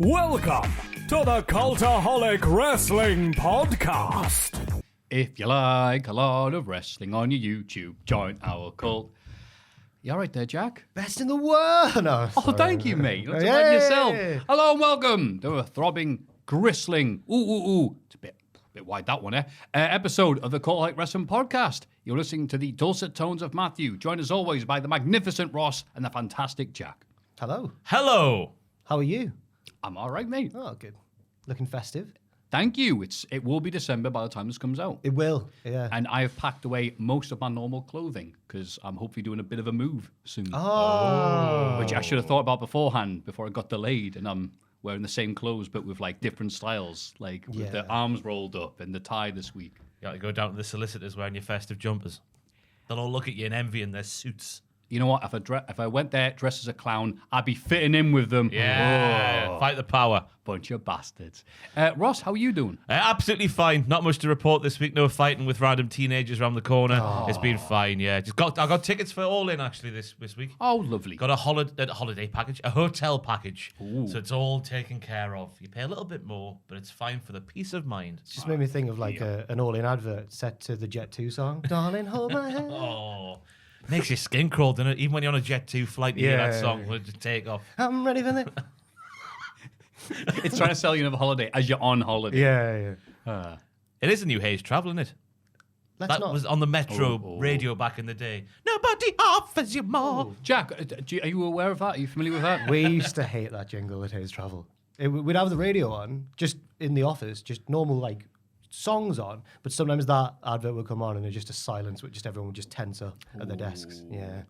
Welcome to the Cultaholic Wrestling Podcast. If you like a lot of wrestling on your YouTube, join our cult. You all right there, Jack? Best in the world. No, Oh, thank you, mate. Look like yourself. Hello and welcome to a throbbing, gristling, it's a bit wide, that one, episode of the Cultaholic Wrestling Podcast. You're listening to the dulcet tones of Maffew, joined as always by the magnificent Ross and the fantastic Jack. Hello. Hello. How are you? I'm all right, mate. Oh, good. Looking festive. Thank you. It will be December by the time this comes out. It will, yeah. And I have packed away most of my normal clothing because I'm hopefully doing a bit of a move soon. Oh. Which I should have thought about beforehand before I got delayed. And I'm wearing the same clothes but with like different styles, like with the arms rolled up and the tie this week. You got to go down to the solicitors wearing your festive jumpers. They'll all look at you and envy in their suits. You know what? If I went there dressed as a clown, I'd be fitting in with them. Yeah, fight the power. Bunch of bastards. Ross, how are you doing? Absolutely fine. Not much to report this week. No fighting with random teenagers around the corner. It's been fine, yeah. I got tickets for All In, actually, this week. Oh, lovely. Got a holiday package, a hotel package. Ooh. So it's all taken care of. You pay a little bit more, but it's fine for the peace of mind. It just made me think of like an All In advert set to the Jet 2 song. Darling, hold my hand. Oh, makes your skin crawl, doesn't it? Even when you're on a Jet 2 flight, you hear that song, will just take off. I'm ready for this. It's trying to sell you another holiday as you're on holiday. Yeah. It is a new Hayes travel, isn't it? That was on the Metro radio back in the day. Nobody offers you more. Jack, are you aware of that? Are you familiar with that? We used to hate that jingle at Hayes Travel. We'd have the radio on, just in the office, just normal like songs on, but sometimes that advert would come on and there's just a silence with just everyone would just tense up at their desks. Yeah.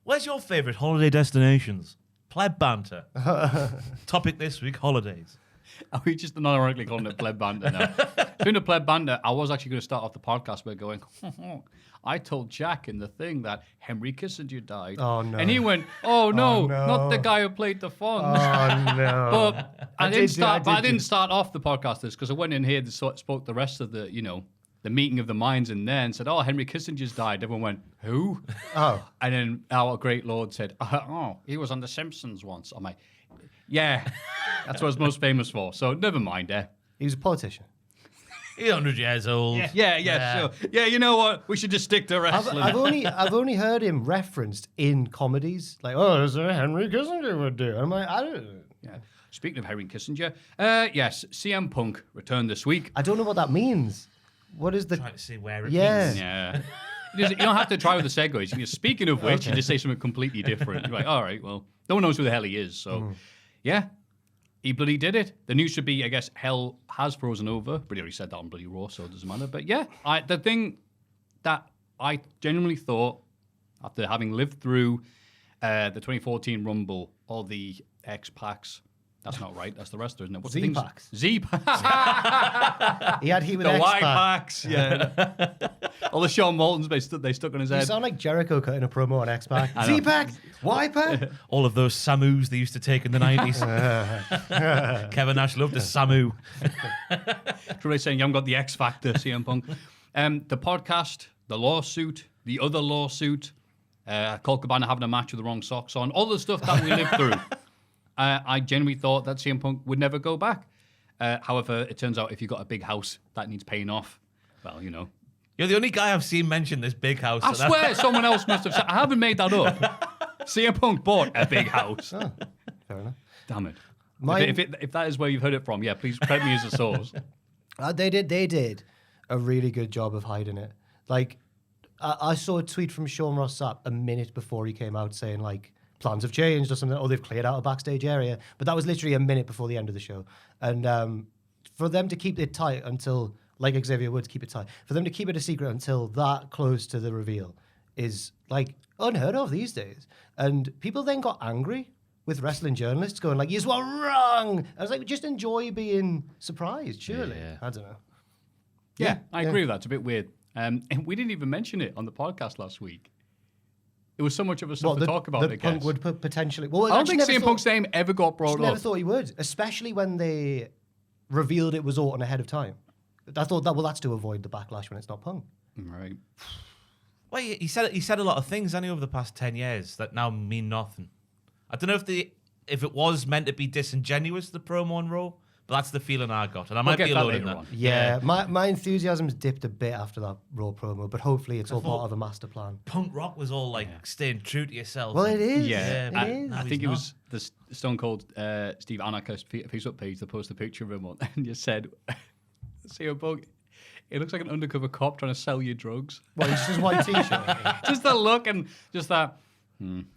Where's your favourite holiday destinations? Pleb banter. Topic this week, holidays. Are we just ironically calling it pleb banter now? Speaking of pleb banter, I was actually going to start off the podcast by going, I told Jack in the thing that Henry Kissinger died. Oh, no. And he went, oh, no, not the guy who played the Fonz. Oh, no. But I didn't start off the podcast this because I went in here and spoke the rest of the, the meeting of the minds in there and said, oh, Henry Kissinger's died. Everyone went, who? Oh. And then our great Lord said, oh, he was on The Simpsons once. I'm like, yeah, that's what I was most famous for. So never mind, He was a politician. He's 100 years old. Yeah, sure. Yeah, you know what? We should just stick to wrestling. I've only heard him referenced in comedies. Like, oh, that's what Henry Kissinger would do. I'm like, I don't know. Yeah. Speaking of Henry Kissinger, yes, CM Punk returned this week. I don't know what that means. What is the... Trying to see where it Yeah. means. Yeah. You don't have to try with the segues. Speaking of which, you just say something completely different. You're like, all right, well, no one knows who the hell he is. So, yeah, he bloody did it. The news should be, I guess, hell has frozen over. But he already said that on bloody Raw, so it doesn't matter. But yeah, the thing that I genuinely thought, after having lived through the 2014 Rumble, all the X-Packs, that's not right. That's the wrestler, isn't it? What's Z-Packs. Z-Packs. He had heat with The X-Pac. Y-Packs, yeah. All the Shawn Moultons they stuck on his You head. sound like Jericho cutting a promo on X-Pac. Z-Pack, Y-Pack. All of those Samus they used to take in the 90s. Kevin Nash loved a Samu. Really saying you haven't got the X Factor, CM Punk. The podcast, the lawsuit, the other lawsuit, Colt Cabana having a match with the wrong socks on, all the stuff that we lived through. I genuinely thought that CM Punk would never go back. However, it turns out if you've got a big house that needs paying off, well, You're the only guy I've seen mention this big house. I swear someone else must have said, I haven't made that up. CM Punk bought a big house. Oh, fair enough. Damn it. If that is where you've heard it from, yeah, please credit me as a source. They did a really good job of hiding it. Like, I saw a tweet from Sean Ross Sapp a minute before he came out saying, like, plans have changed or something, or they've cleared out a backstage area. But that was literally a minute before the end of the show. And for them to keep it tight until, like Xavier Woods, keep it tight, for them to keep it a secret until that close to the reveal is, like, unheard of these days. And people then got angry with wrestling journalists going, like, you were wrong. I was like, just enjoy being surprised, surely. Yeah. I don't know. Yeah, I agree with that. It's a bit weird. And we didn't even mention it on the podcast last week. It was so much of a stuff to talk about, I guess. Punk would potentially... Well, I don't think CM Punk's name ever got brought up. I never thought he would, especially when they revealed it was Orton ahead of time. I thought that's to avoid the backlash when it's not Punk. Right. Well, he said a lot of things, hasn't he, over the past 10 years that now mean nothing. I don't know if if it was meant to be disingenuous, the promo on Raw. But that's the feeling I got, and I might be alone in that. Yeah, my enthusiasm's dipped a bit after that Raw promo, but hopefully it's all part of a master plan. Punk Rock was all like staying true to yourself. Well, it is. Yeah, it is. I think it was the Stone Cold Steve Anarchist Facebook page that posted a picture of him on, and you said, CM Punk, it looks like an undercover cop trying to sell you drugs. Well, it's just white t-shirt. Just the look and just that.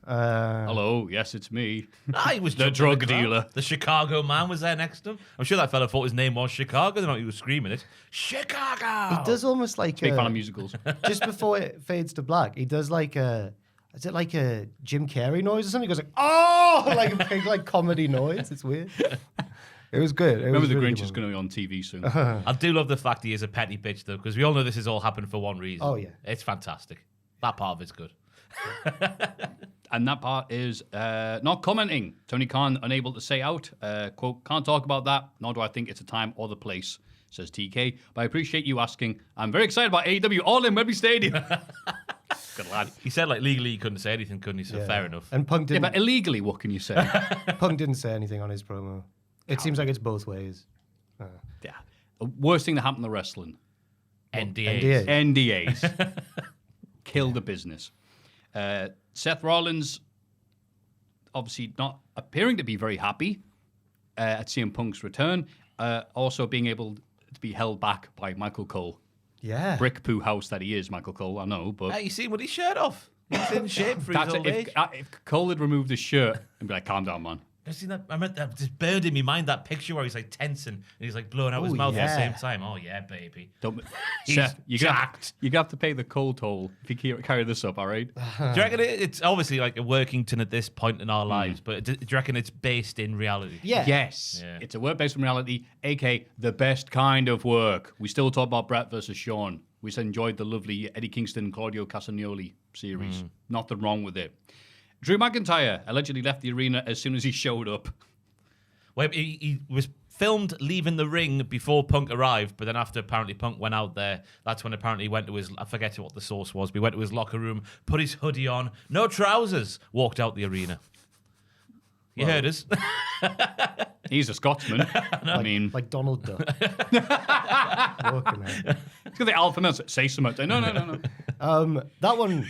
Hello, yes, it's me. He was the drug dealer. The Chicago man was there next to him. I'm sure that fella thought his name was Chicago. Then he was screaming it. Chicago! He does almost like Big fan of musicals. Just before it fades to black, he does like a... Is it like a Jim Carrey noise or something? He goes like, oh! Like a big like comedy noise. It's weird. It was good. Remember the Grinch is going to be on TV soon. I do love the fact he is a petty bitch, though, because we all know this has all happened for one reason. Oh, yeah. It's fantastic. That part of it's good. And that part is not commenting. Tony Khan unable to say out. Quote, can't talk about that, nor do I think it's a time or the place, says TK. But I appreciate you asking. I'm very excited about AEW All in Wembley Stadium. Good lad. He said, like, legally he couldn't say anything, couldn't he? So fair enough. And Punk didn't... Yeah, but illegally, what can you say? Punk didn't say anything on his promo. It seems like it's both ways. Yeah. Worst thing that happened to wrestling. NDAs. NDAs. Kill the business. Seth Rollins, obviously not appearing to be very happy at CM Punk's return. Also being able to be held back by Michael Cole. Yeah. Brick poo house that he is, Michael Cole, I know, but... Hey, you see with his shirt off. He's in shape for his old age. If Cole had removed his shirt, I'd be like, calm down, man. I've seen that. I meant that just burned in my mind that picture where he's like tensing and he's like blowing out his mouth at the same time. Oh yeah, baby. Seth, you're gonna have to pay the Cole toll if you carry this up, all right? Do you reckon it's obviously like a Workington at this point in our lives, but do you reckon it's based in reality? Yeah. Yes. Yeah. It's a work based on reality, aka the best kind of work. We still talk about Brett versus Sean. We enjoyed the lovely Eddie Kingston, Claudio Castagnoli series. Nothing wrong with it. Drew McIntyre allegedly left the arena as soon as he showed up. Well, he was filmed leaving the ring before Punk arrived, but then after apparently Punk went out there, that's when apparently he went to his, I forget what the source was, but he went to his locker room, put his hoodie on, no trousers, walked out the arena. You heard us. He's a Scotsman. I mean... Like Donald Duck. Walking out. It's got the alpha male say something. No. That one...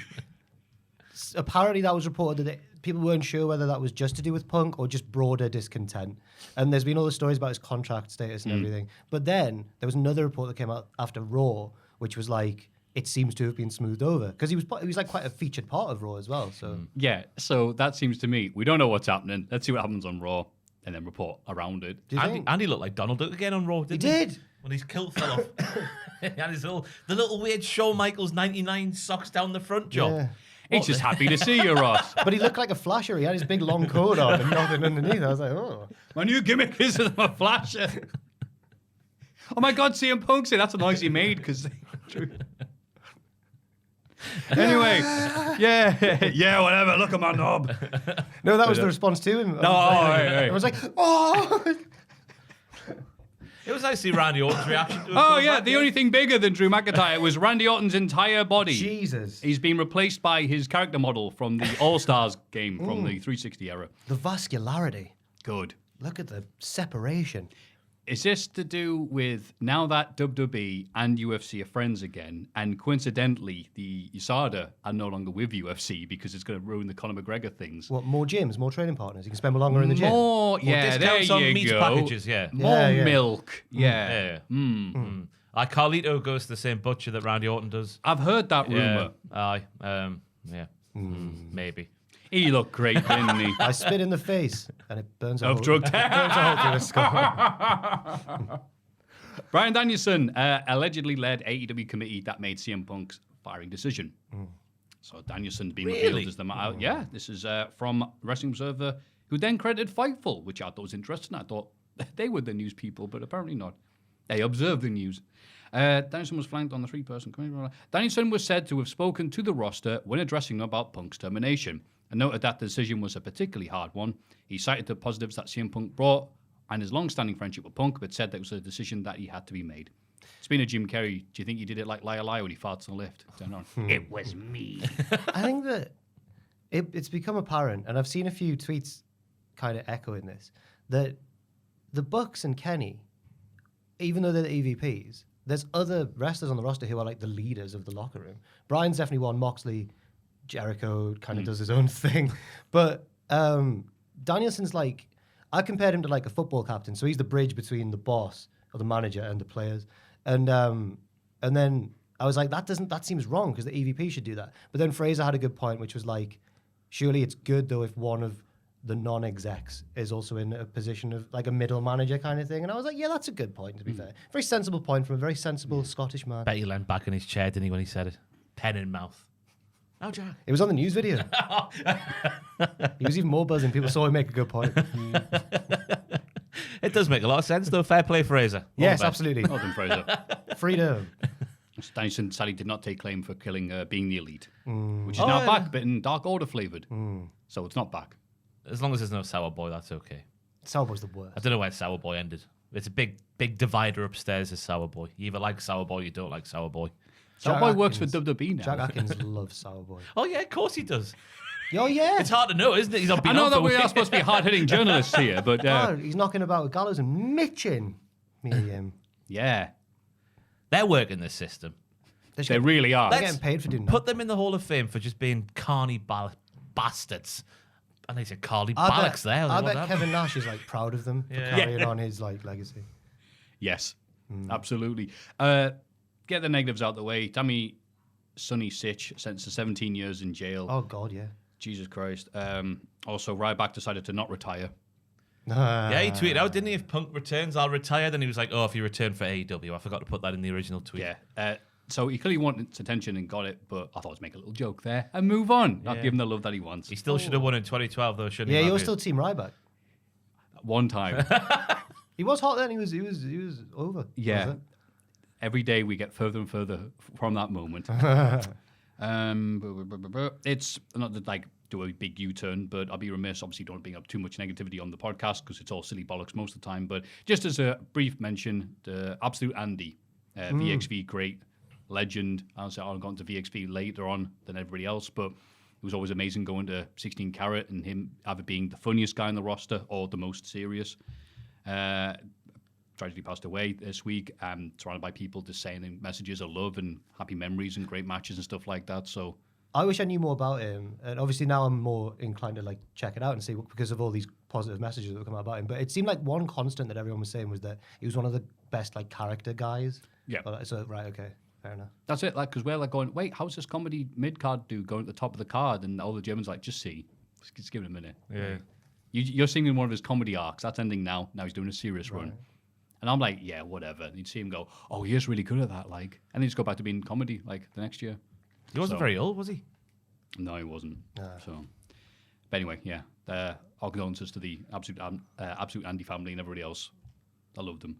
Apparently that was reported that people weren't sure whether that was just to do with Punk or just broader discontent. And there's been all the stories about his contract status and everything. But then there was another report that came out after Raw, which was like, it seems to have been smoothed over. Because he was like quite a featured part of Raw as well. So Yeah, so that seems to me, we don't know what's happening. Let's see what happens on Raw and then report around it. Andy looked like Donald Duck again on Raw, didn't he? He did. When his kilt fell off. He had his the little weird Shawn Michaels 99 socks down the front job. Yeah. He's just happy to see you, Ross. But he looked like a flasher. He had his big long coat on and nothing underneath. I was like, oh. My new gimmick is I'm a flasher. Oh my God, CM Punk said that's a noise he made because... Anyway, yeah, whatever. Look at my knob. No, that was the response to him. Right. It was like, oh. It was nice to see Randy Orton's reaction to it. Oh, yeah, the only thing bigger than Drew McIntyre was Randy Orton's entire body. Jesus. He's been replaced by his character model from the All-Stars game from the 360 era. The vascularity. Good. Look at the separation. Is this to do with now that WWE and UFC are friends again, and coincidentally, the USADA are no longer with UFC because it's going to ruin the Conor McGregor things? What, more gyms, more training partners? You can spend longer in the gym. More, yeah, there discounts on you meat go. packages, yeah. More Yeah. milk, yeah. Like Carlito goes to the same butcher that Randy Orton does. I've heard that rumor. Maybe. He looked great, didn't he? I spit in the face and it burns a hole. Of drug Burns a hole through the skull. Bryan Danielson allegedly led AEW committee that made CM Punk's firing decision. So Danielson's been revealed as the man. Yeah, this is from Wrestling Observer, who then credited Fightful, which I thought was interesting. I thought they were the news people, but apparently not. They observed the news. Danielson was flanked on the three-person committee. Danielson was said to have spoken to the roster when addressing them about Punk's termination, and noted that the decision was a particularly hard one. He cited the positives that CM Punk brought and his long-standing friendship with Punk, but said that it was a decision that he had to be made. Speaking of Jim Carrey, do you think he did it like Liar Liar when he farts on the lift? It was me. I think that it's become apparent, and I've seen a few tweets kind of echoing this, that the Bucks and Kenny, even though they're the EVPs, there's other wrestlers on the roster who are like the leaders of the locker room. Bryan's definitely one. Moxley, Jericho kind of does his own thing. But Danielson's like, I compared him to like a football captain. So he's the bridge between the boss or the manager and the players. And then I was like, that seems wrong because the EVP should do that. But then Fraser had a good point, which was like, surely it's good though if one of the non-execs is also in a position of like a middle manager kind of thing. And I was like, yeah, that's a good point, to be fair. Very sensible point from a very sensible Scottish man. Bet he leaned back in his chair, didn't he, when he said it? Pen in mouth. Oh, Jack. It was on the news video. He was even more buzzing. People saw him make a good point. It does make a lot of sense, though. Fair play, Fraser. Yes, absolutely. Well done, Fraser. Freedom. Danielson sadly did not take claim for killing Being the Elite, which is now back, but in Dark Order flavored. So it's not back. As long as there's no Sour Boy, that's okay. Sour Boy's the worst. I don't know where Sour Boy ended. It's a big divider upstairs is Sour Boy. You either like Sour Boy or you don't like Sour Boy. Sour Boy works for WWE now. Jack Atkins loves Sour Boy. Oh, yeah, of course he does. Oh, yeah. It's hard to know, isn't it? He's not I know that we are supposed to be hard-hitting journalists here, but Oh, he's knocking about with Gallows and mitching me and him. yeah, They're working this system. they really are. They're getting paid for doing that. Put them in the Hall of Fame for just being carny bastards. And they said Carly I Ballocks bet, there. I bet Kevin Nash is like proud of them for carrying on his like legacy. Yes, absolutely. Get the negatives out the way. Tammy Sonny Sitch sentenced to 17 years in jail. Oh God, yeah. Jesus Christ. Also, Ryback decided to not retire. Yeah, he tweeted out, didn't he? If Punk returns, I'll retire. Then he was like, oh, if you return for AEW. I forgot to put that in the original tweet. Yeah. So he clearly wanted attention and got it, but I thought I'd make a little joke there and move on. Not give him the love that he wants. He still should have won in 2012, though, shouldn't he? Yeah, Maffew? you're still Team Ryback. One time. He was hot then. He was over. Yeah. Was it? Every day we get further and further from that moment. It's not that like do a big U-turn, but I'll be remiss. Obviously, don't bring up too much negativity on the podcast because it's all silly bollocks most of the time. But just as a brief mention, the Absolute Andy, VXV great legend. Honestly, I've gone to VXV later on than everybody else, but it was always amazing going to 16 Carat and him either being the funniest guy on the roster or the most serious. Tragically passed away this week, surrounded by people just saying messages of love and happy memories and great matches and stuff like that. So I wish I knew more about him, and obviously now I'm more inclined to like check it out and see because of all these positive messages that have come out about him. But it seemed like one constant that everyone was saying was that he was one of the best like character guys. Yeah. So right, okay, fair enough. that's it. Like, because we're like going, wait, how's this comedy mid-card dude going at the top of the card? And all the Germans like, just give it a minute. Yeah. You're seeing one of his comedy arcs. That's ending now. Now he's doing a serious run. And I'm like, yeah, whatever. And you'd see him go, oh, he is really good at that. Like, and then he's go back to being comedy like the next year. He wasn't very old, was he? No, he wasn't. So, but anyway, yeah. Our condolences to the Absolute Andy family and everybody else. I loved them.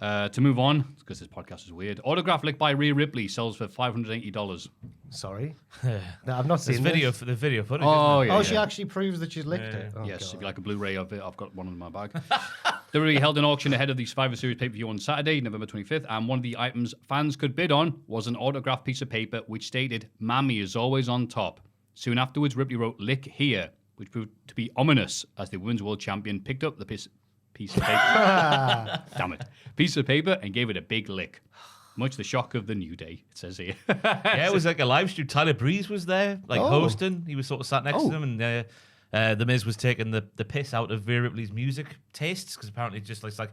To move on, because this podcast is weird. Autograph licked by Rhea Ripley sells for $580. Sorry, no, I've not seen There's this. the video footage. Oh, isn't yeah. Oh, she actually proves that she's licked it. Oh, Yes, God. if you like a Blu-ray of it, I've got one in my bag. WWE held an auction ahead of the Survivor Series pay-per-view on Saturday, November 25th, and one of the items fans could bid on was an autographed piece of paper which stated, "Mammy is always on top." Soon afterwards, Ripley wrote, "Lick here," which proved to be ominous as the Women's World Champion picked up the piece of paper. Damn it. Piece of paper and gave it a big lick. Much the shock of the New Day, it says here. Yeah, it was like a live stream. Tyler Breeze was there, like hosting. He was sort of sat next to them, and The Miz was taking the piss out of Rhea Ripley's music tastes because apparently just like that's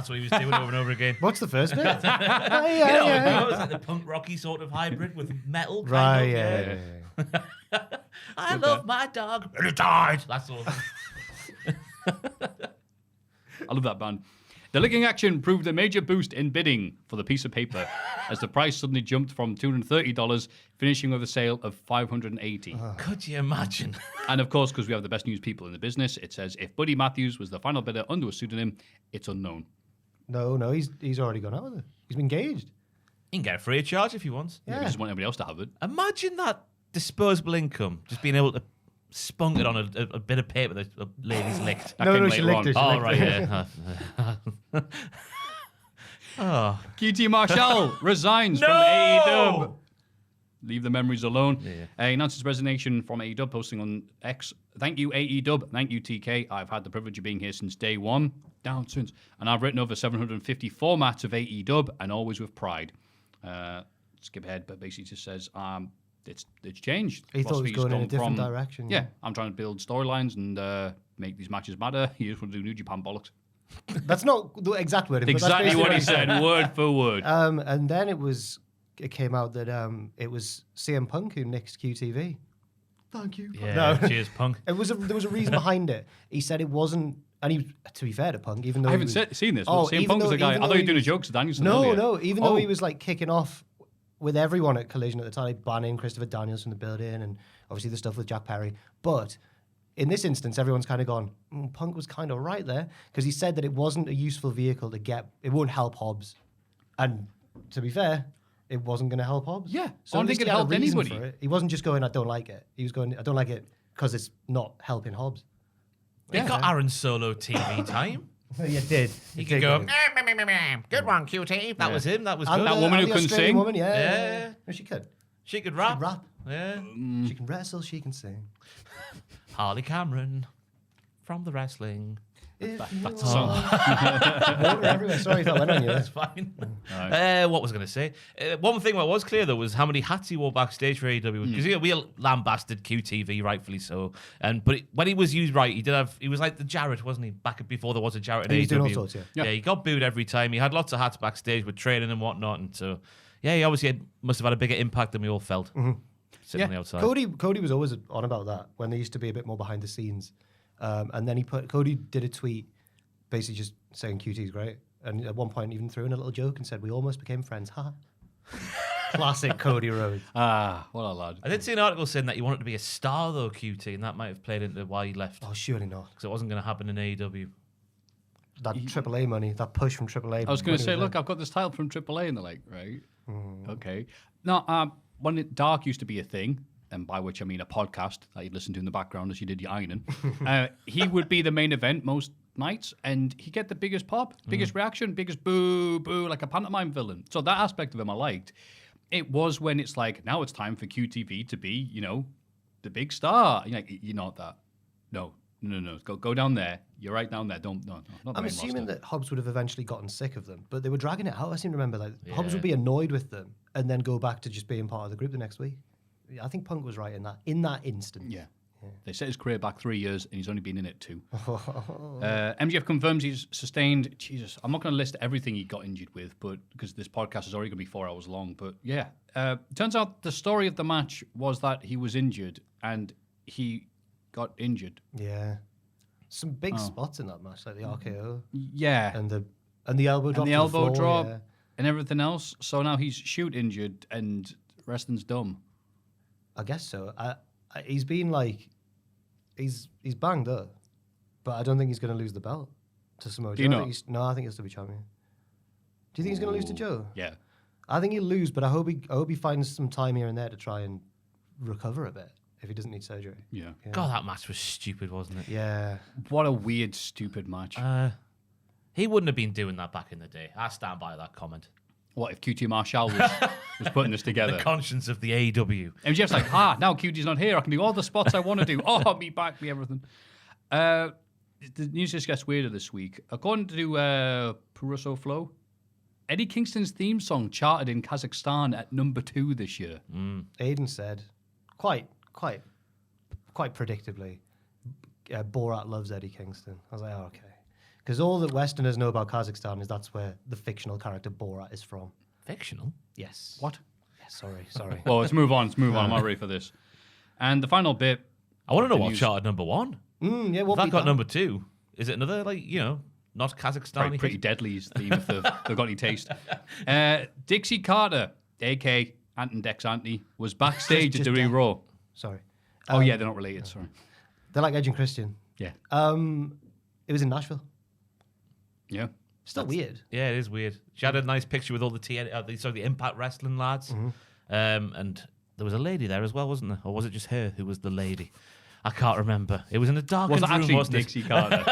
what he was doing over and over again. What's the first bit? It was like the punk rocky sort of hybrid with metal. Kind of, Yeah. I love my dog. And it died. That's all. I love that band. The licking action proved a major boost in bidding for the piece of paper as the price suddenly jumped from $230, finishing with a sale of $580. Could you imagine? And of course, because we have the best news people in the business, it says if Buddy Matthews was the final bidder under a pseudonym, it's unknown. No, he's already gone out with it. He's been engaged. You can get it free of charge if you want. Yeah. We just want everybody else to have it. Imagine that disposable income, just being able to spunk it on a bit of paper that a lady's licked. That No, came she later licked on. it. Oh, right, yeah. Oh. QT Marshall resigns from AEW. Leave the memories alone. Yeah. He announced his resignation from AEW, posting on X thank you, AEW. Thank you, TK. I've had the privilege of being here since day one. Down since. And I've written over 750 formats of AEW, and always with pride. Skip ahead, but basically just says it's changed. He thought it was Philosophy's going in a gone different from- direction. Yeah, I'm trying to build storylines and make these matches matter. You just want to do New Japan bollocks. That's not the exact word. Exactly what he said, word for word. And then it came out that it was CM Punk who nixed QTV. Thank you. Yeah, cheers, Punk. There was a reason behind it. He said it wasn't, and he, to be fair to Punk, even though I haven't he was, seen this. Oh, But CM even Punk was though- the guy. I even thought though you were he doing a was- joke to Danielson. No, earlier. no. Even though he was like kicking off with everyone at Collision at the time, like banning Christopher Daniels from the building, and obviously the stuff with Jack Perry. But in this instance, everyone's kind of gone, Punk was kind of right there, because he said that it wasn't a useful vehicle to get, it won't help Hobbs. And to be fair, it wasn't going to help Hobbs. Yeah, So I at don't least think he it had a helped reason anybody. for it. He wasn't just going, I don't like it. He was going, I don't like it because it's not helping Hobbs. He got Aaron Solo TV time. You did. He You could did go, get him. good one, QT. That was him. That was And good. That woman and who the couldn't Australian sing? Woman, yeah. Yeah. No, she could. She could rap. Rap. Yeah. She can wrestle, she can sing. Harley Cameron from the wrestling. That's the song. Water everywhere. Sorry if that went on you. That's fine. What was I going to say? One thing that was clear, though, was how many hats he wore backstage for AEW. Because we lambasted QTV, rightfully so. But when he was used right, he was like the Jarrett, wasn't he? Back before there was a Jarrett at He was AEW. doing all sorts, yeah. Yeah, he got booed every time. He had lots of hats backstage with training and whatnot. And so, yeah, he obviously must have had a bigger impact than we all felt. Sitting on the outside. Cody was always on about that when there used to be a bit more behind the scenes. And then Cody did a tweet basically just saying QT's great. And at one point even threw in a little joke and said, we almost became friends. Ha. Classic Cody Rhodes. What a lad. I did see an article saying that he wanted to be a star, though, QT, and that might have played into why he left. Oh, surely not. Because it wasn't going to happen in AEW. That AAA money, that push from AAA. I was going to say, look, I've got this title from AAA, and they're like, right, okay. No, when Dark used to be a thing, and by which I mean a podcast that you'd listen to in the background as you did your ironing, he would be the main event most nights, and he'd get the biggest pop, biggest reaction, biggest boo, boo, like a pantomime villain. So that aspect of him I liked. It was when it's like, now it's time for QTV to be, the big star. You're like, you're not that. No. Go down there. You're right down there. Not the I'm main assuming roster. that Hobbs would have eventually gotten sick of them, but they were dragging it out. I seem to remember that Hobbs would be annoyed with them and then go back to just being part of the group the next week. I think Punk was right in that instance. Yeah. They set his career back 3 years, and he's only been in it 2. MJF confirms he's sustained. Jesus, I'm not going to list everything he got injured with, but because this podcast is already going to be 4 hours long. But yeah, turns out the story of the match was that he was injured, and he got injured. Yeah. Some big spots in that match, like the RKO. Yeah, And the elbow drop. and the to elbow floor, drop yeah. and everything else. So now he's shoot injured, and wrestling's dumb. I guess so. He's been like, he's banged up, but I don't think he's going to lose the belt to Samoa Joe. Do you not? I think he'll still be champion. Do you think he's going to lose to Joe? Yeah. I think he'll lose, but I hope he finds some time here and there to try and recover a bit if he doesn't need surgery. Yeah. God, that match was stupid, wasn't it? Yeah. What a weird, stupid match. He wouldn't have been doing that back in the day. I stand by that comment. What if QT Marshall was putting this together? The conscience of the AEW. MJF's like, now QT's not here. I can do all the spots I want to do. Oh, me back, me everything. The news just gets weirder this week. According to Puruso Flow, Eddie Kingston's theme song charted in Kazakhstan at number 2 this year. Aiden said, quite predictably, Borat loves Eddie Kingston. I was like, oh, okay. Because all that Westerners know about Kazakhstan is that's where the fictional character Borat is from. Fictional? Yes. What? Yeah, sorry. Well, let's move on. I'm not ready for this. And the final bit. I want to know The what news- charted number 1. Yeah, what That got number 2. Is it another, not Kazakhstan? Probably pretty deadly's theme if they've got any taste. Dixie Carter, a.k.a. Ant and Dex Anthony, was backstage at Just WWE Raw. Sorry. Oh, yeah, they're not related. Sorry. They're like Edge and Christian. Yeah. It was in Nashville. Yeah. Still weird. Yeah, it is weird. She had a nice picture with all the Impact Wrestling lads. And there was a lady there as well, wasn't there? Or was it just her who was the lady? I can't remember. It was in a darkened Was it room, actually wasn't it? Dixie Carter?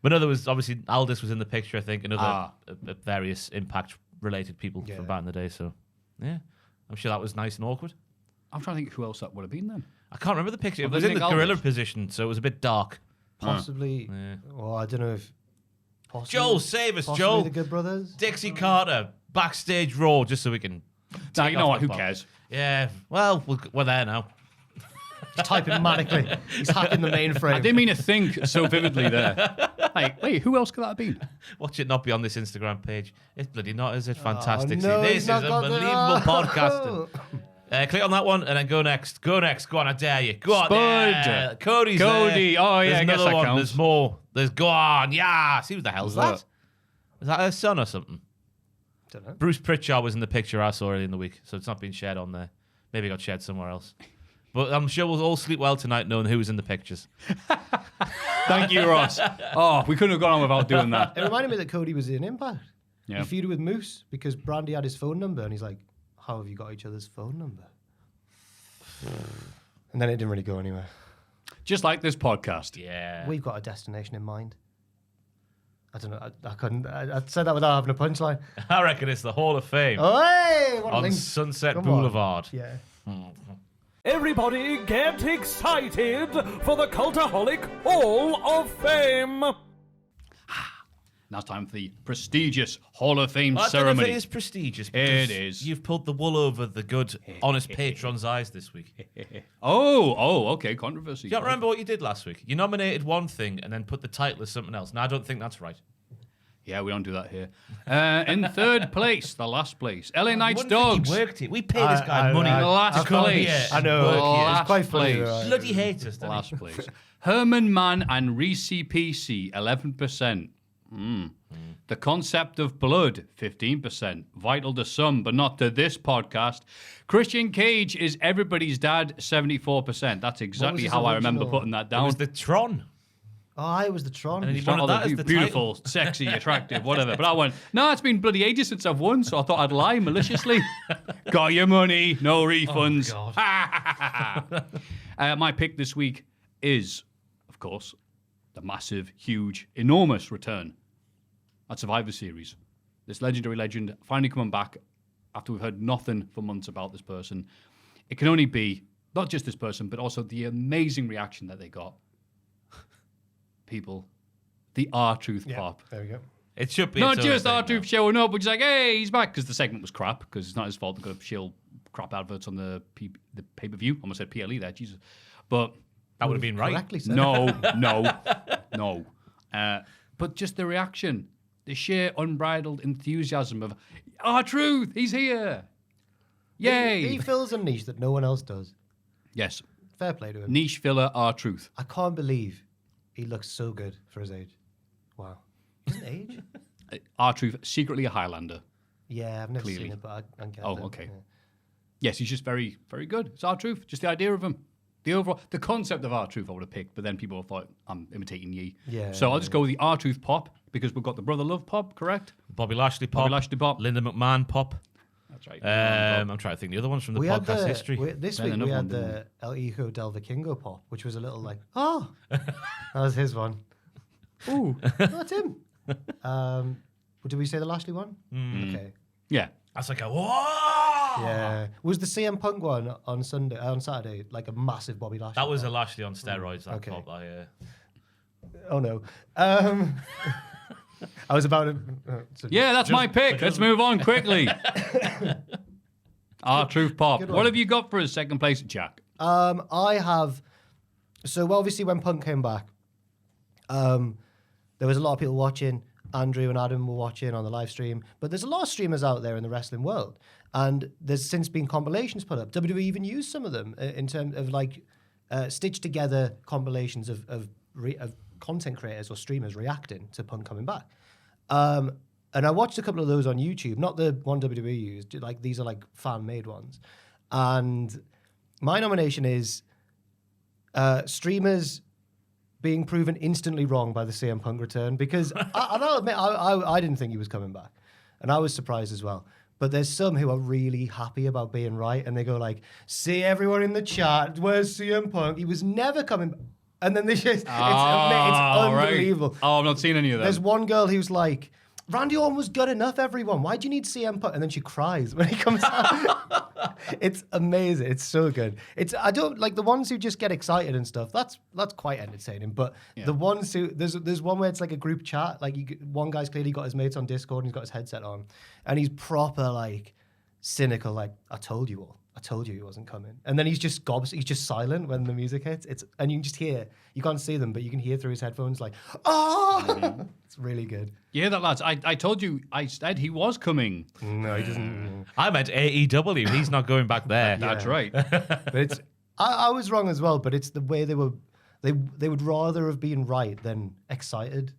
But no, there was obviously Aldis was in the picture, I think, and other various Impact-related people Yeah. from back in the day. So, yeah, I'm sure that was nice and awkward. I'm trying to think who else that would have been then. I can't remember the picture. It Well, was in the Nick gorilla Aldis. position, so it was a bit dark. Possibly. Well, I don't know if. Possibly, Joel, save us, possibly Joel. the Good Brothers. Dixie Carter, Backstage Raw, just so we can. Now, you know off what? the Who pot. cares? Yeah, well, we're there now. He's typing manically. He's hacking the mainframe. I didn't mean to think so vividly there. Like, wait, who else could that have been? Watch it not be on this Instagram page. It's bloody not, is it? Fantastic. no, See, he's this not is got the- unbelievable podcasting. Click on that one and then go next. Go next. Go on, I dare you. Go on. There. Cody's Cody. there. Oh, yeah, There's I guess another that one. counts. There's more. There's go on. Yeah. See, who the hell's Who's that? that? Is that her son or something? Don't know. Bruce Pritchard was in the picture I saw earlier in the week, so it's not been shared on there. Maybe it got shared somewhere else. But I'm sure we'll all sleep well tonight knowing who was in the pictures. Thank you, Ross. Oh, we couldn't have gone on without doing that. It reminded me that Cody was in Impact. Yeah. He feuded with Moose because Brandy had his phone number, and he's like, "How have you got each other's phone number?" And then it didn't really go anywhere. Just like this podcast. Yeah. We've got a destination in mind. I don't know. I couldn't. I said that without having a punchline. I reckon it's the Hall of Fame Oh, hey! What a on link. Sunset Come on. Boulevard. Yeah. Everybody get excited for the Cultaholic Hall of Fame. Now it's time for the prestigious Hall of Fame I don't know if ceremony. it is prestigious. It because is. You've pulled the wool over the good, honest patron's eyes this week. Oh, okay, controversy. Do you not remember what you did last week? You nominated one thing and then put the title as something else. Now, I don't think that's right. Yeah, we don't do that here. In third place, the last place, LA Knight's You wouldn't think Dogs. he worked it. We pay this guy money. The last to come place. here I and know. work here. Last It's quite funny. place. though. Bloody hates us, doesn't Last he? place. Herman Mann and Reese PC, 11%. The Concept of Blood, 15%. Vital to some, but not to this podcast. Christian Cage is everybody's dad, 74%. That's exactly his how I remember original? putting that It down. was the Tron. Oh, it was the Tron. And then he It's not wanted all that as the the beautiful, sexy, attractive, whatever. But I went, no, it's been bloody ages since I've won, so I thought I'd lie maliciously. Got your money, no refunds. My pick this week is, of course, the massive, huge, enormous return at Survivor Series. This legendary legend finally coming back after we've heard nothing for months about this person. It can only be not just this person, but also the amazing reaction that they got. People, the R-Truth pop. There we go. It should be. Not its own just thing R-Truth now. showing up, which is like, hey, he's back, because the segment was crap, because it's not his fault they've got to shill crap adverts on the pay-per-view. Almost said PLE there, Jesus. But That would have been right. Correctly said. no. But just the reaction, the sheer unbridled enthusiasm of R-Truth, he's here. Yay. He fills a niche that no one else does. Yes. Fair play to him. Niche filler R-Truth. I can't believe he looks so good for his age. Wow. His age? R-Truth, secretly a Highlander. Yeah, I've never Clearly. seen it, but I get Oh, that, okay. yeah. Yes, he's just very, very good. It's R-Truth. Just the idea of him. The concept of R-Truth I would have picked, but then people thought I'm imitating ye. Yeah, So I'll just go with the R-Truth pop, because we've got the Brother Love pop, correct? Bobby Lashley pop. Bobby Lashley pop. Linda McMahon pop. That's right. I'm trying to think the other ones from the We had podcast history. This Then week we another had one, the El Hijo del Vikingo pop, which was a little like, oh, that was his one. Ooh, that's him. Did we say the Lashley one? Okay. Yeah. That's like a whoa. Yeah. Was the CM Punk one on Saturday, like a massive Bobby Lashley? That was a pop? Lashley on steroids. That Okay. pop. Oh no. I was about to. Yeah, that's my pick. Let's move on quickly. R-Truth pop. Good What one. have you got for us, second place, Jack? I have. So obviously, when Punk came back, there was a lot of people watching. Andrew and Adam were watching on the live stream, but there's a lot of streamers out there in the wrestling world, and there's since been compilations put up. WWE even used some of them in terms of like stitched together compilations of content creators or streamers reacting to Punk coming back. And I watched a couple of those on YouTube, not the one WWE used. Like these are like fan made ones, and my nomination is streamers being proven instantly wrong by the CM Punk return, because I'll admit I didn't think he was coming back, and I was surprised as well. But there's some who are really happy about being right, and they go like, "See everyone in the chat, where's CM Punk? He was never coming." And then they just, it's unbelievable. Right. Oh, I've not seen any of them. There's one girl who's like, Randy Orton was good enough, everyone. Why do you need CM Punk? And then she cries when he comes out. It's amazing. It's so good. I don't like the ones who just get excited and stuff. That's quite entertaining. But the ones who there's one where it's like a group chat. Like one guy's clearly got his mates on Discord and he's got his headset on, and he's proper like cynical. Like, I told you all. I told you he wasn't coming. And then he's just silent when the music hits. And you can just hear, you can't see them, but you can hear through his headphones like, oh! It's really good. You hear that, lads? I told you, I said he was coming. No, he doesn't. I meant AEW. He's not going back there. That's right. But it's, I was wrong as well, but it's the way they would rather have been right than excited.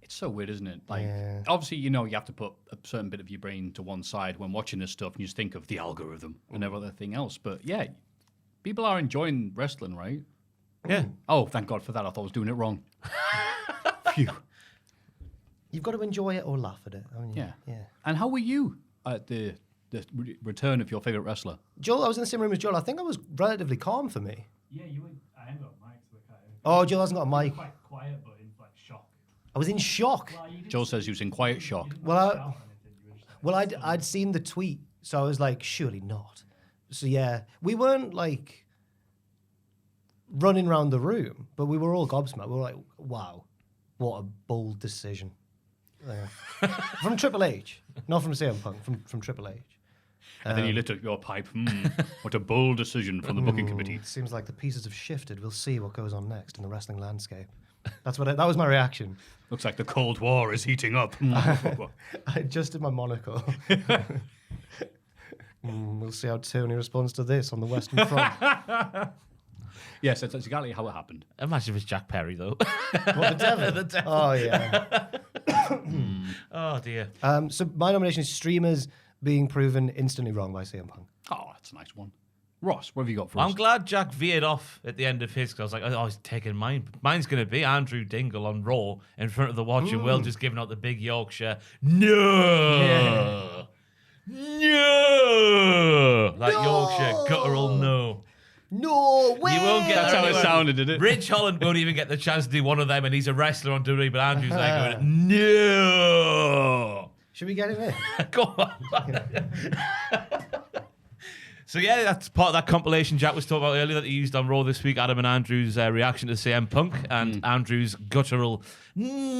It's so weird, isn't it? Like, obviously, you have to put a certain bit of your brain to one side when watching this stuff, and you just think of the algorithm and everything else. But yeah, people are enjoying wrestling, right? Yeah. Oh, thank God for that. I thought I was doing it wrong. Phew. You've got to enjoy it or laugh at it, haven't you? Yeah. And how were you at the return of your favorite wrestler? Joel, I was in the same room as Joel. I think I was relatively calm for me. Yeah, you would. I haven't got a mic, so kind of. Oh, Joel hasn't got a mic. Quite quiet, but in like shock. I was in shock. Joel says he was in quiet shock. Well, I'd seen the tweet, so I was like, surely not. So yeah, we weren't like running around the room, but we were all gobsmacked. We were like, wow, what a bold decision. From Triple H, not from CM Punk, from Triple H. And then you lit up your pipe. What a bold decision from the booking committee. It seems like the pieces have shifted. We'll see what goes on next in the wrestling landscape. That was my reaction. Looks like the Cold War is heating up. I adjusted my monocle. We'll see how Tony responds to this on the Western Front. Yes, that's exactly how it happened. Imagine if it's Jack Perry, though. What, the devil? The devil. Oh, yeah. Oh, dear. So my nomination is streamers being proven instantly wrong by CM Punk. Oh, that's a nice one. Ross, what have you got for I'm us? glad Jack veered off at the end of his, because I was like, oh, he's taking mine. Mine's going to be Andrew Dingle on Raw in front of the watching world, just giving out the big Yorkshire. No! No! That Yorkshire guttural no. No way! You won't get That's that how it anywhere. sounded, did it? Rich Holland won't even get the chance to do one of them, and he's a wrestler on WWE, but Andrew's like, going, no! Should we get him in? Go on. So yeah, that's part of that compilation Jack was talking about earlier that he used on Raw this week. Adam and Andrew's reaction to CM Punk and Andrew's guttural "no"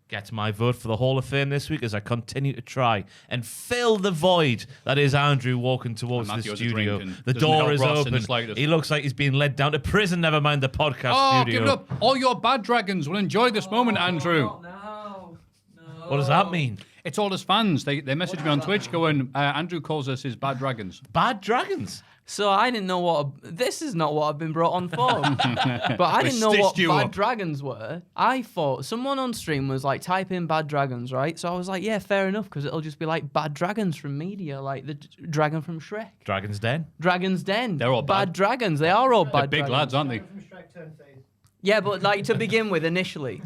gets my vote for the Hall of Fame this week as I continue to try and fill the void that is Andrew walking towards the Matthew has a studio. drink and The doesn't door help is Ross in open. the slightest. He looks like he's being led down to prison. Never mind the podcast Oh, studio. give it up. All your bad dragons will enjoy this moment, Andrew. No. What does that mean? It's all his fans. They message me on Twitch going, Andrew calls us his bad dragons. Bad dragons. So I didn't know this is not what I've been brought on for. But I didn't know what stitched you bad up. dragons were. I thought someone on stream was like, type in bad dragons, right? So I was like, yeah, fair enough, because it'll just be like bad dragons from media, like the dragon from Shrek. Dragon's Den. Dragon's Den. They're all bad. dragons. They are all They're bad big dragons. lads, aren't they? Yeah, but like to begin with, initially.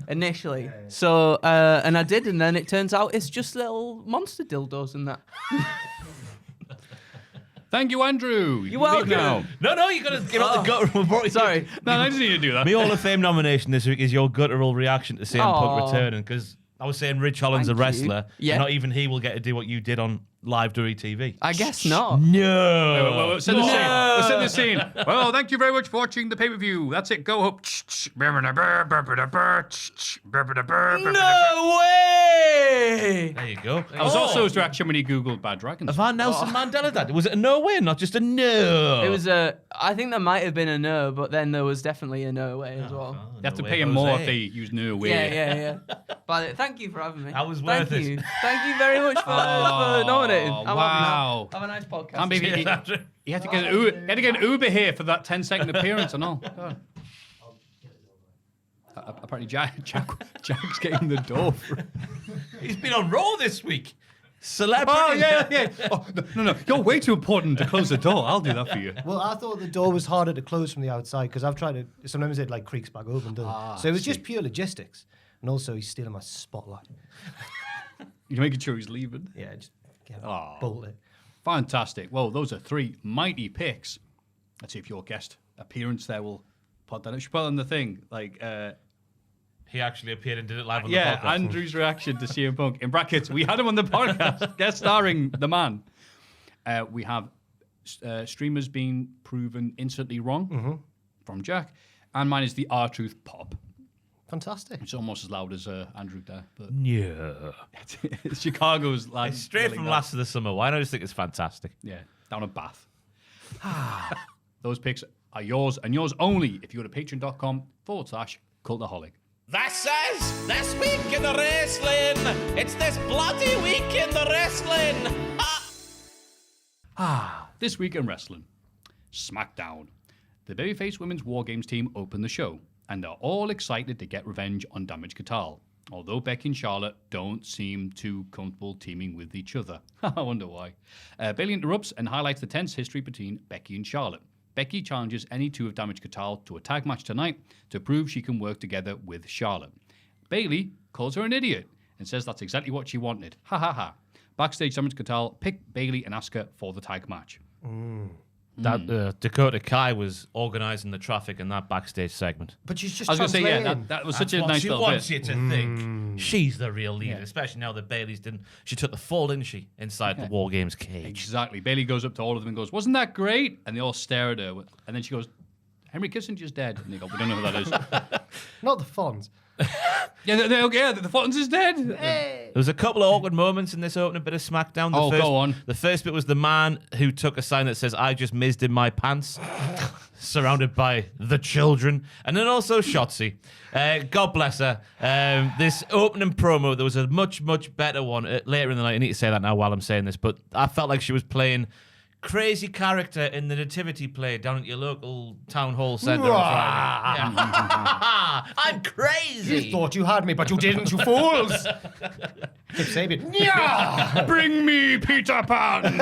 So, and I did, and then it turns out it's just little monster dildos and that. Thank you, Andrew. You're welcome. Now. No, you got to give out the guttural. Sorry. No, I just need to do that. My Hall of Fame nomination this week is your guttural reaction to CM Punk Aw. returning, because I was saying Rich Holland's a Thank you. wrestler, Yeah. and not even he will get to do what you did on live WWE TV. I guess not. No. Let's set the scene. Let's set the scene. Well, thank you very much for watching the pay-per-view. That's it. Go up. No way! There you go. That was also his reaction when he Googled bad dragons. Have our Nelson Mandela dad? Was it a no way, not just a no? It was I think there might have been a no, but then there was definitely a no way as well. They have to pay him more if they use no way. Yeah. But thank you for having me. That was worth Thank it. you. Thank you very much for nominating. I love wow. you. Have a nice podcast. Can't believe he had to get an Uber here for that 10-second appearance and all. God. Apparently, Jack's getting the door. He's been on Raw this week. Celebrity. Oh, yeah. Oh, no. You're way too important to close the door. I'll do that for you. Well, I thought the door was harder to close from the outside because I've tried to. Sometimes it like creaks back open, doesn't it? So it was just pure logistics. And also, he's stealing my spotlight. You're making sure he's leaving. Yeah, just Aw. bolt it. Fantastic. Well, those are 3 mighty picks. Let's see if your guest appearance there will pod that. I should put on the thing. Like, He actually appeared and did it live on the Yeah, podcast. Andrew's reaction to CM Punk. In brackets, we had him on the podcast, guest starring the man. We have streamers being proven instantly wrong from Jack. And mine is the R-Truth pop. Fantastic. It's almost as loud as Andrew there. But Yeah. Chicago's like... It's straight from Last of the Summer. Why? I just think it's fantastic. Yeah, down a bath. Those picks are yours and yours only if you go to patreon.com/Cultaholic. This week in the wrestling. It's this bloody week in the wrestling. This week in wrestling, SmackDown. The babyface women's WarGames team opened the show, and they're all excited to get revenge on Damage Katal. Although Becky and Charlotte don't seem too comfortable teaming with each other. I wonder why. Bayley interrupts and highlights the tense history between Becky and Charlotte. Becky challenges any two of Damage Katal to a tag match tonight to prove she can work together with Charlotte. Bayley calls her an idiot and says that's exactly what she wanted. Ha ha ha. Backstage, Damage Katal pick Bayley and ask her for the tag match. That Dakota Kai was organising the traffic in that backstage segment. But she's just I was going to say, yeah, translating. that was such a nice she little wants bit. you to think she's the real leader, especially now that Bayley's didn't. She took the fall, didn't she, inside the War Games cage? Exactly. Bayley goes up to all of them and goes, "Wasn't that great?" And they all stare at her. And then she goes, "Henry Kissinger's dead." And they go, "We don't know who that is." Not the Fonz. Yeah, the Fontons is dead. There was a couple of awkward moments in this opening bit of SmackDown. Go on. The first bit was the man who took a sign that says, "I just mizzed in my pants," surrounded by the children. And then also Shotzi. God bless her. This opening promo, there was a much, much better one later in the night. I need to say that now while I'm saying this, but I felt like she was playing crazy character in the nativity play down at your local town hall centre on Friday. Yeah. I'm crazy. You thought you had me, but you didn't, you fools. Keep saying, yeah. Bring me Peter Pan.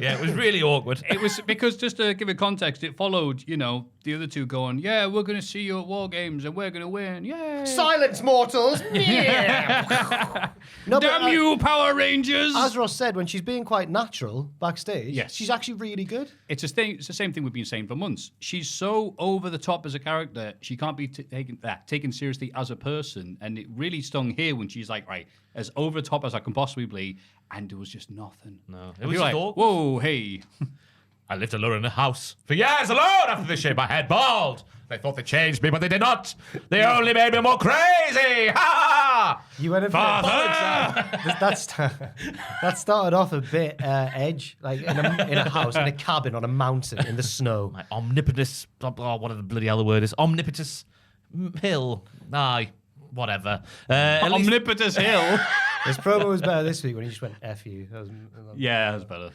Yeah, it was really awkward. It was because, just to give it context, it followed, the other two going, "Yeah, we're going to see you at War Games and we're going to win. Yay. Silence, mortals. Yeah. No, but, Damn you, Power Rangers." As Ross said, when she's being quite natural backstage, Yes. she's actually really good. It's the same thing we've been saying for months. She's so over the top as a character, she can't be taken seriously as a person. And it really stung here when she's like, right, as over the top as I can possibly be, and there was just nothing. No, it And was you're like, awkward. whoa, hey. I lived alone in a house for years alone after they shaved my head bald. They thought they changed me, but they did not. They only made me more crazy. Ha ha! You went in for that started off a bit edge, like in a house, in a cabin on a mountain in the snow. My omnipotence, whatever the bloody hell the word is, omnipotence hill. Aye, whatever. Omnipotence Hill. His promo was better this week when he just went F you. Yeah, that's better.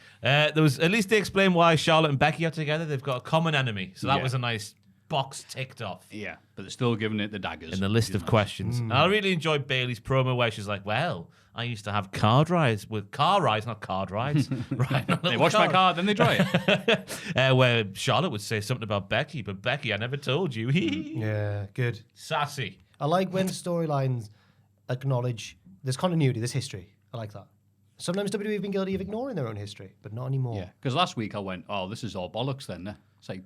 There was at least they explained why Charlotte and Becky are together. They've got a common enemy, so that Yeah. was a nice box ticked off Yeah, but they're still giving it the daggers. in the list of questions. And I really enjoyed Bayley's promo where she's like, "Well, I used to have car rides, not card rides. Right? They wash my car, then they dry it. Where Charlotte would say something about Becky, but Becky, I never told you. Yeah, good. Sassy. I like when storylines acknowledge there's continuity, there's history. I like that. Sometimes WWE have been guilty of ignoring their own history, but not anymore. Yeah, because last week I went, "Oh, this is all bollocks then." It's like,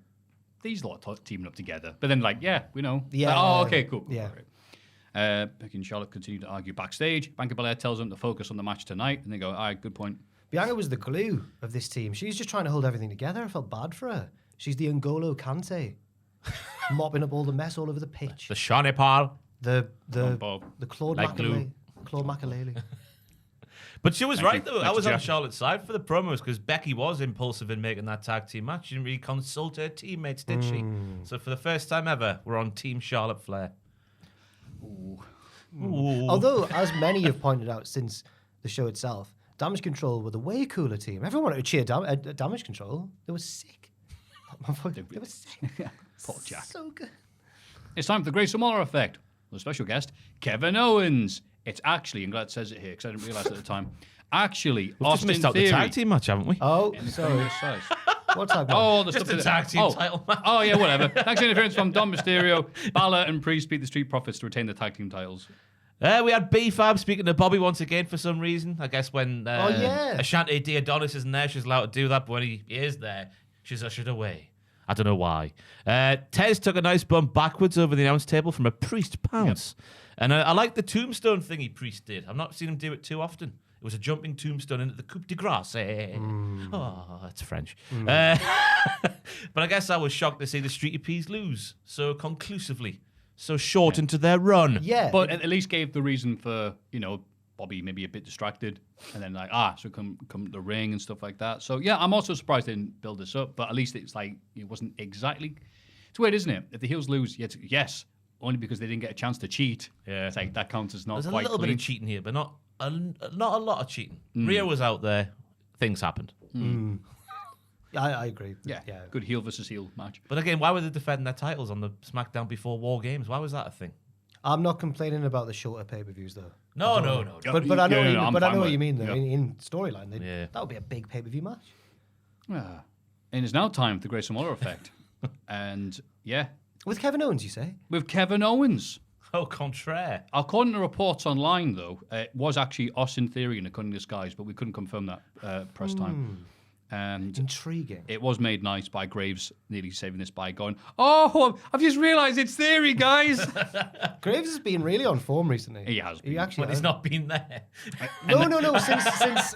these lot teaming up together. But then yeah, we know. Yeah. Like, okay, cool. Yeah. All right. Becky and Charlotte continue to argue backstage. Bianca Belair tells them to focus on the match tonight, and they go, "All right, good point." Bianca was the glue of this team. She's just trying to hold everything together. I felt bad for her. She's the N'Golo Kante, mopping up all the mess all over the pitch. The Shawnee Paul. The Bob. Claude Like glue. Makalele. But she was Thank right, you. though. I Thanks, was on Jeff. Charlotte's side for the promos because Becky was impulsive in making that tag team match. She didn't really consult her teammates, did she? So for the first time ever, we're on Team Charlotte Flair. Ooh. Although, as many have pointed out since the show itself, Damage Control were the way cooler team. Everyone wanted to cheer Damage Control. They were sick. They were sick. Poor Jack. So good. It's time for the Grayson Waller effect. With a special guest, Kevin Owens. It's actually, I'm glad it says it here because I didn't realise at the time. Actually, We've just Austin missed out Theory. the tag team match, haven't we? Oh, In the sorry. previous size. What's happening? Oh, the Just stuff a that- tag team title match. Oh, yeah, whatever. Thanks to interference from Dom Mysterio, Balor and Priest beat the Street Profits to retain the tag team titles. We had B-Fab speaking to Bobby once again for some reason. I guess when yeah. Ashante Diadonis isn't there, she's allowed to do that. But when he is there, she's ushered away I don't know why. Tez took a nice bump backwards over the announce table from a Priest pounce. Yep. And I like the tombstone thing Priest did. I've not seen him do it too often. It was a jumping tombstone into the coup de grace. Oh, that's French. But I guess I was shocked to see the Street Peas lose so conclusively, so short into their run. Yeah. But at least gave the reason for, Bobby maybe a bit distracted, and then so come to the ring and stuff like that. So yeah, I'm also surprised they didn't build this up, but at least it's like it wasn't exactly. It's weird, isn't it? If the heels lose, yes, only because they didn't get a chance to cheat. Yeah, it's like that counts as not There's quite a little clean. bit of cheating here, but not a lot of cheating. Rhea was out there, things happened. I agree. Yeah, good heel versus heel match. But again, why were they defending their titles on the SmackDown before WarGames? Why was that a thing? I'm not complaining about the shorter pay-per-views though. No. But I know, I'm but I fine know with what you it. mean though. Yeah. In storyline, that would be a big pay-per-view match. And it's now time for the Grayson Waller effect, and With Kevin Owens, you say? with Kevin Owens. Au contraire. According to reports online, though, it was actually Austin Theory in a cunning disguise, but we couldn't confirm that press time. And Intriguing. it was made nice by Graves, nearly saving this by going, "Oh, I've just realised it's Theory, guys." Graves has been really on form recently. He has been. He actually But he's has. not been there. No. Since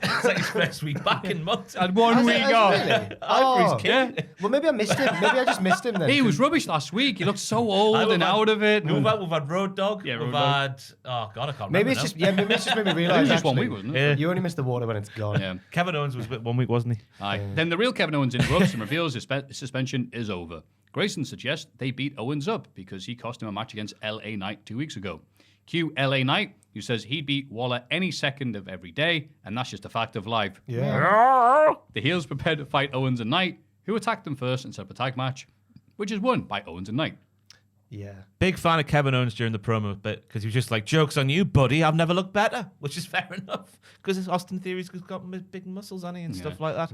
It's like his first week back in months. And 1 Has week it- has it off. really? Ivory's Oh. kid. Well, maybe I missed him. Maybe I just missed him then. He was rubbish last week. He looked so old and out of it. We've had Road Dog. Yeah, we've Road Dogg. had. Oh God, I can't Maybe remember. it's now. maybe it's just made me It realise. was just 1 actually, week, wasn't it? You only miss the water when it's gone. Yeah. Kevin Owens was with 1 week, wasn't he? Aye. Then the real Kevin Owens interrupts and reveals his suspension is over. Grayson suggests they beat Owens up because he cost him a match against LA Knight 2 weeks ago. Cue LA Knight, who says he'd beat Waller any second of every day, and that's just a fact of life. Yeah. The heels prepared to fight Owens and Knight, who attacked them first and set up a tag match, which is won by Owens and Knight. Yeah. Big fan of Kevin Owens during the promo bit because he was just like, "Joke's on you, buddy. I've never looked better," which is fair enough because Austin Theory's got big muscles on and stuff like that.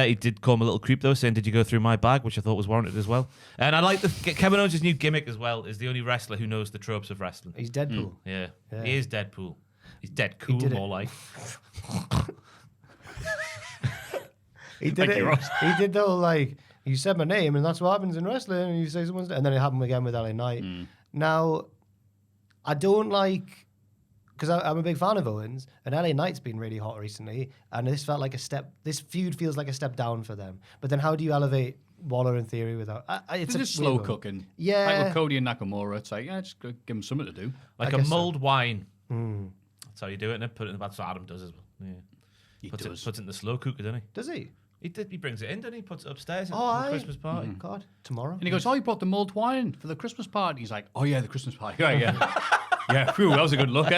He did call him a little creep though, saying, "Did you go through my bag?" which I thought was warranted as well. And I like Kevin Owens' new gimmick as well. Is the only wrestler who knows the tropes of wrestling. He's Deadpool. Yeah, Yeah. he is Deadpool. He's dead cool, did it. more like. He did Thank it. you, Ross. He did the whole like, you said my name and that's what happens in wrestling. And you say someone's, and then it happened again with LA Knight. Now, I don't like, because I'm a big fan of Owens, and LA Knight's been really hot recently, and this felt like this feud feels like a step down for them. But then how do you elevate Waller in Theory without, it's It's just weird slow one. cooking. Yeah. Like with Cody and Nakamura, it's like, just give them something to do. Like I a guess so. mulled wine. That's how you do it, and put it in the bath. That's what Adam does as well. Yeah. He Puts does. it in the slow cooker, doesn't he? Does he? He brings it in, doesn't he? Puts it upstairs Oh, at aye. the Christmas party. God, tomorrow. And he goes, "Oh, you brought the mulled wine for the Christmas party." He's like, "Oh yeah, the Christmas party." Yeah. Yeah, phew, that was a good look.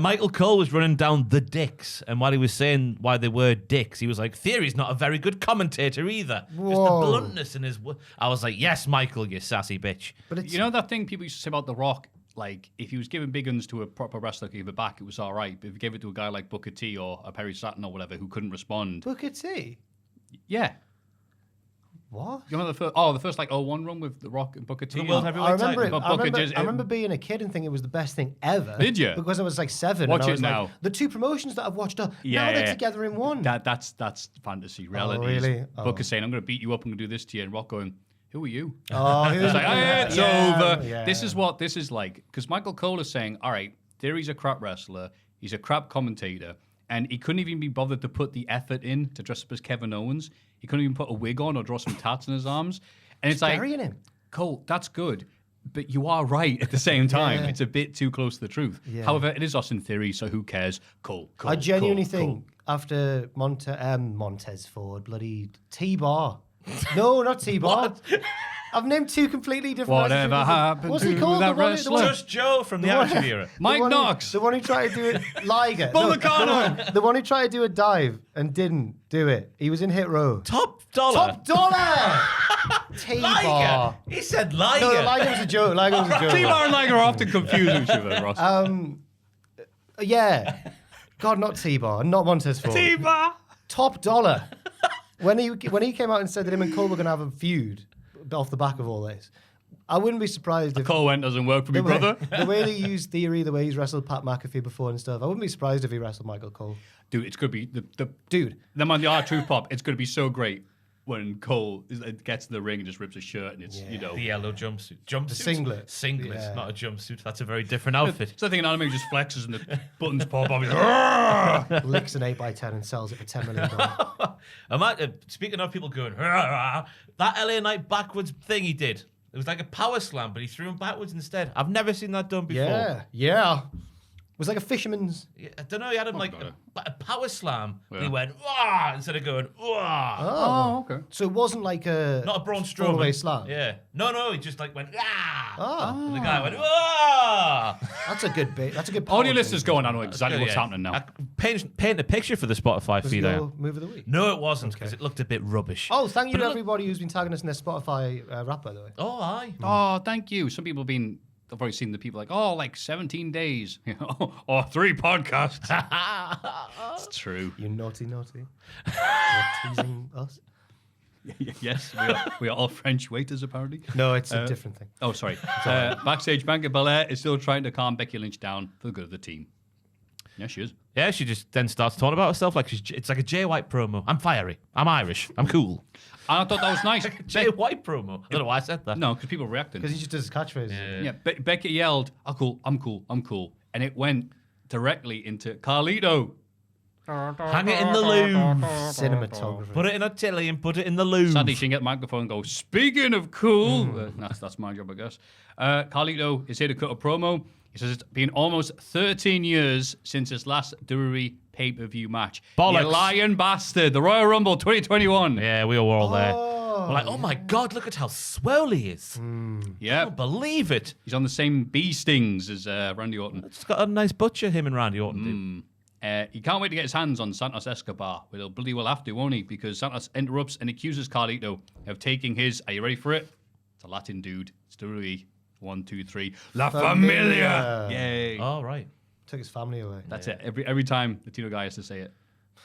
Michael Cole was running down the dicks, and while he was saying why they were dicks, he was like, "Theory's not a very good commentator either." Just the Whoa. bluntness in his. I was like, "Yes, Michael, you sassy bitch." But it's, You know that thing people used to say about The Rock? Like, if he was giving big guns to a proper wrestler who gave it back, it was all right. But if he gave it to a guy like Booker T or a Perry Saturn or whatever who couldn't respond, Booker T. yeah. What? You remember the first like 01 run with The Rock and Booker T? The World And- Heavyweight I remember, title. it, But I, Booker remember, just- I remember being a kid and thinking it was the best thing ever. Did you? Because I was like 7. Watch and I it was like, now. the two promotions that I've watched are now Yeah. they're together in one. That's fantasy. Reality is really? Booker Oh. saying, "I'm going to beat you up. I'm going to do this to you," and Rock going, "Who are you?" Oh, It's like, it's yeah, over. yeah. This is what this is like. Because Michael Cole is saying, all right, Theory's a crap wrestler. He's a crap commentator. And he couldn't even be bothered to put the effort in to dress up as Kevin Owens. He couldn't even put a wig on or draw some tats in his arms. And it's like, burying him. Cole, that's good. But you are right at the same time. Yeah. It's a bit too close to the truth. Yeah. However, it is Austin Theory, so who cares? Cole. I genuinely Cole. think after Montez Ford, bloody T-Bar. No, not T-Bar. I've named two completely different. Whatever wrestlers. happened What's he to called? that The one- wrestler? Just Joe from the one- Attitude Era. Mike one Knox. The one who tried to do it, Liger. Bull No, Nakano. the one who tried to do a dive and didn't do it. He was in Hit Row. Top dollar. Top dollar! T-Bar. Liger. He said Liger. No, Liger was a joke. Liger was a joke. T-Bar and Liger are often confused with each other, Ross. Yeah. God, not T-Bar. Not Montez Ford. T-Bar. Top dollar. When he came out and said that him and Cole were going to have a feud off the back of all this, I wouldn't be surprised if Cole went, doesn't work for me, brother. the way they used Theory, the way he's wrestled Pat McAfee before and stuff, I wouldn't be surprised if he wrestled Michael Cole. Dude, it's going to be... Dude, Them on the R-Truth Pop, it's going to be so great. when Cole gets in the ring and just rips his shirt and it's, you know. The yellow jumpsuit. The singlet. Singlet, Yeah. not a jumpsuit. That's a very different outfit. It's the thing in anime just flexes and the buttons pop off. He's like, Licks an 8x10 and sells it for $10 million. Speaking of people going, that LA Knight backwards thing he did. It was like a power slam, but he threw him backwards instead. I've never seen that done before. Yeah. It was like a fisherman's. I don't know. He had him like God. a power slam. Yeah. And he went, wah, instead of going, wah. oh, okay. So it wasn't like a Not a Braun throwaway Strowman. slam. Yeah. No, he just like went, ah. Oh, And the guy went, wah. that's a good bit. That's a good. Audio power listeners thing. going, I know exactly what's Yeah. happening now. Paint a picture for the Spotify Was feed it there. your move of the week? No, it wasn't, because it looked a bit rubbish. Oh, thank you But to it looked- everybody who's been tagging us in their Spotify rap, by the way. Oh, aye. Oh, thank you. Some people have been, I've already seen the people like, oh, like 17 days. Or 3 podcasts. It's true. You naughty. You're teasing us. Yes, we are all French waiters, apparently. No, it's a different thing. Oh, sorry. Backstage, Bianca Belair is still trying to calm Becky Lynch down for the good of the team. Yeah, she is. Yeah, she just then starts talking about herself like it's like a Jay White promo. I'm fiery. I'm Irish. I'm cool. And I thought that was nice. Jay White promo. I don't know why I said that. No, because people reacted. Because he just does his catchphrase. Yeah, Becky yelled, I'm cool. And it went directly into Carlito. Hang it in the loom. Cinematography. Put it in a tilly and put it in the loom. Sadly, she can get the microphone and go, speaking of cool. That's my job, I guess. Carlito is here to cut a promo. He says it's been almost 13 years since his last WWE pay-per-view match. Bollocks. You lying bastard. The Royal Rumble 2021. Yeah, we were all there. We're like, oh my God, look at how swell he is. I Yeah. don't believe it. He's on the same bee stings as Randy Orton. It's got a nice butcher, him and Randy Orton. Do. He can't wait to get his hands on Santos Escobar. But he'll bloody well have to, won't he? Because Santos interrupts and accuses Carlito of taking his, are you ready for it? It's a Latin dude. It's WWE. 1, 2, 3. La Familia. Yay. Oh, right. Took his family away. That's it. Every time the Tino guy has to say it.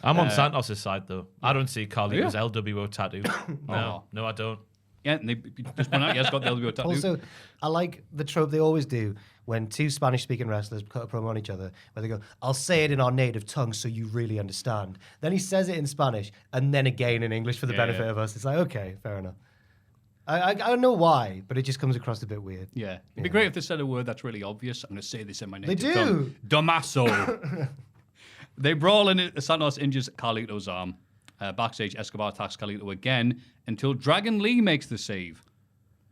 I'm on Santos' side, though. I don't see Carlito's Yeah. LWO tattoo. No, I don't. Yeah, and they just point out he has got the LWO tattoo. Also, I like the trope they always do when two Spanish-speaking wrestlers cut a promo on each other, where they go, I'll say it in our native tongue so you really understand. Then he says it in Spanish, and then again in English for the benefit of us. It's like, okay, fair enough. I don't know why, but it just comes across a bit weird. Yeah. It'd be great if they said a word that's really obvious. I'm going to say this in my native do. tongue. Damaso. They brawl in it. Santos injures Carlito's arm. Backstage, Escobar attacks Carlito again until Dragon Lee makes the save.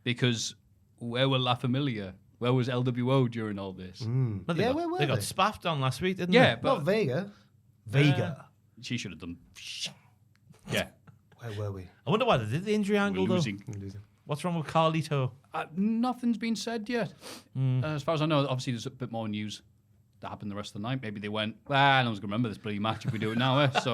Because where were La Familia? Where was LWO during all this? No, Yeah, where were they got they? spaffed on last week, didn't Yeah, they? but Not Vega. Vega. she should have done. Yeah. Where were we? I wonder why they did the injury angle, though. Losing. What's wrong with Carlito? Nothing's been said yet. As far as I know, obviously there's a bit more news that happened the rest of the night. Maybe they went, no one's going to remember this bloody match if we do it now, So,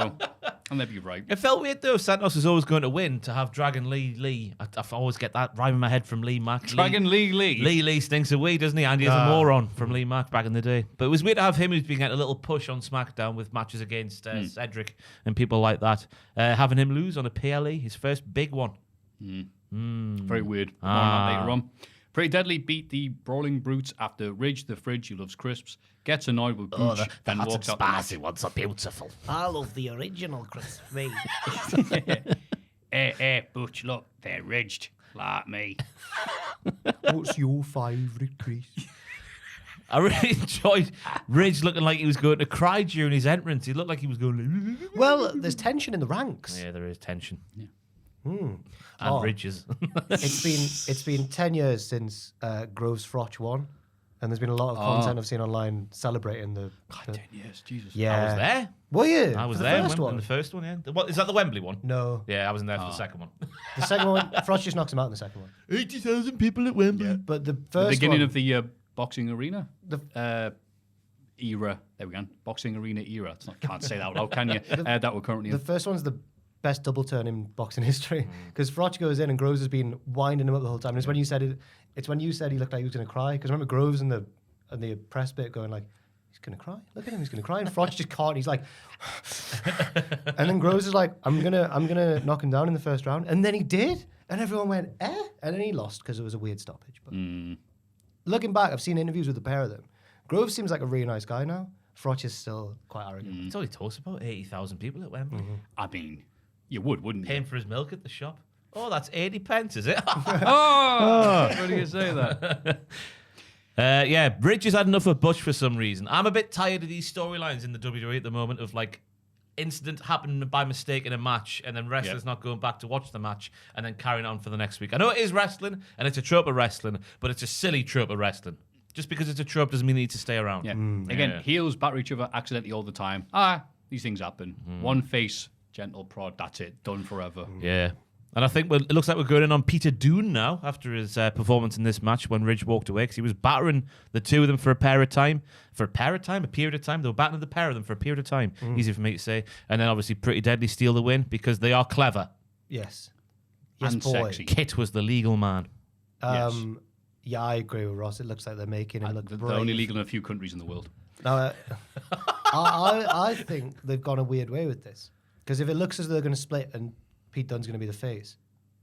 and maybe you're right. It felt weird, though. Santos is always going to win to have Dragon Lee. I always get that rhyme in my head from Lee Mack. Dragon Lee. Lee stinks of weed, doesn't he? Andy is a moron from Lee Mack back in the day. But it was weird to have him who's been getting a little push on SmackDown with matches against Cedric and people like that. Having him lose on a PLE, his first big one. Very weird. More on that later on. Pretty Deadly beat the Brawling Brutes after Ridge the Fridge, who loves crisps, gets annoyed with Gooch, then walks out the match. ones are beautiful. I love the original crispy. Hey, Butch, look, they're ridged, like me. What's your favourite crisp? I really enjoyed Ridge looking like he was going to cry during his entrance. He looked like he was going. Well, there's tension in the ranks. Yeah, there is tension. Yeah. And Oh. Ridges. It's been 10 years since Groves Frotch won, and there's been a lot of content I've seen online celebrating the. 10 years, Jesus. Yeah, I was there. Were you? I was For there the first in one. the first one, yeah. What, is that the Wembley one? No, Yeah, I wasn't there for the second one. the second one. Frotch just knocks him out in the second one. 80,000 people at Wembley. But the The first beginning one, of the boxing arena era. There we go. Boxing arena era. Can't say that out loud, can you? That we're currently the in. first one's the best double turn in boxing history because Frotch goes in and Groves has been winding him up the whole time. And it's when you said it. It's when you said he looked like he was going to cry because remember Groves in the press bit going like. He's going to cry. Look at him. He's going to cry. And Frotch just can't. He's like, and then Groves is like, I'm gonna knock him down in the first round. And then he did. And everyone went, eh? And then he lost because it was a weird stoppage. But looking back, I've seen interviews with the pair of them. Groves seems like a really nice guy now. Frotch is still quite arrogant. It's only talks about 80,000 people at Wembley. I mean, You would, wouldn't you? Paying for his milk at the shop. Oh, that's 80 pence, is it? Oh! Why do you say that? Yeah, Ridge has had enough of Butch for some reason. I'm a bit tired of these storylines in the WWE at the moment of like incident happening by mistake in a match and then wrestlers not going back to watch the match and then carrying on for the next week. I know it is wrestling and it's a trope of wrestling, but it's a silly trope of wrestling. Just because it's a trope doesn't mean they need to stay around. Yeah. Again, heels batter each other accidentally all the time. These things happen. One face, gentle prod, that's it. Done forever. Yeah. And I think it looks like we're going in on Peter Dunne now after his performance in this match when Ridge walked away because he was battering the two of them for a period of time. A period of time. They were battering the pair of them for a period of time. Easy for me to say. And then obviously Pretty Deadly steal the win because they are clever. Yes. And boy. sexy. Kit was the legal man. Yes. Yeah, I agree with Ross. It looks like they're making him look They're brave. only legal in a few countries in the world. Now, I think they've gone a weird way with this. Because if it looks as though they're going to split and Pete Dunne's going to be the face,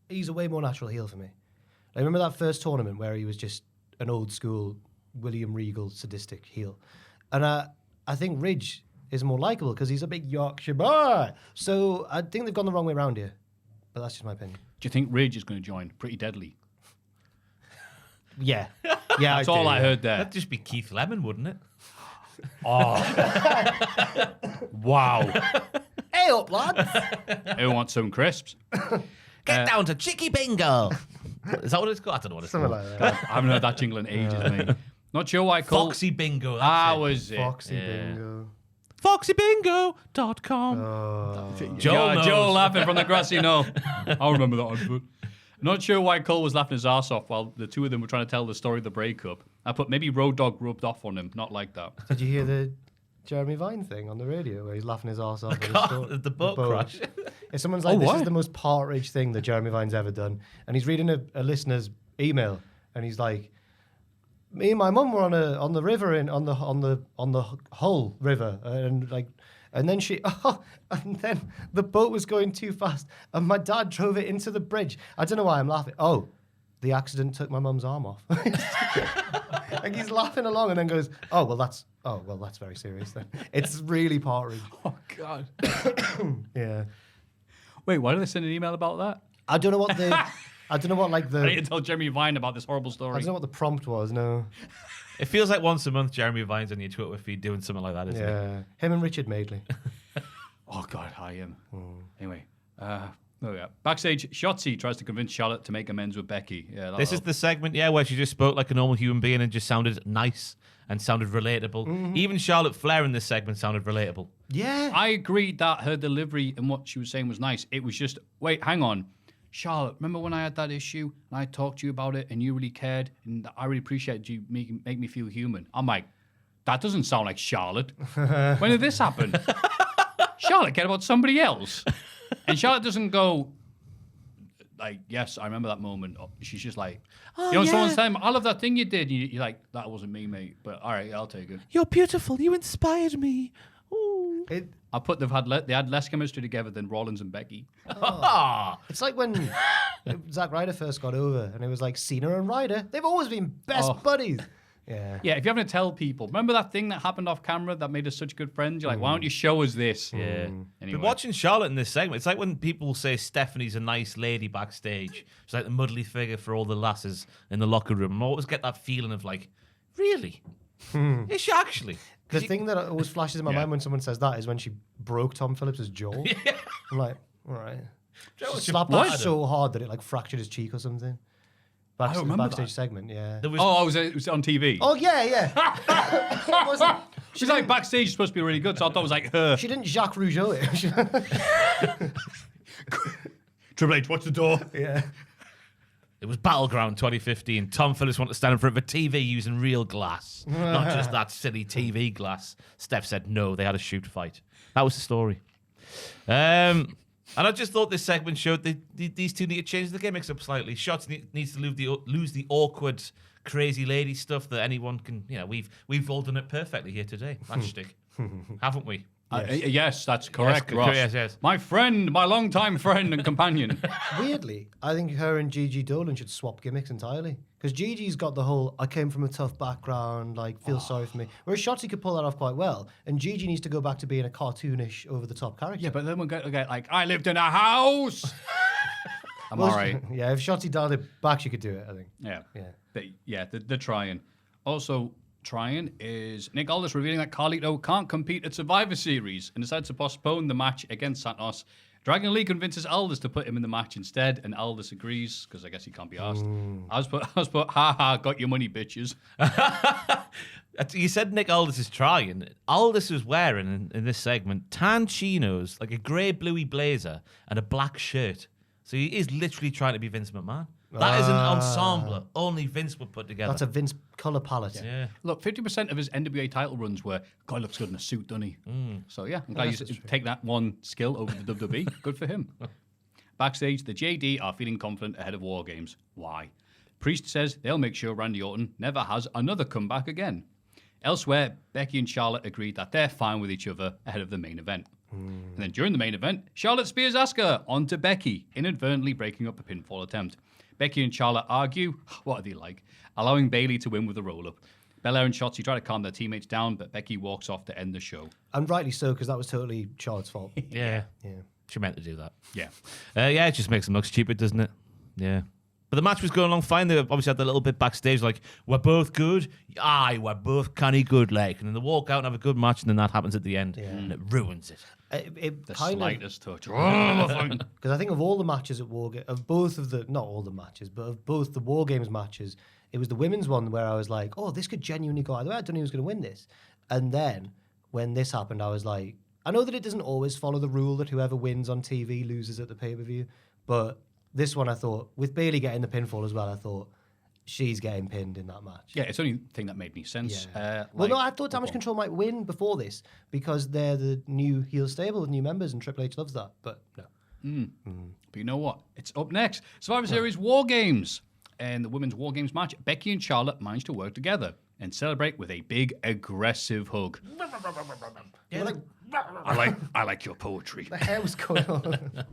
he's a way more natural heel for me. I remember that first tournament where he was just an old school William Regal sadistic heel. And I think Ridge is more likable because he's a big Yorkshire boy. So I think they've gone the wrong way around here. But that's just my opinion. Do you think Ridge is going to join Pretty Deadly? Yeah. Yeah, That's all I heard there. That'd just be Keith Lemon, wouldn't it? Wow. Hey up, lads. Who wants some crisps? Get down to Chicky Bingo. Is that what it's called? I don't know what it's Something called. like that. I haven't heard that jingle in ages, mate. Not sure why Cole... Foxy Bingo. That's How it. was it? Foxy Bingo. FoxyBingo.com. Joel laughing from the grassy knoll. I'll remember that one. Not sure why Cole was laughing his ass off while the two of them were trying to tell the story of the breakup. I put maybe Road Dogg rubbed off on him. Not like that. Did you hear the Jeremy Vine thing on the radio where he's laughing his arse off? At his story? The boat crash. If someone's like, this what? is the most partridge thing that Jeremy Vine's ever done, and he's reading a listener's email, and he's like, me and my mum were on the river on the Hull River, and then then the boat was going too fast, and my dad drove it into the bridge. I don't know why I'm laughing. Oh, the accident took my mum's arm off. Like he's laughing along, and then goes, oh well, that's very serious. Then it's really partridge. Oh, God. Yeah. Wait, why did they send an email about that? I don't know what I didn't tell Jeremy Vine about this horrible I story. don't know what the prompt was. No. It feels like once a month Jeremy Vine's on your Twitter feed doing something like that, isn't it? Yeah. Him and Richard Madeley. Oh, God, I am. Anyway, backstage, Shotzi tries to convince Charlotte to make amends with Becky. Yeah, This is the segment, where she just spoke like a normal human being and just sounded nice and sounded relatable. Even Charlotte Flair in this segment sounded relatable. Yeah. I agreed that her delivery and what she was saying was nice. It was just, wait, hang on. Charlotte, remember when I had that issue and I talked to you about it and you really cared and I really appreciated you make me feel human? I'm like, that doesn't sound like Charlotte. When did this happen? Charlotte cared about somebody else. And Charlotte doesn't go, like, yes, I remember that moment. She's just like, someone's saying, I love that thing you did. You're like, that wasn't me, mate. But all right, I'll take it. You're beautiful. You inspired me. Ooh. I put they had less chemistry together than Rollins and Becky. It's like when Zack Ryder first got over, and it was like Cena and Ryder. They've always been best buddies. Yeah. Yeah, if you're having to tell people, remember that thing that happened off camera that made us such good friends? You're like, why don't you show us this? Yeah. Anyway. But watching Charlotte in this segment, it's like when people say Stephanie's a nice lady backstage. She's like the muddly figure for all the lasses in the locker room. And I always get that feeling of like, really? Is she actually? The thing that always flashes in my mind when someone says that is when she broke Tom Phillips' jaw. I'm like, all right. She slapped that so hard that it like fractured his cheek or something. I don't remember backstage that. segment, yeah. it was on TV. Oh, yeah. It wasn't. She's like, backstage is supposed to be really good, so I thought it was like her. She didn't Jacques Rougeau it. Triple H, watch the door. Yeah. It was Battleground 2015. Tom Phillips wanted to stand in front of a TV using real glass, not just that silly TV glass. Steph said no, they had a shoot fight. That was the story. And I just thought this segment showed that these two need to change the gimmicks up slightly. Shots needs to lose the awkward, crazy lady stuff that anyone can. We've all done it perfectly here today. Matchstick, haven't we? Yes, that's correct, Ross. Yes. My friend, my longtime friend and companion. Weirdly, I think her and Gigi Dolan should swap gimmicks entirely. Because Gigi's got the whole, I came from a tough background, like, feel sorry for me. Whereas Shotzi could pull that off quite well. And Gigi needs to go back to being a cartoonish, over-the-top character. Yeah, but then we'll get like, I lived in a house. I'm all right. Yeah, if Shotzi dialed it back, she could do it, I think. Yeah. They're trying. Also, trying is Nick Aldis revealing that Carlito can't compete at Survivor Series and decides to postpone the match against Santos. Dragon Lee convinces Aldis to put him in the match instead, and Aldis agrees because I guess he can't be asked. I was put, ha, got your money, bitches. You said Nick Aldis is trying. Aldis was wearing, in this segment, tan chinos, like a grey bluey blazer, and a black shirt. So he is literally trying to be Vince McMahon. That is an ensemble only Vince would put together. That's a Vince colour palette. Yeah. Look, 50% of his NWA title runs were, God looks good in a suit, doesn't he? So yeah, I'm glad you take that one skill over to WWE. Good for him. Backstage, the JD are feeling confident ahead of WarGames. Why? Priest says they'll make sure Randy Orton never has another comeback again. Elsewhere, Becky and Charlotte agreed that they're fine with each other ahead of the main event. And then during the main event, Charlotte spears Asuka onto Becky, inadvertently breaking up a pinfall attempt. Becky and Charlotte argue, what are they like, allowing Bayley to win with a roll-up. Belair and Shotzi try to calm their teammates down, but Becky walks off to end the show. And rightly so, because that was totally Charlotte's fault. Yeah. Yeah. She meant to do that. Yeah. Yeah, it just makes them look stupid, doesn't it? Yeah. But the match was going along fine. They obviously had the little bit backstage, like, we're both good. Aye, we're both canny good, like. And then they walk out and have a good match, and then that happens at the end. And it ruins it. The slightest touch. Because I think of all the matches at WarGames, of both of the, not all the matches, but of both the WarGames matches, it was the women's one where I was like, oh, this could genuinely go either way. I don't know who's going to win this. And then when this happened, I was like, I know that it doesn't always follow the rule that whoever wins on TV loses at the pay-per-view, but this one I thought, with Bayley getting the pinfall as well, I thought, she's getting pinned in that match. Yeah, it's the only thing that made me sense. Yeah. Well, no, I thought Damage Control might win before this because they're the new heel stable with new members and Triple H loves that, but no. But you know what? It's up next. Survivor Series WarGames. And the women's WarGames match, Becky and Charlotte managed to work together and celebrate with a big, aggressive hug. Yeah, like, I like your poetry. the hair was going on.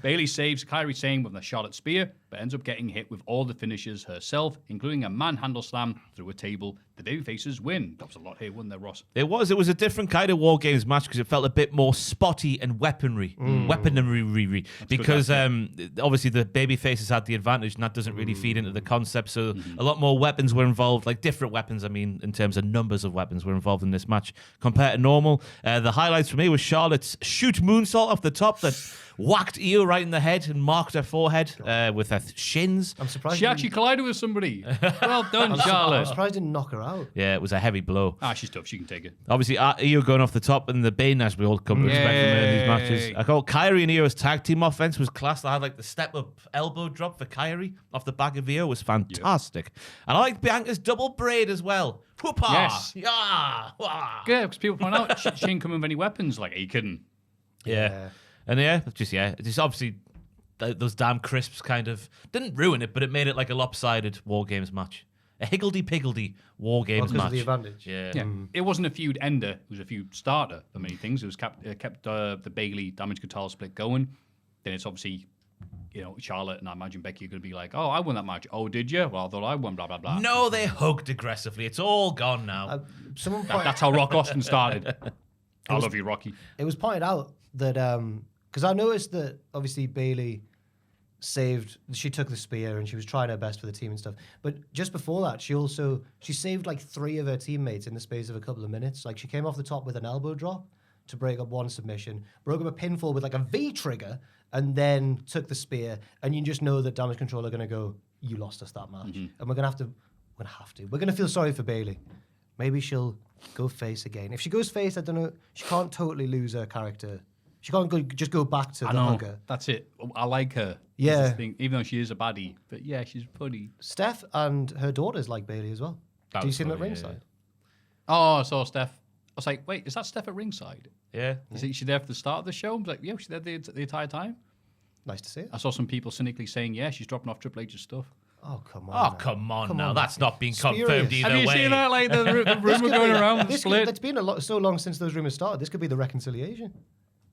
Bayley saves Kairi Sane with a Charlotte spear, but ends up getting hit with all the finishes herself, including a manhandle slam through a table. The babyfaces win. That was a lot here, wasn't there, Ross? It was a different kind of WarGames match because it felt a bit more spotty and weaponry. Because obviously the babyfaces had the advantage and that doesn't really feed into the concept. So a lot more weapons were involved, like different weapons, I mean, in terms of numbers of weapons were involved in this match compared to normal. The highlights for me was Charlotte's shoot moonsault off the top that whacked Io right in the head and marked her forehead with her shins. I'm surprised. She actually collided with somebody. Well done, I'm Charlotte. surprised didn't knock her out. Yeah, it was a heavy blow. She's tough. She can take it. Obviously, Io going off the top and the Bane, as we all come to expect from her in these matches. I thought Kairi and Io's tag team offense was class. They had like the step-up elbow drop for Kairi off the back of Io was fantastic. And I like Bianca's double braid as well. Whoopah! Yes. Yeah! Wah! Yeah, because people point out she ain't coming with any weapons. Like, are you kidding? Yeah. And just obviously those damn crisps kind of didn't ruin it, but it made it like a lopsided WarGames match. A higgledy-piggledy WarGames match. Of the advantage. Yeah. It wasn't a feud ender. It was a feud starter for many things. It was kept the Bayley Damage Control split going. Then it's obviously, Charlotte and I imagine Becky are going to be like, oh, I won that match. Oh, did you? Well, I thought I won, blah, blah, blah. No, they hugged aggressively. It's all gone now. That's how Rock Austin started. I love you, Rocky. It was pointed out that, because I noticed that obviously Bayley she took the spear and she was trying her best for the team and stuff. But just before that, she saved like 3 of her teammates in the space of a couple of minutes. Like she came off the top with an elbow drop to break up one submission, broke up a pinfall with like a V trigger, and then took the spear. And you just know that Damage Control are going to go, you lost us that match. And we're going to feel sorry for Bayley. Maybe she'll go face again. If she goes face, I don't know, she can't totally lose her character. She can't just go back to the hugger. That's it. I like her. Yeah. Even though she is a baddie. But yeah, she's funny. Steph and her daughters like Bayley as well. Do you see them at ringside? Oh, I saw Steph. I was like, wait, is that Steph at ringside? Yeah. Is she there for the start of the show? I was like, yeah, she's there the entire time. Nice to see it. I saw some people cynically saying, yeah, she's dropping off Triple H's stuff. Oh, come on. Oh, now. come on Come now. on. That's not being Spurious. confirmed either Have you way. seen that? Like the rumor going around the split. It's been so long since those rumors started. This could be the reconciliation.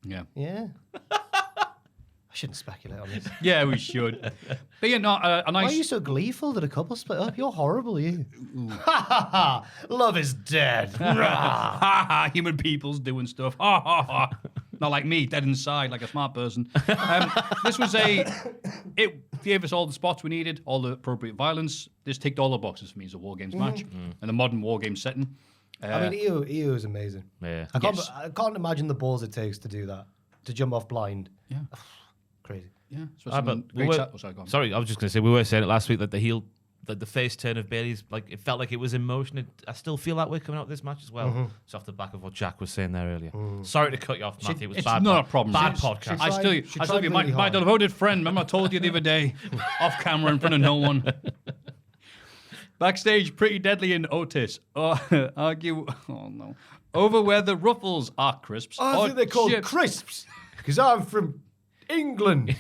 Yeah. Yeah. I shouldn't speculate on this. Yeah, we should. But yeah, no, a nice. Why are you so gleeful that a couple split up? You're horrible, you. Ha ha ha! Love is dead. Ha ha! Human people's doing stuff. Ha ha ha! Not like me, dead inside, like a smart person. This was it gave us all the spots we needed, all the appropriate violence. This ticked all the boxes for me as a WarGames match and a modern WarGames setting. I mean, EO is amazing. Yeah. I can't imagine the balls it takes to do that, to jump off blind. Yeah. Crazy. Yeah. Sorry, I was just going to say, we were saying it last week that the face turn of Bayley's, like, it felt like it was in motion. I still feel that way coming out of this match as well. It's off the back of what Jack was saying there earlier. Sorry to cut you off, Maffew. It was It's bad. not a problem. Bad She- podcast. I still tried be really my hard. devoted friend. Remember I told you the other day, off camera in front of no one. Backstage, Pretty Deadly and Otis argue. Oh no, over whether ruffles are crisps. I or think they're called chips. crisps because I'm from England.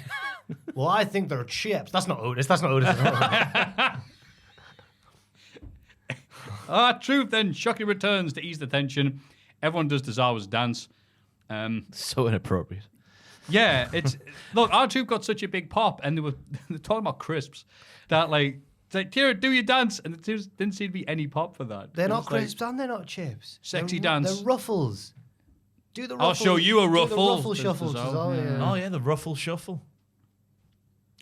Well, I think they're chips. That's not Otis. That's not Otis. Truth then shocking returns to ease the tension. Everyone does Tozawa's dance. So inappropriate. Yeah, look. R-Truth got such a big pop, and they're talking about crisps that it's like, Tira, do your dance, and there didn't seem to be any pop for that. They're It not was like, crisps and they're not chips. Sexy They're dance. They're ruffles. Do the ruffle. I'll show you a do ruffle. The ruffle Says shuffle. Tozawa. Tozawa, yeah. Oh, yeah, the ruffle shuffle.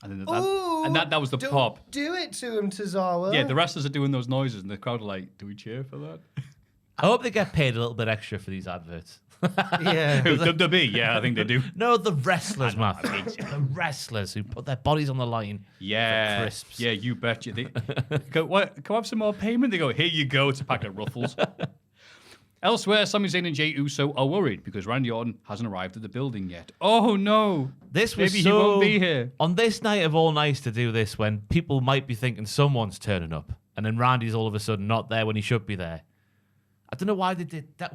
And, Ooh, that was the don't pop. Do it to him, Tozawa. Yeah, the wrestlers are doing those noises, and the crowd are like, "Do we cheer for that?" I hope they get paid a little bit extra for these adverts. Yeah. WWE, yeah, I think they do. No, the wrestlers, Maffew. The wrestlers who put their bodies on the line. Yeah, For crisps. yeah, you betcha. They go, what? Can I have some more payment? They go, here you go. It's a pack of ruffles. Elsewhere, Sami Zayn and Jey Uso are worried because Randy Orton hasn't arrived at the building yet. Oh no! This was Maybe so, he won't be here. On this night of all nights to do this when people might be thinking someone's turning up and then Randy's all of a sudden not there when he should be there. I don't know why they did that.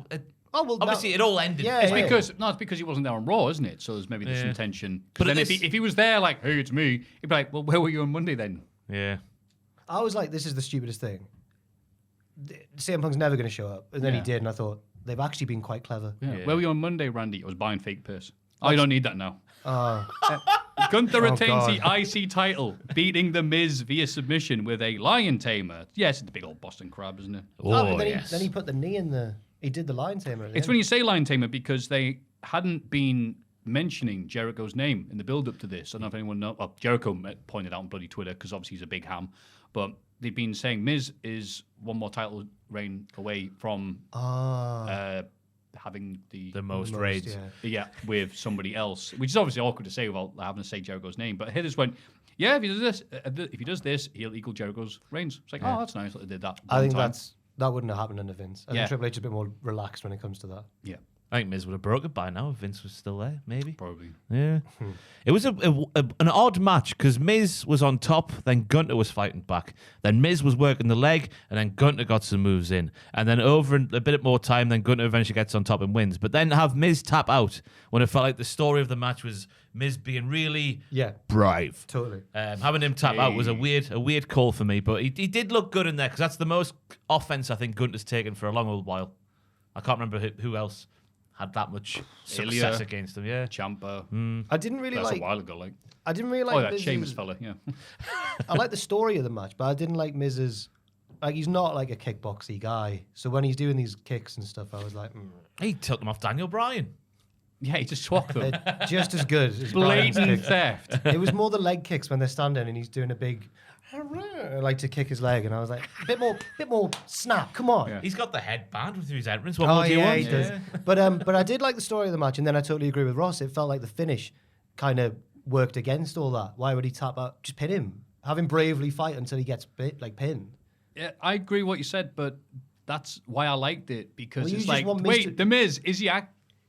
Oh, well, Obviously, it all ended. Yeah, It's yeah. because he wasn't there on Raw, isn't it? So there's maybe some tension. But But then it if he was there, like, hey, it's me, he'd be like, well, where were you on Monday then? Yeah. I was like, this is the stupidest thing. CM Punk's never going to show up. And then he Yeah. did, and I thought, they've actually been quite clever. Yeah. Where were you on Monday, Randy? I was buying fake piss. Oh, you don't need that now. Oh, Gunther retains God. the IC title, beating The Miz via submission with a lion tamer. Yes, it's the big old Boston Crab, isn't it? Oh, but yes. then he put the knee in the... He did the lion tamer. It's when you say lion tamer because they hadn't been mentioning Jericho's name in the build-up to this. I don't know if anyone knows. Well, Jericho pointed out on bloody Twitter because obviously he's a big ham. But they've been saying Miz is one more title reign away from having The most raids. Yeah. with somebody else, which is obviously awkward to say without having to say Jericho's name. But Hidders went, yeah, if he does this, he'll equal Jericho's reigns. It's like, oh, that's nice that they did that. I think one time. that wouldn't have happened under Vince. I Yeah. think Triple H is a bit more relaxed when it comes to that. Yeah, I think Miz would have broken by now if Vince was still there, maybe. probably. Yeah. It was an odd match because Miz was on top, then Gunther was fighting back. Then Miz was working the leg, and then Gunther got some moves in. And then over a bit more time, then Gunther eventually gets on top and wins. But then have Miz tap out when it felt like the story of the match was Miz being really brave. Totally. Having him tap out was a weird call for me, but he did look good in there because that's the most offense I think Gunther's taken for a long old while. I can't remember who else had that much success Ilia. against him. Yeah. Ciampa. I didn't really That's like... a while ago, like. I didn't really like Oh, that Miz's- Sheamus fella, yeah. I like the story of the match, but I didn't like Miz's... Like, he's not like a kickboxy guy. So when he's doing these kicks and stuff, I was like... He took them off Daniel Bryan. Yeah, he just swapped them. They're just as good as Bryan's Blatant kicks. theft. It was more the leg kicks when they're standing and he's doing a big... like to kick his leg, and I was like, a bit more snap, come on. Yeah. He's got the headband with his entrance. What Oh more do you yeah, want? he does. But I did like the story of the match, and then I totally agree with Ross. It felt like the finish kind of worked against all that. Why would he tap out? Just pin him. Have him bravely fight until he gets pinned. Yeah, I agree what you said, but that's why I liked it because Well, you it's just like, want Miz wait, to- the Miz is he?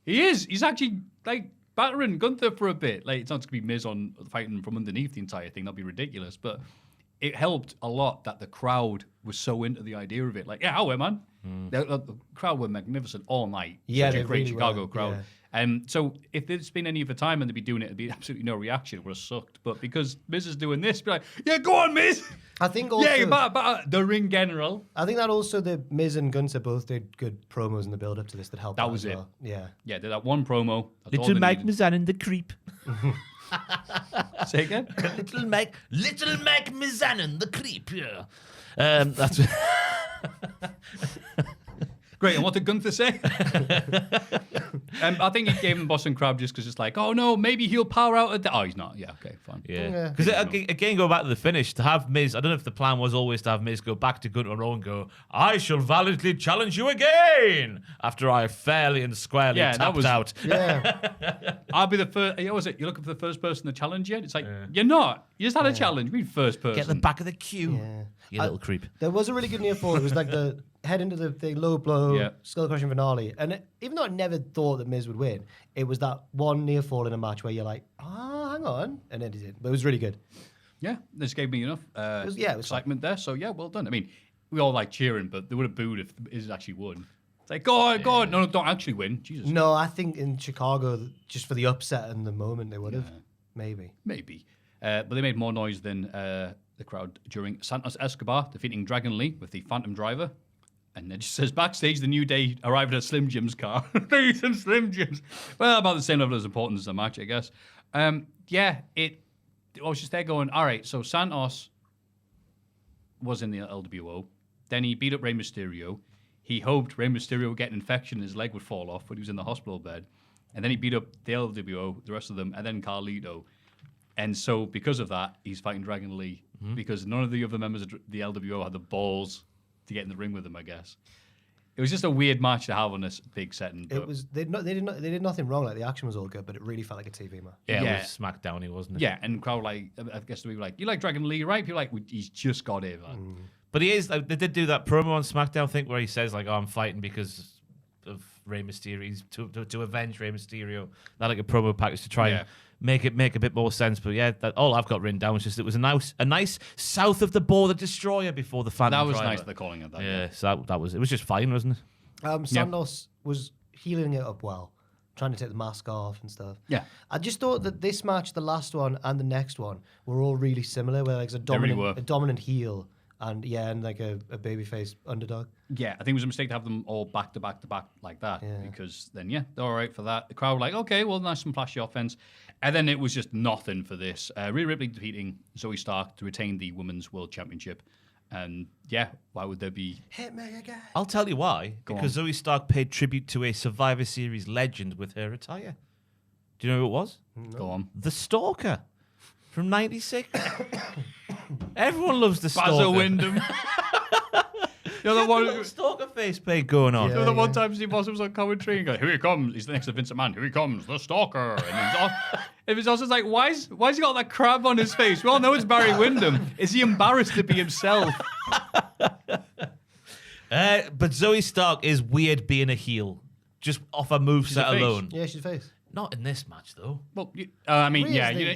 He is. He's actually like battering Gunther for a bit. Like it's not going to be Miz on fighting from underneath the entire thing. That'd be ridiculous. But it helped a lot that the crowd was so into the idea of it. Like, yeah, I'll wear, man. The crowd were magnificent all night. Yeah, Such a they great really Chicago were, crowd. So if there's been any other time and they'd be doing it, it'd be absolutely no reaction. It would have sucked. But because Miz is doing this, be like, yeah, go on, Miz. I think also, The ring general. I think that also the Miz and Gunther both did good promos in the build up to this that helped. That was as it. well. Yeah. Yeah, did that one promo. That's all Little they Mike needed. Mizanin, the creep. Say again? Little Mike Mizanin, the creep. Yeah. That's Great, and what did Gunther say? I think he gave him Boston Crab just because it's like, oh no, maybe he'll power out. Oh, he's not. Yeah, okay, fine. yeah. Because again, go back to the finish to have Miz. I don't know if the plan was always to have Miz go back to Gunther and go, I shall valiantly challenge you again after I fairly and squarely tapped out. Yeah. I'll be the first. What was it? You're looking for the first person to challenge you? It's like, you're not. You just had a challenge. Be first person. Get the back of the queue. Yeah. You little creep. There was a really good near fall. It was like the head into the low blow, Yeah. skull crushing finale. And even though I never thought that Miz would win, it was that one near fall in a match where you're like, hang on. And then he did. But it was really good. Yeah, this gave me enough it was excitement there. So yeah, well done. I mean, we all like cheering, but they would have booed if Miz actually won. It's like, go on. No, don't actually win. Jesus. No, I think in Chicago, just for the upset and the moment, they would have. Maybe. But they made more noise than the crowd during Santos Escobar defeating Dragon Lee with the Phantom Driver. And it just says, backstage, the New Day arrived at Slim Jim's car. Some Slim Jims. Well, about the same level of importance as the match, I guess. I was just there going, all right, so Santos was in the LWO. Then he beat up Rey Mysterio. He hoped Rey Mysterio would get an infection and his leg would fall off when he was in the hospital bed. And then he beat up the LWO, the rest of them, and then Carlito. And so because of that, he's fighting Dragon Lee because none of the other members of the LWO had the balls to get in the ring with him, I guess. It was just a weird match to have on this big setting. It was they did nothing wrong. Like the action was all good, but it really felt like a TV match. Yeah, Yeah. it was SmackDowny, wasn't it? Yeah, and crowd I guess we were like, you like Dragon Lee, right? People like, he's just got it. But he is. They did do that promo on SmackDown, I think, where he says like, "Oh, I'm fighting because of Rey Mysterio to avenge Rey Mysterio." That like a promo package to try and make a bit more sense. But yeah, all I've got written down was just it was a nice south of the border destroyer before the Phantom That was Driver. nice, they're calling it that. Yeah, so that was it. Was just fine, wasn't it? Santos was healing it up well, trying to take the mask off and stuff. Yeah. I just thought that this match, the last one and the next one, were all really similar. Where like really were. a dominant heel and like a babyface underdog. Yeah, I think it was a mistake to have them all back to back to back like that because then, they're all right for that. The crowd were like, okay, well, nice and flashy offense. And then it was just nothing for this. Rhea Ripley defeating Zoe Stark to retain the Women's World Championship. And why would there be... Hit me again. I'll tell you why. Because Zoe Stark paid tribute to a Survivor Series legend with her attire. Do you know who it was? Go on. The Stalker from '96. Everyone loves the Stalker. Basil Windham. You know the one... Stalker face paint going on. You know the one time Steve Austin was on commentary and go, here he comes. He's the next to Vince McMahon. Here he comes, the Stalker. And it was also like, why's he got that crab on his face? We all know it's Barry Windham. Is he embarrassed to be himself? But Zoe Stark is weird being a heel. Just off a moveset a face. alone. Yeah, she's face. Not in this match, though. Well, Rhea's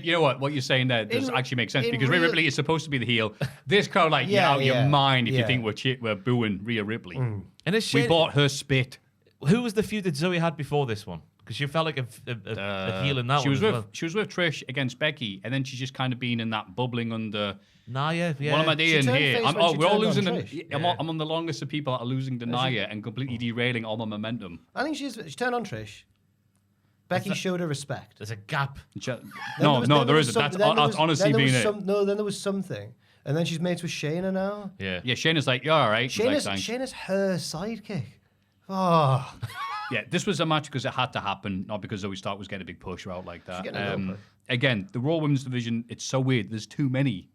you know what you're saying there does actually make sense because Rhea Rhea- Ripley is supposed to be the heel. This crowd, you're out of your mind if you think we're booing Rhea Ripley. And it's We bought her spit. Who was the feud that Zoe had before this one? Because she felt like a heel in that She one was as with well. she was with Trish against Becky, and then she's just kind of been in that bubbling under. Naya, yeah. What am I doing turned here? face when she We're all turned on losing. Trish. I'm on the longest of people that are losing to Nia and completely derailing all my momentum. I think she turned on Trish. Becky showed her respect. There's a gap. No, there isn't. That's honestly being it. No, then there was something. And then she's mates with Shayna now. Yeah. Yeah, Shayna's like, you're all right. She's like, thanks. Shayna's her sidekick. Oh. Yeah, this was a match because it had to happen, not because Zoe Stark was getting a big push out like that. getting a little push. Again, the Raw Women's Division, it's so weird. There's too many,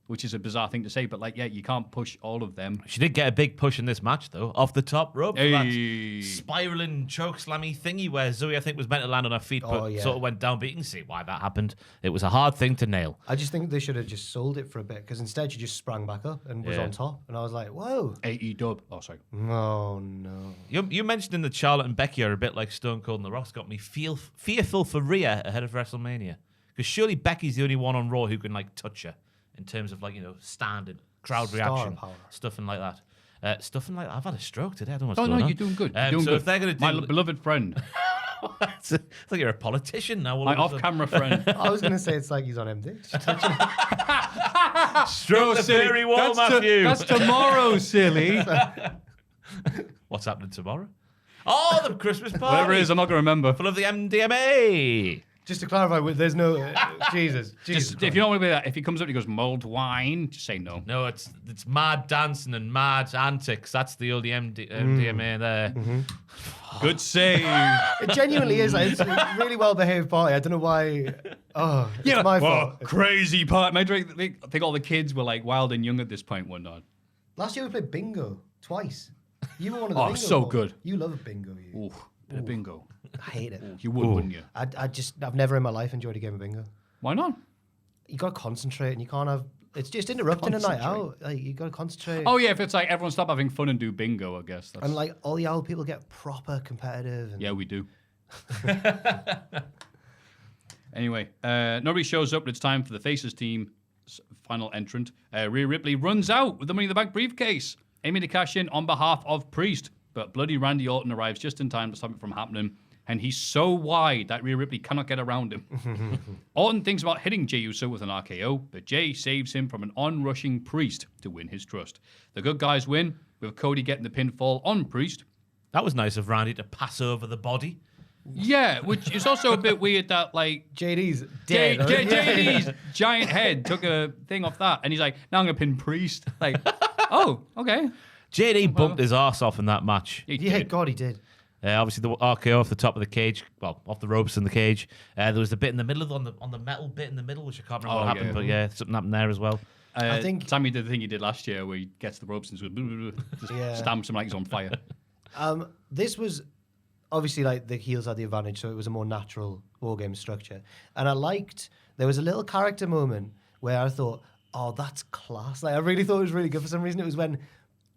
which is a bizarre thing to say, but you can't push all of them. She did get a big push in this match, though, off the top rope. For Hey. that spiraling choke slammy thingy where Zoe, I think, was meant to land on her feet, but sort of went down. But you can see why that happened. It was a hard thing to nail. I just think they should have just sold it for a bit because instead she just sprang back up and was on top. And I was like, whoa. AEW. Oh, sorry. Oh, no. You mentioned in the Charlotte and Becky are a bit like Stone Cold and The Rock's got me fearful for Rhea ahead of WrestleMania. Because surely Becky's the only one on Raw who can touch her in terms of standard crowd Star reaction power. stuff and like that. Stuff like I've had a stroke today. I don't know what's Oh, going no, on. you're doing good. You're doing so good. if they're going to My do... beloved friend. It's like you're a politician now. all My of a sudden. off-camera friend. I was going to say it's like he's on MD. Stroke the fairy wall, Maffew. That's tomorrow, silly. What's happening tomorrow? Oh, the Christmas party. Whatever it is, I'm not going to remember. Full of the MDMA. Just to clarify, there's no Jesus. Just, if you don't want to be that, if he comes up and he goes, mulled wine, just say no. No, it's mad dancing and mad antics. That's the old MDMA there. Good save. It genuinely is. Like, it's a really well behaved party. I don't know why. Oh, it's my fault. Crazy part. I think all the kids were like wild and young at this point, were Last year we played bingo twice. You were one of the Oh, bingo so balls. good. You love bingo. You. Ooh, bit of bingo. I hate it. You would, wouldn't you? I've never in my life enjoyed a game of bingo. Why not? You got to concentrate, and you can't have. It's just interrupting a night out. Like, you got to concentrate. Oh yeah, if it's like everyone stop having fun and do bingo, I guess. That's... And like all the old people get proper competitive. And Yeah, we do. Anyway, nobody shows up, but it's time for the Faces team final entrant. Rhea Ripley runs out with the Money in the Bank briefcase, aiming to cash in on behalf of Priest. But bloody Randy Orton arrives just in time to stop it from happening. And he's so wide that Rhea Ripley cannot get around him. Orton thinks about hitting Jey Uso with an RKO, but Jey saves him from an onrushing Priest to win his trust. The good guys win, with Cody getting the pinfall on Priest. That was nice of Randy to pass over the body. Yeah, which is also a bit weird that, like, JD's dead. JD's giant head took a thing off that, and he's like, now I'm going to pin Priest. Like, oh, okay. JD bumped his arse off in that match. Yeah, God, he did. Obviously, the RKO off the top of the cage, well, off the ropes in the cage. There was the bit in the middle on the metal bit in the middle, which I can't remember what happened, but yeah, something happened there as well. I think Sammy did the thing he did last year where he gets the ropes and just stamps him like he's on fire. this was obviously like the heels had the advantage, so it was a more natural wargame structure. And I liked there was a little character moment where I thought, oh, that's class. Like I really thought it was really good for some reason. It was when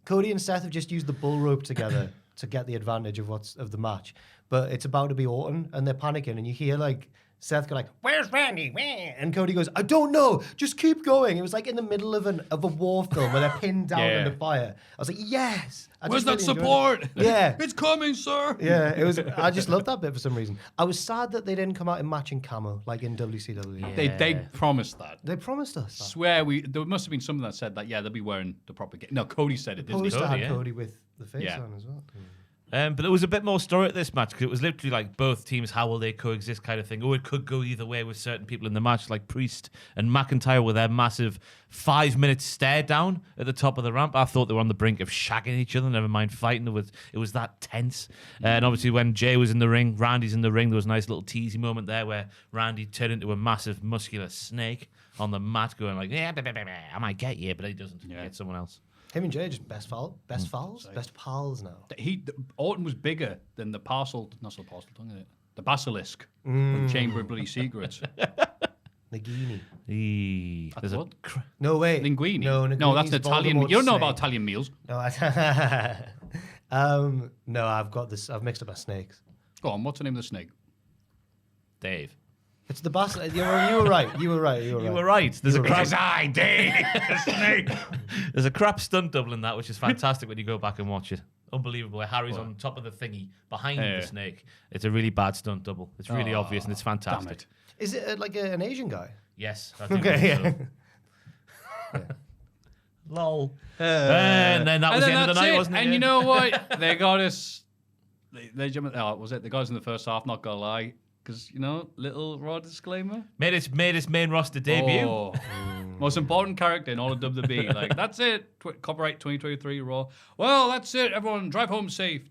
Cody and Seth have just used the bull rope together to get the advantage of the match, but it's about to be Orton, and they're panicking, and you hear like Seth go like, "Where's Randy?" And Cody goes, "I don't know, just keep going." It was like in the middle of a war film where they're pinned down Yeah. under fire. I was like, "Yes." Where's that really enjoyed support? it. Yeah, It's coming, sir. yeah. It was. I just loved that bit for some reason. I was sad that they didn't come out in matching camo like in WCW. They promised that. They promised us that. Swear there must have been someone that said that. Yeah, they'll be wearing the proper. No, Cody said it. Didn't he? Poster Cody, had yeah. Cody with the face Yeah. on as well. But there was a bit more story at this match because it was literally like both teams, how will they coexist kind of thing. Or it could go either way with certain people in the match, like Priest and McIntyre with their massive 5-minute stare down at the top of the ramp. I thought they were on the brink of shagging each other, never mind fighting. It was that tense. And obviously when Jey was in the ring, Randy's in the ring, there was a nice little teasy moment there where Randy turned into a massive muscular snake on the mat going like, yeah, I might get you, but he doesn't. He gets someone else. Him and Jay are just best pals now. Orton was bigger than the the basilisk from Chamber of Bloody Secrets. Nagini. There's a what? No way. Linguini. No, No, that's Linguini's Italian. Voldemort's You don't know snake. about Italian meals. No, no, I've got this. I've mixed up my snakes. Go on, what's the name of the snake? Dave. It's the basilisk. You were right. You were right. You were right. There's a crap. Dave, snake. There's a crap stunt double in that, which is fantastic when you go back and watch it. Unbelievable. Where Harry's on top of the thingy behind the snake. It's a really bad stunt double. It's really obvious and it's fantastic. it. Is it like an Asian guy? Yes. I do Okay. believe Yeah. so. Lol. And then that was the end of the night, wasn't it? And you know what? They got us. They jumped. Oh, was it the guys in the first half? Not gonna lie, because little raw disclaimer. Made its main roster debut. Oh, most important character in all of WWE. Like that's it. Copyright 2023 Raw. Well, that's it. Everyone, drive home safe.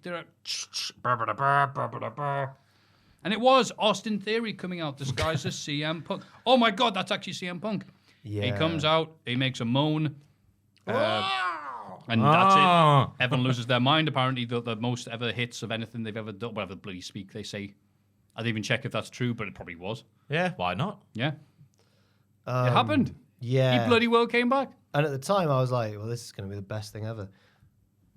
And it was Austin Theory coming out disguised as CM Punk. Oh my God, that's actually CM Punk. Yeah. He comes out. He makes a moan. And that's it. Everyone loses their mind. Apparently, the most ever hits of anything they've ever done, whatever bloody speak they say. I didn't even check if that's true, but it probably was. Yeah, why not? Yeah. It happened. Yeah. He bloody well came back. And at the time, I was like, well, this is going to be the best thing ever.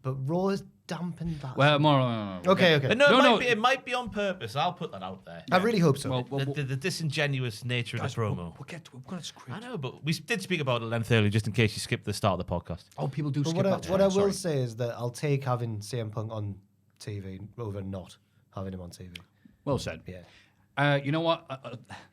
but Raw has dampened that. Well, more. okay. No, it might be on purpose. I'll put that out there. I really hope so. Well, The disingenuous nature of the promo. We'll get to it. We've got a script. I know, but we did speak about it length earlier, just in case you skipped the start of the podcast. Oh, people do But skip that. what I will Sorry. say is that I'll take having CM Punk on TV over not having him on TV. Well said. Yeah. You know what?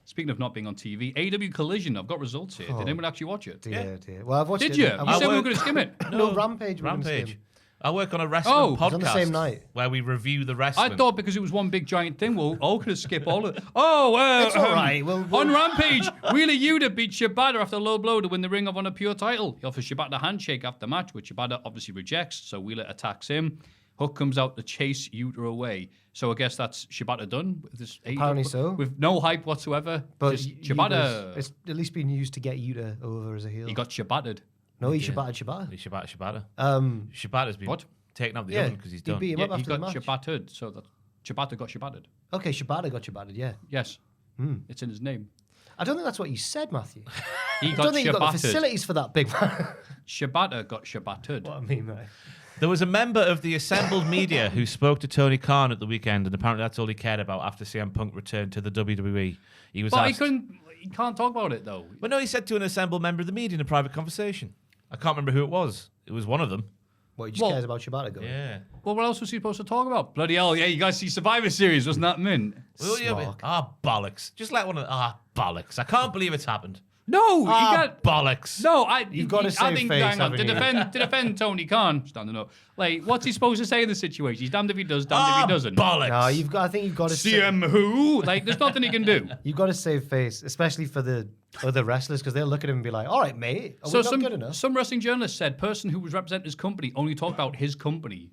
Speaking of not being on TV, AEW Collision, I've got results here. Did anyone actually watch it? Dear. Well, I've watched Did it. you? I've You said we were worked- going to skim it. No, Rampage. we're gonna Rampage. skim. I work on a wrestling Oh, podcast it's on the same night. where we review the wrestling. I thought because it was one big giant thing, we're all going to skip all of it. Oh, It's all right. We'll- on Rampage, Wheeler Yuta beat Shibata after a low blow to win the Ring of Honor Pure title. He offers Shibata a handshake after the match, which Shibata obviously rejects, so Wheeler attacks him. Hook comes out to chase Yuta away. So I guess that's Shibata done with this. Apparently so. With no hype whatsoever. But Just Shibata. it's at least been used to get Yuta over as a heel. He got Shibated. No, he Shibata. Shibata. Shibata. Shibata's been What? taken out of the Yeah, oven because he's he done. beat him Yeah, up he after the got match. Shibated, so that Shibata got Shibated. Okay, Shibata got Shibated, yeah. Yes. It's in his name. I don't think that's what you said, Matthew. He I got don't think you've got the Shibated. facilities for that big man. Shibata got Shibated. What I mean, mate. There was a member of the assembled media who spoke to Tony Khan at the weekend, and apparently that's all he cared about after CM Punk returned to the WWE. He was But asked, he can't talk about it though. Well, no, he said to an assembled member of the media in a private conversation. I can't remember who it was. It was one of them. What, he just Well- cares about Shibata going? Yeah. Well, what else was he supposed to talk about? Bloody hell, yeah, you guys see Survivor Series, wasn't that mint? Smart. Bollocks. Just let one of bollocks. I can't believe it's happened. No, you got bollocks. no. You've got to I save think face, hang on, haven't to defend Tony Khan, standing up. Like, what's he supposed to say in the situation? He's damned if he does, damned if he doesn't. Bollocks. No, I think you've got to CM who? Like, there's nothing he can do. You've got to save face, especially for the other wrestlers, because they'll look at him and be like, "All right, mate, are we not good enough?" some wrestling journalist said, person who was representing his company only talked about his company.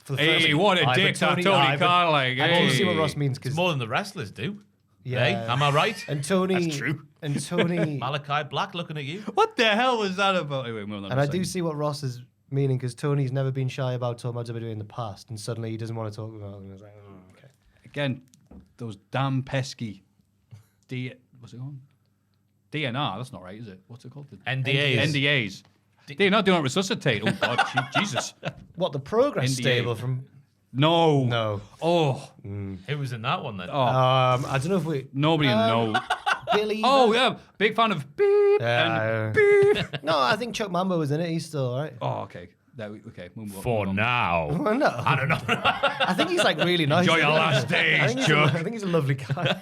For the Hey, first- what a Aye, dick but that Tony Khan, like, I can see what hey. Ross means, It's because more than the wrestlers do. yeah, Hey, am I right? and Tony, That's true. and Tony, Malachi Black looking at you. What the hell was that about? Anyway, moving on and a I do second. see what Ross is meaning, because Tony's never been shy about talking about WWE in the past, and suddenly he doesn't want to talk about it. And it's like, oh, okay. Again, those damn pesky what's it called? DNR, that's not right, is it? What's it called? NDAs. NDAs. DNR do not resuscitate. Oh, God, Jesus. What, the Progress NDA. stable from? No. No. Oh. Who was in that one then? I don't know if we Nobody knows. Billy. Oh, yeah. Big fan of beep and beep. No, I think Chuck Mambo was in it. He's still all right. Oh, okay. Okay, move on. For move on. now. Well, no, I don't know. I think he's like really nice. Enjoy your last days, I think he's a lovely guy.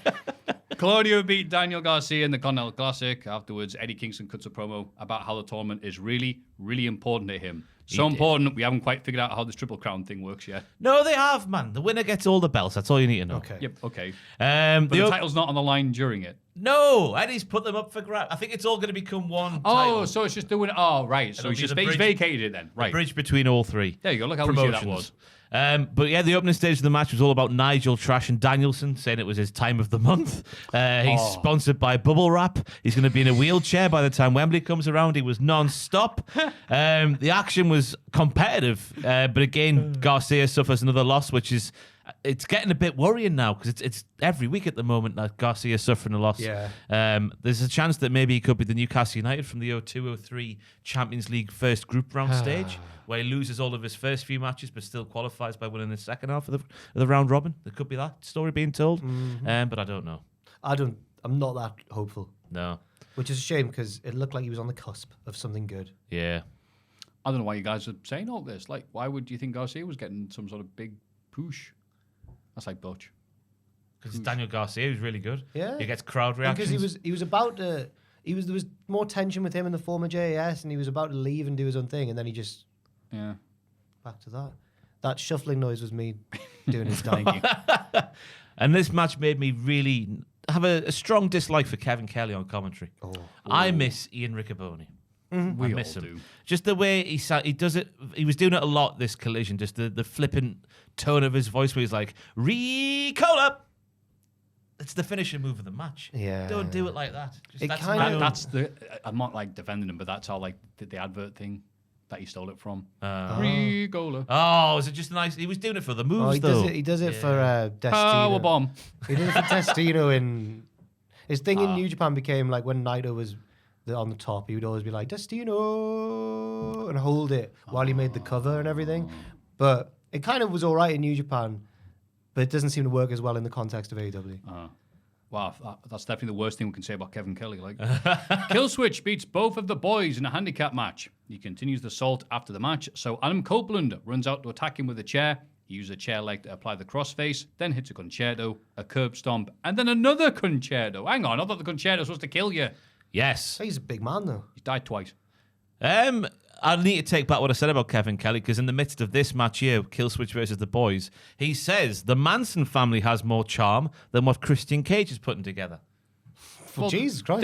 Claudio beat Daniel Garcia in the Continental Classic. Afterwards, Eddie Kingston cuts a promo about how the tournament is really, really important to him. So important, we haven't quite figured out how this Triple Crown thing works yet. No, they have, man. The winner gets all the belts. That's all you need to know. Okay. Yep, okay. But But the title's not on the line during it. No, Eddie's put them up for grab. I think it's all going to become one Oh, title. so it's just doing it. Oh, right. So It'll he's be just the he's bridge- vacated it then. Right. Bridge between all three. There you go. Look how easy that was. But yeah, the opening stage of the match was all about Nigel trashing Danielson, saying it was his time of the month. He's sponsored by Bubble Wrap. He's going to be in a wheelchair by the time Wembley comes around. He was non-stop. The action was competitive, but again, Garcia suffers another loss, which is it's getting a bit worrying now because it's every week at the moment that Garcia's suffering a loss. Yeah. There's a chance that maybe he could be the Newcastle United from the 02-03 Champions League first group round stage, where he loses all of his first few matches but still qualifies by winning the second half of the round robin. There could be that story being told, but I don't know. I'm not that hopeful, No. which is a shame because it looked like he was on the cusp of something good. Yeah. I don't know why you guys are saying all this. Like, why would you think Garcia was getting some sort of big push? That's like Butch. Because Daniel Garcia was really good. Yeah. He gets crowd reactions. Because he was about to. There was more tension with him and the former JAS, and he was about to leave and do his own thing, and then he just Yeah. back to that. That shuffling noise was me doing his thing. And this match made me really have a strong dislike for Kevin Kelly on commentary. I miss Ian Riccoboni. We I all miss him. do. Just the way he does it. He was doing it a lot this collision. Just the flippant tone of his voice, where he's like Ricola. It's the finishing move of the match. Yeah. Don't do it like that. Just, It that's kind my of- own- That's the. I'm not like defending him, but that's how like the advert thing that he stole it from. Rigola. Oh, is it just nice? He was doing it for the moves, Oh, he though. does it for Destino. Power bomb. He did it for Destino in his thing in New Japan became like when Naito was on the top, he would always be like, Destino, and hold it while he made the cover and everything. But it kind of was all right in New Japan, but it doesn't seem to work as well in the context of AEW. Wow, that's definitely the worst thing we can say about Kevin Kelly. Like, Killswitch beats both of the boys in a handicap match. He continues the assault after the match, so Adam Copeland runs out to attack him with a chair. He uses a chair leg to apply the crossface, then hits a concerto, a curb stomp, and then another concerto. Hang on, I thought the concerto was supposed to kill you. Yes. He's a big man, though. He's died twice. I need to take back what I said about Kevin Kelly, because in the midst of this match here, Killswitch versus the boys, he says the Manson family has more charm than what Christian Cage is putting together. Well, Jesus Christ.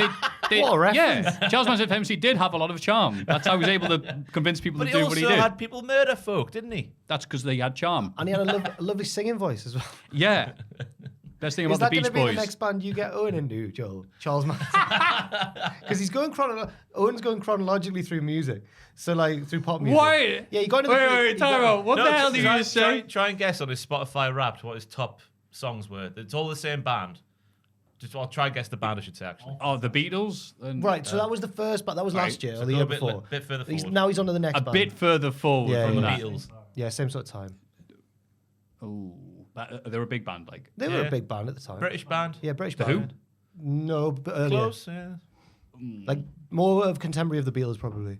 They- What a reference. Yeah, Charles Manson MC did have a lot of charm. That's how he was able to convince people But to he do what he also did. had people murder folk, didn't he? That's because they had charm. And he had a lovely singing voice as well. Yeah. Best thing Is about that the going to Beach be Boys. the next band you get Owen into, Joel? Charles Manson? Because he's going Owen's going chronologically through music. So, like, through pop music. Wait. Yeah, you got into Wait, time out. What the hell did you just say? Try and guess on his Spotify Wrapped what his top songs were. It's all the same band. I'll try and guess the band, I should say, actually. Oh, the Beatles? And, Right, so that was the first, but that was last year or the go year a bit- before. bit further forward. Now he's on to the next a band. bit further forward Yeah, from yeah. that. Beatles. Yeah, same sort of time. Oh, they're a big band, like. They were Yeah. a big band at the time. British band. Yeah, British The band. No, but earlier. Close, yeah. Like, more of contemporary of the Beatles, probably.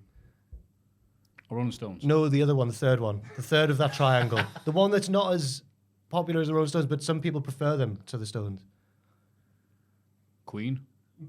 Rolling Stones. No, the other one, the third one. The third of that triangle. The one that's not as popular as the Rolling Stones, but some people prefer them to the Stones. Queen.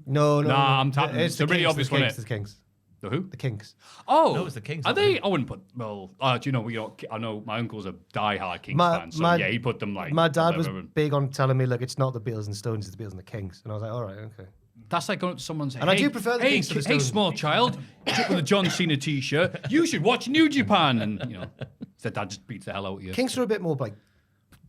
No. Nah, I'm tapping. It's It's a really Kinks, obvious the one, Kinks, innit? the Kinks. The who? The Kinks. Oh, No, it's the Kings, Are I think. they? I wouldn't put. Well, do you know? I know my uncle's a die-hard Kings My- fan, so my- yeah, he put them like. My dad was whatever. big on telling me, look, it's not the Beatles and Stones, it's the Beatles and the Kinks. And I was like, all right, okay. That's like going to someone saying, And I do prefer the hey, Kings to the hey, Stones." small child, with a John Cena t-shirt, you should watch New Japan. And, you know, the dad just beats the hell out of you. Kinks were a bit more like,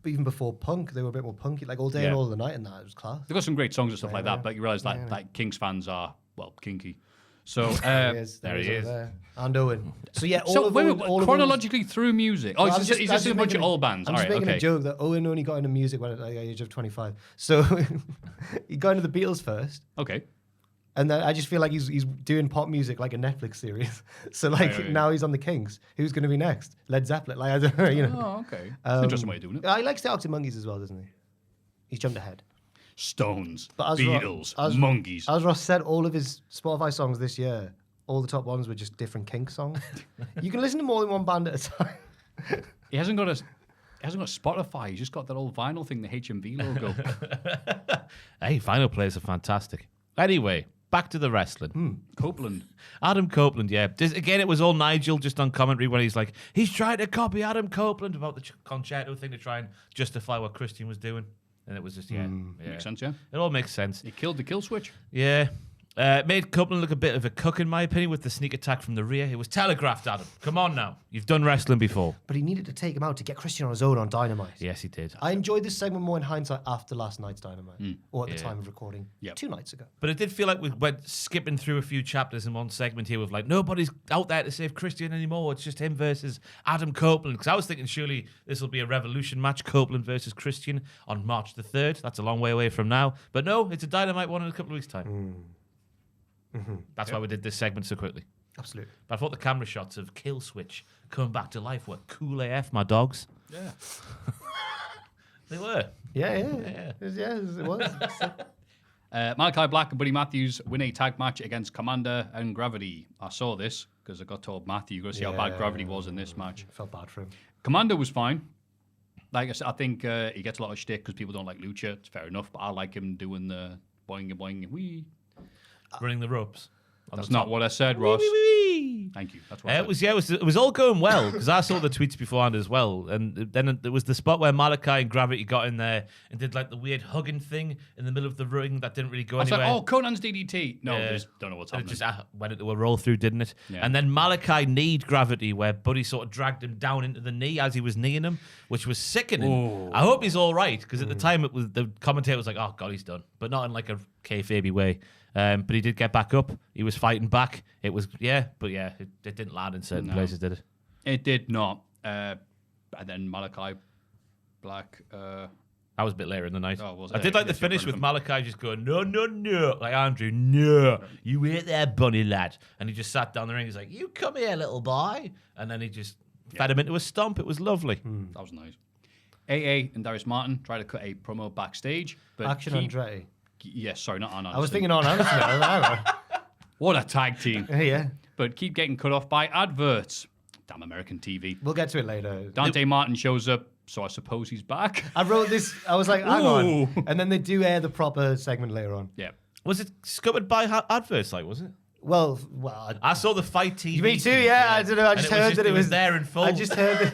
even before punk, they were a bit more punky, like all day and Yeah. all the night, and that it was class. They've got some great songs and stuff like that, but you realise that like Kings fans are, well, kinky. So, There he is. there he is. There. And Owen. So yeah, all So, of wait, Owen, wait, all of Owen's- chronologically through music. Oh, No, it's just a bunch of old bands. I'm All just right, making okay. a joke that Owen only got into music when at the age of 25. So he got into the Beatles first, Okay. and then I just feel like he's doing pop music like a Netflix series. So like Right. now he's on the Kings. Who's going to be next? Led Zeppelin. Like I don't know, you know. Oh, okay. It's an interesting way of doing it. He likes the Arctic Monkeys as well, doesn't he? He's jumped ahead. Stones, But as Beatles, as- Monkeys. As Ross said, all of his Spotify songs this year, all the top ones were just different Kinks songs. You can listen to more than one band at a time. He hasn't got Spotify. He's just got that old vinyl thing, the HMV logo. Hey, vinyl players are fantastic. Anyway, back to the wrestling. Copeland. Adam Copeland, yeah. Again, it was all Nigel just on commentary when he's like, he's trying to copy Adam Copeland about the concerto thing to try and justify what Christian was doing. And it was just, yeah. Makes sense, yeah. It all makes sense. He killed the kill switch. Yeah. Made Copeland look a bit of a cook, in my opinion, with the sneak attack from the rear. It was telegraphed, Adam. Come on now. You've done wrestling before. But he needed to take him out to get Christian on his own on Dynamite. Yes, he did. I enjoyed this segment more in hindsight after last night's Dynamite, or at the Yeah. time of recording, Yep. 2 nights ago. But it did feel like we went skipping through a few chapters in one segment here with like, nobody's out there to save Christian anymore. It's just him versus Adam Copeland. Because I was thinking surely this will be a Revolution match, Copeland versus Christian on March the 3rd. That's a long way away from now. But no, it's a Dynamite one in a couple of weeks' time. That's why we did this segment so quickly. Absolutely. But I thought the camera shots of Kill Switch coming back to life were cool AF, my dogs. Yeah. They were. Yeah. It was. Malachi Black and Buddy Matthews win a tag match against Commander and Gravity. I saw this because I got told, Matthew, you've got to see how bad Gravity was in this match. Felt bad for him. Commander was fine. Like I said, I think he gets a lot of shtick because people don't like Lucha. It's fair enough, but I like him doing the boing boing wee. Running the ropes. That's not what I said, Ross. Thank you. That's what I said. It was all going well because I saw the tweets beforehand as well, and then there was the spot where Malachi and Gravity got in there and did like the weird hugging thing in the middle of the ring that didn't really go I was anywhere. like, oh, Conan's DDT. No, Yeah. just don't know what's And it happening. just went into a roll through, didn't it? Yeah. And then Malachi kneed Gravity, where Buddy sort of dragged him down into the knee as he was kneeing him, which was sickening. Ooh. I hope he's all right because at the time it was the commentator was like, "Oh God, he's done," but not in like a kayfabe way. But he did get back up. He was fighting back. It was it didn't land in certain places, did it? It did not. And then Malachi Black I was a bit later in the night. Oh, was I it? did like the Yes, you're finish one with of Malachi just going, no, no, no. Like Andrew, no. You ain't there, bunny lad. And he just sat down the ring. He's like, you come here, little boy. And then he just fed him into a stomp. It was lovely. That was nice. AA and Darius Martin tried to cut a promo backstage. But Action Andretti. Yes, sorry, not Arn I was Anderson. thinking on Anderson. Hang on. What a tag team. Yeah, But keep getting cut off by adverts. Damn American TV. we'll get to it later. Dante Martin shows up, so I suppose he's back. I wrote this. I was like, hang Ooh. on, and then they do air the proper segment later on. Yeah. Was it scuppered by adverts, like, was it? Well, I saw the fight TV. me too. Yeah, I don't know. I And just it was heard that it was there in full. I just heard that.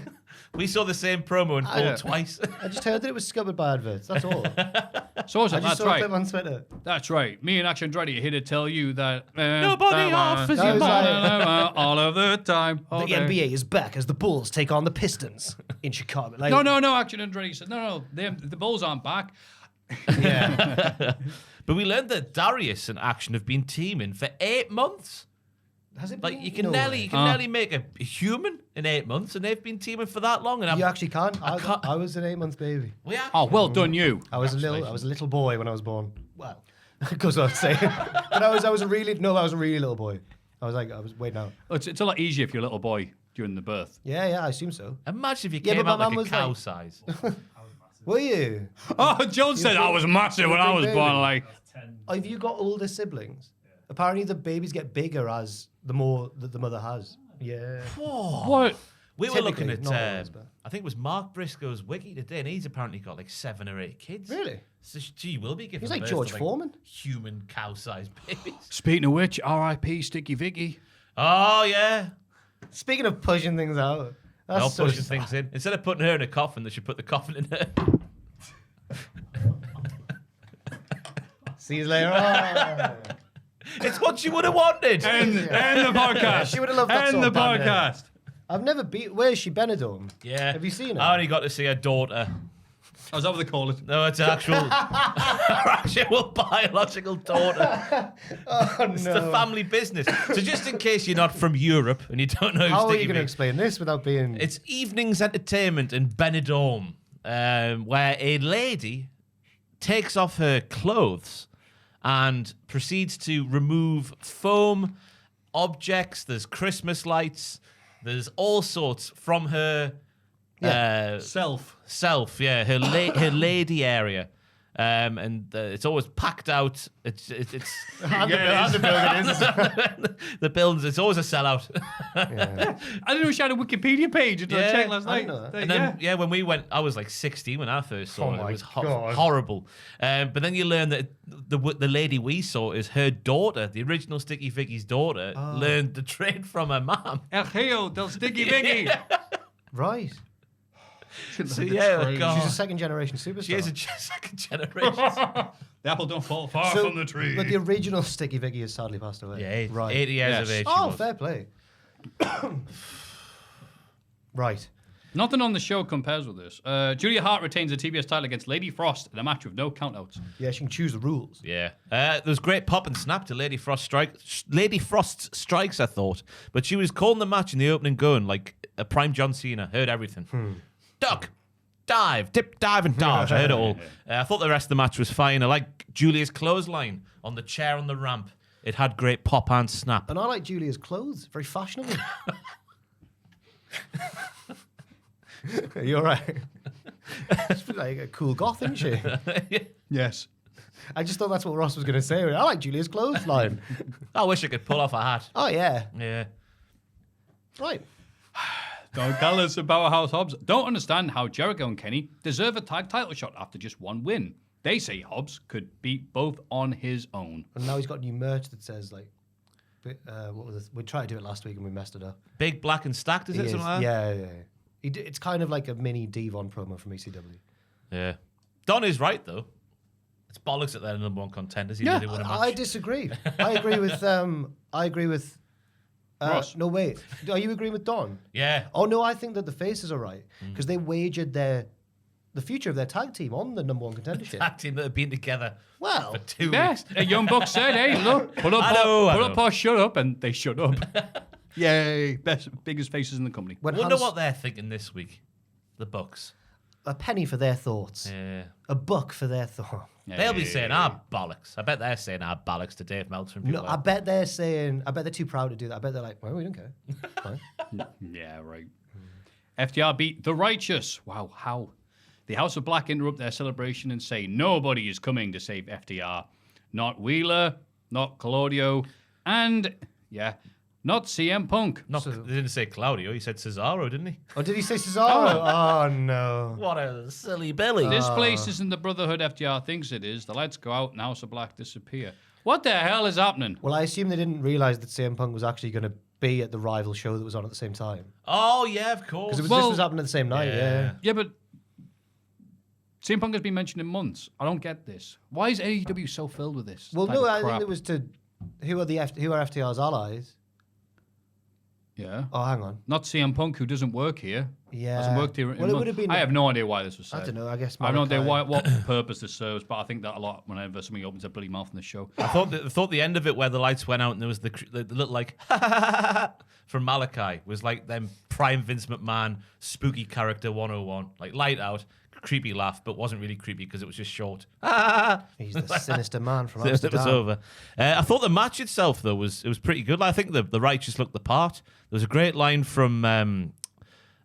We saw the same promo in full Yeah. twice. I just heard that it was scuppered by adverts. That's all. So was I it? just That's saw a right. clip on Twitter. That's right. Me and Action Andretti are here to tell you that Nobody offers you more. all of the time. The NBA is back as the Bulls take on the Pistons in Chicago. Like, No. Action Andretti said, no. The Bulls aren't back. Yeah. But we learned that Darius and Action have been teaming for 8 months. Has it Like been? you can No nearly way. you can nearly make a human in 8 months, and they've been teaming for that long. And You actually can't. I can't- I was an 8-month baby. Oh, well done, you. I was a little boy when I was born. Well, because I was saying, but I was a really little boy. I was waiting out. It's a lot easier if you're a little boy during the birth. Yeah, I assume so. Imagine if you Yeah, came but out my like mum a was cow like- size. Were you? Oh, John said I was massive when I was big born. baby. Like, Have you got older siblings? Apparently, the babies get bigger as the more that the mother has. Yeah. what? We were looking Typically, at, not always, but- I think it was Mark Briscoe's wiki today, and he's apparently got like 7 or 8 kids. Really? So she will be giving He's like birth George to, Foreman. Human cow-sized babies. Speaking of which, R.I.P. Sticky Vicky. Oh, yeah. Speaking of pushing things out, They're that's pushing things in. Instead of putting her in a coffin, they should put the coffin in her. See you later on. It's what you would have wanted. End the podcast. She would have loved that End sort the of banter. podcast. I've never been. Where is she, Benidorm? Yeah. Have you seen her? I only got to see her daughter. Oh, is that what they call it? No, it's her actual biological daughter. Oh, It's the family business. So just in case you're not from Europe and you don't know who How are Sticky you going to Vicky- explain this without being? It's evenings entertainment in Benidorm, where a lady takes off her clothes and proceeds to remove foam, objects. There's Christmas lights. There's all sorts from her Self. her her lady area. And it's always packed out. It's the building is. the buildings. It's always a sellout. I didn't know she had a Wikipedia page until I Yeah, checked last I night. didn't know that. And then, when we went, I was like 16 when I first saw Oh it. It my was God. horrible. But then you learn that the lady we saw is her daughter, the original Sticky Vicky's daughter, learned the trade from her mom. El Hijo del Sticky Vicky. Right. So yeah, trade. God. She's a second generation superstar. She is a second generation. The apple don't fall far So- from the tree. But the original Sticky Vicky has sadly passed away. Yeah, Right. 80 years Yes. of age. she Oh, was. fair play. Right. Nothing on the show compares with this. Julia Hart retains the TBS title against Lady Frost in a match with no countouts. Yeah, she can choose the rules. Yeah, there was great pop and snap to Lady Frost's strikes, I thought, but she was calling the match in the opening going like a prime John Cena. Heard everything. Duck, dive, dip, dive, and dodge. I heard it all. I thought the rest of the match was fine. I like Julia's clothesline on the chair on the ramp. It had great pop and snap. And I like Julia's clothes. Very fashionable. Are you all right? She's like a cool goth, isn't she? Yes. I just thought that's what Ross was going to say. I like Julia's clothes line. I wish I could pull off a hat. Oh, yeah. Yeah. Right. Don Callis and Powerhouse Hobbs don't understand how Jericho and Kenny deserve a tag title shot after just one win. They say Hobbs could beat both on his own. And now he's got new merch that says, like, what was this? We tried to do it last week and we messed it up. Big, black, and stacked, is He it? is- Something like that? yeah. It's kind of like a mini Devon promo from ECW. Yeah. Don is right, though. It's bollocks that they're the number one contenders. Yeah, They won a match. I disagree. I agree with. Ross. No, wait. Are you agreeing with Don? Yeah. Oh no, I think that the faces are right because they wagered the future of their tag team on the number one contendership. Tag team that have been together Well, for 2 Yes, weeks. a young buck said, "Hey, look, pull up, I know. or shut up," and they shut up. Yay! Biggest faces in the company. when Wonder Hans- what they're thinking this week. The Bucks. a penny for their thoughts. Yeah. A buck for their thoughts. They'll be saying bollocks. I bet they're saying bollocks to Dave Meltzer and people No, like I bet they're too proud to do that. I bet they're like, well, we don't care. Fine. Yeah, right. FTR beat The Righteous. Wow, how? The House of Black interrupt their celebration and say nobody is coming to save FTR. Not Wheeler, not Claudio, and, not CM Punk. They didn't say Claudio. He said Cesaro, didn't he? Oh, did he say Cesaro? Oh, no. What a silly Billy. This place isn't the Brotherhood FTR thinks it is. The lights go out and House of Black disappear. What the hell is happening? Well, I assume they didn't realize that CM Punk was actually going to be at the rival show that was on at the same time. Oh, yeah, of course. Because this was happening at the same night, yeah. Yeah, but CM Punk has been mentioned in months. I don't get this. Why is AEW so filled with this? Well, type no, of I crap? think it was to... Who are FTR's allies? Yeah. Oh, hang on. Not CM Punk, who doesn't work here. Yeah. Hasn't worked here. Well, it would have been... I have no idea why this was said. I don't know, I guess... I have no idea Malachi- what purpose this serves, but I think that a lot whenever somebody opens a bloody mouth in the show. I thought the end of it where the lights went out and there was the little like from Malachi was like them prime Vince McMahon spooky character 101, like light out, creepy laugh, but wasn't really creepy because it was just short. He's the sinister man from It Amsterdam. was over. I thought the match itself though was pretty good. I think the Righteous looked the part. There was a great line from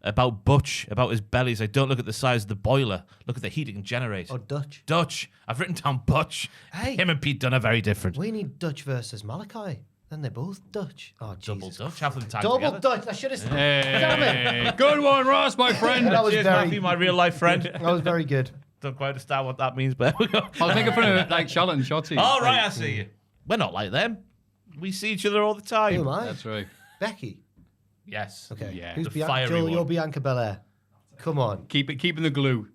about Butch, about his belly. He's like, don't look at the size of the boiler, look at the heating generator. Oh, Dutch. Dutch. I've written down Butch. Hey. Him and Pete Dunne are very different. We need Dutch versus Malachi. Then they're both Dutch. Oh, Double Jesus. Dutch. Have them tagged Double together. Dutch. I should have said Damn it. Hey, good one, Ross, my friend. That was Cheers, very... Maffew, my real life friend. That was very good. Don't quite understand what that means, but there we go. I was making fun of like Charlotte and Shotzi. All right, I see you. We're not like them. We see each other all the time. Who am I? That's right. Becky. Yes. Okay. Yeah. Who's The Bianca? fiery Joel, one. you're Bianca Belair. Come on. Keeping the glue.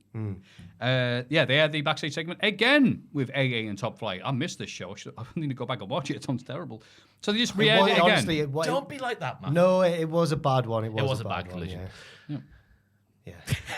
They had the backstage segment again with AA and Top Flight. I missed this show. I need to go back and watch it. It sounds terrible. So they just re-aired it again. Honestly, Don't be like that, man. No, it was a bad one. It was a bad one, collision. Yeah.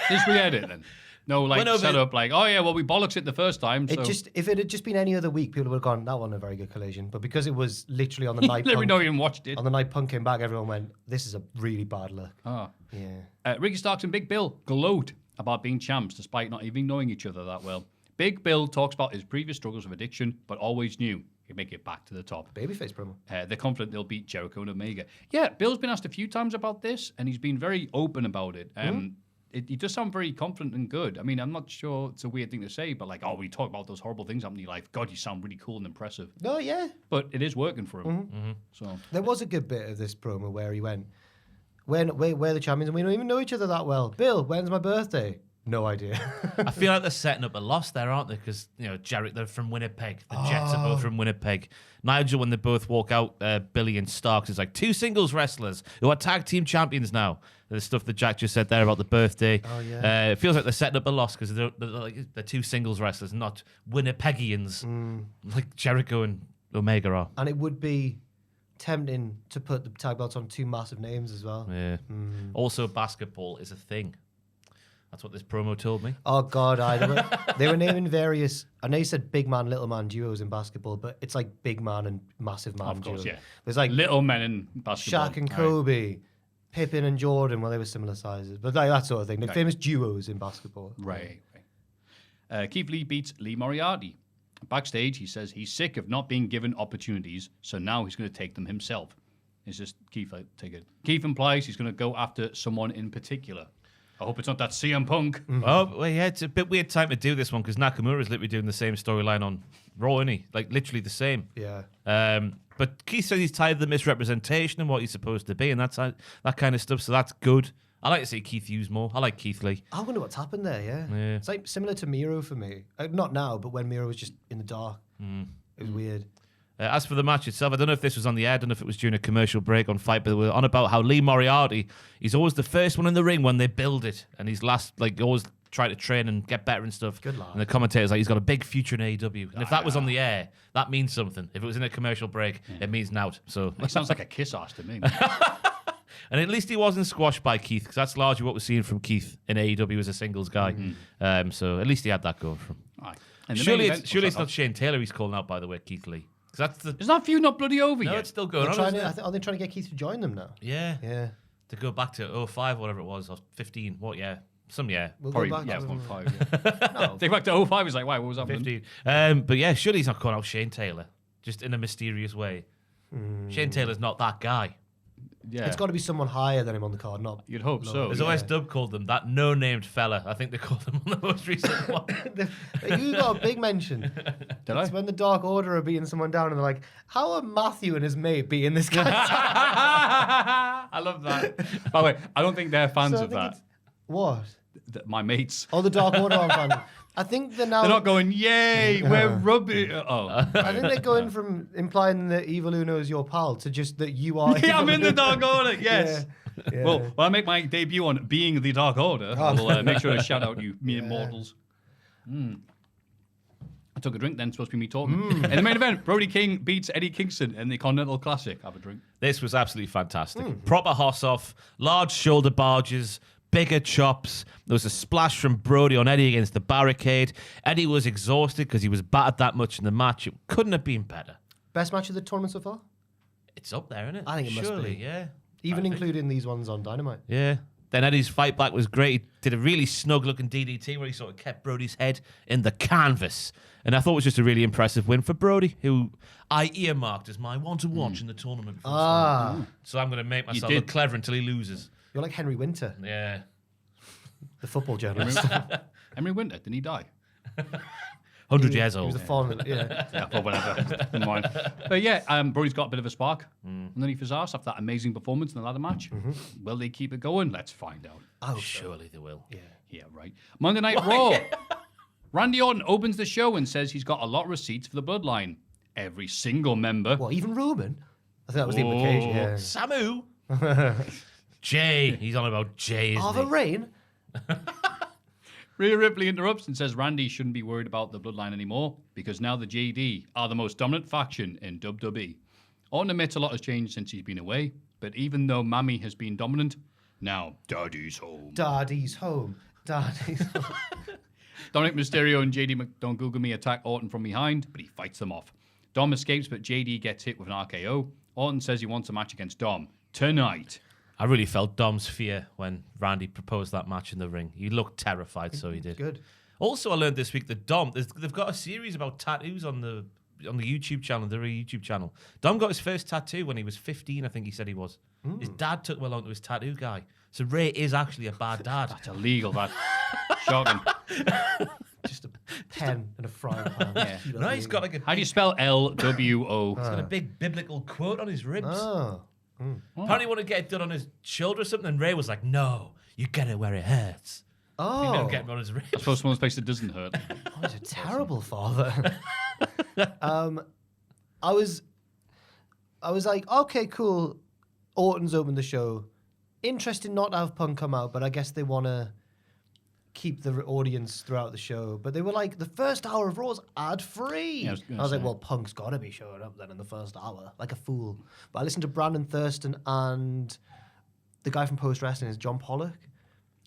Just re-aired it then. No, like Went over set it. up like, oh yeah, well we bollocks it the first time. So If it had just been any other week, people would have gone, that wasn't a very good collision. But because it was literally on the night literally Punk, not even watched it. on the night Punk came back, everyone went, this is a really bad look. Oh. Yeah. Ricky Starks and Big Bill gloat about being champs despite not even knowing each other that well. Big Bill talks about his previous struggles with addiction, but always knew he'd make it back to the top. Babyface promo. They're confident they'll beat Jericho and Omega. Yeah, Bill's been asked a few times about this, and he's been very open about it. He does sound very confident and good. I mean, I'm not sure it's a weird thing to say, but like, oh, we talk about those horrible things happening in your life. God, you sound really cool and impressive. No, yeah. But it is working for him. So There was a good bit of this promo where he went, we're the champions and we don't even know each other that well. Bill, when's my birthday? No idea. I feel like they're setting up a loss there, aren't they? Because, Jarrett, they're from Winnipeg. The Jets are both from Winnipeg. Nigel, when they both walk out, Billy and Starks, is like two singles wrestlers who are tag team champions now. The stuff that Jack just said there about the birthday. Oh, yeah. It feels like they're setting up a loss because they're two singles wrestlers, not Winnipegians like Jericho and Omega are. And it would be tempting to put the tag belts on two massive names as well. Yeah. Also, basketball is a thing. That's what this promo told me. Oh God, they were naming various. I know you said big man, little man duos in basketball, but it's like big man and massive man of course, duos. yeah. There's like Little men in basketball. Shaq and Kobe, Pippen and Jordan. Well, they were similar sizes, but like that sort of thing. The famous duos in basketball. Right. Keith Lee beats Lee Moriarty. Backstage, he says he's sick of not being given opportunities, so now he's going to take them himself. It's just Keith, take it. Keith implies he's going to go after someone in particular. I hope it's not that CM Punk. Oh, well, yeah, it's a bit weird time to do this one because Nakamura's literally doing the same storyline on Raw, isn't he? Like, literally the same. Yeah. But Keith says he's tired of the misrepresentation and what he's supposed to be and that kind of stuff, so that's good. I like to see Keith use more. I like Keith Lee. I wonder what's happened there. Yeah. Yeah. It's like similar to Miro for me. Not now, but when Miro was just in the dark, it was weird. As for the match itself, I don't know if this was on the air, I don't know if it was during a commercial break on Fight, but we're on about how Lee Moriarty, he's always the first one in the ring when they build it, and he's last, like, always try to train and get better and stuff. Good lad. And the commentator's like, he's got a big future in AEW. And if that was on the air, that means something. If it was in a commercial break, it means nout. So He sounds like a kiss ass to me. And at least he wasn't squashed by Keith, because that's largely what we're seeing from Keith in AEW as a singles guy. So at least he had that going for him. Right. And the Surely main it's, event- surely it's not Shane Taylor he's calling out, by the way, Keith Lee. 'Cause that's the... Is that feud not bloody over No, yet? it's still going They're on, trying isn't to, it? are they trying to get Keith to join them now? Yeah. Yeah. To go back to 05, whatever it was, or 15, what, yeah. We'll Probably, go back yeah, to 1.5. Yeah. Think back to 05, it's like, why, what was happening? 15. But yeah, surely he's not calling out Shane Taylor, just in a mysterious way. Shane Taylor's not that guy. Yeah. It's got to be someone higher than him on the card, not. You'd hope so. As yeah. OSW called them, that no-named fella. I think they called him on the most recent one. You got a big mention. Did I? It's when the Dark Order are beating someone down and they're like, how are Maffew and his mate beating this guy? I love that. By the way, I don't think they're fans So I of think that. it's- What? My mates. Oh, the Dark Order aren't fans. I think they're now. They're not going, yay, we're rubbish. Oh. I think they're going from implying that Evil Uno is your pal to just that you are. Yeah, I'm Evil in the Uno. Dark Order, yes. Yeah. Well, when I make my debut on being the Dark Order, I'll make sure to shout out you, mere mortals. I took a drink then, supposed to be me talking. In the main event, Brody King beats Eddie Kingston in the Continental Classic. Have a drink. This was absolutely fantastic. Proper hoss-off, large shoulder barges, bigger chops. There was a splash from Brody on Eddie against the barricade. Eddie was exhausted because he was battered that much in the match. It couldn't have been better. Best match of the tournament so far? It's up there, isn't it? I think it must Surely, be. yeah. Even I think- including these ones on Dynamite. Yeah. Then Eddie's fight back was great. He did a really snug-looking DDT where he sort of kept Brody's head in the canvas. And I thought it was just a really impressive win for Brody, who I earmarked as my one to watch in the tournament. Before starting. So I'm going to make myself did. look clever until he loses. You're like Henry Winter, Yeah. the football journalist. Henry Winter, didn't he die? 100 years He was old. a fallen. Yeah. Yeah, well, whatever. Never mind. But yeah, Brody's got a bit of a spark underneath his arse after that amazing performance in the ladder match. Will they keep it going? Let's find out. Oh, Surely they will. Yeah, right. Monday Night Raw. Randy Orton opens the show and says he's got a lot of receipts for the Bloodline. Every single member. What, even Roman? I think that was the implication. Yeah. Samu! Jay. He's on about Jay, isn't Arthur he? Rain? Rhea Ripley interrupts and says Randy shouldn't be worried about the Bloodline anymore because now the JD are the most dominant faction in WWE. Orton admits a lot has changed since he's been away, but even though Mammy has been dominant, now Daddy's home. Daddy's home. Daddy's home. Dominic Mysterio and JD Don't Google Me attack Orton from behind, but he fights them off. Dom escapes, but JD gets hit with an RKO. Orton says he wants a match against Dom tonight. I really felt Dom's fear when Randy proposed that match in the ring. He looked terrified, so he did. Good. Also, I learned this week that Dom, they've got a series about tattoos on the YouTube channel, the YouTube channel. Dom got his first tattoo when he was 15, I think he said he was. His dad took him along to his tattoo guy. So Ray is actually a bad dad. That's illegal, that. Shocking. Just a pen and a frying pan. Yeah. Keep it No, on he's the- got like a How do you spell LWO? he's got a big biblical quote on his ribs. Oh. Apparently, he wanted to get it done on his shoulder or something, and Ray was like, "No, you get it where it hurts." He Oh. never get him on his ribs. I suppose one of those places that doesn't hurt. Oh, he's a terrible father. I was like, okay, cool. Orton's opened the show. Interesting not to have Punk come out, but I guess they want to keep the audience throughout the show. But they were like, the first hour of Raw's ad-free. Yeah, I I was was, gonna like, say. well, Punk's got to be showing up then in the first hour, like a fool. But I listened to Brandon Thurston and the guy from Post Wrestling is John Pollock.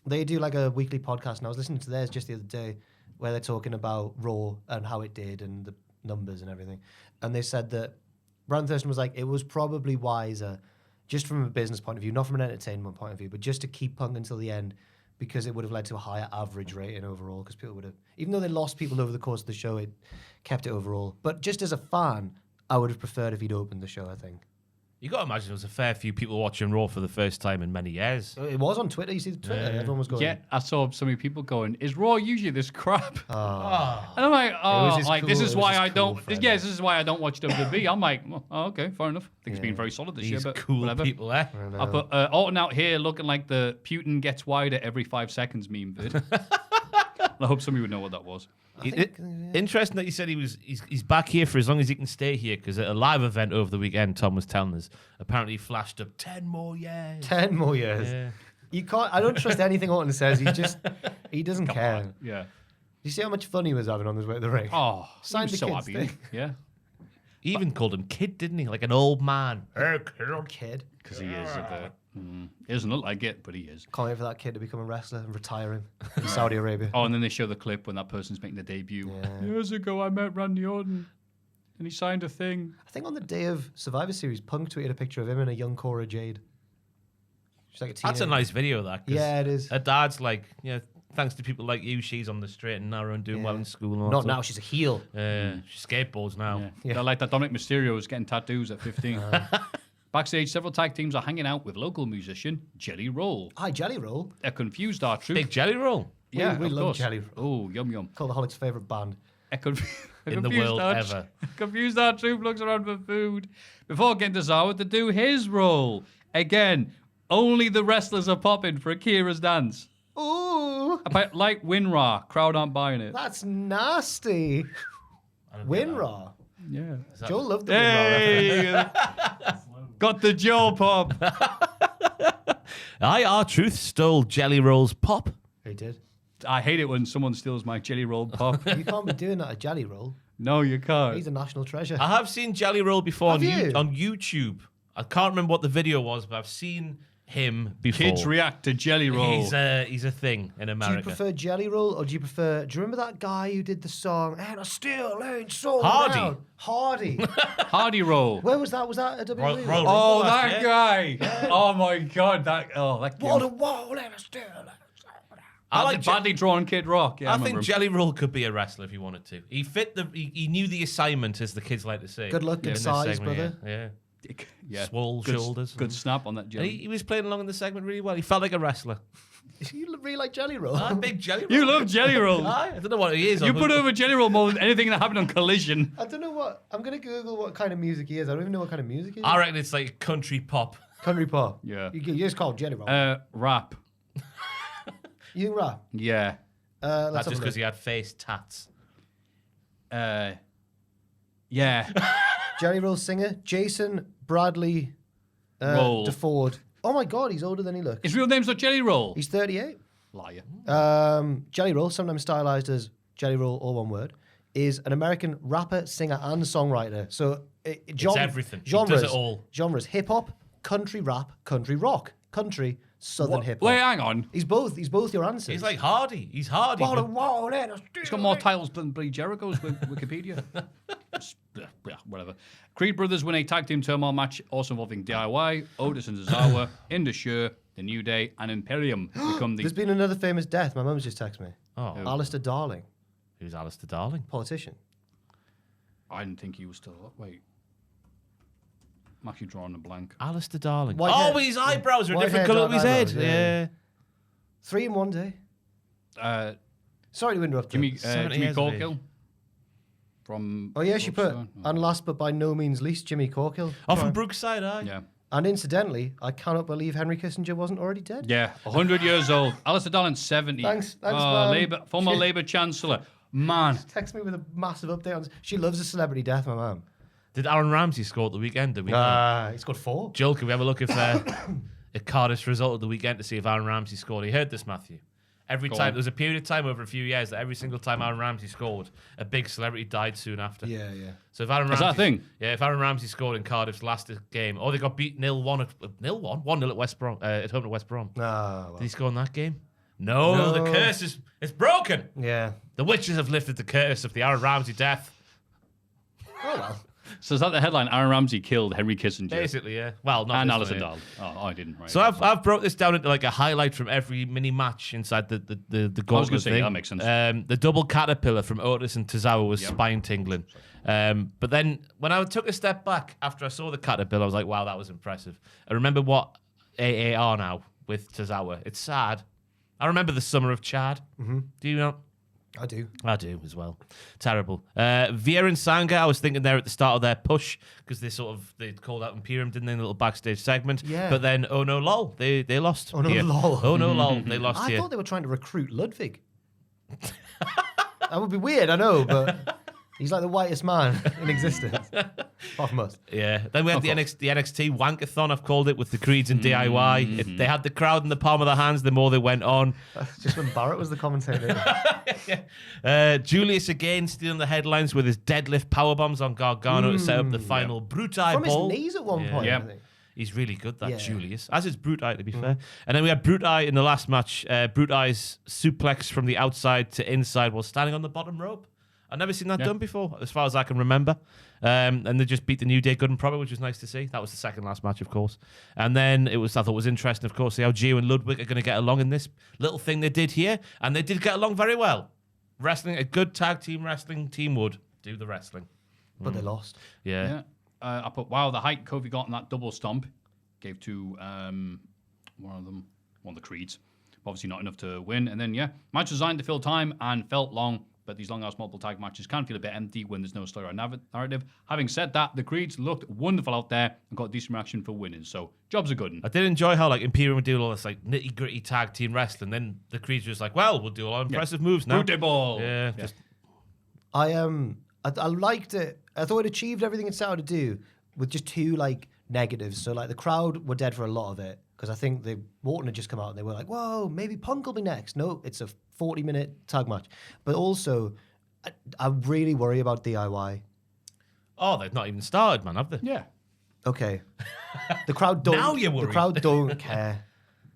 They do like a weekly podcast, and I was listening to theirs just the other day where they're talking about Raw and how it did and the numbers and everything. And they said that Brandon Thurston was like, it was probably wiser, just from a business point of view, not from an entertainment point of view, but just to keep Punk until the end, because it would have led to a higher average rating overall, because people would have, even though they lost people over the course of the show, it kept it overall. But just as a fan, I would have preferred if he'd opened the show, I think. You got to imagine there was a fair few people watching Raw for the first time in many years. It was on Twitter, you see the Twitter, everyone was going, Yeah, I saw so many people going, is Raw usually this crap? oh. And I'm like, was oh, his like cool- this it is was why his I cool don't. friend. Yeah, this is why I don't watch WWE. I'm like, well, oh, okay, fair enough. I think it's been very solid this year, These but cool whatever. people, eh? I put Orton out here looking like the Putin gets wider every 5 seconds meme vid. I hope somebody would know what that was. Interesting that you said he's back here for as long as he can stay here, because at a live event over the weekend, Tom was telling us, apparently he flashed up 10 more years. 10 more years. Yeah. You can't. I don't trust anything Orton says. He doesn't care. Yeah. You see how much fun he was having on his way to the ring? Oh, Signed he was the so kids happy. thing. Yeah. He even called him kid, didn't he? Like an old man. Hey, kid. Kid. Because he is a bit. He doesn't look like it, but he is. Can't wait for that kid to become a wrestler and retiring in Saudi Arabia. Oh, and then they show the clip when that person's making their debut. Yeah. Years ago, I met Randy Orton, and he signed a thing. I think on the day of Survivor Series, Punk tweeted a picture of him and a young Cora Jade. She's like a teenager. That's a nice video, that. 'cause Yeah, it is. Her dad's like, thanks to people like you, she's on the straight and narrow and doing well in school. And all Not that now. stuff. She's a heel. She skateboards now. Yeah. They're like that Dominic Mysterio was getting tattoos at 15. Backstage, several tag teams are hanging out with local musician Jelly Roll. Hi, Jelly Roll. A confused R-Truth. Big jelly roll Yeah, we of love course. Jelly Oh, yum yum. Cultaholic's favourite band. A in the world ever. Confused R-Truth looks around for food before getting to Zawa to do his role. Again, only the wrestlers are popping for Akira's dance. Ooh, Like WinRAR, crowd aren't buying it. that's nasty. WinRAR. Yeah. Joe loved the WinRAR reference. Hey, got the Joe pop. R-Truth stole Jelly Roll's pop. He did. I hate it when someone steals my Jelly Roll pop. You can't be doing that at Jelly Roll. No, you can't. He's a national treasure. I have seen Jelly Roll before Have you? on YouTube. I can't remember what the video was, but I've seen him before. Kids react to Jelly Roll. He's a thing in Do America. you prefer Jelly Roll or do you remember that guy who did the song And I Still Ain't So Hardy. Down? Hardy. Hardy Roll. Where was that? Was that a WWE? Royal Rumble? Oh, Rumble, that guy. Oh, my God. That Wall to wall and I still. I like badly drawn Kid Rock. Yeah, I remember think him. Jelly Roll could be a wrestler if he wanted to. He fit he knew the assignment, as the kids like to say. Good luck in and this size, segment, brother. Yeah. Yeah. Swole Good- shoulders. Good snap on that jelly. He was playing along in the segment really well. He felt like a wrestler. You really like Jelly Roll? I'm big Jelly Roll. You love Jelly Roll. I don't know what he is. You put over Jelly Roll more than anything that happened on Collision. I don't know what. I'm going to Google what kind of music he is. I don't even know what kind of music he is. I reckon it's like country pop. Country pop. Yeah. You just call it Jelly Roll. Rap. You rap. Yeah. Let's That's have just a because look. he had face tats. Yeah. Jelly Roll singer Jason Bradley Roll. DeFord. Oh my God, he's older than he looks. His real name's not Jelly Roll. He's 38. Liar. Jelly Roll, sometimes stylized as Jelly Roll, all one word, is an American rapper, singer, and songwriter. So everything. He does it all. Genres: hip hop, country rap, country rock, country, southern hip hop. Wait, hang on. He's both your answers. He's like Hardy. He's Hardy. Wall to but- wall and I He's still got more ain't- titles than Billy Jericho's with Wikipedia. Yeah, whatever. Creed brothers win a tag team turmoil match, also involving DIY, Otis and Zawa, Indusher, The New Day, and Imperium become the. There's been another famous death. My mum's just texted me. Oh, Alistair Darling, who's Alistair Darling? politician. I didn't think he was still. Wait. I'm actually drawing a blank. Alistair Darling. White Oh, hair. his eyebrows are a White different hair, colour to his dark head. eyebrows, Yeah. yeah. 3 in one day. Sorry to interrupt. Jimmy, you. 70 Jimmy years of Corkill. From. Oh yeah, she put, Brookside. and last but by no means least, Jimmy Corkill. Oh, from Brookside, aye. Yeah. And incidentally, I cannot believe Henry Kissinger wasn't already dead. Yeah, 100 years old. Alistair Darling's 70. Thanks, man. Former Labour Chancellor. Man. Text me with a massive update on. She loves a celebrity death, my mum. Did Aaron Ramsey score at the weekend? Did we? He's got 4. Joel, can we have a look if at Cardiff's result of the weekend to see if Aaron Ramsey scored? He heard this, Maffew. Every Go time, on. there was a period of time over a few years that every single time Aaron Ramsey scored, a big celebrity died soon after. Yeah. So if Aaron Is Ramsey, that a thing? Yeah, if Aaron Ramsey scored in Cardiff's last game, or they got beat 0-1 1-0 at West Brom, at home to West Brom. Well. Did he score in that game? No, the curse it's broken. Yeah. The witches have lifted the curse of the Aaron Ramsey death. Oh well. So is that the headline? Aaron Ramsey killed Henry Kissinger. Basically, yeah. Well, not And this Alistair one, yeah. Darling. Oh, I didn't. Right. So I've broke this down into like a highlight from every mini match inside the gauntlet I was gonna say, thing. that makes sense. The double caterpillar from Otis and Tozawa was spine tingling. But then when I took a step back after I saw the caterpillar, I was like, wow, that was impressive. I remember what AA are now with Tozawa. It's sad. I remember the summer of Chad. Mm-hmm. Do you not? I do. I do as well. Terrible. Vieira and Sanga, I was thinking there at the start of their push because they called out Imperium, didn't they, in a little backstage segment? Yeah. But then, oh no, lol, they lost. Oh, no, here. lol. Oh no, lol, they lost I here. thought they were trying to recruit Ludwig. That would be weird, I know, but he's like the whitest man in existence. Apart from us. Yeah. Then we had the NXT Wankathon, I've called it, with the Creeds and DIY. If they had the crowd in the palm of their hands, the more they went on. Just when Barrett was the commentator. Julius again stealing the headlines with his deadlift powerbombs on Gargano to set up the final Brutai From ball. his knees at one point, Yeah. I think. He's really good, that Yeah. Julius. As is Brutai, to be fair. And then we had Brutai in the last match. Brutai's suplex from the outside to inside while standing on the bottom rope. I've never seen that done before, as far as I can remember. And they just beat the New Day good and proper, which was nice to see. That was the second last match, of course. And then I thought it was interesting, of course, see how Gio and Ludwig are going to get along in this little thing they did here. And they did get along very well. Wrestling, a good tag team wrestling team would do the wrestling. But they lost. Yeah. I put, wow, the height Kofi got in that double stomp gave to one of the Creeds. Obviously not enough to win. And then, match designed to fill time and felt long, but these long-ass multiple tag matches can feel a bit empty when there's no story or narrative. Having said that, the Creeds looked wonderful out there and got decent reaction for winning, so jobs are good. I did enjoy how Imperium would do all this nitty-gritty tag team wrestling. Then the Creeds were just like, well, we'll do all our impressive moves now. Booty ball. Yeah. I liked it. I thought it achieved everything it set out to do with just two negatives. So the crowd were dead for a lot of it because I think Orton had just come out and they were like, whoa, maybe Punk will be next. No, it's a 40-minute tag match. But also, I really worry about DIY. Oh, they've not even started, man, have they? Yeah. Okay. The crowd don't. Now you're worried. The crowd don't care.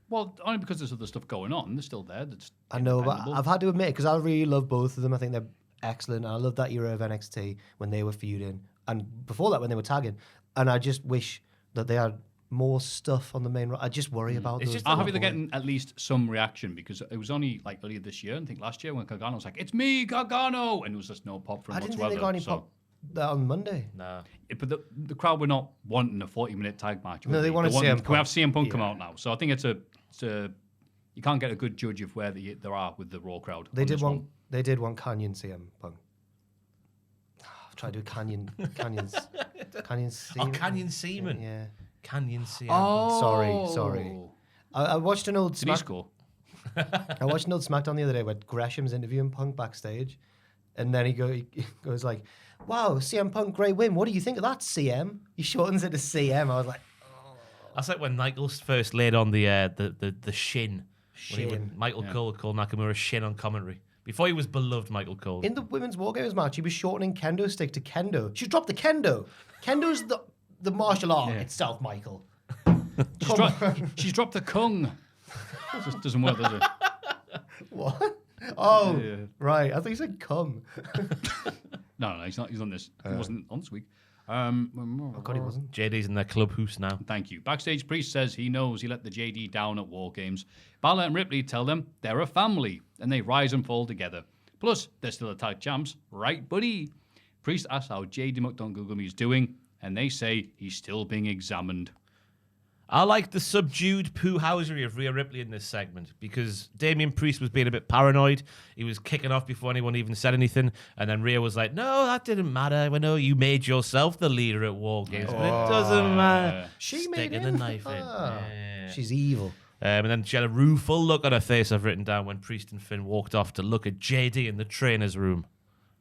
Well, only because there's other stuff going on. They're still there. I know, but I've had to admit, because I really love both of them. I think they're excellent. I love that era of NXT when they were feuding. And before that, when they were tagging. And I just wish that they had more stuff on the main. I just worry about those. I'm happy they're getting at least some reaction because it was only earlier this year, I think last year, when Gargano was like, it's me, Gargano! And there was just no pop from I didn't whatsoever. think they got any pop on Monday. No. But the crowd were not wanting a 40-minute tag match. No, they wanted CM Punk. Can we have CM Punk come out now? So I think it's a you can't get a good judge of where they are with the Raw crowd. They did want Canyon CM Punk. I've tried to do Canyon Seaman. Oh, Canyon Seaman. Yeah. Canyon Seaman. Oh. Sorry. I watched an old Did he score? I watched an old SmackDown the other day where Gresham's interviewing Punk backstage, and then he goes like, "Wow, CM Punk, great win. What do you think of that, CM?" He shortens it to CM. I was like, That's like when Michael first laid on the shin. Michael Cole called Nakamura shin on commentary. Before he was beloved Michael Cole. in the women's WarGames match, he was shortening kendo stick to kendo. She dropped the kendo. Kendo's the martial art itself, Michael. She's dropped the kung. It just doesn't work, does it? What? Oh, right. I thought you said cum. No, he's not. He's on this. He wasn't on this week. Oh God, he wasn't. JD's in their club hoose now. Thank you. Backstage, Priest says he knows he let the JD down at WarGames. Balor and Ripley tell them they're a family, and they rise and fall together. Plus, they're still a tag champs, right, buddy? Priest asks how JD McDonald Google Me is doing, and they say he's still being examined. I like the subdued poo-housery of Rhea Ripley in this segment because Damian Priest was being a bit paranoid. He was kicking off before anyone even said anything. And then Rhea was like, no, that didn't matter. I know you made yourself the leader at WarGames, but it doesn't matter. She made Sticking him. the knife in. Ah. Yeah. She's evil. And then she had a rueful look on her face, I've written down, when Priest and Finn walked off to look at JD in the trainer's room.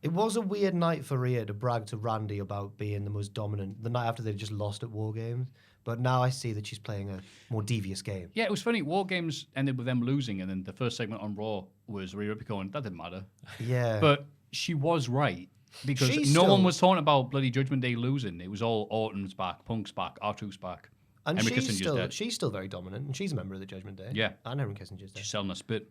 It was a weird night for Rhea to brag to Randy about being the most dominant the night after they just lost at WarGames. But now I see that she's playing a more devious game. Yeah, it was funny. WarGames ended with them losing, and then the first segment on Raw was Rhea Ripley going, that didn't matter. Yeah. But she was right. Because She's no still- one was talking about bloody Judgment Day losing. It was all Orton's back, Punk's back, R2's back. And Henry she's Kissinger's dead. still very dominant, and she's a member of the Judgment Day. Yeah. And Henry Kissinger's dead. She's selling a spit.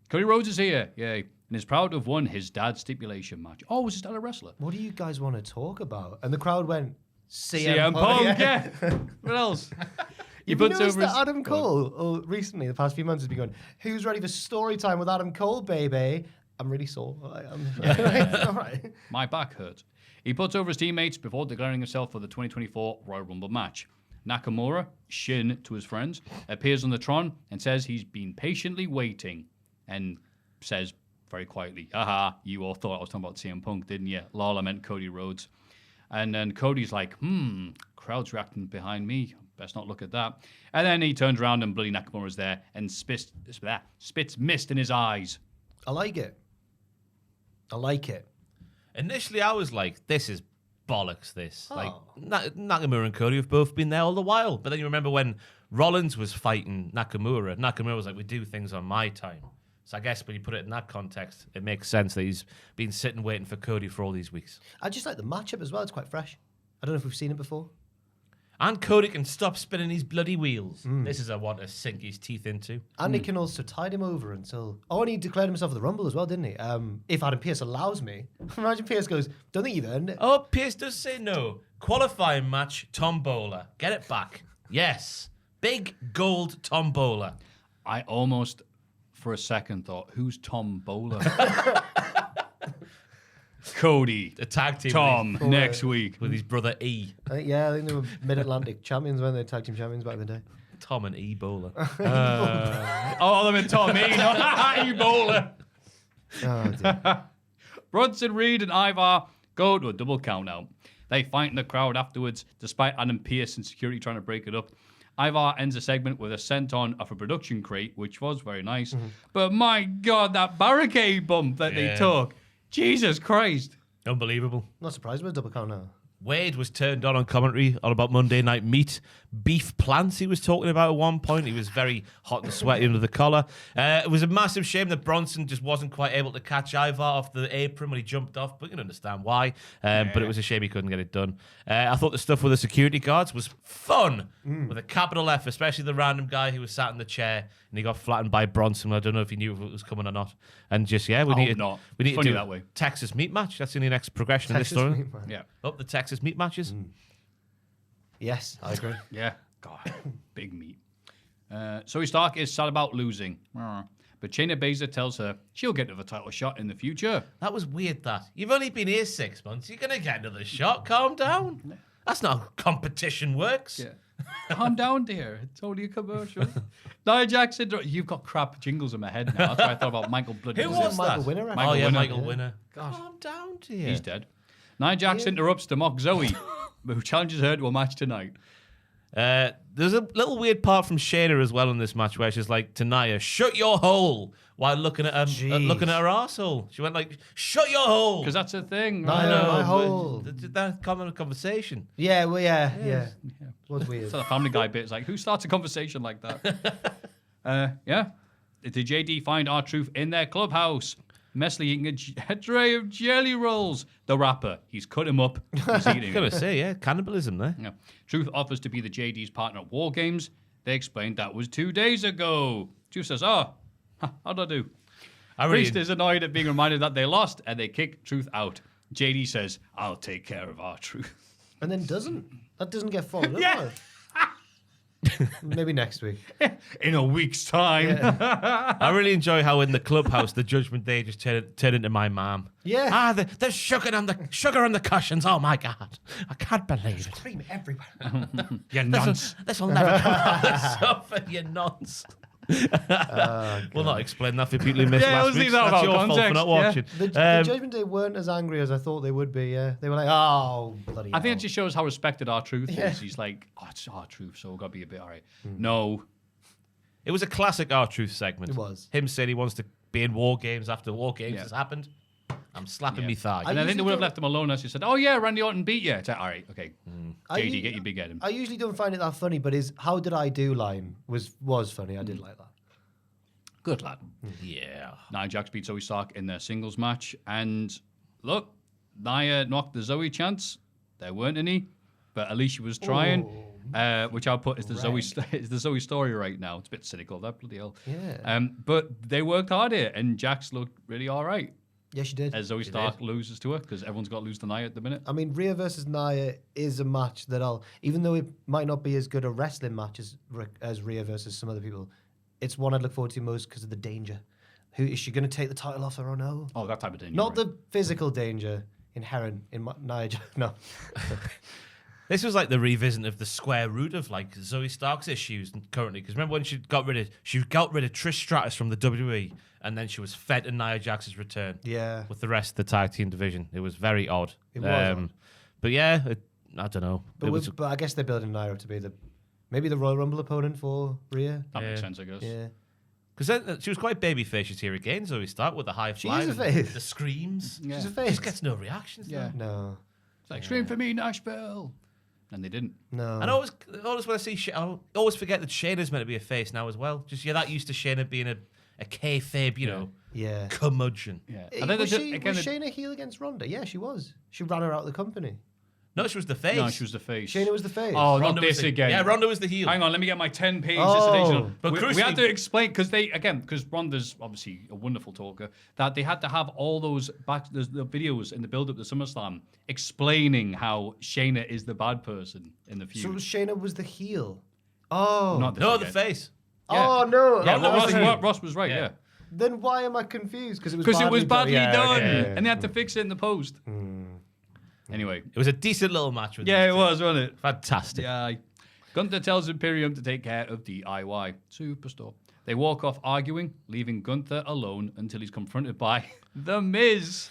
Cody Rhodes is here, yay. And is proud to have won his dad's stipulation match. Oh, was his dad a wrestler? What do you guys want to talk about? And the crowd went, CM Punk, yeah. What else? He You puts noticed over that his... Adam Cole, recently, the past few months, has been going, who's ready for story time with Adam Cole, baby? I'm really sore. All right. My back hurts. He puts over his teammates before declaring himself for the 2024 Royal Rumble match. Nakamura, Shin to his friends, appears on the Tron and says he's been patiently waiting and says very quietly, haha, you all thought I was talking about CM Punk, didn't you? Lol, I meant Cody Rhodes. And then Cody's like, crowd's reacting behind me. Best not look at that. And then he turns around and bloody Nakamura's there and spits mist in his eyes. I like it. Initially, I was like, this is bollocks, this. Like, Nakamura and Cody have both been there all the while. But then you remember when Rollins was fighting Nakamura was like, we do things on my time. So I guess when you put it in that context, it makes sense that he's been sitting waiting for Cody for all these weeks. I just like the matchup as well. It's quite fresh. I don't know if we've seen it before. And Cody can stop spinning his bloody wheels. This is a one to sink his teeth into. And he can also tide him over until... Oh, and he declared himself at the Rumble as well, didn't he? If Adam Pearce allows me. Imagine Pearce goes, don't think you've earned it. Oh, Pierce does say no. Qualifying match, Tombola. Get it back. Yes. Big gold Tombola. I almost, for a second, thought, who's Tom Bowler? Cody. The tag team. Tom next week. With his brother E. I think they were Mid-Atlantic champions, weren't they? Tag team champions back in the day. Tom and E Bowler. Oh, them and Tommy, not Ebola. Oh, dear. Bronson Reed and Ivar go to a double count out. They fight in the crowd afterwards, despite Adam Pearce and security trying to break it up. Ivar ends the segment with a senton of a production crate, which was very nice. But my God, that barricade bump that they took. Jesus Christ. Unbelievable. Not surprised with a double count now. Wade was turned on commentary all about Monday Night Meat. Beef plants he was talking about at one point. He was very hot and sweaty under the collar. It was a massive shame that Bronson just wasn't quite able to catch Ivar off the apron when he jumped off, but you can understand why. But it was a shame he couldn't get it done. I thought the stuff with the security guards was fun, with a capital F, especially the random guy who was sat in the chair and he got flattened by Bronson. I don't know if he knew if it was coming or not. And just, we need to Funny do that way. Texas meat match. That's in the next progression Texas of this story. meat match. Yeah. Up the Texas meat matches. Yes, I agree. Yeah. God, big meat. Zoe Stark is sad about losing. But Shayna Baszler tells her she'll get another title shot in the future. That was weird, that. You've only been here 6 months. You're going to get another shot. Calm down. That's not how competition works. Yeah. Calm down, dear. It's only a commercial. Nia Jackson, you've got crap jingles in my head now. That's why I thought about Michael Bloody. Who Was it was Michael that? Winner, actually? Michael Winner. Michael Yeah. Winner. Calm down, dear. He's dead. Nia Jax interrupts to mock Zoe, who challenges her to a match tonight. There's a little weird part from Shayna as well in this match where she's like to Nia, "Shut your hole," while looking at her arsehole. She went like, "Shut your hole," Because that's a thing. I Right? know. but my hole. That common conversation. Yeah, well, yeah. Was weird. So the Family Guy bit is like, who starts a conversation like that? Yeah. Did JD find R-Truth in their clubhouse? Messly eating a tray of jelly rolls. The rapper, he's cut him up. He's eating Gonna it. say, cannibalism there. Yeah. Truth offers to be the JD's partner at WarGames. They explained that was 2 days ago. Truth says, how'd I do? Priest is annoyed at being reminded that they lost, and they kick Truth out. JD says, I'll take care of R-Truth. And then doesn't. That doesn't get followed up. Yeah. Maybe next week. In a week's time. I really enjoy how in the clubhouse the Judgment Day just turned into my mom. Yeah. The sugar and the cushions. Oh my God, I can't believe it. Scream everywhere. You nonce. This will never come out. This often, you nonce. We'll not explain that for people who missed Yeah, last let's week. leave that That's without your fault for context, not yeah. watching. The Judgment Day weren't as angry as I thought they would be. Yeah, they were like, "Oh, bloody!" I think hell." it just shows how respected R-Truth Yeah. is. He's like, it's R-Truth, so we've got to be a bit all right. No. It was a classic R-Truth segment. It was. Him saying he wants to be in WarGames after WarGames Yeah. has happened. I'm slapping me thigh. And I think they usually would have don't- left him alone unless he said, oh yeah, Randy Orton beat you. It's like, all right, okay. I JD, u- get your big head in. I usually don't find it that funny, but his "How did I do?" line was funny. I did like that. Good lad. Yeah. Nia Jax beat Zoe Stark in their singles match. And look, Nia knocked the Zoe chance. There weren't any, but Alicia was trying, which I'll put is the Zoe story right now. It's a bit cynical, that bloody hell. Yeah. But they worked hard here, and Jax looked really all right Yeah, she did. as Zoe Stark loses to her, because everyone's got to lose to Nia at the minute. I mean, Rhea versus Nia is a match that even though it might not be as good a wrestling match as Rhea versus some other people, it's one I'd look forward to most because of the danger. Who is she going to take the title off her or no? Oh, that type of thing. Not the physical danger inherent in Nia Jax. No. This was like the revisit of the square root of like Zoe Stark's issues currently. Because remember when she got rid of Trish Stratus from the WWE, and then she was fed to Nia Jax's return. Yeah. With the rest of the tag team division, it was very odd. It was odd. But yeah, I don't know. But I guess they're building Nia up to be maybe the Royal Rumble opponent for Rhea. That makes sense, I guess. Yeah. Because she was quite babyfacious here again, Zoe Stark, with the high fly. She's a face. The screams. Yeah. She's a She face. just gets no reactions. Yeah. No. It's like, scream for me, Nashville. And they didn't. No. And I always when I see I always forget that Shayna's meant to be a face now as well. Just you're that used to Shayna being a kayfabe, Yeah. curmudgeon. Yeah. Was Shayna heel against Ronda? Yeah, she was. She ran her out of the company. No, she was the face. No, she was the face. Shayna was the face. Oh, Ronda not was this the- again. Yeah, Ronda was the heel. Hang on, let me get my 10 pages Oh. dissertation. But We crucially- had to explain, because Ronda's obviously a wonderful talker, that they had to have all those the videos in the build-up to SummerSlam explaining how Shayna is the bad person in the feud. So Shayna was the heel. Oh. Not this No, the again. face. Oh, no. Yeah, Oh, Ross was right, Yeah. yeah. Then why am I confused? Because Because it was badly Yeah, done, okay, yeah. and they had to fix it in the post. Anyway, It was a decent little match with yeah, these it two. was, wasn't it? Fantastic. Yeah. Gunther tells Imperium to take care of DIY. Superstore. They walk off arguing, leaving Gunther alone until he's confronted by The Miz.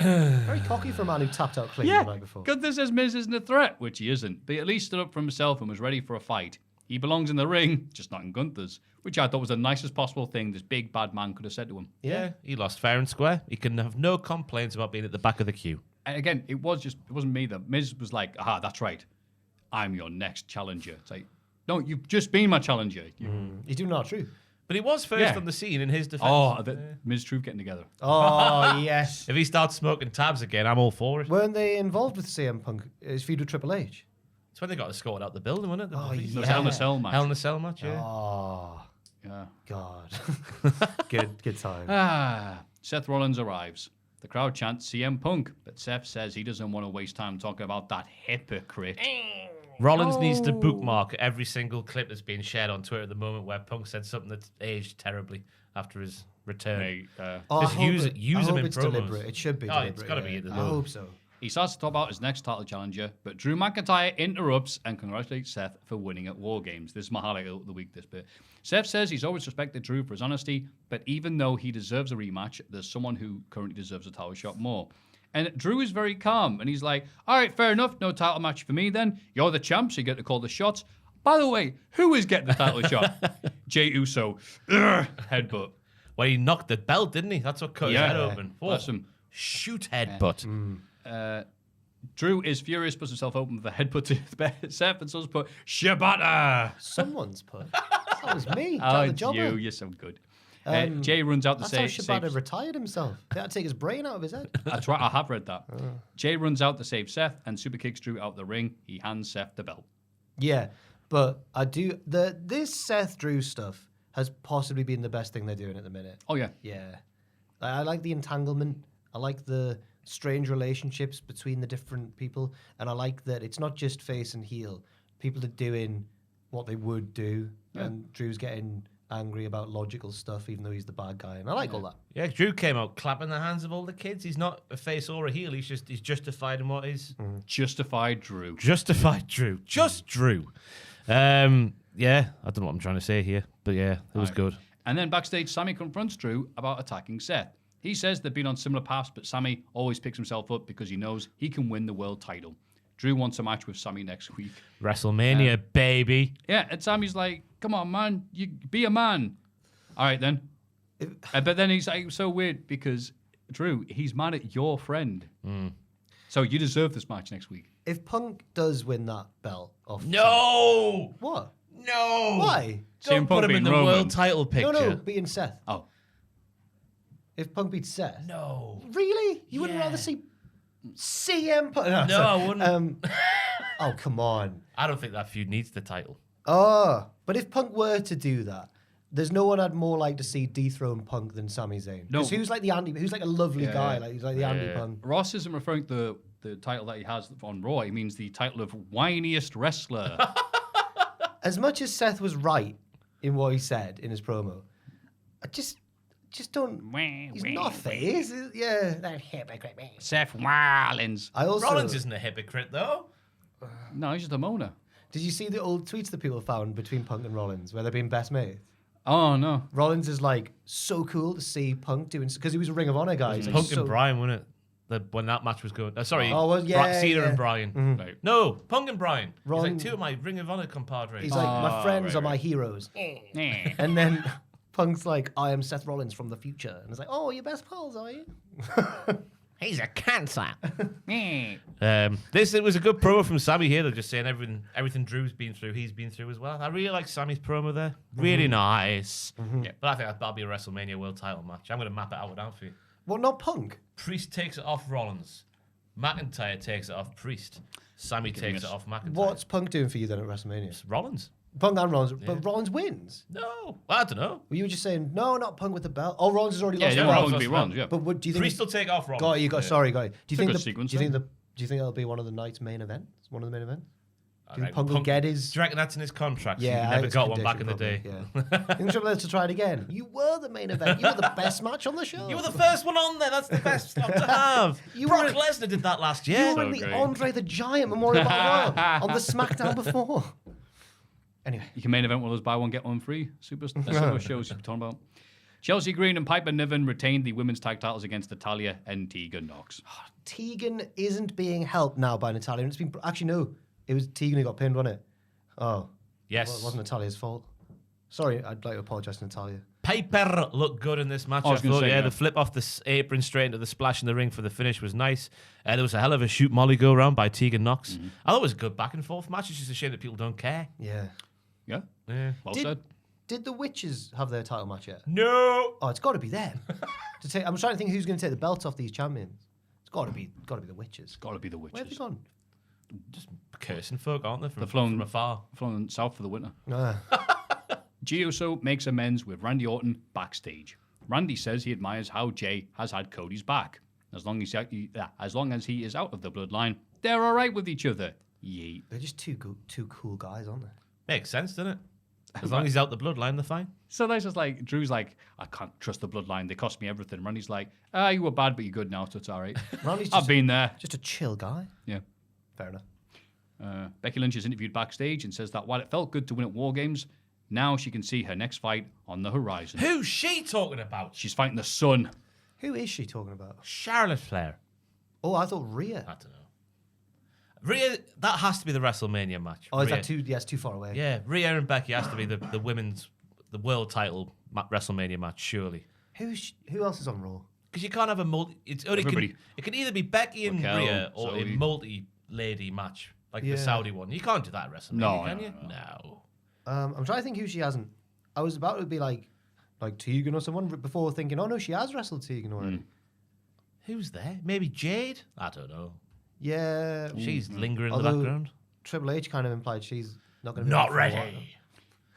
Very cocky for a man who tapped out clean the night before. Gunther says Miz isn't a threat, which he isn't, but he at least stood up for himself and was ready for a fight. He belongs in the ring, just not in Gunther's, which I thought was the nicest possible thing this big bad man could have said to him. Yeah, he lost fair and square. He can have no complaints about being at the back of the queue. And again, it wasn't me. The Miz was like, aha, that's right. I'm your next challenger. It's like, no, you've just been my challenger. He's doing not true. But he was first Yeah. on the scene in his defense. Oh, Miz Truth getting together. Oh, yes. If he starts smoking tabs again, I'm all for it. Weren't they involved with CM Punk? His feud with Triple H? It's when they got escorted out the building, wasn't it? The Oh, police? It was Yeah. Hell in a Cell match. Hell in a Cell match, yeah. Oh, Yeah. God. good time. Ah, Seth Rollins arrives. The crowd chants CM Punk, but Seth says he doesn't want to waste time talking about that hypocrite. Rollins needs to bookmark every single clip that's being shared on Twitter at the moment where Punk said something that's aged terribly after his return. Mate, Oh, Just I hope use it- use I them hope in it's promos. deliberate. It should be Oh, deliberate. it's gotta be yeah. in the I logo. hope so. he starts to talk about his next title challenger, but Drew McIntyre interrupts and congratulates Seth for winning at WarGames. This is my highlight of the week, this bit. Seth says he's always respected Drew for his honesty, but even though he deserves a rematch, there's someone who currently deserves a title shot more. And Drew is very calm, and he's like, all right, fair enough, no title match for me then. You're the champ, so you get to call the shots. By the way, who is getting the title shot? Jey Uso. Ugh, headbutt. Well, he knocked the belt, didn't he? That's what cut his Yeah. head open. Bless him. Shoot headbutt. Drew is furious, puts himself open with a headbutt to Seth, and someone's put, Shibata! Someone's put. That was me. Oh, Jack the it's Jobber. you. You're so good. Jay runs out to That's say... how Shibata retired himself. They had to take his brain out of his head. That's right, I have read that. Jay runs out to save Seth and super kicks Drew out the ring. He hands Seth the belt. Yeah, but I do... This Seth Drew stuff has possibly been the best thing they're doing at the minute. Oh, yeah. Yeah. I like the entanglement. I like the strange relationships between the different people. And I like that it's not just face and heel. People are doing what they would do. Yeah. And Drew's getting angry about logical stuff, even though he's the bad guy. And I like all that. Yeah, Drew came out clapping the hands of all the kids. He's not a face or a heel. He's justified in what is Justified Drew. justified. Drew, just Drew. Yeah, I don't know what I'm trying to say here, but yeah, it was Right. good. And then backstage, Sammy confronts Drew about attacking Seth. He says they've been on similar paths, but Sammy always picks himself up because he knows he can win the world title. Drew wants a match with Sammy next week. WrestleMania, baby. Yeah, and Sammy's like, come on, man, you be a man. All right, then. But then he's like, so weird because, Drew, he's mad at your friend. So you deserve this match next week. If Punk does win that belt off... No, What? no. Why? Don't CM put Punk him in being the Roman. world title picture. No, beating Seth. Oh, If Punk beats Seth. No. Really? You wouldn't Yeah. rather see CM Punk? No, No, sorry. I wouldn't. Oh, come on. I don't think that feud needs the title. Oh, but if Punk were to do that, there's no one I'd more like to see dethrone Punk than Sami Zayn. No. Because he was like the anti, he was like a lovely Yeah. guy, like he's like the anti-Punk. Ross isn't referring to the title that he has on Raw. He means the title of whiniest wrestler. As much as Seth was right in what he said in his promo, I just don't. He's not a face. Yeah, that hypocrite. Seth Rollins. I also. Rollins isn't a hypocrite, though. No, he's just a moaner. Did you see the old tweets that people found between Punk and Rollins where they've been best mates? Oh, no. Rollins is like so cool to see Punk doing because he was a Ring of Honor guy. He's like, Punk so- and Bryan, wasn't it? When that match was going. Sorry, Oh, well, yeah, Cena yeah. and Bryan. Right. No, Punk and Bryan. He's Ron- like two of my Ring of Honor compadres. He's like, my friends right, are my heroes. And then Punk's like, I am Seth Rollins from the future. And it's like, oh, you're best pals, are you? He's a cancer. It was a good promo from Sammy here. They're just saying everything Drew's been through, he's been through as well. I really like Sammy's promo there. Really nice. Yeah, but I think that'll be a WrestleMania World Title match. I'm going to map it out now for you. Well, not Punk. Priest takes it off Rollins. McIntyre takes it off Priest. Sammy takes it off McIntyre. What's Punk doing for you then at WrestleMania? It's Rollins? Punk and Rollins, but Rollins wins. No, I don't know. Well, you were just saying no, not Punk with the belt. Oh, Rollins has already Yeah, lost. yeah, the belt. Rollins be Rollins, yeah. But what do you think? Priest will take off Rollins. Got you. Sorry, got you. Do you It's a think good the, sequence, do you think though. the do you think that'll be one of the night's main events? One of the main events? Do you Alright, think Punk will get his? Do you reckon that's in his contract? Yeah, he I never think got it's one back in the day. condition probably, Yeah. You think to try it again? You were the main event. You were the best match on the show. You were the first one on there. That's the best slot to have. Brock Lesnar did that last year. You were in the great. Andre the Giant Memorial Battle Royal on the SmackDown before. Anyway, You can main event one of those buy one, get one free. Super shows you're talking about. Chelsea Green and Piper Niven retained the women's tag titles against Natalya and Tegan Knox. Tegan isn't being helped now by Natalya. It's been actually no, it was Tegan who got pinned, wasn't it? Oh, Yes. well, it wasn't Natalya's fault. Sorry, I'd like to apologise to Natalya. Piper looked good in this match. I was gonna say, yeah. The flip off the apron straight into the splash in the ring for the finish was nice. There was a hell of a shoot Molly go around by Tegan Knox. Mm-hmm. I thought it was a good back and forth match. It's just a shame that people don't care. Yeah. Yeah, Yeah. well Did- said. Did the Witches have their title match yet? No. Oh, it's got to be them. I'm trying to think who's going to take the belts off these champions. It's got to be the Witches. Got to be the Where have they witches. gone? Just cursing folk, aren't they? They're flown from afar. Flown south for the winter. Ah. Jey Uso makes amends with Randy Orton backstage. Randy says he admires how Jey has had Cody's back. As long as he is out of the bloodline, they're all right with each other. Yeet. They're just two cool guys, aren't they? Makes sense, doesn't it? As long as he's out the bloodline, they're fine. So that's just like, Drew's like, I can't trust the bloodline. They cost me everything. Randy's like, you were bad, but you're good now, so it's all right. Randy's I've been there. just a chill guy. Yeah. Fair enough. Becky Lynch is interviewed backstage and says that while it felt good to win at WarGames, now she can see her next fight on the horizon. Who's she talking about? She's fighting the Sun. Who is she talking about? Charlotte Flair. Oh, I thought Rhea. I don't know. Rhea, that has to be the WrestleMania match. Oh, is Rhea. that too? Yeah, it's too far away. Yeah, Rhea and Becky has to be the women's, the world title WrestleMania match, surely. Who else is on Raw? Because you can't have a multi. It's only Everybody. it can either be Becky and Raquel, Rhea or Zoe. a multi-lady match, like Yeah. the Saudi one. You can't do that at WrestleMania, No, can no, you? no. No. I'm trying to think who she hasn't. I was about to be like Tegan or someone before thinking, oh no, she has wrestled Tegan already. Who's there? Maybe Jade? I don't know. Yeah, She's lingering in the Although- background. Triple H kind of implied she's not going to be Not back for a while. ready.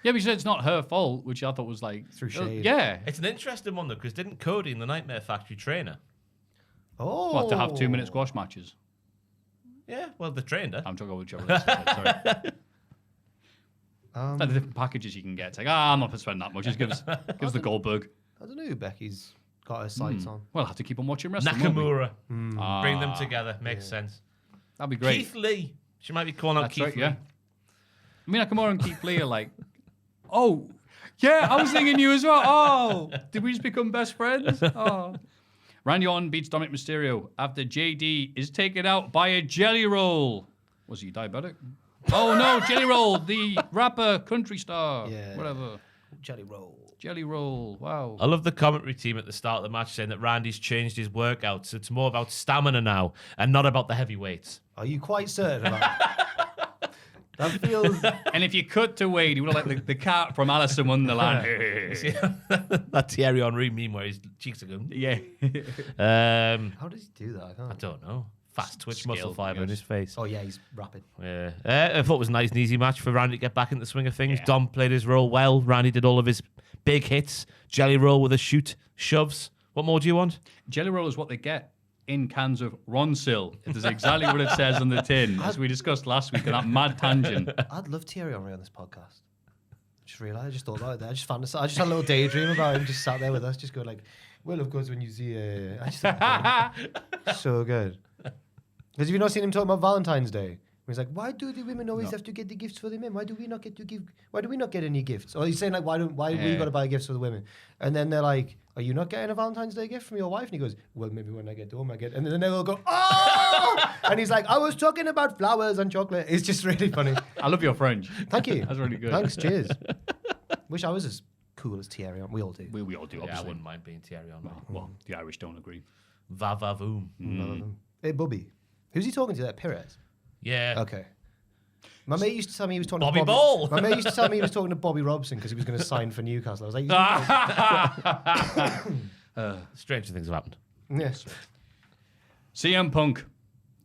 Yeah, but she said it's not her fault, which I thought was like... Through shade. Yeah. It's an interesting one though, because didn't Cody in the Nightmare Factory train her? Oh, What, to have 2-minute squash matches? Yeah, well, they trained her. I'm talking about whichever. Sorry. Like the different packages you can get. It's like, I'm not going to spend that much. Just give us the Goldberg. I don't know who Becky's got her sights on. Well, I'll have to keep on watching wrestling. won't we? Nakamura. Bring them together. Makes sense. That'd be great. Keith Lee. She might be calling out That's Keith right, Lee. yeah. I mean, Nakamura and Keith Lee are like, oh, yeah, I was thinking you as well. Oh, did we just become best friends? Oh. Randy Orton beats Dominic Mysterio after JD is taken out by a jelly roll. Was he diabetic? Oh, no, Jelly Roll, the rapper, country star, Yeah. whatever. Jelly roll. Jelly Roll, wow. I love the commentary team at the start of the match saying that Randy's changed his workouts. It's more about stamina now and not about the heavyweights. Are you quite certain about that? That feels. And if you cut to Wade, he would look like the cat from Alice in Wonderland. That Thierry Henry meme where his cheeks are going. Yeah. How does he do that? I I can't. don't know. Fast twitch Skill, muscle fiber in yes. his face. Oh yeah, he's rapid. Yeah. I thought it was a nice and easy match for Randy to get back in the swing of things. Yeah. Dom played his role well. Randy did all of his big hits. Jelly roll with a shoot, shoves. What more do you want? Jelly Roll is what they get in cans of Ronsil. It is exactly what it says on the tin, as we discussed last week in that mad tangent. I'd love Thierry Henry on this podcast. Just realised, I just thought about it there. I just fantasized. I just had a little daydream about him, just sat there with us, just going like, well, of course, when you see I just think so good. Because have you not seen him talking about Valentine's Day? He's like, why do the women always have to get the gifts for the men? Why do we not get to give? Why do we not get any gifts? Or he's saying like, why we got to buy gifts for the women? And then they're like, are you not getting a Valentine's Day gift from your wife? And he goes, well, maybe when I get home I get. And then they'll go, oh! And he's like, I was talking about flowers and chocolate. It's just really funny. I love your French. Thank you. That's really good. Thanks. Cheers. Wish I was as cool as Thierry. We all do. We all do, Yeah, I obviously. wouldn't mind being Thierry Henry. Well, the Irish don't agree. Va va voom. Hey, Bubby. Who's he talking to? That Perez. Yeah. Okay. My mate used to tell me he was talking Bobby to Ball. My mate used to tell me he was talking to Bobby Robson because he was going to sign for Newcastle. I was like, Stranger things have happened. yes. CM Punk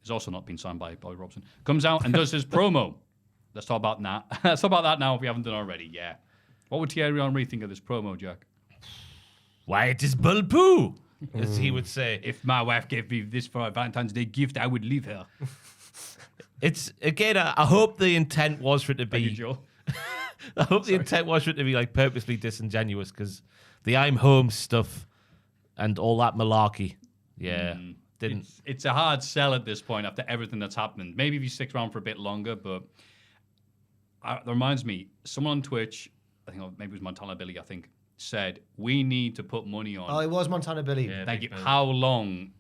He's also not been signed by Bobby Robson. Comes out and does his promo. Let's talk about that. Let's talk about that now if we haven't done already. Yeah. What would Thierry Henry think of this promo, Jack? Why, it is bull poo, as he would say. If my wife gave me this for a Valentine's Day gift, I would leave her. It's, again, I hope the intent was for it to Thank you, be... Joel. I hope the intent was for it to be like purposely disingenuous, because the I'm home stuff and all that malarkey, didn't. It's a hard sell at this point after everything that's happened. Maybe if you stick around for a bit longer, but that reminds me, someone on Twitch, I think maybe it was Montana Billy, I think, said, we need to put money on. Oh, it was Montana Billy. Yeah. Thank you. How long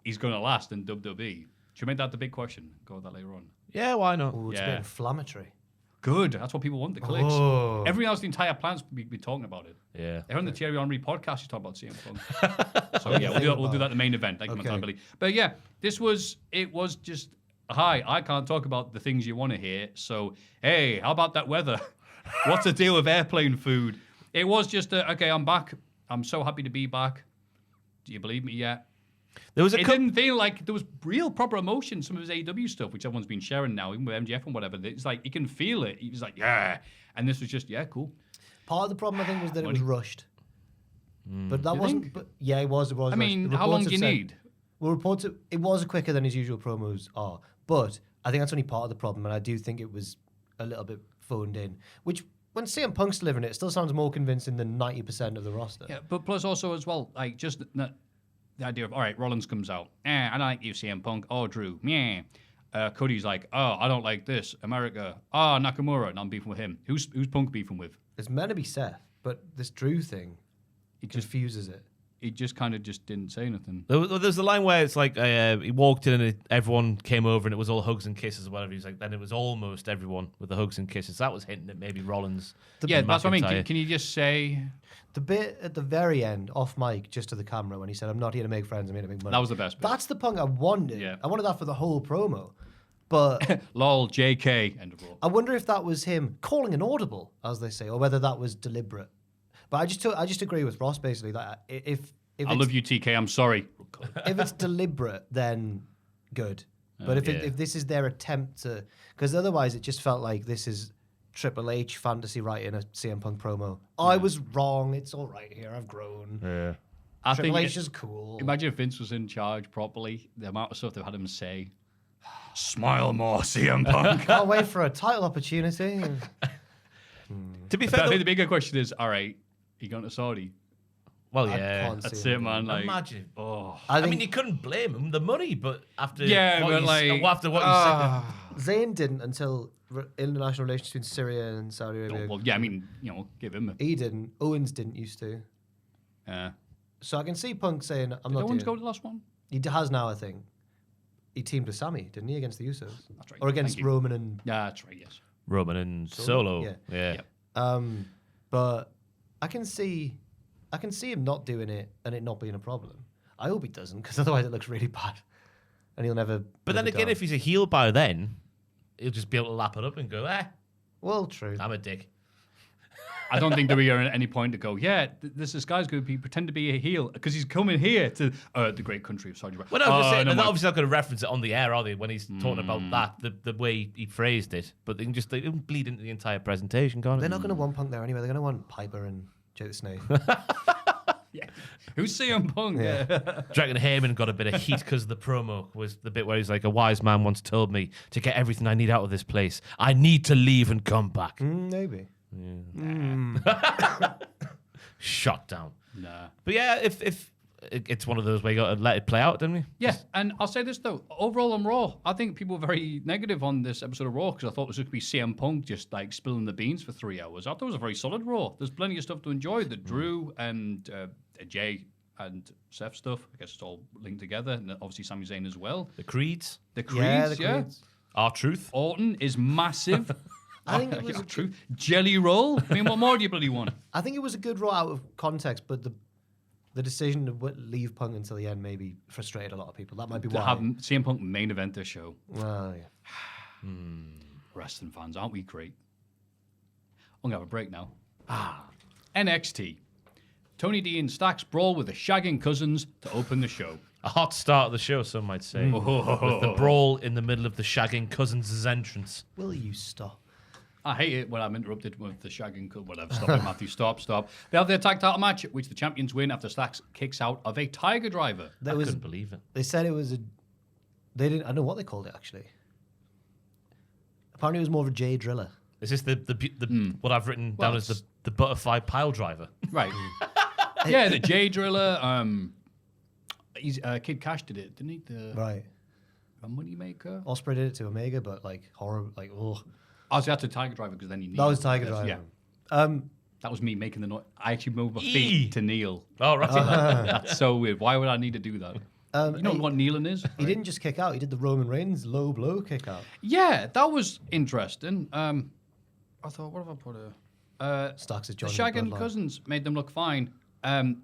he's going to last in WWE? Should we make that the big question? Go with that later on. Yeah, why not? Oh, it's a Yeah. bit inflammatory. Good. That's what people want, the clicks. Oh. Everyone else, the entire plan's be talking about it. Yeah. They're on the Thierry Henry podcast. You talk about CM Punk. So yeah, we'll do that at the main event. Thank you, Okay. Montana Billy. But yeah, it was just, hi, I can't talk about the things you want to hear. So, hey, how about that weather? What's the deal with airplane food? It was just, okay, I'm back. I'm so happy to be back. Do you believe me yet? There was a It didn't feel like there was real proper emotion. Some of his AEW stuff, which everyone's been sharing now, even with MJF and whatever. It's like, you can feel it. He was like, yeah. And this was just, yeah, cool. Part of the problem, I think, was that it was rushed. But that You wasn't. think? But yeah, it was. It was. I rushed. mean, The how long reports do you have said- need? Well, reports it was quicker than his usual promos are, but I think that's only part of the problem, and I do think it was a little bit phoned in. Which, when CM Punk's delivering it, still sounds more convincing than 90% of the roster. Yeah, but plus also as well, like just the idea of, all right, Rollins comes out. I don't like you, CM Punk. Oh, Drew. Yeah. Cody's like, oh, I don't like this. America. Oh, Nakamura. And I'm beefing with him. Who's Punk beefing with? It's meant to be Seth, but this Drew thing It just confuses it. he just kind of just didn't say anything. There's the line where it's like he walked in and everyone came over and it was all hugs and kisses or whatever. He's like, then it was almost everyone with the hugs and kisses. That was hinting at maybe Rollins. Yeah, and that's what I mean. McIntyre. Can you just say The bit at the very end, off mic, just to the camera, when he said, "I'm not here to make friends, I'm here to make money." that was the best bit? That's the Punk I wanted. Yeah. I wanted that for the whole promo. But Lol, JK, end of roll. I wonder if that was him calling an audible, as they say, or whether that was deliberate. But I just agree with Ross basically that if I it's, love you, TK. I'm sorry. if it's deliberate, then good. But if this is their attempt to, because otherwise it just felt like this is Triple H fantasy writing a CM Punk promo. I was wrong. It's all right here. I've grown. Yeah. I Triple think H is cool. Imagine if Vince was in charge properly. The amount of stuff they've had him say. Smile more, CM Punk. Can't wait for a title opportunity. To be But I fair, think the bigger question is, all right, you going to Saudi? well, I yeah. can't That's see it, man. Like, Imagine. oh. I I think mean, you couldn't blame him. The money, but after Yeah, what but you like, after what you said, Zayn didn't until international relations between Syria and Saudi Arabia. Well, yeah, I mean, give him a. He didn't. Owens didn't used to. Uh, So I can see Punk saying, "I'm did not Owens doing go to the last one? He has now, I think. He teamed with Sammy, didn't he, against the Usos? That's right. Or against Thank you. Roman and... Yeah, that's right, yes. Roman and Solo? Solo. Yeah. Yeah. But I can see him not doing it and it not being a problem. I hope he doesn't, because otherwise it looks really bad. And he'll never... But then again, if he's a heel by then, he'll just be able to lap it up and go, Well, true. I'm a dick. I don't think that we are at any point to go, this guy's going to pretend to be a heel because he's coming here to the great country of Saudi Arabia. Well, no, I'm just saying, no, they're my- obviously not going to reference it on the air, are they, when he's talking about that, the way he phrased it. But they can bleed into the entire presentation, can't They're it? not going to want Punk there anyway. They're going to want Piper and Jay the Snake. Yeah. Who's CM Punk? Yeah. Do you reckon Heyman got a bit of heat because the promo was the bit where he's like, a wise man once told me to get everything I need out of this place, I need to leave and come back. Maybe. Shot down. Nah. But yeah, if it's one of those where you got to let it play out, didn't we? Yeah, and I'll say this though. Overall on Raw, I think people were very negative on this episode of Raw because I thought it was going to be CM Punk just like spilling the beans for 3 hours. I thought it was a very solid Raw. There's plenty of stuff to enjoy. The Drew and Jay and Seth stuff, I guess it's all linked together. And obviously Sami Zayn as well. The Creeds, The Creeds, Yeah, yeah. the Creeds. R-Truth. Orton is massive. I think it was a true. Jelly roll. I mean, what more do you bloody want? I think it was a good Raw out of context, but the decision to leave Punk until the end maybe frustrated a lot of people. That might be To why. have CM Punk main event this show. Well, yeah. Wrestling fans, aren't we great? I'm going to have a break now. NXT. Tony D and Stacks brawl with the shagging cousins to open the show. A hot start of the show, some might say. With the brawl in the middle of the shagging cousins' entrance. Will you stop? I hate it when I'm interrupted with the shagging. Whatever. Stop it, Maffew. Stop. They have their tag title match, which the champions win after Stacks kicks out of a Tiger Driver. I couldn't believe it. They said it was a. They didn't. I don't know what they called it actually. Apparently, it was more of a J driller. Is this the what I've written down as the butterfly pile driver? Right. Yeah, the J Driller. Kid Cash did it, didn't he? Right. A moneymaker. Osprey did it to Omega, but like horror, like oh. Oh, so that's a Tiger Driver because then you. That was Tiger Driver. Yeah. That was me making the noise. I actually moved my feet to kneel. Oh, right. That's so weird. Why would I need to do that? You know what kneeling is? He didn't just kick out. He did the Roman Reigns low blow kick out. Yeah, that was interesting. I thought, what have I put here? Stacks is The Johnny shagging Bloodline. cousins made them look fine.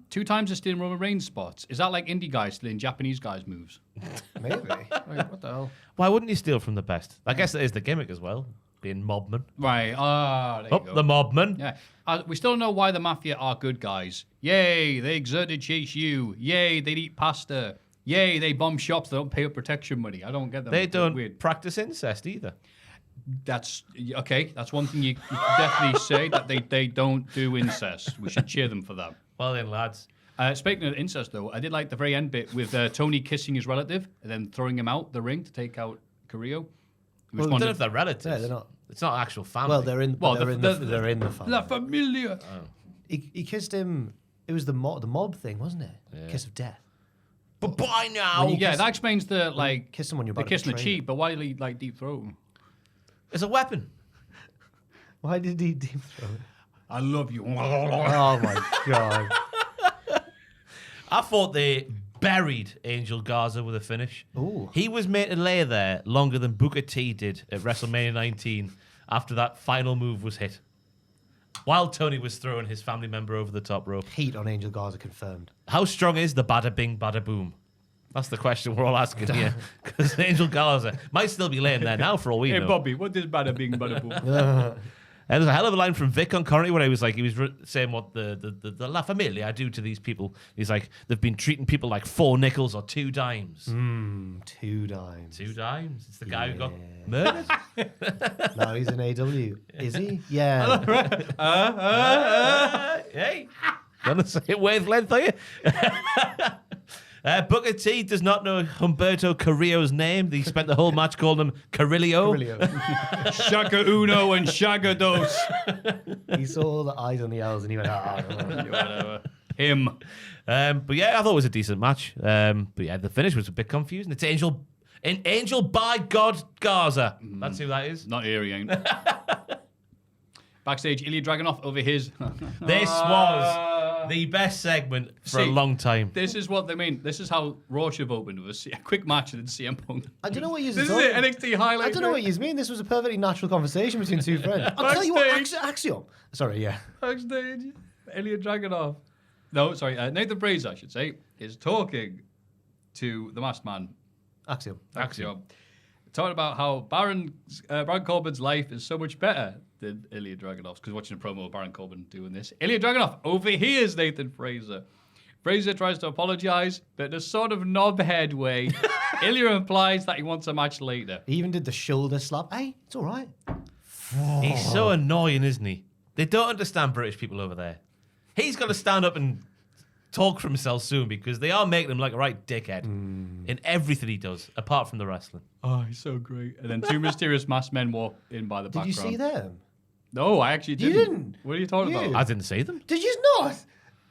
2 times they're stealing Roman Reigns spots. Is that like indie guys stealing Japanese guys' moves? Maybe. Right, what the hell? Why wouldn't you steal from the best? I guess that is the gimmick as well, being mobman. Right, there you go. The mobman. Yeah. We still don't know why the Mafia are good guys. Yay, they exert to chase you. Yay, they eat pasta. Yay, they bomb shops that don't pay up protection money. I don't get them. They don't Weird. practice incest either. That's okay. That's one thing you can definitely say, that they don't do incest. We should cheer them for that. Well then, lads. Speaking of incest, though, I did like the very end bit with Tony kissing his relative and then throwing him out the ring to take out Carrillo. I don't know if they're relatives. Yeah, they're not. It's not actual family. Well, they're in. Well, they're in the family. La Familia. He kissed him. It was the mob thing, wasn't it? Yeah. Kiss of death. But by now, Yeah, that explains the like kiss someone you're the about to kiss and the betray cheek. But why did he like deep throat him? it's a weapon. Why did he deep throat? I love you. Oh my god. I thought they buried Angel Garza with a finish. Ooh. He was made to lay there longer than Booker T did at WrestleMania 19 after that final move was hit. While Tony was throwing his family member over the top rope. Heat on Angel Garza confirmed. How strong is the bada bing, bada boom? That's the question we're all asking here. Because Angel Garza might still be laying there now for all we Hey know. Bobby, what is bada bing bada boom? And there's a hell of a line from Vic on commentary where he was saying what the La Familia do to these people. He's like, they've been treating people like 4 nickels or 2 dimes. 2 dimes. 2 dimes. It's the guy who got murdered. No, he's an AW. Is he? Yeah. Hey, on the same wavelength, are you? Booker T does not know Humberto Carrillo's name. He spent the whole match calling him Carrillo. Shaka Uno and Shaka Dos. He saw the eyes on the L's and he went, Whatever. Him. But yeah, I thought it was a decent match. But yeah, the finish was a bit confusing. It's Angel by God Garza. That's who that is. Not here, he ain't. Backstage, Ilia Dragunov over his. This was the best segment for a long time. This is what they mean. This is how Raw should have opened with a quick match and then CM Punk. I don't know what you're This is talking. it, NXT highlight. I don't know what you mean. This was a perfectly natural conversation between 2 friends. I'll tell you what, Axiom. Sorry, yeah. Backstage, Ilia Dragunov. No, sorry, Nathan Fraser, I should say, is talking to the masked man. Axiom. Talking about how Baron Corbin's life is so much better than Ilia Dragunov's, because watching a promo of Baron Corbin doing this. Ilia Dragunov overhears Nathan Fraser. Fraser tries to apologize, but in a sort of knobhead way, Ilia implies that he wants a match later. He even did the shoulder slap. Hey, it's all right. He's so annoying, isn't he? They don't understand British people over there. He's got to stand up and talk for himself soon because they are making him like a right dickhead in everything he does, apart from the wrestling. Oh, he's so great. And then 2 mysterious masked men walk in by the Did background. you see them? No, I actually You didn't. didn't? What are you talking You? about? I didn't see them. Did you not?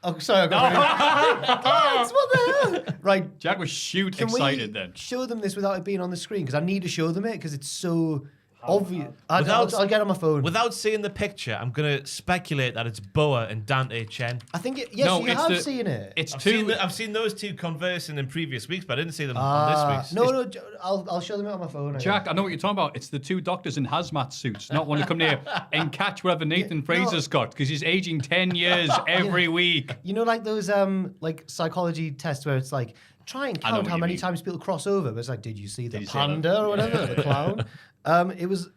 Oh, sorry, I got Guys, what the hell? Right, Jack was can excited we then. show them this without it being on the screen? Because I need to show them it because it's so obvious. I'll get on my phone. Without seeing the picture, I'm going to speculate that it's Boa and Dante Chen. I think yes, No, you it's have seen it. It's I've seen those 2 conversing in previous weeks, but I didn't see them on this week's. No, I'll show them it on my phone. Jack, I know what you're talking about. It's the 2 doctors in hazmat suits, not one to come near and catch whatever Nathan Fraser's got, because he's aging 10 years every week. You know, like those like psychology tests where it's like try and I know count what how you many mean. times people cross over. But it's like, did you see the you see that? panda or whatever, the clown? It was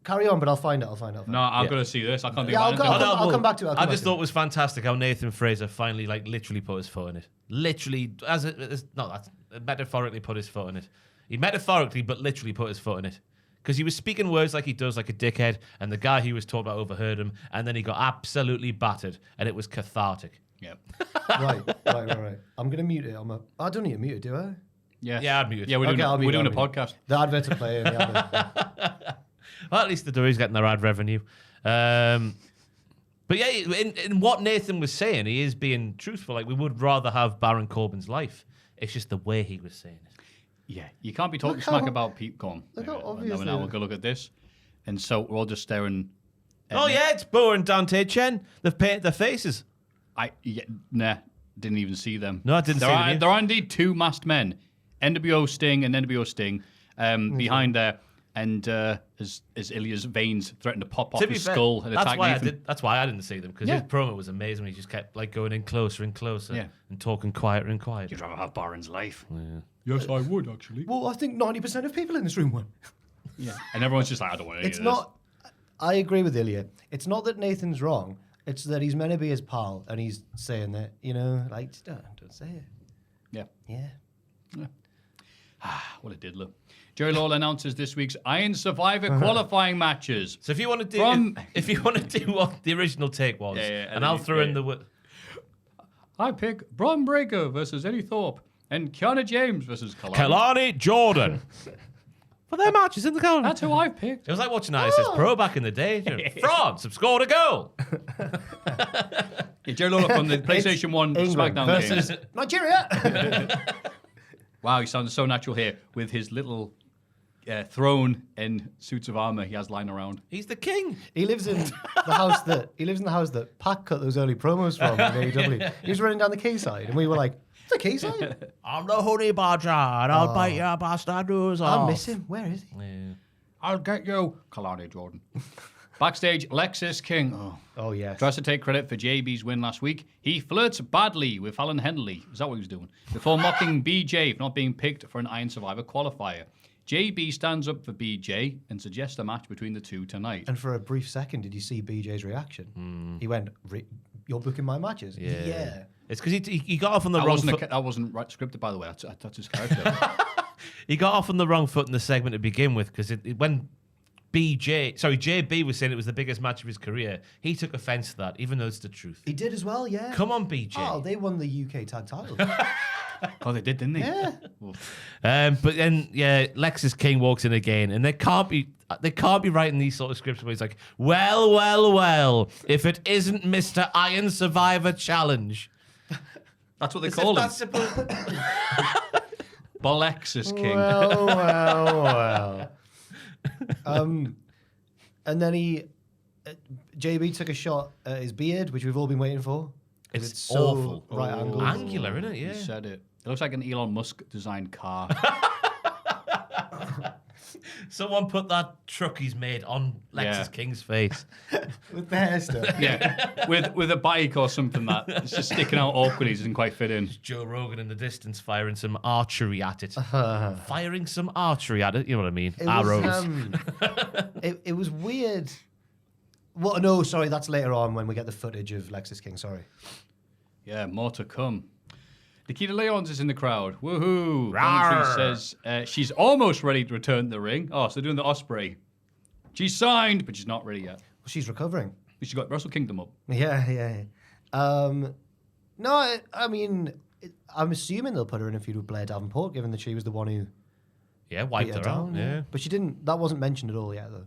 carry on, but I'll find it. No, I'm going to see this. I can't think Yeah, about I'll come back to it. I just thought it was fantastic how Nathan Fraser finally, like, literally put his foot in it. Literally, that's metaphorically put his foot in it. He metaphorically, but literally put his foot in it. Because he was speaking words like he does, like a dickhead, and the guy he was talking about overheard him, and then he got absolutely battered, and it was cathartic. Yeah. Right. I'm going to mute it. I don't need to mute it, do I? Yeah, I'd mute it. Yeah, we're Okay, doing a podcast. The adverts are playing. Well, at least the WWE's getting their ad revenue. But yeah, in what Nathan was saying, he is being truthful. Like, we would rather have Baron Corbin's life. It's just the way he was saying it. Yeah, you can't be talking Look smack how- about Pete. Go on. look how Yeah, obvious now they we'll go look at this. And so we're all just staring. at Oh, me. yeah, it's Bo and Dante Chen. They've painted their faces. Didn't even see them. No, I didn't see there them are, either. there are indeed two masked men, NWO Sting and NWO Sting, behind there, and as Ilia's veins threaten to pop off To be his fair, skull and attack Nathan. that's why I didn't see them, because Yeah. his promo was amazing. He just kept like going in closer and closer Yeah. and talking quieter and quieter. You'd rather have Baron's life. Yes, I would actually. Well, I think 90% of people in this room would. Yeah, and everyone's just like, I don't want any It's of this. not. I agree with Ilia. It's not that Nathan's wrong. It's that he's meant to be his pal, and he's saying that, like, just don't say it. Yeah. Yeah. What a diddler. Jerry Lawler announces this week's Iron Survivor qualifying matches. So if you want to do From- if you want to do what the original take was, Yeah, and I'll throw in the I pick Braun Breaker versus Eddie Thorpe and Kiana James versus Kalani. Kalani Jordan for their matches in the corner. That's who I picked. It was like watching ISS Pro back in the day. France have scored a goal. Yeah, Jerry Lawler from the PlayStation 1 England SmackDown versus games. Nigeria. Wow, he sounds so natural here with his little throne and suits of armor he has lying around. He's the king. He lives in the house that Pac cut those early promos from in AEW. He was running down the quayside, and we were like, "It's a quayside." I'm the honey badger, and I'll bite your bastard nose I off. miss him. Where is he? I'll get you, Kalani Jordan. Backstage, Lexis King Oh yes. tries to take credit for JB's win last week. He flirts badly with Fallon Henley. Is that what he was doing? Before mocking BJ for not being picked for an Iron Survivor qualifier. JB stands up for BJ and suggests a match between the two tonight. And for a brief second, did you see BJ's reaction? He went, "You're booking my matches." Yeah. It's because he got off on the That wrong wasn't, foot. that wasn't right scripted, by the way. That's his character. He got off on the wrong foot in the segment to begin with, because when JB was saying it was the biggest match of his career, he took offense to that, even though it's the truth. He did as well. Yeah. Come on, BJ. Oh, they won the UK tag title. Oh, they did, didn't they? Yeah. But then, yeah, Lexis King walks in again, and they can't be writing these sort of scripts where he's like, well, if it isn't Mr. Iron Survivor Challenge. That's what they call him. Balexis King. Well. And then JB took a shot at his beard, which we've all been waiting for. 'Cause It's so awful. right angle. Angular, isn't it? He Yeah. said it. It looks like an Elon Musk designed car. Someone put that truck he's made on Lexis Yeah. King's face. With the hair stuff. Yeah, with a bike or something that's just sticking out awkwardly, doesn't quite fit in. Joe Rogan in the distance firing some archery at it. Firing some archery at it, you know what I mean? It Arrows. Was, it was weird. Well, no, sorry, that's later on when we get the footage of Lexis King. Sorry. Yeah, more to come. Nikita Lyons is in the crowd. Woohoo! Rawr. Commentary says she's almost ready to return to the ring. Oh, so they're doing the Osprey. She's signed, but she's not ready yet. Well, she's recovering. She's got Wrestle Kingdom up. Yeah. No, I mean, I'm assuming they'll put her in a feud with Blair Davenport, given that she was the one who Yeah, beat wiped her her out. down. Yeah. But she didn't. That wasn't mentioned at all yet, though.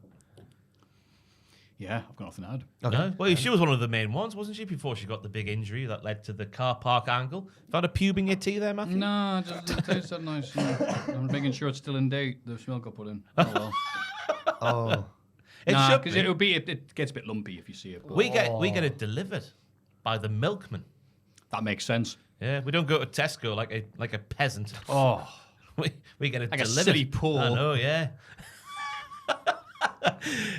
Yeah, I've got nothing to add. No? Well, she was one of the main ones, wasn't she, before she got the big injury that led to the car park angle? Found a pube in your tea there, Maffew? No, it tastes that nice. I'm making sure it's still in date. The smell got put in. Oh well. Oh. It Nah, should because be. it gets a bit lumpy if you see it. But We get it delivered by the milkman. that makes sense. Yeah, we don't go to Tesco like a peasant. Oh, We get it Like a delivered. city pool. I know, yeah.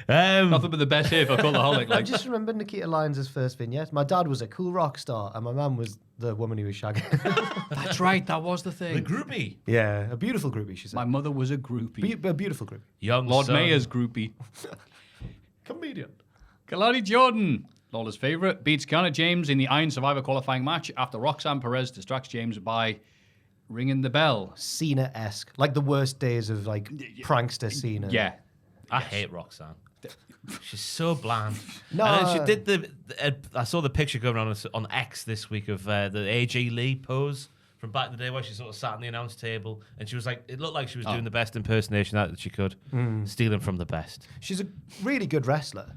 nothing but the best here for Cultaholic. I Like, just remembered Nikita Lyons' first vignette. My dad was a cool rock star, and my mum was the woman who was shagging. that's right. That was the The thing. groupie. Yeah, a beautiful groupie, she said. My mother was a groupie. A beautiful groupie. Young Lord son. Mayor's groupie. Comedian. Kalani Jordan, Lawler's favorite, beats Kiana James in the Iron Survivor qualifying match after Roxanne Perez distracts James by ringing the bell. Cena-esque. Like the worst days of like prankster Cena. Yeah. I hate Roxanne. She's so bland. No. And then she did I saw the picture going on X this week of the AJ Lee pose from back in the day where she sort of sat on the announce table and she was like, it looked like she was doing the best impersonation that she could, stealing from the best. She's a really good wrestler.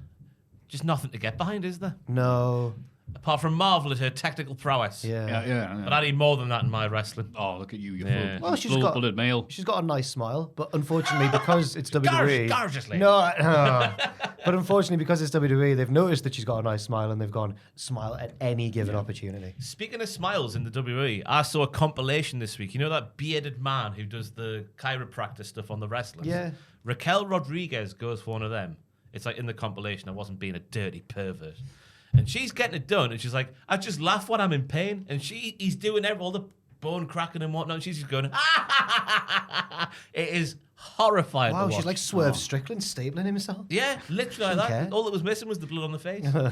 Just nothing to get behind, is there? No. Apart from marvel at her technical prowess. Yeah. But I need more than that in my wrestling. Oh, look at you. You're Yeah. Well, full-blooded male. She's got a nice smile, but unfortunately, because it's WWE, Gorgeously. no, but unfortunately, because it's WWE, they've noticed that she's got a nice smile, and they've gone smile at any given opportunity. Speaking of smiles in the WWE, I saw a compilation this week. You know that bearded man who does the chiropractor stuff on the wrestlers? Yeah. Raquel Rodriguez goes for one of them. It's like in the compilation, I wasn't being a dirty pervert. And she's getting it done, and she's like, I just laugh when I'm in pain. And he's doing all the bone cracking and whatnot, and she's just going, It is horrifying. Wow, to she's watch. like Swerve Strickland stapling himself. Yeah, literally like that. care. All that was missing was the blood on the face. So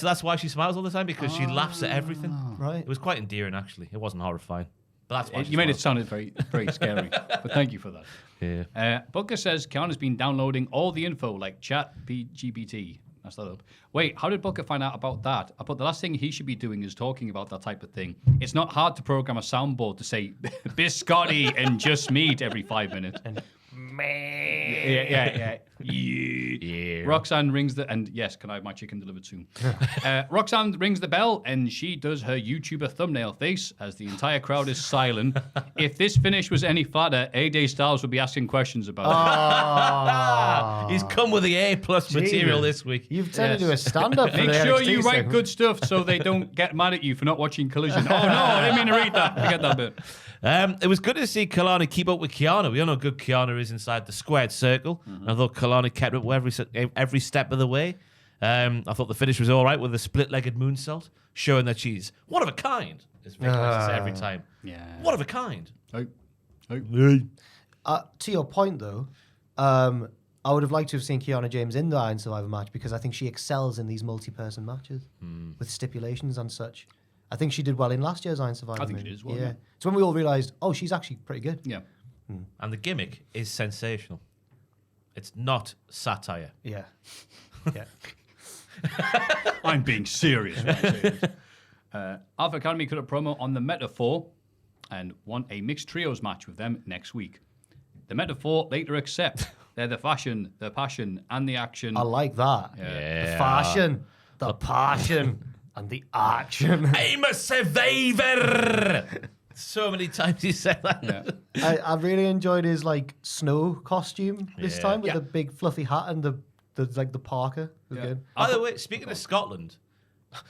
that's why she smiles all the time, because she laughs at everything. Right. It was quite endearing, actually. It wasn't horrifying. But that's why she You made it smiles. sound very, very scary. But thank you for that. Yeah. Booker says Kiana's been downloading all the info like chat GPT. That's that up. Wait, how did Booker find out about that? I thought the last thing he should be doing is talking about that type of thing. It's not hard to program a soundboard to say biscotti and just meat every 5 minutes. Yeah. Roxanne rings and yes, can I have my chicken delivered soon? Roxanne rings the bell and she does her YouTuber thumbnail face as the entire crowd is silent. If this finish was any flatter, AJ Styles would be asking questions about it. He's come with the A+ material this week. You've turned into a stand-up. Make sure you write good stuff so they don't get mad at you for not watching Collision. Oh no, I didn't mean to read that. Forget that bit. It was good to see Kalani keep up with Kiana. We all know how good Kiana is inside the squared circle. I thought Kalani kept up every step of the way. I thought the finish was all right with the split-legged moonsault, showing that she's one of a kind, as Vic likes to say every time. Yeah. One of a kind. To your point, though, I would have liked to have seen Kiana James in the Iron Survivor match because I think she excels in these multi-person matches with stipulations and such. I think she did well in last year's Iron Survivor. I think she did as well, Yeah. yeah. It's when we all realised, oh, she's actually pretty good. Yeah. And the gimmick is sensational. It's not satire. Yeah. Yeah. I'm being serious when I say this. Alpha Academy cut a promo on the Metaphor and want a mixed trios match with them next week. The Metaphor later accept. They're the fashion, the passion, and the action. I like that. Yeah. The fashion, the passion, and the action. I'm a survivor! So many times he said that. Yeah. I really enjoyed his like snow costume this Yeah. time with Yeah. the big fluffy hat and the parka. It was Yeah. good. By the way, speaking of Scotland,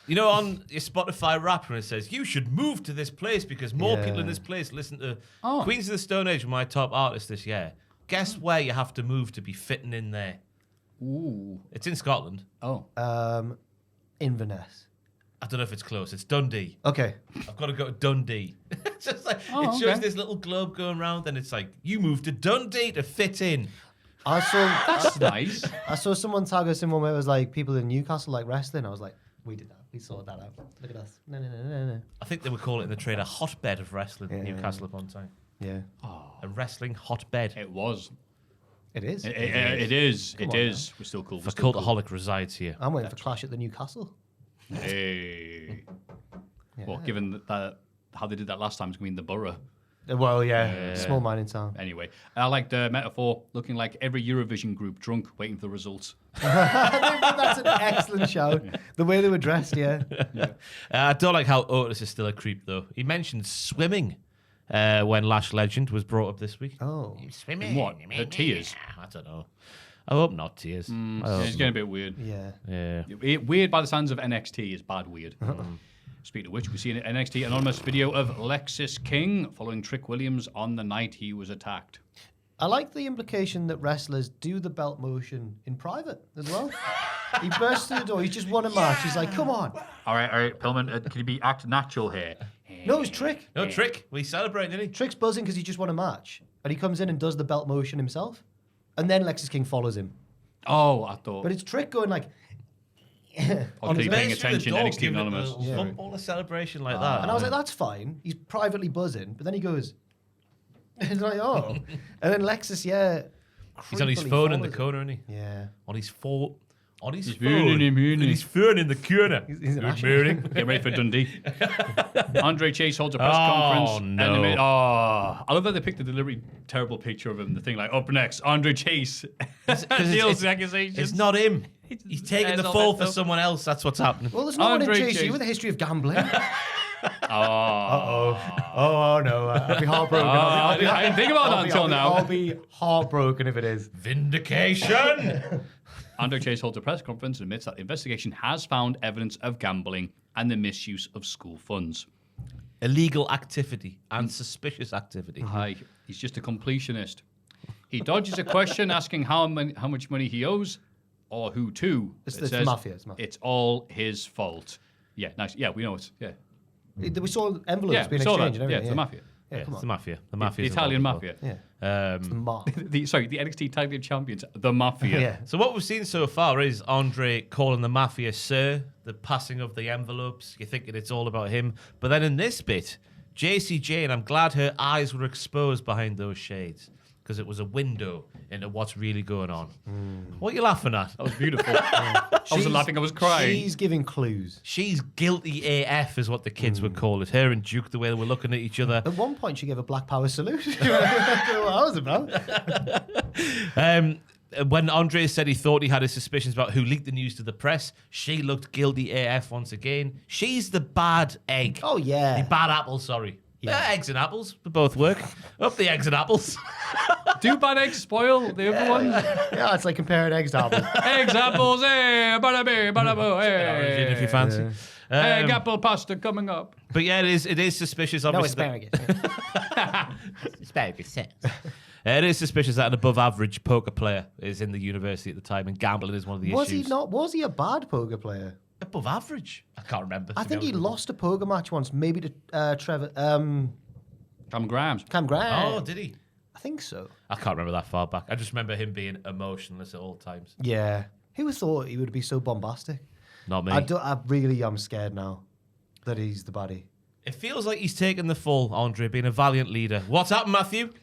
you know, on your Spotify rap, when it says, you should move to this place because more Yeah. people in this place listen to Oh. Queens of the Stone Age, my top artist this year. Guess where you have to move to be fitting in there? Ooh. It's in Scotland. Oh. Inverness. I don't know if it's close. It's Dundee. Okay. I've got to go to Dundee. It's just like, Oh, it shows okay. this little globe going round, and it's like, you moved to Dundee to fit in. I saw That's nice. I saw someone tag us in one where it was like people in Newcastle like wrestling. I was like, we did that. We sorted that out. Look at us. No. I think they would call it in the trade a hotbed of wrestling in Yeah. Newcastle upon Tyne. Yeah. A wrestling hotbed. It was. It is. It is. Come It on is. We're still cool. The We're still cool. Cultaholic resides here. I'm waiting for Clash at the Newcastle. Hey. Yeah. Well, given that how they did that last time, it's going to be in the borough. Well, yeah. Small mining town. Anyway, I like the Metaphor looking like every Eurovision group drunk waiting for the results. That's an excellent show. The way they were dressed, yeah. I don't like how Otis is still a creep, though. He mentioned swimming when Lash Legend was brought up this week. Oh. Swimming? In what? Her tears? I don't know. I hope not tears. I hope It's getting a bit weird. Yeah. Yeah. Weird by the sounds of NXT is bad weird. Speaking of which, we see an NXT anonymous video of Lexis King following Trick Williams on the night he was attacked. I like the implication that wrestlers do the belt motion in private as well. He bursts through the door. He's just won a match. He's like, come on. All right, Pillman, can you be act natural here? No, it's Trick. No, Trick. We celebrate, didn't he? Trick's buzzing because he just won a match. And he comes in and does the belt motion himself. And then Lexis King follows him. Oh, I thought. But it's Trick going like. Or keep paying attention, NXT Anonymous. Football a celebration like that. And I was like, that's fine. He's privately buzzing. But then he goes, it's like, oh. And then Lexus, he's on his creepily phone in the follows corner, isn't he? Yeah. On his phone. On his phone. phone in the On his phone in the corner. He's an Good morning. Get ready for Dundee. Andre Chase holds a press Oh, conference. no. And I love that they picked the deliberately terrible picture of him. The thing like, up next, Andre Chase. Deals accusations. It's not him. He's taking the all fall that for stuff. someone else. That's what's happening. Well, there's no one in Andre JC Chase. with a history of gambling. Oh. Oh no, I'll be heartbroken. I didn't think about that until now. I'll be heartbroken if it is. Vindication. Andre Chase holds a press conference and admits that the investigation has found evidence of gambling and the misuse of school funds. Illegal activity and suspicious activity. Hi, he's just a completionist. He dodges a question asking how much money he owes or who to. It's It the mafia, it's mafia. It's all his fault. Yeah, nice. Yeah, we know it's. Yeah. We saw envelopes Yeah, being saw that. exchanged and Yeah, everything. it's the mafia. Yeah, come It's on. the mafia. The The mafia. Italian mafia. Yeah. Um, The mob. The NXT Tag Team Champions, the mafia. Yeah. So what we've seen so far is Andre calling the mafia sir, the passing of the envelopes. You're thinking it's all about him. But then in this bit, JC Jane, I'm glad her eyes were exposed behind those shades because it was a window into what's really going on. What are you laughing at? That was beautiful. I wasn't laughing, I was crying. She's giving clues. She's guilty AF is what the kids would call it. Her and Duke, the way they were looking at each other. At one point, she gave a Black Power salute. I don't know what I was about. When Andre said he thought he had his suspicions about who leaked the news to the press, she looked guilty AF once again. She's the bad egg. Oh, yeah. The bad apple, sorry. Yeah. Eggs and apples, they both work. Up the eggs and apples. Do bad eggs spoil the other ones? Yeah, it's like comparing eggs to apples. Eggs, apples, bada bee, bada boo, Origin, if you fancy. Egg, apple pasta coming up. But yeah, it is suspicious. No, Obviously, asparagus. it is suspicious that an above-average poker player is in the university at the time, and gambling is one of the Was issues. he not? Was he a bad poker player? Above average? I can't remember. I think he lost a poker match once, maybe to Trevor. Cam Grams. Cam Grant. Oh, did he? I think so. I can't remember that far back. I just remember him being emotionless at all times. Yeah. Who would thought he would be so bombastic? Not me. I really am scared now that he's the baddie. It feels like he's taken the fall, Andre, being a valiant leader. What's happened, Maffew?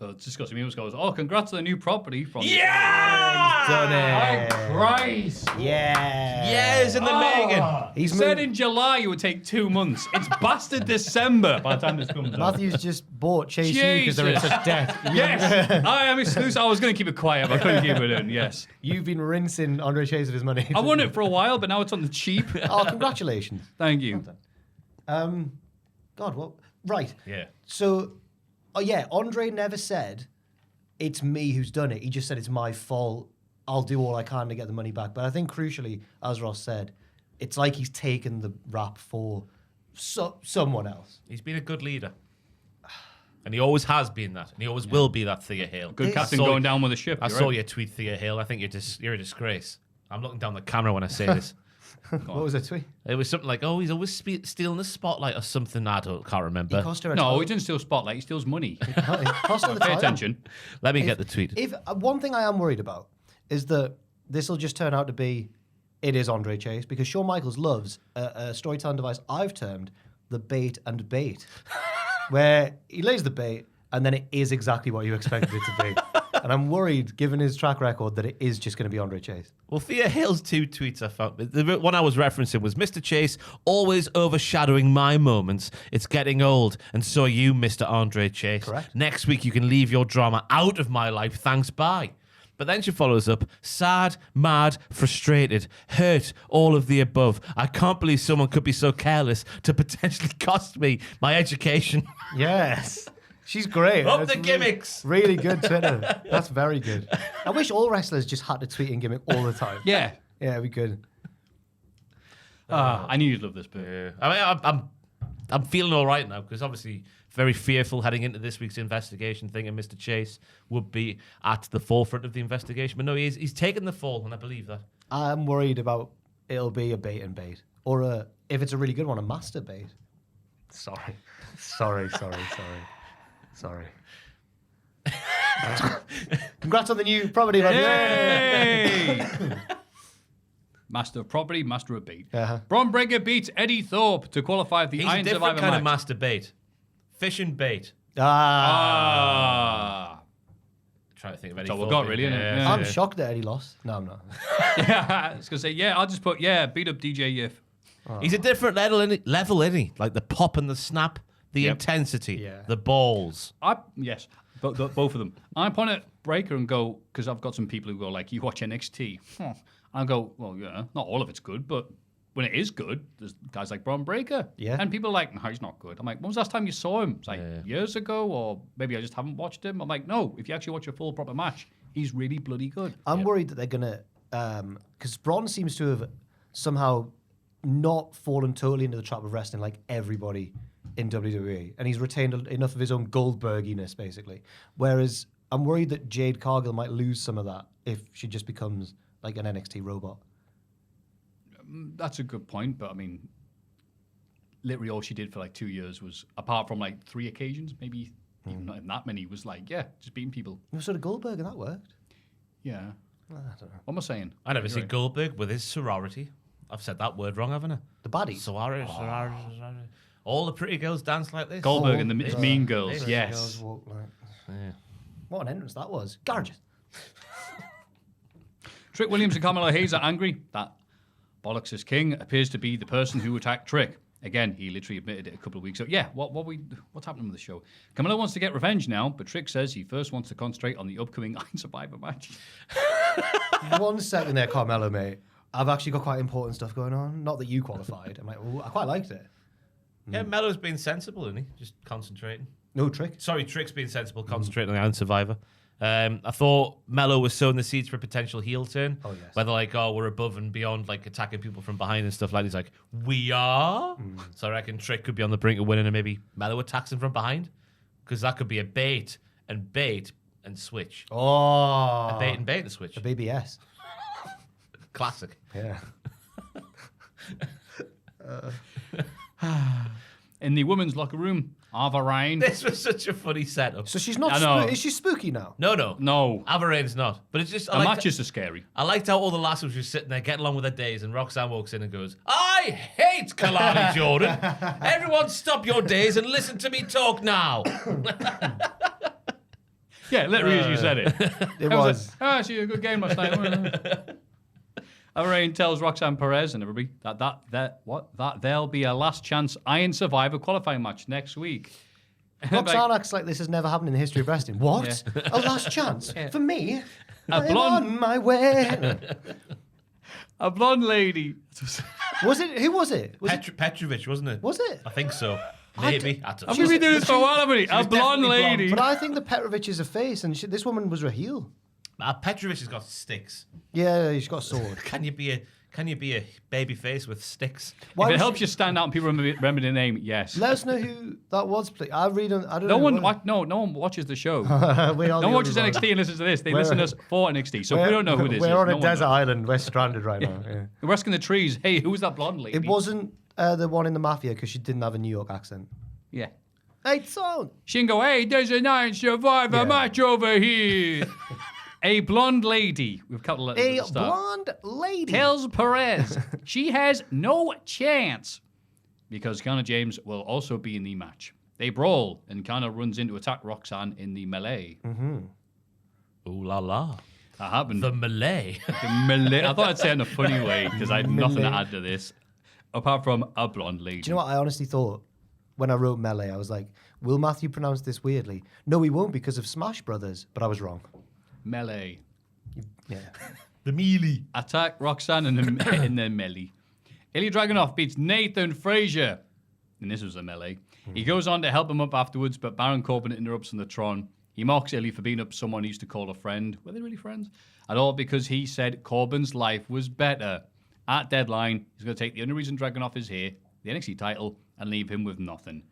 It's disgusting. He always goes, oh, congrats on the new property from... Yeah! Done it. Christ! Yeah. Yes, in the making. He's Said moved. in July it would take 2 months. It's bastard December by the time this comes out. Matthew's just bought Chase U because they're in Jesus. such debt. Yes! I am exclusive. I was going to keep it quiet, but I couldn't keep it in. Yes. You've been rinsing Andre Chase of his money. I won it for a while, but now it's on the cheap. Oh, congratulations. Thank you. God, what? Right. Yeah. So, Andre never said, it's me who's done it. He just said, it's my fault. I'll do all I can to get the money back. But I think crucially, as Ross said, it's like he's taken the rap for someone else. He's been a good leader. And he always has been that. And he always will be that, Thea Hale. Good I captain saw- going down with a ship. I you're saw right. your tweet, Thea Hale. I think you're a disgrace. I'm looking down the camera when I say this. What was it, tweet? It was something like, oh, he's always stealing the spotlight or something. Can't remember. He cost her a No, total- he didn't steal spotlight. He steals money. It cost her the Pay title. attention. Let me get the tweet. If one thing I am worried about is that this will just turn out to be, it is Andre Chase, because Shawn Michaels loves a storytelling device I've termed the bait and bait, where he lays the bait and then it is exactly what you expected it to be. And I'm worried, given his track record, that it is just going to be Andre Chase. Well, Thea Hale's two tweets I found. The one I was referencing was Mr. Chase always overshadowing my moments. It's getting old. And so are you, Mr. Andre Chase. Correct. Next week you can leave your drama out of my life. Thanks, bye. But then she follows up, sad, mad, frustrated, hurt, all of the above. I can't believe someone could be so careless to potentially cost me my education. Yes. She's great. Up That's the gimmicks. Really good Twitter. That's very good. I wish all wrestlers just had to tweet in gimmick all the time. Yeah. Yeah, it'd be good. I knew you'd love this bit. Yeah. I mean, I'm feeling all right now because obviously very fearful heading into this week's investigation, thinking Mr. Chase would be at the forefront of the investigation. But no, he's taken the fall, and I believe that. I'm worried about it'll be a bait and bait. Or if it's a really good one, a master bait. Sorry. Congrats on the new property. Matthew. Yay! Master of property, master of beat. Uh-huh. Braun Breaker beats Eddie Thorpe to qualify for the He's a Iron different Survivor kind match. of master bait. Fish and bait. Trying to think of any. That's all we've got, really, isn't it? Yeah. I'm shocked that Eddie lost. No, I'm not. Yeah, I was going to say, I'll just put, beat up DJ Yif. He's a different level, isn't he? Like the pop and the snap, the intensity, Yeah. the balls. Yes, both of them. I point at Breaker and go, because I've got some people who go, like, you watch NXT. I'll go, well, yeah, not all of it's good, but when it is good, there's guys like Braun Breaker. Yeah. And people are like, no, he's not good. I'm like, when was the last time you saw him? It's like years ago, or maybe I just haven't watched him. I'm like, no, if you actually watch a full proper match, he's really bloody good. I'm worried that they're gonna, because Braun seems to have somehow not fallen totally into the trap of wrestling like everybody in WWE, and he's retained enough of his own Goldberginess, basically. Whereas I'm worried that Jade Cargill might lose some of that if she just becomes like an NXT robot. That's a good point, but I mean, literally all she did for like 2 years was, apart from like 3 occasions, maybe even not even that many, was like, just beating people. It was sort of Goldberg, and that worked. Yeah. I don't know. What am I saying? I never You're see right. Goldberg with his sorority. I've said that word wrong, haven't I? The baddie. Sorority. All the pretty girls dance like this. Goldberg and the Oh, Mean Girls, Pretty yes. girls walk like- Yeah. What an entrance that was. Gorgeous. Trick Williams and Carmelo Hayes are angry that Bollocks is King appears to be the person who attacked Trick. Again, he literally admitted it a couple of weeks ago. Yeah, what's happening with the show? Carmelo wants to get revenge now, but Trick says he first wants to concentrate on the upcoming Iron Survivor match. 1 second there, Carmelo, mate. I've actually got quite important stuff going on. Not that you qualified. I'm like, oh, I quite liked it. Yeah, Mello's been sensible, isn't he? Just concentrating. No trick. Sorry, Trick's being sensible, concentrating on the Iron Survivor. I thought Mello was sowing the seeds for a potential heel turn. Oh, yes. Whether like, we're above and beyond, like attacking people from behind and stuff like that. He's like, we are? So I reckon Trick could be on the brink of winning and maybe Mello attacks him from behind. Because that could be a bait and switch. Oh. A bait and switch. The BBS. Classic. Yeah. In the women's locker room, Ava Ryan. This was such a funny setup. So she's not. I know. Is she spooky now? No. No. Avarain's not. But it's just... The matches are scary. I liked how all the lasses were just sitting there getting along with their days, and Roxanne walks in and goes, I hate Kalani Jordan. Everyone stop your days and listen to me talk now. Yeah, literally as you said it. It was. She had a good game last night. Avarain tells Roxanne Perez and everybody that there'll be a last chance Iron Survivor qualifying match next week. Roxanne acts like this has never happened in the history of wrestling. What? A last chance for me? I'm blonde- on my way. A blonde lady. Was it? Who was it? Was it? Petrovich, wasn't it? Was it? I think so. Maybe. I don't Have know. we been doing this for a while, haven't we? A was blonde definitely blonde, lady. But I think the Petrovich is a face, and this woman was a heel. Petrovich has got sticks. Yeah, she's got a sword. Can you be a baby face with sticks? Why If it was helps you stand out and people remember the name, yes. Let us know who that was, please. I don't No know. one, what- no one watches the show. We are No one the watches only NXT and listens to this. They We're- listen to us for NXT. So if we don't know who this is, We're on no a one desert knows. island. We're stranded right now. Yeah. We're asking the trees, hey, who's that blonde lady? It wasn't the one in the Mafia because she didn't have a New York accent. Yeah. Hey, son. She can go, hey, there's a Iron Survivor Yeah. match over here. A blonde lady with capital letters at A the start blonde lady. tells Perez she has no chance because Connor James will also be in the match. They brawl and Connor runs in to attack Roxanne in the melee. Ooh la la. That happened. The Malay. The melee. I thought I'd say it in a funny way because I had nothing to Melee. add to this apart from a blonde lady. Do you know what I honestly thought when I wrote Melee? I was like, will Matthew pronounce this weirdly? No, he won't because of Smash Brothers. But I was wrong. Melee. Yeah. The mealy. Attack Roxanne in the melee. Ilia Dragunov beats Nathan Frazier. And this was a melee. He goes on to help him up afterwards, but Baron Corbin interrupts on the Tron. He mocks Ilya for being up someone he used to call a friend. Were they really friends? At all because he said Corbin's life was better. At Deadline, he's going to take the only reason Dragunov is here, the NXT title, and leave him with nothing.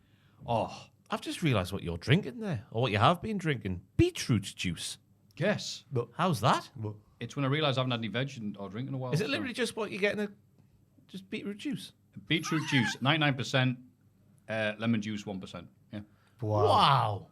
Oh, I've just realised what you're drinking there, or what you have been drinking. Beetroot juice. yes. How's that? It's when I realise I haven't had any veg or drink in a while. Is it so- literally just what you get in just beetroot juice? Beetroot juice, 99%. Lemon juice, 1%. Yeah. Wow. Wow.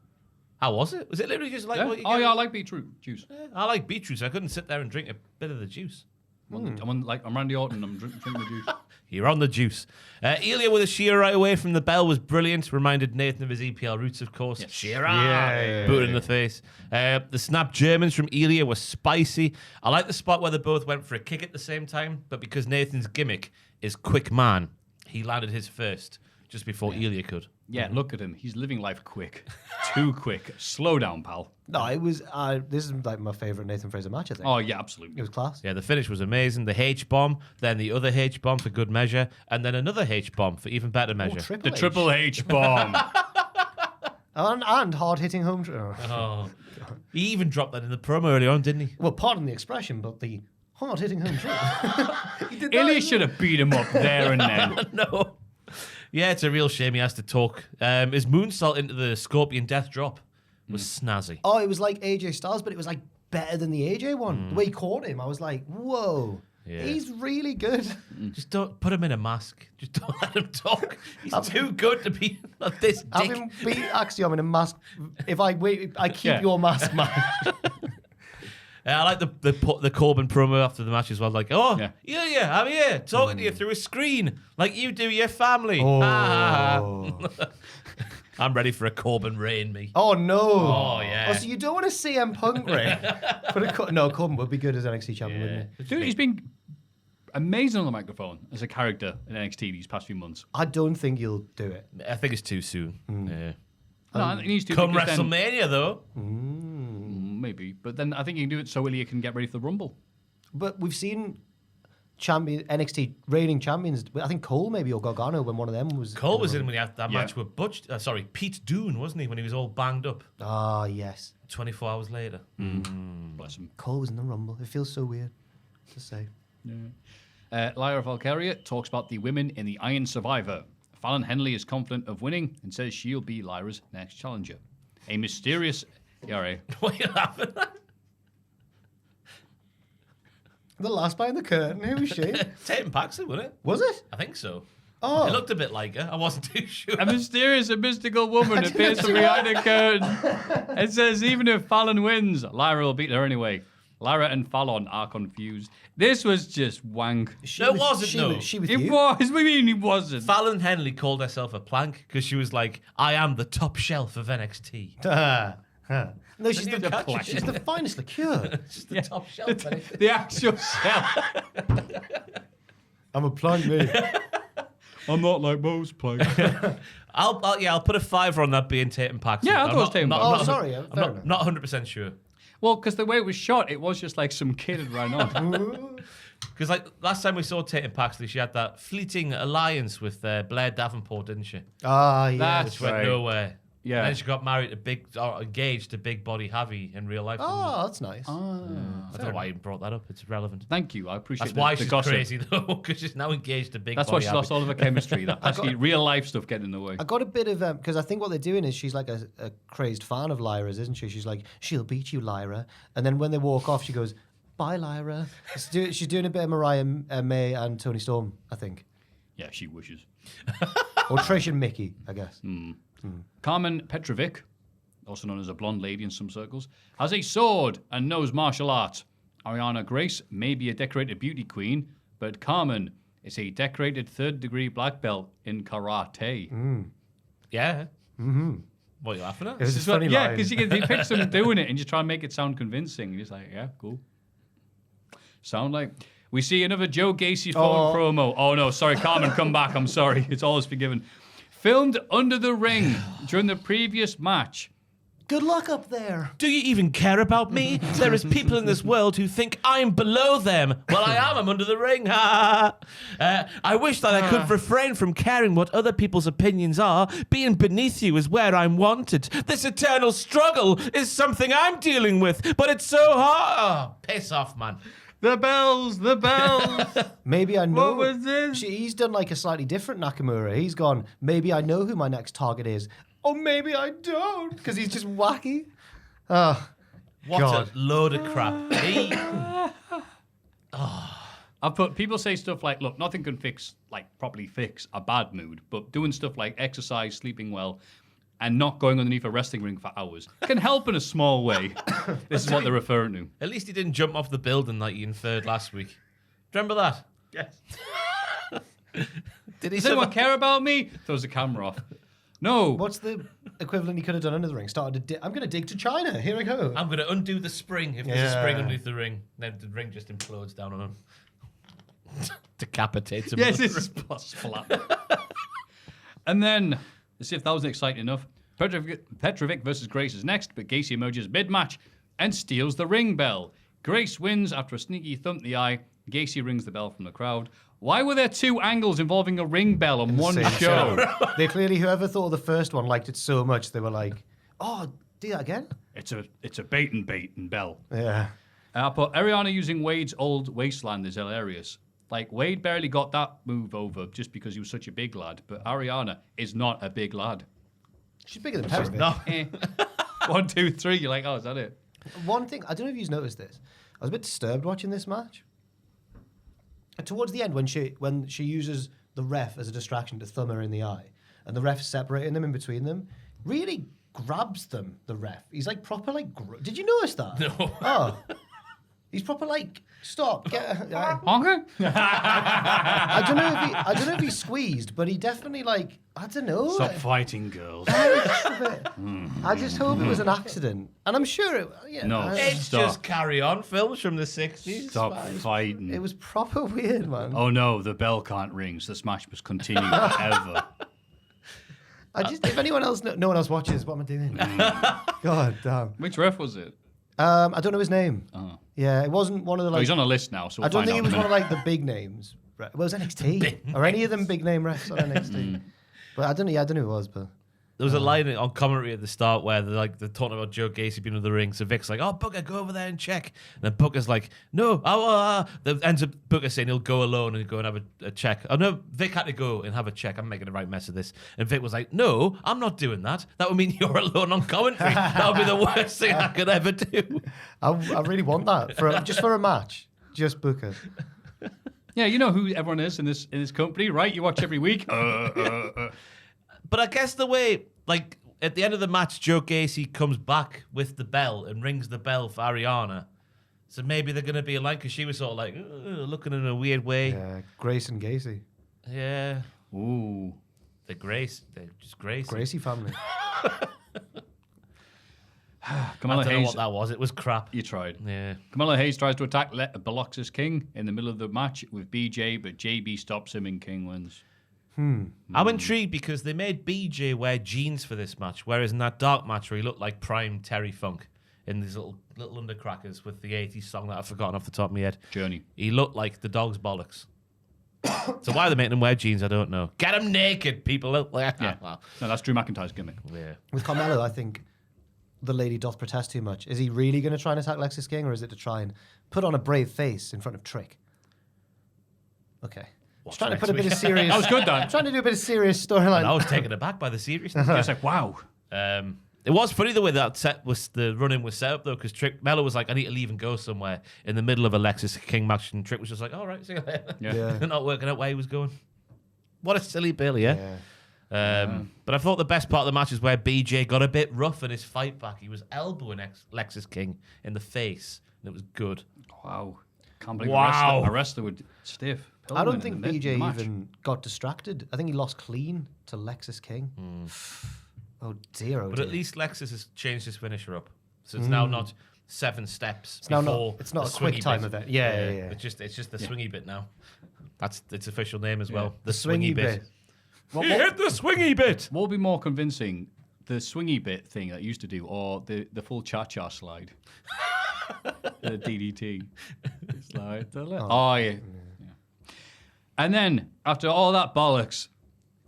How was it? Was it literally just like Yeah? what you Oh get? yeah, I like beetroot juice. I like beetroot, so I couldn't sit there and drink a bit of the juice. I'm Randy Orton. I'm drinking the juice. You're on the juice. Ilia with a sheer right away from the bell was brilliant. Reminded Nathan of his EPL roots, of course. Yes. Shearer. Yeah. Boot in the face. The snap Germans from Ilia were spicy. I like the spot where they both went for a kick at the same time, but because Nathan's gimmick is quick man, he landed his first just before Ilia could. Yeah, look at him. He's living life quick. Too quick. Slow down, pal. No, it was. This is like my favorite Nathan Fraser match. I think. Oh yeah, absolutely. It was class. Yeah, the finish was amazing. The H-bomb, then the other H-bomb for good measure, and then another H-bomb for even better measure. Triple The H. Triple H bomb. and hard hitting home. Oh. He even dropped that in the promo early on, didn't he? Well, pardon the expression, but the hard hitting home run. He did that Ilya as should have beat him up there and then. No. Yeah, it's a real shame he has to talk. His moonsault into the Scorpion Death Drop was snazzy. Oh, it was like AJ Styles, but it was like better than the AJ one. The way he caught him, I was like, whoa, Yeah. he's really good. Just don't put him in a mask. Just don't let him talk. He's too good to be like this Have dick. him beat Axiom in a mask. If I wait, I keep Yeah. your mask, man. I like the Corbin promo after the match as well. Like, Yeah. yeah, I'm here talking to you through a screen like you do your family. Oh. I'm ready for a Corbin reign, me. Oh no! Oh, yeah. Oh, so you don't want to see CM Punk, right? No, Corbin would be good as NXT champion, wouldn't he? Dude, he's been amazing on the microphone as a character in NXT these past few months. I don't think you'll do it. I think it's too soon. Yeah. No, he needs to Come because then- WrestleMania, though. maybe, but then I think he can do it so Ilya can get ready for the Rumble. But we've seen NXT reigning champions. I think Cole maybe or Gargano when one of them was. Cole was in when he had that Yeah. match with Pete Dunne, wasn't he? When he was all banged up. Ah, yes. 24 hours later. Bless him. Cole was in the Rumble. It feels so weird to say. Lyra Valkyria talks about the women in the Iron Survivor. Fallon Henley is confident of winning and says she'll be Lyra's next challenger. A mysterious... Yeah, right. What are you laughing at? The last behind the curtain. Who was she? Tatum Paxley, wasn't it? Was it? I think so. Oh. It looked a bit like her. I wasn't too sure. A mysterious and mystical woman appears from behind a curtain. It says even if Fallon wins, Lyra will beat her anyway. Lyra and Fallon are confused. This was just wank. No, it wasn't, She no. was, she was It you? was. What do you mean it wasn't? Fallon Henley called herself a plank because she was like, I am the top shelf of NXT. No, she's you catch it? she's the finest liqueur. She's the top shelf of NXT. The actual self. I'm a plank, me. I'm not like most players. I'll put a $5 on that being Tatum Paxley. Yeah, I thought it was Tatum Paxley. Oh, sorry. I'm fair enough. not 100% sure. Well, because the way it was shot, it was just like some kid had ran on. Because like last time we saw Tatum Paxley, she had that fleeting alliance with Blair Davenport, didn't she? Ah, yeah. That's Which went right. nowhere. Yeah. And then she got married to engaged to Big Body Javi in real life. Oh, that's nice. I don't know why you brought that up. It's relevant. Thank you. I appreciate That's why the she's gossip. crazy though, because she's now engaged to Big That's Body why she lost all of her chemistry. That actually real life stuff getting in the way. I got a bit of because I think what they're doing is she's like a crazed fan of Lyra's, isn't she? She's like, she'll beat you, Lyra. And then when they walk off, she goes, bye, Lyra. She's doing a bit of Mariah May and Toni Storm, I think. Yeah, she wishes. Or Trish and Mickey, I guess. Carmen Petrovic, also known as a blonde lady in some circles, has a sword and knows martial arts. Ariana Grace may be a decorated beauty queen, but Carmen is a decorated third-degree black belt in karate. Yeah. Mm-hmm. What are you laughing at? It was This a is what- funny yeah, line. because you picture them doing it and just try and make it sound convincing. And it's like, yeah, cool. Sound like... We see another Joe Gacy phone promo. Oh, no, sorry, Carmen, come back. I'm sorry. It's always forgiven. Filmed under the ring during the previous match. Good luck up there. Do you even care about me? There is people in this world who think I'm below them. Well, I am. I'm under the ring. I wish that I could refrain from caring what other people's opinions are. Being beneath you is where I'm wanted. This eternal struggle is something I'm dealing with, but it's so hard. Oh, piss off, man. The bells, the bells. Maybe I know. What was this? He's done like a slightly different Nakamura. He's gone, maybe I know who my next target is. Or maybe I don't. Because he's just wacky. Oh, What God. a load of crap. He... I've put people say stuff like, look, nothing can properly fix a bad mood, but doing stuff like exercise, sleeping well, and not going underneath a wrestling ring for hours can help in a small way. This is what they're referring to. At least he didn't jump off the building like he inferred last week. Remember that? Yes. Did he Does anyone care about me? Throws the camera off. No. What's the equivalent he could have done under the ring? I'm going to dig to China. Here I go. I'm going to undo the spring if there's a spring underneath the ring. Then the ring just implodes down on him. Decapitates him. Yes, it's flat. And then, let's see if that wasn't exciting enough. Petrovic versus Grace is next, but Gacy emerges mid-match and steals the ring bell. Grace wins after a sneaky thump in the eye. Gacy rings the bell from the crowd. Why were there 2 angles involving a ring bell on one show? They clearly, whoever thought of the first one liked it so much, they were like, oh, do that again? It's a bait and bell. Yeah. But Ariana using Wade's old waistland is hilarious. Like, Wade barely got that move over just because he was such a big lad, but Ariana is not a big lad. She's bigger than Petrovic. No. 1, 2, 3, you're like, oh, is that it? One thing, I don't know if you've noticed this. I was a bit disturbed watching this match. Towards the end, when she uses the ref as a distraction to thumb her in the eye, and the ref's separating them in between them, really grabs them, the ref. He's like proper like... Did you notice that? No. Oh. He's proper like, stop, get... Honker? I don't know if he squeezed, but he definitely like, I don't know. Stop fighting, girls. I just hope it was an accident. And I'm sure it... Yeah, No. It's Stop. just carry on films from the 60s. Stop fighting. It was proper weird, man. Oh no, the bell can't ring, so this match must continue forever. If anyone else, no one else watches, what am I doing? God damn. Which ref was it? I don't know his name. Oh. Yeah, it wasn't one of the Oh, like. he's on a list now, so we'll I don't find think out it was in a one of like the big names. Well, it was NXT or any of them big name refs on NXT. But I don't know. Yeah, I don't know who it was, but There was a line on commentary at the start where they're talking about Joe Gacy being in the ring. So Vic's like, "Oh, Booker, go over there and check." And then Booker's like, "No, That ends up Booker saying he'll go alone and go and have a check. Oh no, Vic had to go and have a check. I'm making a right mess of this. And Vic was like, "No, I'm not doing that. That would mean you're alone on commentary. That would be the worst thing I could ever do." I really want that just for a match, just Booker. Yeah, you know who everyone is in this company, right? You watch every week. But I guess the way, like, at the end of the match, Joe Gacy comes back with the bell and rings the bell for Ariana. So maybe they're going to be alike because she was sort of like, looking in a weird way. Yeah, Grayson Gacy, Yeah. Ooh. They're just Grace. Gracie family. I Kamala don't know Hayes. what that was. It was crap. You tried. Yeah. Kamala Hayes tries to attack Bilox's King in the middle of the match with BJ, but JB stops him and King wins. I'm intrigued because they made BJ wear jeans for this match, whereas in that dark match where he looked like prime Terry Funk in these little undercrackers with the 80s song that I've forgotten off the top of my head. Journey. He looked like the dog's bollocks. So why are they making him wear jeans? I don't know. Get him naked, people. Yeah. Well, No, that's Drew McIntyre's gimmick. yeah. With Carmelo, I think the lady doth protest too much. Is he really going to try and attack Lexis King, or is it to try and put on a brave face in front of Trick? Okay. Watch Trying to next put a bit week. of serious. That was good, Dan. Trying to do a bit of serious storyline. I was taken aback by the seriousness. It's like, wow. It was funny the way that the run-in was set up though, because Mello was like, "I need to leave and go somewhere" in the middle of a Lexis King match, and Trick was just like, "All right, see you later." Yeah. Not working out where he was going. What a silly bill, yeah. But I thought the best part of the match is where BJ got a bit rough in his fight back. He was elbowing Lexis King in the face, and it was good. Wow. Can't believe Wow. a wrestler would stiff. I don't think in the BJ match. even got distracted. I think he lost clean to Lexis King. Oh dear, oh But dear. at least Lexis has changed his finisher up, so it's now not 7 steps. It's now before not. It's not the a quick swingy time bit. event. Yeah. It's just the swingy bit now. That's its official name as well. The swingy bit. What, He hit the swingy bit. what would be more convincing? The swingy bit thing that you used to do, or the full cha-cha slide? The DDT. Slide. Oh, yeah. And then, after all that bollocks,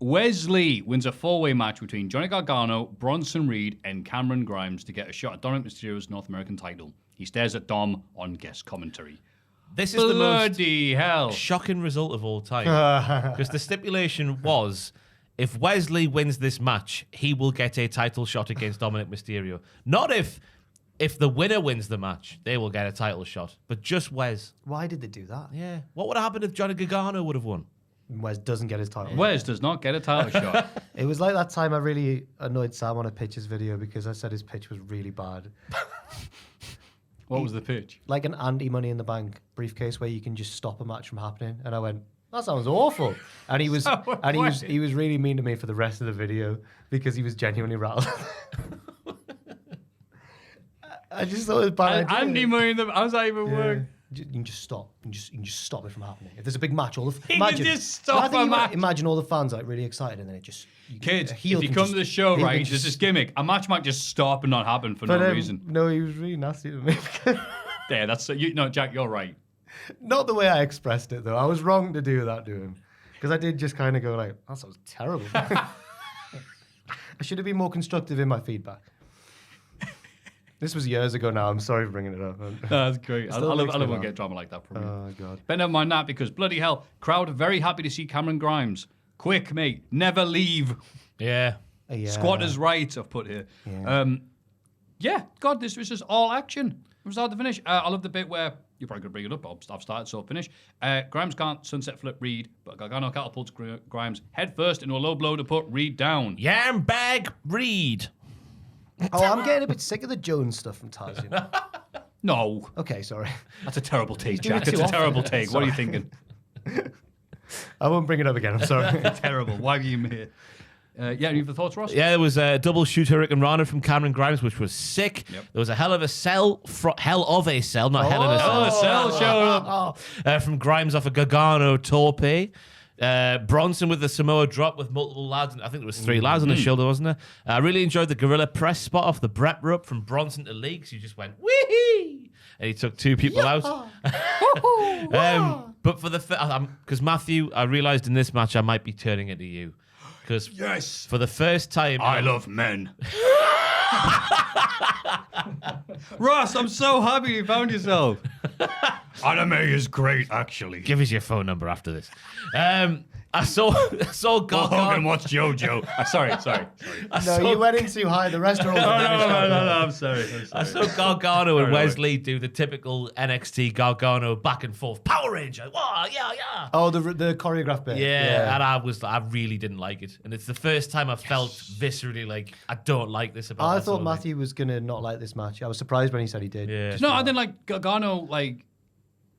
Wesley wins a 4-way match between Johnny Gargano, Bronson Reed, and Cameron Grimes to get a shot at Dominic Mysterio's North American title. He stares at Dom on guest commentary. This is the most Bloody hell. shocking result of all time. Because the stipulation was, if Wesley wins this match, he will get a title shot against Dominic Mysterio. Not if the winner wins the match, they will get a title shot. But just Wes. Why did they do that? Yeah. What would have happened if Johnny Gargano would have won? Wes doesn't get his title. Wes does not get a title shot. It was like that time I really annoyed Sam on a pitches video because I said his pitch was really bad. What was the pitch? Like an anti-Money in the Bank briefcase where you can just stop a match from happening. And I went, that sounds awful. And he was he was really mean to me for the rest of the video because he was genuinely rattled. I just thought it was bad. Andy Murray in the. How's that even work? You can just stop. You can just stop it from happening. If there's a big match, all the He can just stop a match. Imagine all the fans like really excited, and then it just Kids, a if heel you can come just- to the show, heel can right, just- there's this gimmick. A match might just stop and not happen for no reason. No, he was really nasty to me. Yeah, that's no, Jack. You're right. Not the way I expressed it though. I was wrong to do that to him because I did just kind of go like, "That sounds terrible." I should have been more constructive in my feedback. This was years ago now. I'm sorry for bringing it up. That's great. I Still love makes me when we laugh. get drama like that from you. Oh god. But never mind that because bloody hell, crowd very happy to see Cameron Grimes. Quick, mate, never leave. Yeah. Yeah. Squatters' rights, I've put here. Yeah, God, this was just all action from start to finish. I love the bit where you're probably going to bring it up. I've started, so finish. Grimes can't sunset flip Reed, but Gargano catapults Grimes head first into a low blow to put Reed down. Yam bag Reed. Oh, I'm getting a bit sick of the Jones stuff from Taz. You know? No, Okay, sorry. that's a terrible take, doing Jack. it It's too a often. terrible take. What are you thinking? I won't bring it up again. I'm sorry. Terrible. Why are you here? Yeah, any other thoughts, Ross? Yeah, there was a double shoot Hurricane Rana from Cameron Grimes, which was sick. Yep. There was a hell of a cell, not hell of a cell. Oh, the cell showed up. From Grimes off a Gargano torpe. Bronson with the Samoa drop with multiple lads. I think there was 3 lads on his shoulder, wasn't there? I really enjoyed the gorilla press spot off the Brett Rupp from Bronson to Leaks. You just went, wee! And he took 2 people out. But for the... Because Maffew, I realised in this match I might be turning it to you. Because Yes. for the first time... I love men. Ross, I'm so happy you found yourself. Anime is great, actually. Give us your phone number after this. I saw Hogan Gargano. what's JoJo. Sorry. No, you went in too high. The rest are all. No, I'm sorry. I saw Gargano and Wesley do the typical NXT Gargano back and forth Power Ranger. Wah, yeah. Oh, the choreographed bit. Yeah, and I really didn't like it, and it's the first time I felt viscerally like I don't like this about. I that thought sort of thing. Matthew was gonna not like this match. I was surprised when he said he did. Yeah. Just No, for I that. didn't like Gargano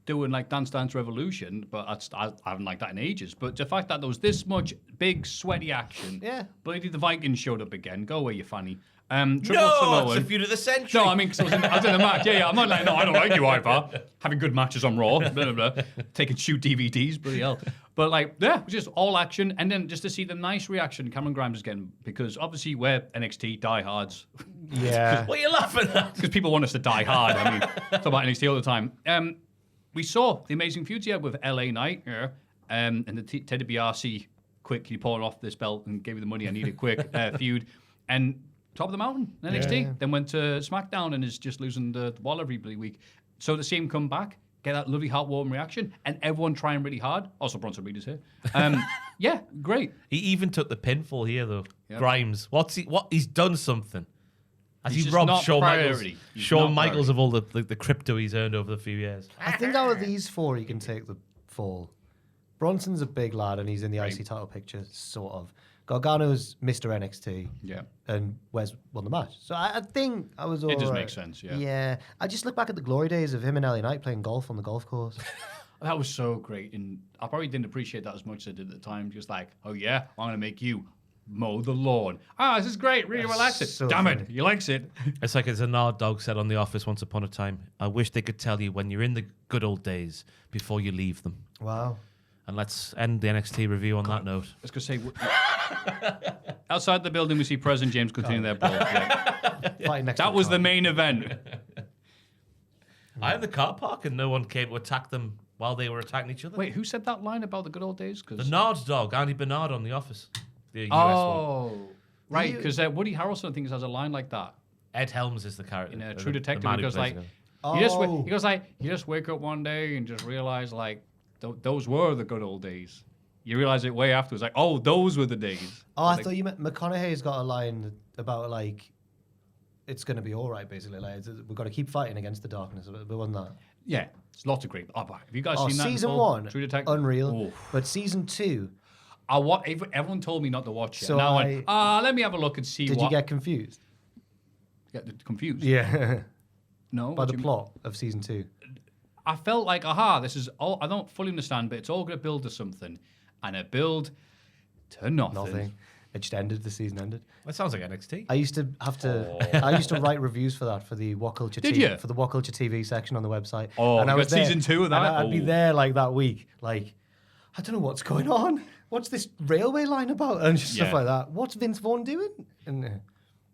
doing like Dance Dance Revolution, but I haven't liked that in ages. But the fact that there was this much big sweaty action, Yeah. bloody the Vikings showed up again. Go away, you fanny. Triple No, Samoan. it's the feud of the century. No, I mean, because I was in the match. Yeah, I'm not like, no, I don't like you, Ivar. Having good matches on Raw, blah, blah, blah. Taking shoot DVDs, bloody hell. But like, yeah, it was just all action. And then just to see the nice reaction Cameron Grimes is getting, because obviously we're NXT diehards. Yeah. What are you laughing at? Because people want us to die hard. I mean, talk about NXT all the time. We saw the amazing feuds here with LA Knight and the Ted DiBiase quick, you pull off this belt and gave me the money I needed quick feud. And top of the mountain, NXT. Yeah. Then went to SmackDown and is just losing the wall every bloody week. So to see him come back, get that lovely heartwarming reaction, and everyone trying really hard. Also, Bronson Reed is here. Yeah, great. He even took the pinfall here though. Yep. Grimes. He's done something. Has He's he just robbed not Shawn priority. Michaels? He's Shawn not Michaels of all the crypto he's earned over the few years. I think out of these 4, he can take the fall. Bronson's a big lad, and he's in the Right. IC title picture, sort of. Gargano's Mr. NXT. Yeah. And Wes won the match. So I think I was all It does right. make sense, yeah. Yeah. I just look back at the glory days of him and LA Knight playing golf on the golf course. That was so great. And I probably didn't appreciate that as much as I did at the time. Just like, oh yeah, I'm going to make you mow the lawn. This is great. Really relaxing. so Damn funny. it. He likes it. It's like as a Nard dog said on The Office once upon a time. I wish they could tell you when you're in the good old days before you leave them. Wow. And let's end the NXT review on that note. I was going to say, outside the building, we see President James continuing their brawl. Yeah. Fighting next to That was car. the main event. I in the car park and no one came to attack them while they were attacking each other. Wait, who said that line about the good old days? The Nard dog, Andy Bernard on The Office. The US one. Oh, right. Because Woody Harrelson, I think, has a line like that. Ed Helms is the character. In the True Detective, man he who goes plays like, him. you just wake up one day and just realize like those were the good old days. You realize it way afterwards, like, oh, those were the days. Oh, I Like, thought you meant McConaughey's got a line about like it's going to be all right, basically. Like, we've got to keep fighting against the darkness. But wasn't that? Yeah, it's lots of great. Oh, have you guys Oh, seen that? season before? 1, True Detective? unreal. Oh. But season 2, Everyone told me not to watch it. So And now I went, let me have a look and see did what. you get confused? Get confused? Yeah. No. By what the do you mean? plot of season 2. I felt like, this is all. I don't fully understand, but it's all going to build to something, and it build to nothing. Nothing. It just ended. The season ended. That sounds like NXT. I used to have to. I used to write reviews for that for the What Culture Did TV, you? for the What Culture TV section on the website. Oh, and you I was got season 2 of that? and I'd be Oh. there like that week, like I don't know what's going on. What's this railway line about? And just stuff Yeah. like that. What's Vince Vaughn doing? And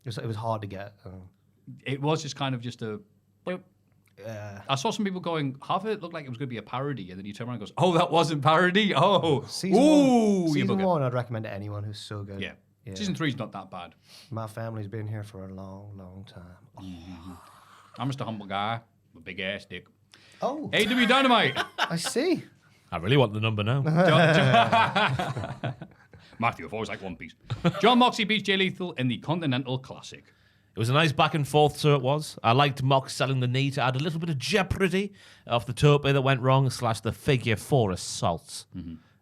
it was hard to get. It was just kind of just a. I saw some people going, half of it looked like it was going to be a parody, and then you turn around and goes, oh, that wasn't parody. Oh, Season ooh, you season bugger. 1, I'd recommend to anyone who's so good. Yeah. Season 3's not that bad. My family's been here for a long, long time. I'm just a humble guy with a big ass dick. Oh, AEW Dynamite. I see. I really want the number now. Maffew, I've always liked One Piece. John Moxley beats Jay Lethal in the Continental Classic. It was a nice back and forth, so it was. I liked Mox selling the knee to add a little bit of jeopardy off the tope that went wrong, / the figure 4 assaults.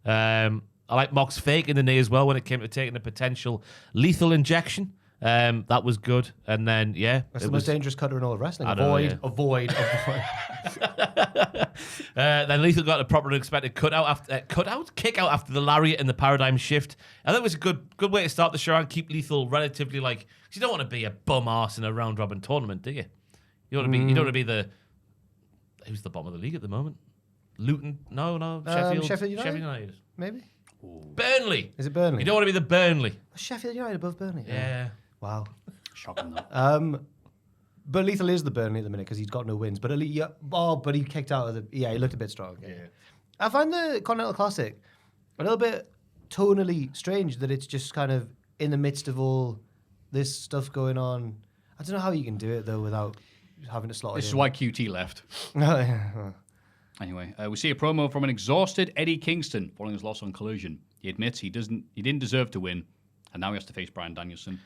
I like Mox faking the knee as well when it came to taking a potential lethal injection. That was good. And then, That's the most dangerous cutter in all of wrestling. I know, Avoid. Then Lethal got a proper unexpected kick out after the lariat and the paradigm shift. I thought it was a good way to start the show and keep Lethal relatively like. 'Cause you don't want to be a bum arse in a round robin tournament, do you? You don't want to be the. Who's the bottom of the league at the moment? Luton? No. Sheffield United? United. Maybe. Burnley. Is it Burnley? You don't want to be the Burnley. Sheffield United above Burnley. Yeah. Wow. Shocking, though. But Lethal is the Burnley at the minute because he's got no wins. But but he kicked out of the. Yeah, he looked a bit strong. Yeah. I find the Continental Classic a little bit tonally strange that it's just kind of in the midst of all this stuff going on. I don't know how you can do it though without having to slot it This is in. why QT left. Anyway, we see a promo from an exhausted Eddie Kingston following his loss on Collision. He admits he didn't deserve to win, and now he has to face Bryan Danielson.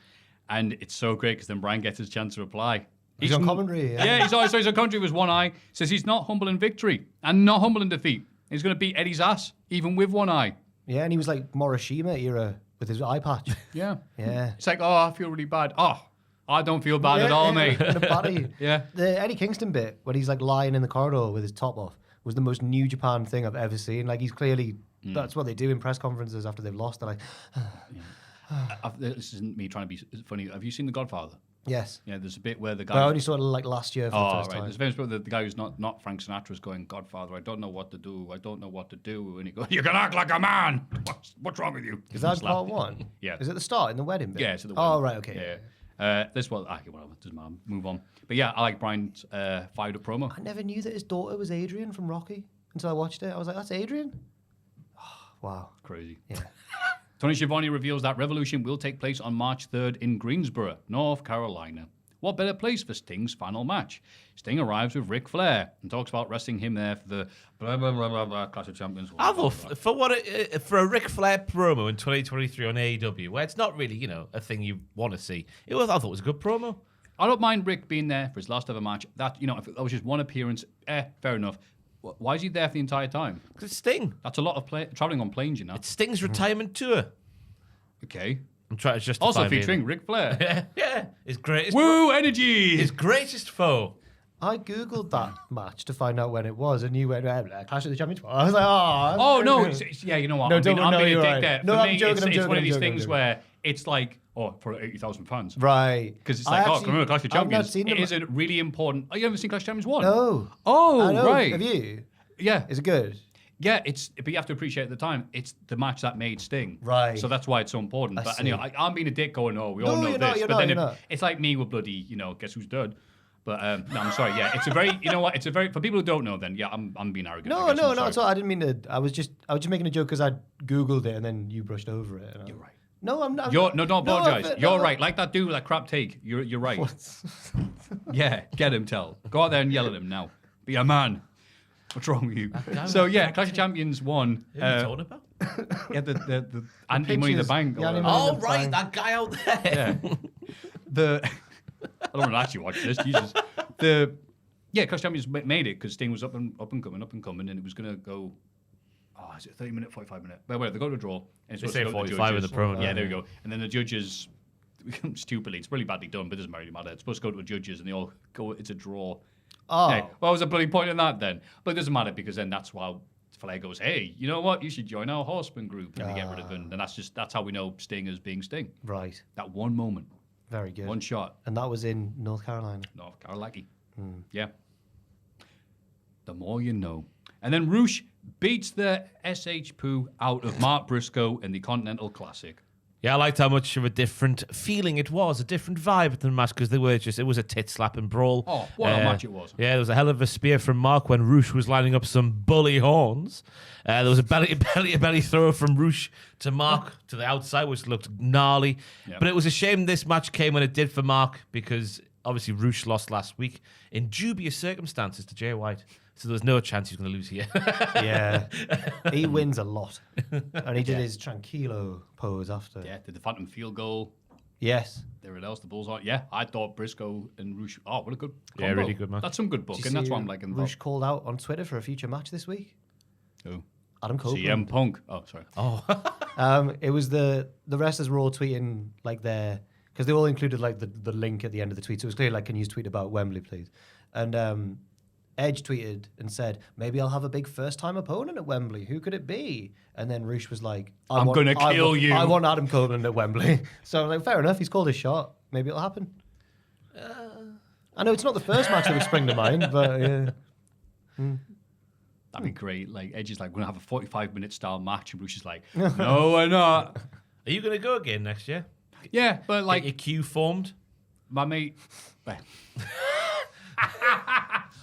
And it's so great because then Bryan gets his chance to reply. He's on commentary. Yeah, he's on commentary with one eye. Says he's not humble in victory and not humble in defeat. He's going to beat Eddie's ass, even with one eye. Yeah, and he was like Morishima era with his eye patch. Yeah. Yeah. It's like, I feel really bad. Oh, I don't feel bad at all, mate. In the body. Yeah. The Eddie Kingston bit when he's like lying in the corridor with his top off was the most New Japan thing I've ever seen. Like he's clearly that's what they do in press conferences after they've lost. They're like, This isn't me trying to be funny. Have you seen The Godfather? yes. Yeah, there's a bit where the guy. But I only saw it like last year for the first time. There's a famous bit where the guy who's not Frank Sinatra is going, Godfather, I don't know what to do. I don't know what to do. And he goes, you can act like a man. What's wrong with you? Is that Slap. part 1? Yeah. Is it the start in the wedding bit? Yeah, it's at the Oh, wedding. right, okay. Yeah. This was, whatever, doesn't matter. Move on. But yeah, I like Bryan's fired up promo. I never knew that his daughter was Adrian from Rocky until I watched it. I was like, that's Adrian? Oh, wow. Crazy. Yeah. Tony Schiavone reveals that Revolution will take place on March 3rd in Greensboro, North Carolina. What better place for Sting's final match? Sting arrives with Ric Flair and talks about wrestling him there for the blah, blah, blah, blah, blah, Clash of Champions. I thought for a Ric Flair promo in 2023 on AEW, where it's not really, a thing you want to see, I thought it was a good promo. I don't mind Rick being there for his last ever match. That, if that was just one appearance, fair enough. Why is he there for the entire time? Because it's Sting. That's a lot of traveling on planes, It's Sting's retirement tour. Okay. I'm trying to justify Also featuring Ric Flair. yeah, his greatest. Woo, energy! His greatest foe. I googled that match to find out when it was, and you went, Clash of the Champions. I was like, oh. Oh, no. Yeah, you know what? No, I'm being a you're dick right. there. No, For I'm me, joking, it's one of these I'm things joking. where it's like, for 80,000 fans. Right. Because it's I like, actually- remember Clash of I've not Champions? seen It them. is a really important... Oh, you haven't seen Clash of Champions 1? No. Oh, I know. right. Have you? Yeah. Is it good? Yeah, but you have to appreciate at the time, it's the match that made Sting. Right. So that's why it's so important. I But see. anyway, I'm being a dick going, we No, all know you're this. not, you're but not, then you're not. it's like me with bloody, guess who's dead? But no, I'm sorry. Yeah, it's a very, for people who don't know then, yeah, I'm being arrogant. No, I guess, I'm sorry. it's all. I didn't mean to. I was just making a joke because I googled it and then you brushed over it. You're right. No, I'm not. Don't apologize. No, You're right. Like that dude with that crap take. You're right. Yeah, get him, tell. Go out there and yell at him now. Be a man. What's wrong with you? So yeah, Clash of Champions 1. Who are you talking about? Yeah, the anti-money in the pictures. bank. or Yeah, whatever. Money in Oh, the right, Bank. that guy out there. Yeah. don't want to actually watch this. Jesus. Clash Champions made it because Sting was up and coming, and it was going to go. Oh, is it 30 minute, 45 minute? Well, they go to a draw. And They say 45 with the promo. Yeah, there we go. And then the judges, stupidly, it's really badly done, but it doesn't really matter. It's supposed to go to the judges, and they all go. It's a draw. Oh. Hey, what was the bloody point in that then? But it doesn't matter because then that's why Flair goes, hey, you know what? You should join our Horseman group, and they get rid of him. And that's how we know Sting as being Sting. Right. That one moment, Very good. one shot. And that was in North Carolina. North Carolina. Yeah. The more you know. And then Roosh beats the SH Poo out of Mark Briscoe in the Continental Classic. Yeah, I liked how much of a different feeling it was, a different vibe at the match, because it was a tit-slapping brawl. Oh, what a match it was. Yeah, there was a hell of a spear from Mark when Roosh was lining up some bully horns. There was a belly throw from Roosh to Mark to the outside, which looked gnarly. Yep. But it was a shame this match came when it did for Mark, because obviously Roosh lost last week in dubious circumstances to Jay White. So there was no chance he was going to lose here. Yeah. He wins a lot. And he did his tranquilo pose after. Yeah, did the Phantom field goal. Yes. There it is, the Bulls on. Yeah, I thought Briscoe and Roosh. Oh, what a good combo. Yeah, really good match. That's some good Did you booking. That's see what I'm liking. Roosh called out on Twitter for a future match this week. Who? Adam Copeland. CM Punk. Oh, sorry. It was the wrestlers were all tweeting like because they all included like the link at the end of the tweet. So it was clear like, can you tweet about Wembley, please? And Edge tweeted and said, maybe I'll have a big first-time opponent at Wembley. Who could it be? And then Roosh was like, I'm gonna kill you. I want Adam Copeland at Wembley. So I'm like, fair enough. He's called his shot. Maybe it'll happen. I know it's not the first match that would spring to mind, but yeah. That'd be great. Like, Edge is like, we're going to have a 45-minute style match. And Roosh is like, no, we're not. Are you going to go again next year? Yeah, but Like like, your queue formed? my mate.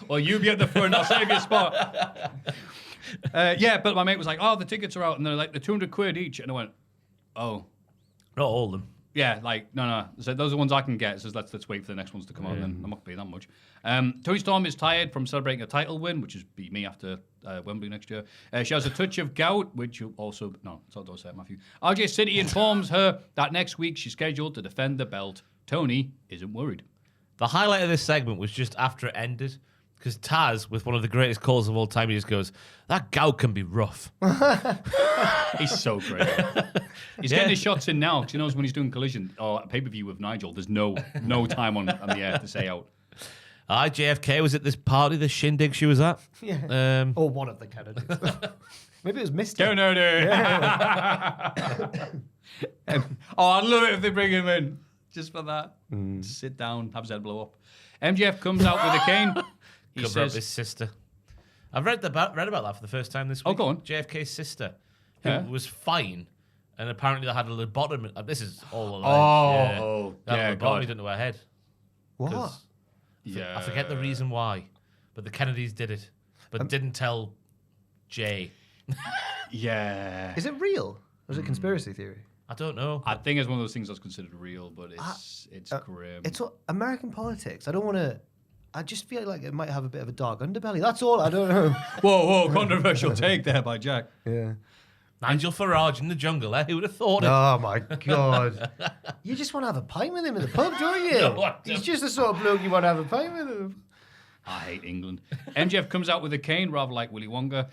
Well, you be at the front, I'll save your spot. Yeah, but my mate was like, oh, the tickets are out, and they're like, they're 200 quid each. And I went, oh. Not all of them. Yeah, like, no. So those are the ones I can get. So let's wait for the next ones to come out, then I'm not going to pay that much. Toni Storm is tired from celebrating a title win, which is be me after Wembley next year. She has a touch of gout, which you also... No, it's not say it, Maffew. RJ City informs her that next week she's scheduled to defend the belt. Toni isn't worried. The highlight of this segment was just after it ended, because Taz, with one of the greatest calls of all time, he just goes, that gout can be rough. He's so great. He's getting his shots in now, because he knows when he's doing Collision or a pay-per-view with Nigel, there's no time on the air to say out. JFK was at this party, the shindig she was at. Yeah. Or one of the candidates. Maybe it was Mr. Oh, I'd love it if they bring him in. Just for that. Sit down, have his head blow up. MJF comes out with a cane. He Cover says, up his sister. I've read about that for the first time this week. Oh, go on. JFK's sister, who Yeah. was fine, and apparently they had a lobotomy. This is all alleged. yeah, They had a God. lobotomy done to her head. What? 'Cause yeah. I forget the reason why, but the Kennedys did it, but didn't tell Jay. Yeah. Is it real? Or is it conspiracy theory? I don't know. I think it's one of those things that's considered real, but it's grim. It's what American politics. I don't want to. I just feel like it might have a bit of a dark underbelly. That's all. I don't know. Whoa, controversial take there by Jack. Yeah. Nigel Farage in the jungle, eh? Who would have thought it? Oh my god. You just want to have a pint with him in the pub, don't you? No, I don't. He's just the sort of bloke you want to have a pint with him. I hate England. MJF comes out with a cane, rather like Willy Wonka.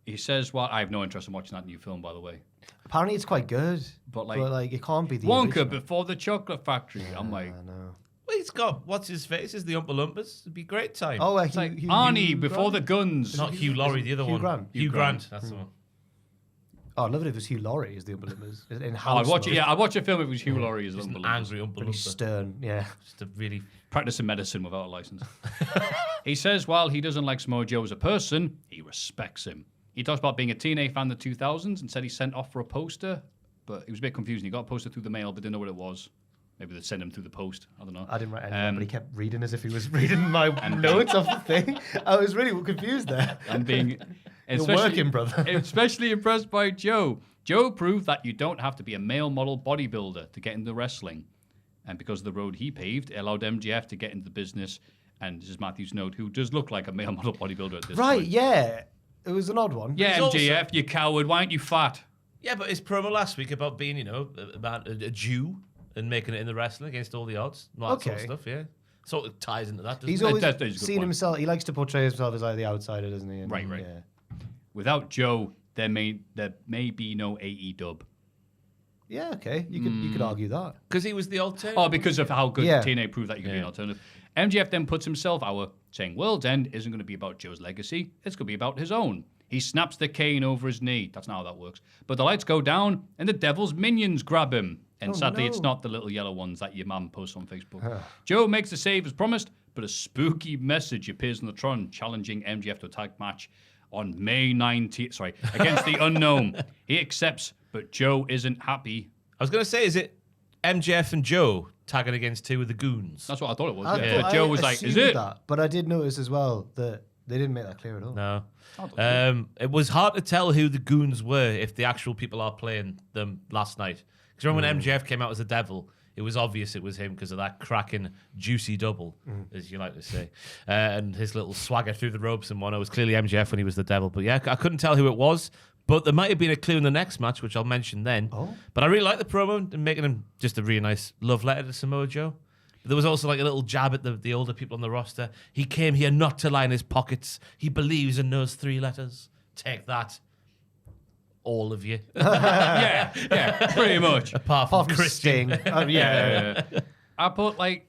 He says, well, I have no interest in watching that new film, by the way. Apparently it's quite good. But, But like, it can't be the Wonka original. before the chocolate factory. I'm like, I know. Well, he's got, what's his face? Is the Oompa Loompas? It'd be a great time. Oh, it's like Arnie before the guns. Not Hugh Laurie, the other Hugh one. Grant. Hugh Grant, that's the one. Oh, I'd love it if it was Hugh Laurie as the Oompa Loompas. In Oh, I'd watch it. Yeah, I'd watch a film if it was Hugh Laurie as Just Oompa an Loompas. angry Oompa Pretty Loompa. stern, yeah. Just a really... Practicing medicine without a license. He says while he doesn't like Samoa Joe as a person, he respects him. He talks about being a TNA fan in the 2000s and said he sent off for a poster, but he was a bit confused. He got a poster through the mail but didn't know what it was. Maybe they sent him through the post. I don't know. I didn't write anything, but he kept reading as if he was reading my notes off the thing. I was really confused there. I'm being You're especially- working, brother. Especially impressed by Joe. Joe proved that you don't have to be a male model bodybuilder to get into wrestling. And because of the road he paved, it allowed MJF to get into the business. And this is Matthew's note, who does look like a male model bodybuilder at this Right, point. yeah. It was an odd one. Yeah, He's also- MJF, you coward. Why aren't you fat? Yeah, but his promo last week about being, about a Jew, and making it in the wrestling against all the odds. And all that sort of Okay. stuff, yeah. Sort of ties into that, doesn't He's it? always That's a good seen point. himself. He likes to portray himself as like the outsider, doesn't he? And, Right. Yeah. Without Joe, there may be no AEW. Yeah. Okay. You could argue that. Because he was the alternative. Oh, because of how good Yeah. TNA proved that you could be an alternative. MJF then puts himself out, saying World's End isn't going to be about Joe's legacy. It's going to be about his own. He snaps the cane over his knee. That's not how that works. But the lights go down, and the devil's minions grab him. And sadly, it's not the little yellow ones that your mum posts on Facebook. Joe makes the save as promised, but a spooky message appears on the Tron challenging MJF to a tag match on May 19th. Against the Unknown. He accepts, but Joe isn't happy. I was going to say, is it MJF and Joe tagging against two of the goons? That's what I thought it was. I Yeah. thought- But Joe I was like, "Is assumed it?" that, but I did notice as well that they didn't make that clear at all. No. It was hard to tell who the goons were if the actual people are playing them last night. Because remember when MJF came out as the devil, it was obvious it was him because of that cracking, juicy double, as you like to say. And his little swagger through the ropes and one. It was clearly MJF when he was the devil. But yeah, I couldn't tell who it was. But there might have been a clue in the next match, which I'll mention then. Oh. But I really like the promo and making him just a really nice love letter to Samoa Joe. There was also like a little jab at the older people on the roster. He came here not to line his pockets. He believes in those 3 letters. Take that. All of you. yeah, pretty much. Apart from Apart from Christian. Sting. Yeah. I put like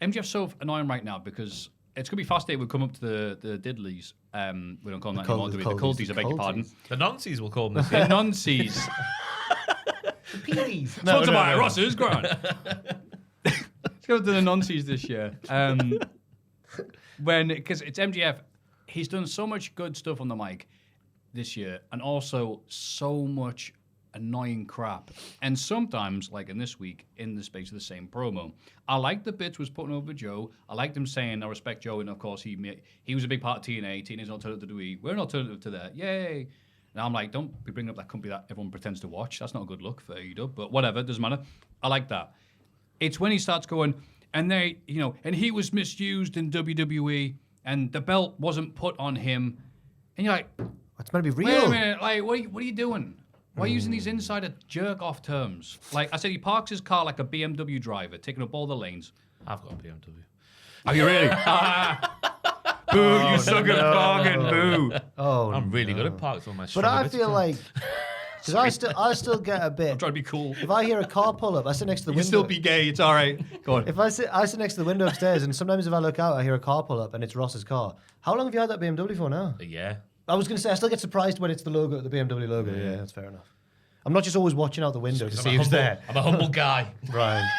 MJF's so annoying right now because it's gonna be fascinating. We come up to the diddlies. We don't call them that anymore, do we? The Culties, I beg your pardon. The nonsies will call them this. The nonsies. Peas. Talk to my Rosses, go on. Let's go to the nonsies this year. Because it's MJF, he's done so much good stuff on the mic this year, and also so much annoying crap. And sometimes, like in this week, in the space of the same promo, I like the bits was putting over Joe. I liked him saying, I respect Joe, and of course he was a big part of TNA. TNA's an alternative to WWE. We're an alternative to that. Yay. And I'm like, don't be bringing up that company that everyone pretends to watch. That's not a good look for AEW, but whatever, doesn't matter. I like that. It's when he starts going, and and he was misused in WWE, and the belt wasn't put on him. And you're like, It's meant to be real. wait a minute, like, what are you doing? Why are you using these insider jerk-off terms? Like I said, he parks his car like a BMW driver, taking up all the lanes. I've got a BMW. Are you really? Boo, you suck at bargain, boo. Oh, I'm really good at parks on my But I feel like, because I still get a bit. I'm trying to be cool. If I hear a car pull up, I sit next to the You window. can still be gay, it's all right. Go on. If I sit next to the window upstairs, and sometimes if I look out, I hear a car pull up, and it's Ross's car. How long have you had that BMW for now? Yeah. I was going to say I still get surprised when it's the logo, the BMW logo. Yeah, that's fair enough. I'm not just always watching out the window to see who's there. I'm a humble guy. Right.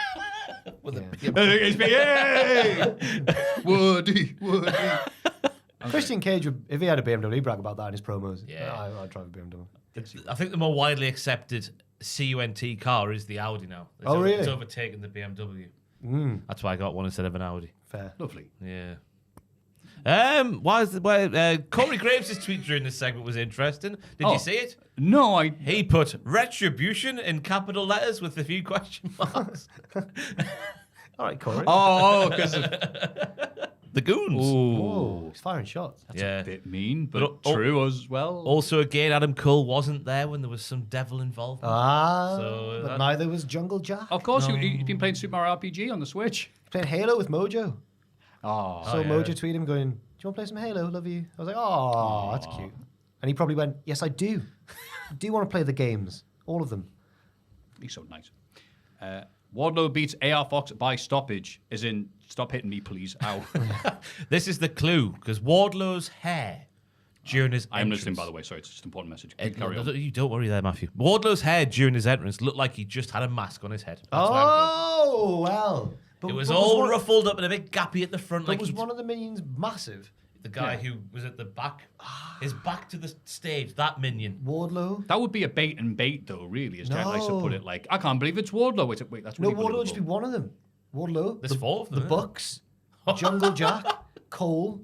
With a HBA! Woody. Christian Cage, if he had a BMW, he'd brag about that in his promos. Yeah. I'd drive a BMW. I think the more widely accepted CUNT car is the Audi now. Really? It's overtaken the BMW. That's why I got one instead of an Audi. Fair. Lovely. Yeah. Corey Graves' tweet during this segment was interesting. Did you see it? No, I... He put retribution in capital letters with a few question marks. All right, Corey. Oh, because of... The goons. Whoa, he's firing shots. Yeah. a bit mean, but But- true as well. Also, again, Adam Cole wasn't there when there was some devil involved. But that- neither was Jungle Jack. Of course, he's been playing Super Mario RPG on the Switch. He played Halo with Mojo. Oh, So yeah. Mojo tweeted him going, "Do you want to play some Halo? Love you." I was like, "Oh, that's cute." And he probably went, "Yes, I do. I do want to play the games, all of them." he's so nice. Wardlow beats AR Fox by stoppage, as in, stop hitting me, please. Ow. This is the clue, because Wardlow's hair during his I am entrance... listening, by the way. Sorry, it's just an important message. No, you don't worry there, Maffew. Wardlow's hair during his entrance looked like he just had a mask on his head. That's what I'm going. Oh, well. It was all ruffled up and a bit gappy at the front. But Like was he'd- one of the minions massive? the guy who was at the back, his back to the stage, that minion. Wardlow? That would be a bait and bait, though, really, as Jack likes to put No. it. Like, I can't believe it's Wardlow. Wait, that's No, really Wardlow would just be believable. one of them. Wardlow. There's four of them, The isn't there? Bucks. Jungle Jack. Cole.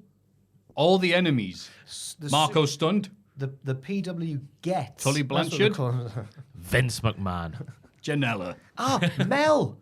All the enemies. The Marco Stunned, The PW gets. Tully That's what they Blanchard. call him. Vince McMahon. Janela. Ah, Mel.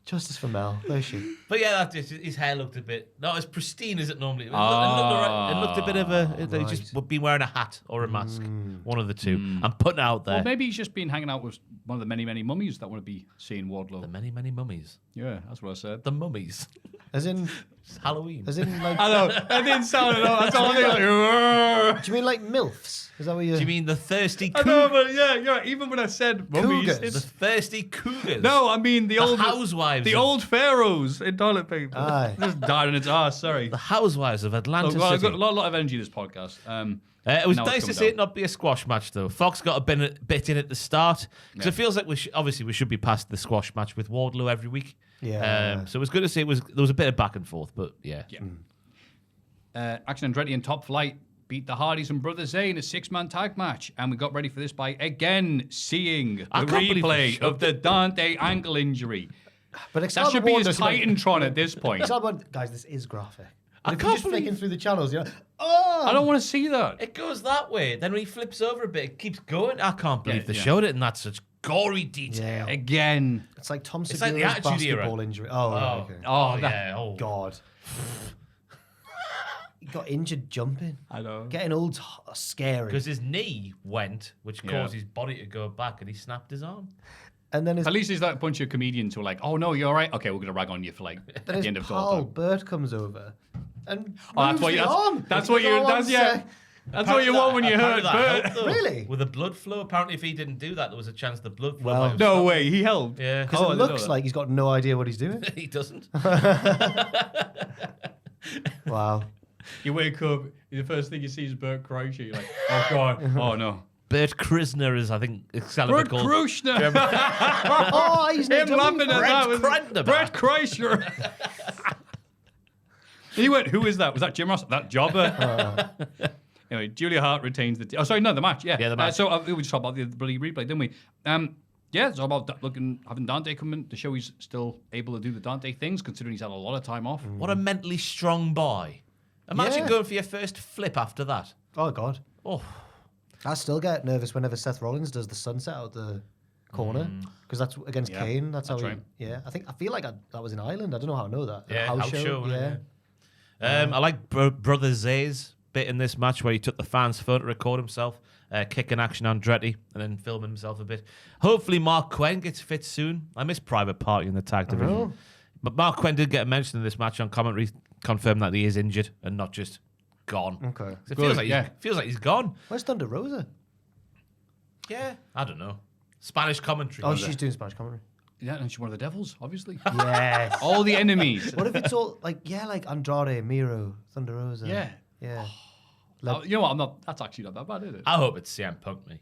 Justice for Mel. Where's she? But yeah, that's just, his hair looked a bit not as pristine as it normally. It looked a bit of a. They just would be wearing a hat or a mask, one of the two. I'm putting it out there. Well, maybe he's just been hanging out with one of the many, many mummies that want to be seeing Wardlow. The many, many mummies. Yeah, that's what I said. The mummies. As in, It's Halloween. as in like. I know. That didn't sound at all. That's all I think. Like, Do you mean like milfs? Is that what you? Do you mean the thirsty I know, cougars? but yeah. Even when I said mummies, Cougars. The it's, thirsty cougars. no, I mean the old housewives. the of- old pharaohs in toilet paper. Aye. Just died on its arse. Sorry. The housewives of Atlanta Look, well, I've City. got a lot of energy this podcast. It was now it's nice to coming see it down. not be a squash match, though. Fox got a bit in at the start because it feels like we should be past the squash match with Wardlow every week. Yeah. So it was good to see. There was a bit of back and forth, but yeah. Action Andretti and Top Flight beat the Hardys and Brother Zay in a 6-man tag match, and we got ready for this by again seeing the I can't believe they replay showed of the Dante ankle injury. But That Excalibur should be One his doesn't make- Titantron at this point. Excalibur, guys, this is graphic. I If can't you're just believe- flicking through the channels, you're like, oh! I don't want to see that. It goes that way. Then when he flips over a bit, it keeps going. I can't believe Yeah, they yeah. showed it in that such gory detail. Yeah. Again. It's like Tom It's like the Segura's Attitude Era. basketball injury. Oh, right, okay. Oh, that, yeah. Oh, God. He got injured jumping. I know. Getting old's scary. Because his knee went, which Yeah. caused his body to go back, and he snapped his arm. And then his, At least there's like a bunch of comedians who are like, "Oh no, you're all right. Okay, we're gonna rag on you for like then the his end of the pal whole time." Bert comes over. And Oh, that's moves what you. the arm. That's what He you. goes, That's "Oh, yeah. sick." That's what you want when you heard Apparently that Bert. helped, though. Really? With the blood flow. Apparently, if he didn't do that, there was a chance the blood flow Well, might have No stopped. way, he helped. Yeah. Because Oh, I it didn't know looks that. like he's got no idea what he's doing. He doesn't. Wow. You wake up, the first thing you see is Bert Kreischer. You're like, "Oh god, oh no." Bert Krisner is, I think, Excalibur Bert called. Kreischer. Oh, he's Him laughing at that was Krenderman. Brett Kreischer. He went, "Who is that? Was that Jim Ross? That jobber?" Anyway, Julia Hart retains the. The match. Yeah, Yeah, the match. So we just talked about the bloody replay, didn't we? Yeah, it's all about having Dante come in to show he's still able to do the Dante things, considering he's had a lot of time off. What a mentally strong boy. Imagine Yeah. going for your first flip after that. Oh, God. Oh, I still get nervous whenever Seth Rollins does the sunset out the corner. Because that's against Yeah, Kane. That's how that's he... right. Yeah, I feel like that was in Ireland. I don't know how I know that. yeah, A house show. Yeah. I like Brother Zay's bit in this match where he took the fans' phone to record himself, kicking Action Andretti, and then filming himself a bit. Hopefully Mark Quinn gets fit soon. I miss Private Party in the tag division. But Mark Quinn did get a mention in this match on commentary, confirmed that he is injured and not just gone. Okay. It Good, feels like he's gone. Where's Thunder Rosa? Yeah, I don't know. Spanish commentary. Oh, she's doing Spanish commentary. Yeah, and she's one of the devils, obviously. Yes. All the enemies. What if it's all like Andrade, Miro, Thunder Rosa? Yeah. Yeah. You know what? That's actually not that bad, is it? I hope it's CM Punk, me.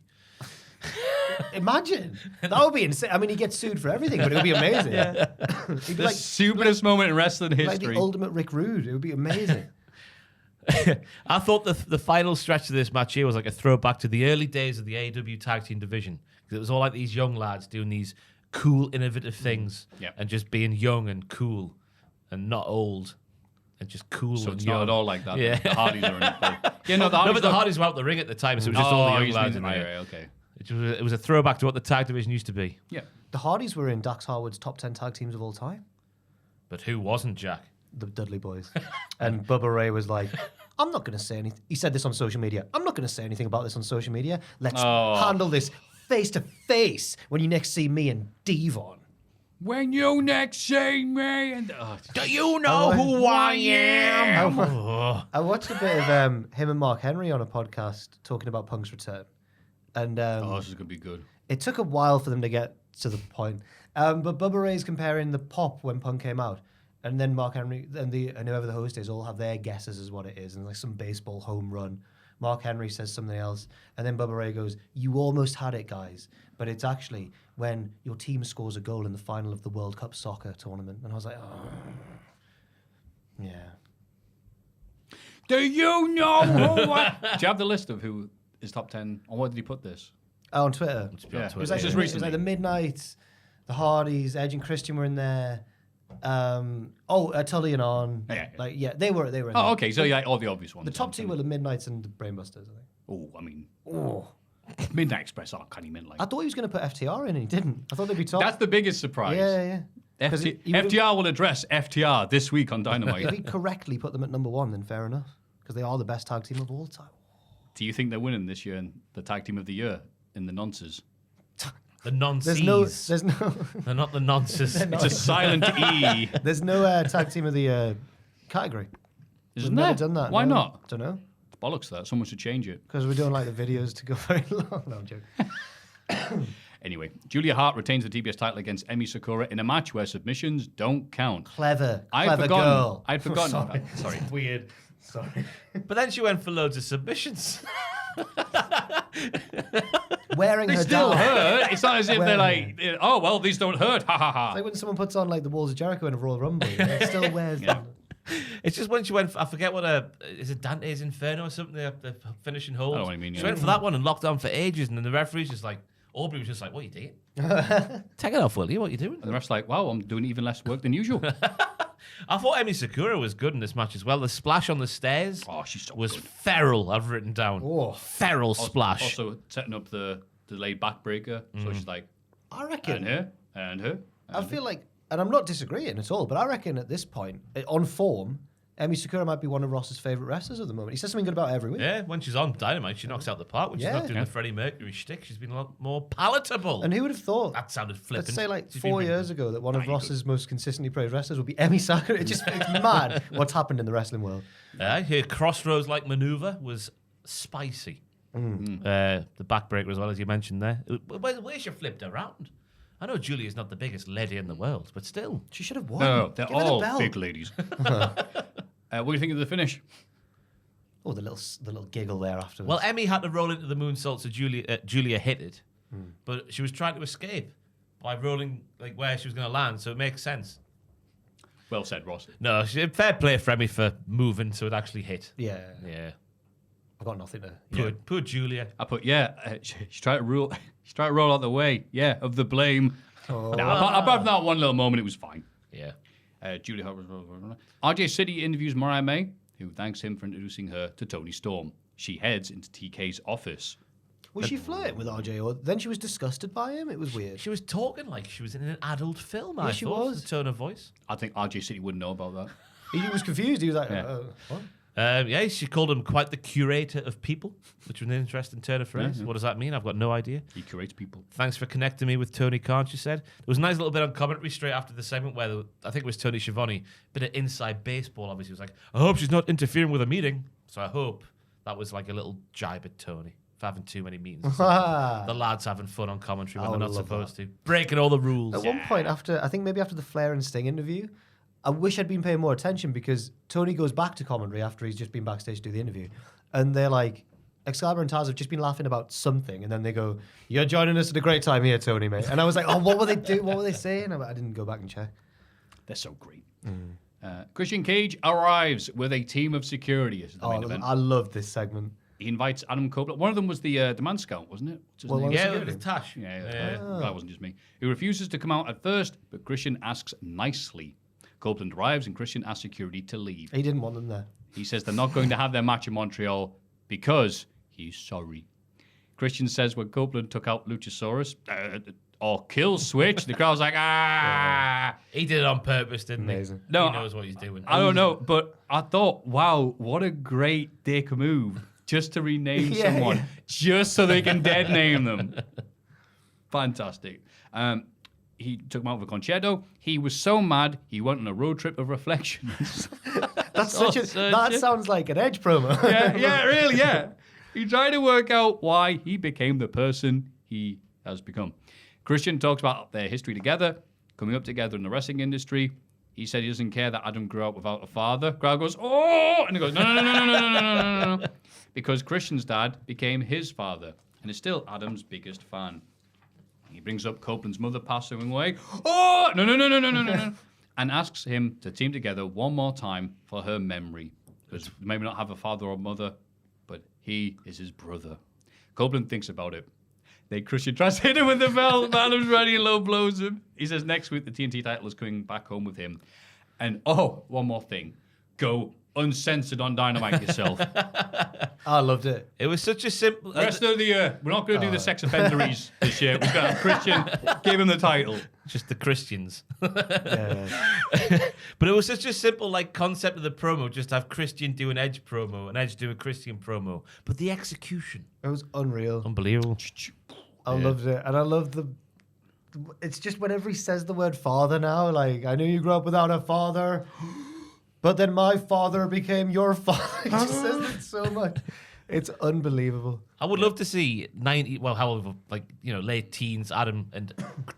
Imagine. That would be insane. I mean, he gets sued for everything, but it would be amazing. He'd be The like, stupidest moment in wrestling like history. the ultimate Rick Rude. It would be amazing. I thought the final stretch of this match here was like a throwback to the early days of the AEW Tag Team division. Because it was all like these young lads doing these cool, innovative things Yep. and just being young and cool and not old and just cool So and it's young. not at all like that. Yeah. The Hardys are in it. But, yeah, no, the No, Hardys but the Hardys were out the ring at the time, so it was just all the young lads in there. Okay. It was a throwback to what the tag division used to be. Yeah. The Hardys were in Dax Harwood's top 10 tag teams of all time. But who wasn't, Jack? The Dudley Boys. And Bubba Ray was like, I'm not going to say anything. He said this on social media. I'm not going to say anything about this on social media. Let's handle this face to face when you next see me and Devon. When you next see me, and Do you know who I am? I watched a bit of him and Mark Henry on a podcast talking about Punk's return. And this is gonna be good. it took a while for them to get to the point. But Bubba Ray's comparing the pop when Punk came out. And then Mark Henry and whoever the host is all have their guesses as what it is. And like some baseball home run. Mark Henry says something else. And then Bubba Ray goes, you almost had it, guys. But it's actually when your team scores a goal in the final of the World Cup soccer tournament. And I was like, oh. Yeah. Do you know who I... Do you have the list of who is top 10? Or where did he put this? Oh, on Twitter. Yeah. It was like, Just it was recently. like the Midnights, the Hardys, Edge and Christian were in there. Tully and On. Yeah. They were in there. Oh, okay. So, yeah, all the obvious ones. The top two were the Midnights and the Brainbusters, I think. Oh, I mean... Midnight Express aren't kind of mint like... I thought he was going to put FTR in and he didn't. I thought they'd be top. That's the biggest surprise. Yeah. 'Cause he would've- FTR will address FTR this week on If Dynamite. he correctly put them at number 1, then fair enough. Because they are the best tag team of all time. Do you think they're winning this year in the tag team of the year in the nonces? The nonces. There's no They're not the nonces. It's a silent E. there's no tag team of the year category. Isn't We've there? never done that. Why no. not? Don't know. Bollocks that. Someone should change it. Because we don't like the videos to go very long. No, I'm joking. Anyway, Julia Hart retains the TBS title against Emi Sakura in a match where submissions don't count. Clever I'd forgotten. girl. I'd forgotten. Sorry. Sorry. Weird. Sorry. But then she went for loads of submissions. Wearing They her still down. hurt. It's not as if they're Well- like, oh, well, these don't hurt. Ha ha ha. Like when someone puts on like the Walls of Jericho in a Royal Rumble, it still wears them. It's just when she went, I forget what is it Dante's Inferno or something, the finishing hold? I know what you mean, She yeah. went for that one and locked on for ages, and then the referee's just like, Aubrey was just like, what are you doing? Take it off, will you? What are you doing? And the ref's like, wow, I'm doing even less work than usual. I thought Emi Sakura was good in this match as well. The splash on the stairs Oh, she's so was good. feral, I've written down. Oh. Feral splash. Also setting up the laid backbreaker. So she's like, I reckon. and her, and her. I feel like, and I'm not disagreeing at all, but I reckon at this point, on form, Emi Sakura might be one of Ross's favourite wrestlers at the moment. He says something good about her every week. Yeah, when she's on Dynamite, she knocks out the park. When she's Yeah. not doing the Freddie Mercury shtick, she's been a lot more palatable. And who would have thought? That sounded flippant. Let's say like She's been 4 really years good. ago that one of Ross's most consistently praised wrestlers would be Emi Sakura. It's mad what's happened in the wrestling world. Her crossroads-like maneuver was spicy. The backbreaker as well, as you mentioned there. Where's she flipped around? I know Julia's not the biggest lady in the world, but still. She should have won. No, they're Give her the all belt. big ladies. What do you think of the finish? Oh, the little giggle there afterwards. Well, Emmy had to roll into the moonsault, so Julia hit it. But she was trying to escape by rolling like where she was going to land, so it makes sense. Well said, Ross. No, fair play for Emmy for moving so it actually hit. yeah, Yeah. I've got nothing to. Poor Julia. I put, she tried to roll. She tried to roll out the way. Yeah, of the blame. Oh. Nah, apart from that one little moment, it was fine. Yeah. Julia Hart. RJ City interviews Mariah May, who thanks him for introducing her to Tony Storm. She heads into TK's office. Was she flirting with RJ, or then she was disgusted by him? It was weird. She was talking like she was in an adult film, I Yeah, she thought, was. the tone of voice. I think RJ City wouldn't know about that. He was confused. He was like, Yeah. what? Yeah, she called him quite the curator of people, which was an interesting turn of phrase. Yeah. What does that mean? I've got no idea. He curates people. Thanks for connecting me with Tony Khan, she said. There was a nice little bit on commentary straight after the segment where I think it was Tony Schiavone, bit of inside baseball, obviously. He was like, I hope she's not interfering with a meeting. So I hope that was like a little jibe at Tony for having too many meetings. or something. The lads having fun on commentary when I they're not would love supposed to. Breaking all the rules. At one point, I think maybe after the Flair and Sting interview, I wish I'd been paying more attention because Tony goes back to commentary after he's just been backstage to do the interview. And they're like, Excalibur and Taz have just been laughing about something. And then they go, you're joining us at a great time here, Tony, mate. And I was like, oh, what were they doing? What were they saying? I didn't go back and check. They're so great. Christian Cage arrives with a team of security as the main event. I loved this segment. He invites Adam Copeland. One of them was the man scout, wasn't it? What's his Well, name? one Yeah, security. with Tash. Yeah. That wasn't just me. He refuses to come out at first, but Christian asks nicely. Copeland arrives and Christian asks security to leave. He didn't want them there. He says they're not going to have their match in Montreal because he's sorry. Christian says when Copeland took out Luchasaurus or kill Switch, the crowd's like, ah. He did it on purpose, didn't Amazing. he? No, He knows what he's doing. I don't know, but I thought, wow, what a great dick move just to rename Yeah, someone, yeah. just so they can dead name them. Fantastic. He took him out for concerto. He was so mad, he went on a road trip of reflections. That sounds like an Edge promo. Really. He tried to work out why he became the person he has become. Christian talks about their history together, coming up together in the wrestling industry. He said he doesn't care that Adam grew up without a father. Crowd goes, oh! And he goes, no. Because Christian's dad became his father and is still Adam's biggest fan. He brings up Copeland's mother passing away. Oh! No. And asks him to team together one more time for her memory. Because they may not have a father or mother, but he is his brother. Copeland thinks about it. Then Christian tries to hit him with the belt. but Adam's ready and low blows him. He says next week the TNT title is coming back home with him. And one more thing. Go uncensored on Dynamite yourself. I loved it. It was such a simple. Rest of the year, we're not going to do the sex offenderies this year. We're going to have Christian give him the title. Just the Christians. Yeah. But it was such a simple like concept of the promo, just to have Christian do an Edge promo, and Edge do a Christian promo. But the execution, It was unreal. unbelievable. I loved it. And I love it's just whenever he says the word father now, like, I knew you grew up without a father, but then my father became your father. He just says it so much. It's unbelievable. I would love to see 90, well, however, like, late teens, Adam and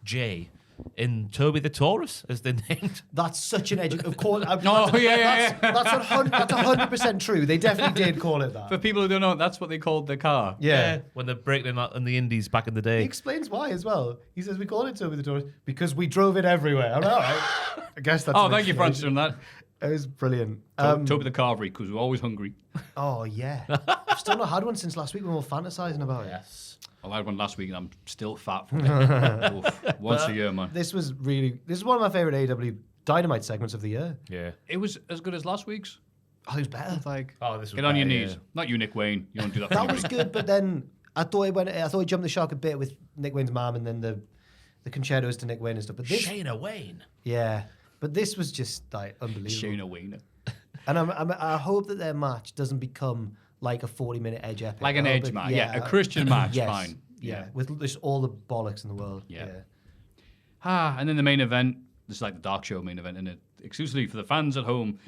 Jay in Toby the Taurus, as they're named. That's such an edge. Of course. That's 100% true. They definitely did call it that. For people who don't know, that's what they called the car. Yeah. When they're breaking in the Indies back in the He day. explains why as well. He says we call it Toby the Taurus because we drove it everywhere. I'm like, all right. I guess that's. Oh, an thank you for explanation. answering that. It was brilliant. Toby the Carvery, because we're always hungry. Oh yeah. I've still not had one since last week when we were fantasizing about it. Yes. I had one last week and I'm still fat from it. Oof. Once a year, man. This is one of my favorite AEW Dynamite segments of the year. Yeah. It was as good as last week's. Oh, it was better. Like, Oh, this was get on your better, knees. yeah. Not you, Nick Wayne. You don't do that. For That was anybody. good, but then I thought he jumped the shark a bit with Nick Wayne's mom and then the concertos to Nick Wayne and stuff. But this, Shayna Wayne. yeah, but this was just like unbelievable. Shayna Wayne. And I hope that their match doesn't become like a 40-minute Edge epic. Like an I hope Edge it- match. Yeah, a Christian match. Yes. Fine. Yeah, with just all the bollocks in the world. Yeah. And then the main event. This is like the Dark Show main event, isn't it? Exclusively for the fans at home.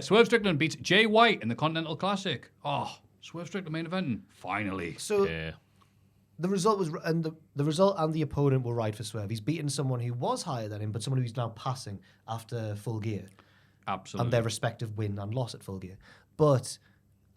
Swerve Strickland beats Jay White in the Continental Classic. Oh, Swerve Strickland main event. Finally. So Yeah. the result was, and the result and the opponent were right for Swerve. He's beaten someone who was higher than him, but someone who's now passing after Full Gear. Absolutely. And their respective win and loss at Full Gear. But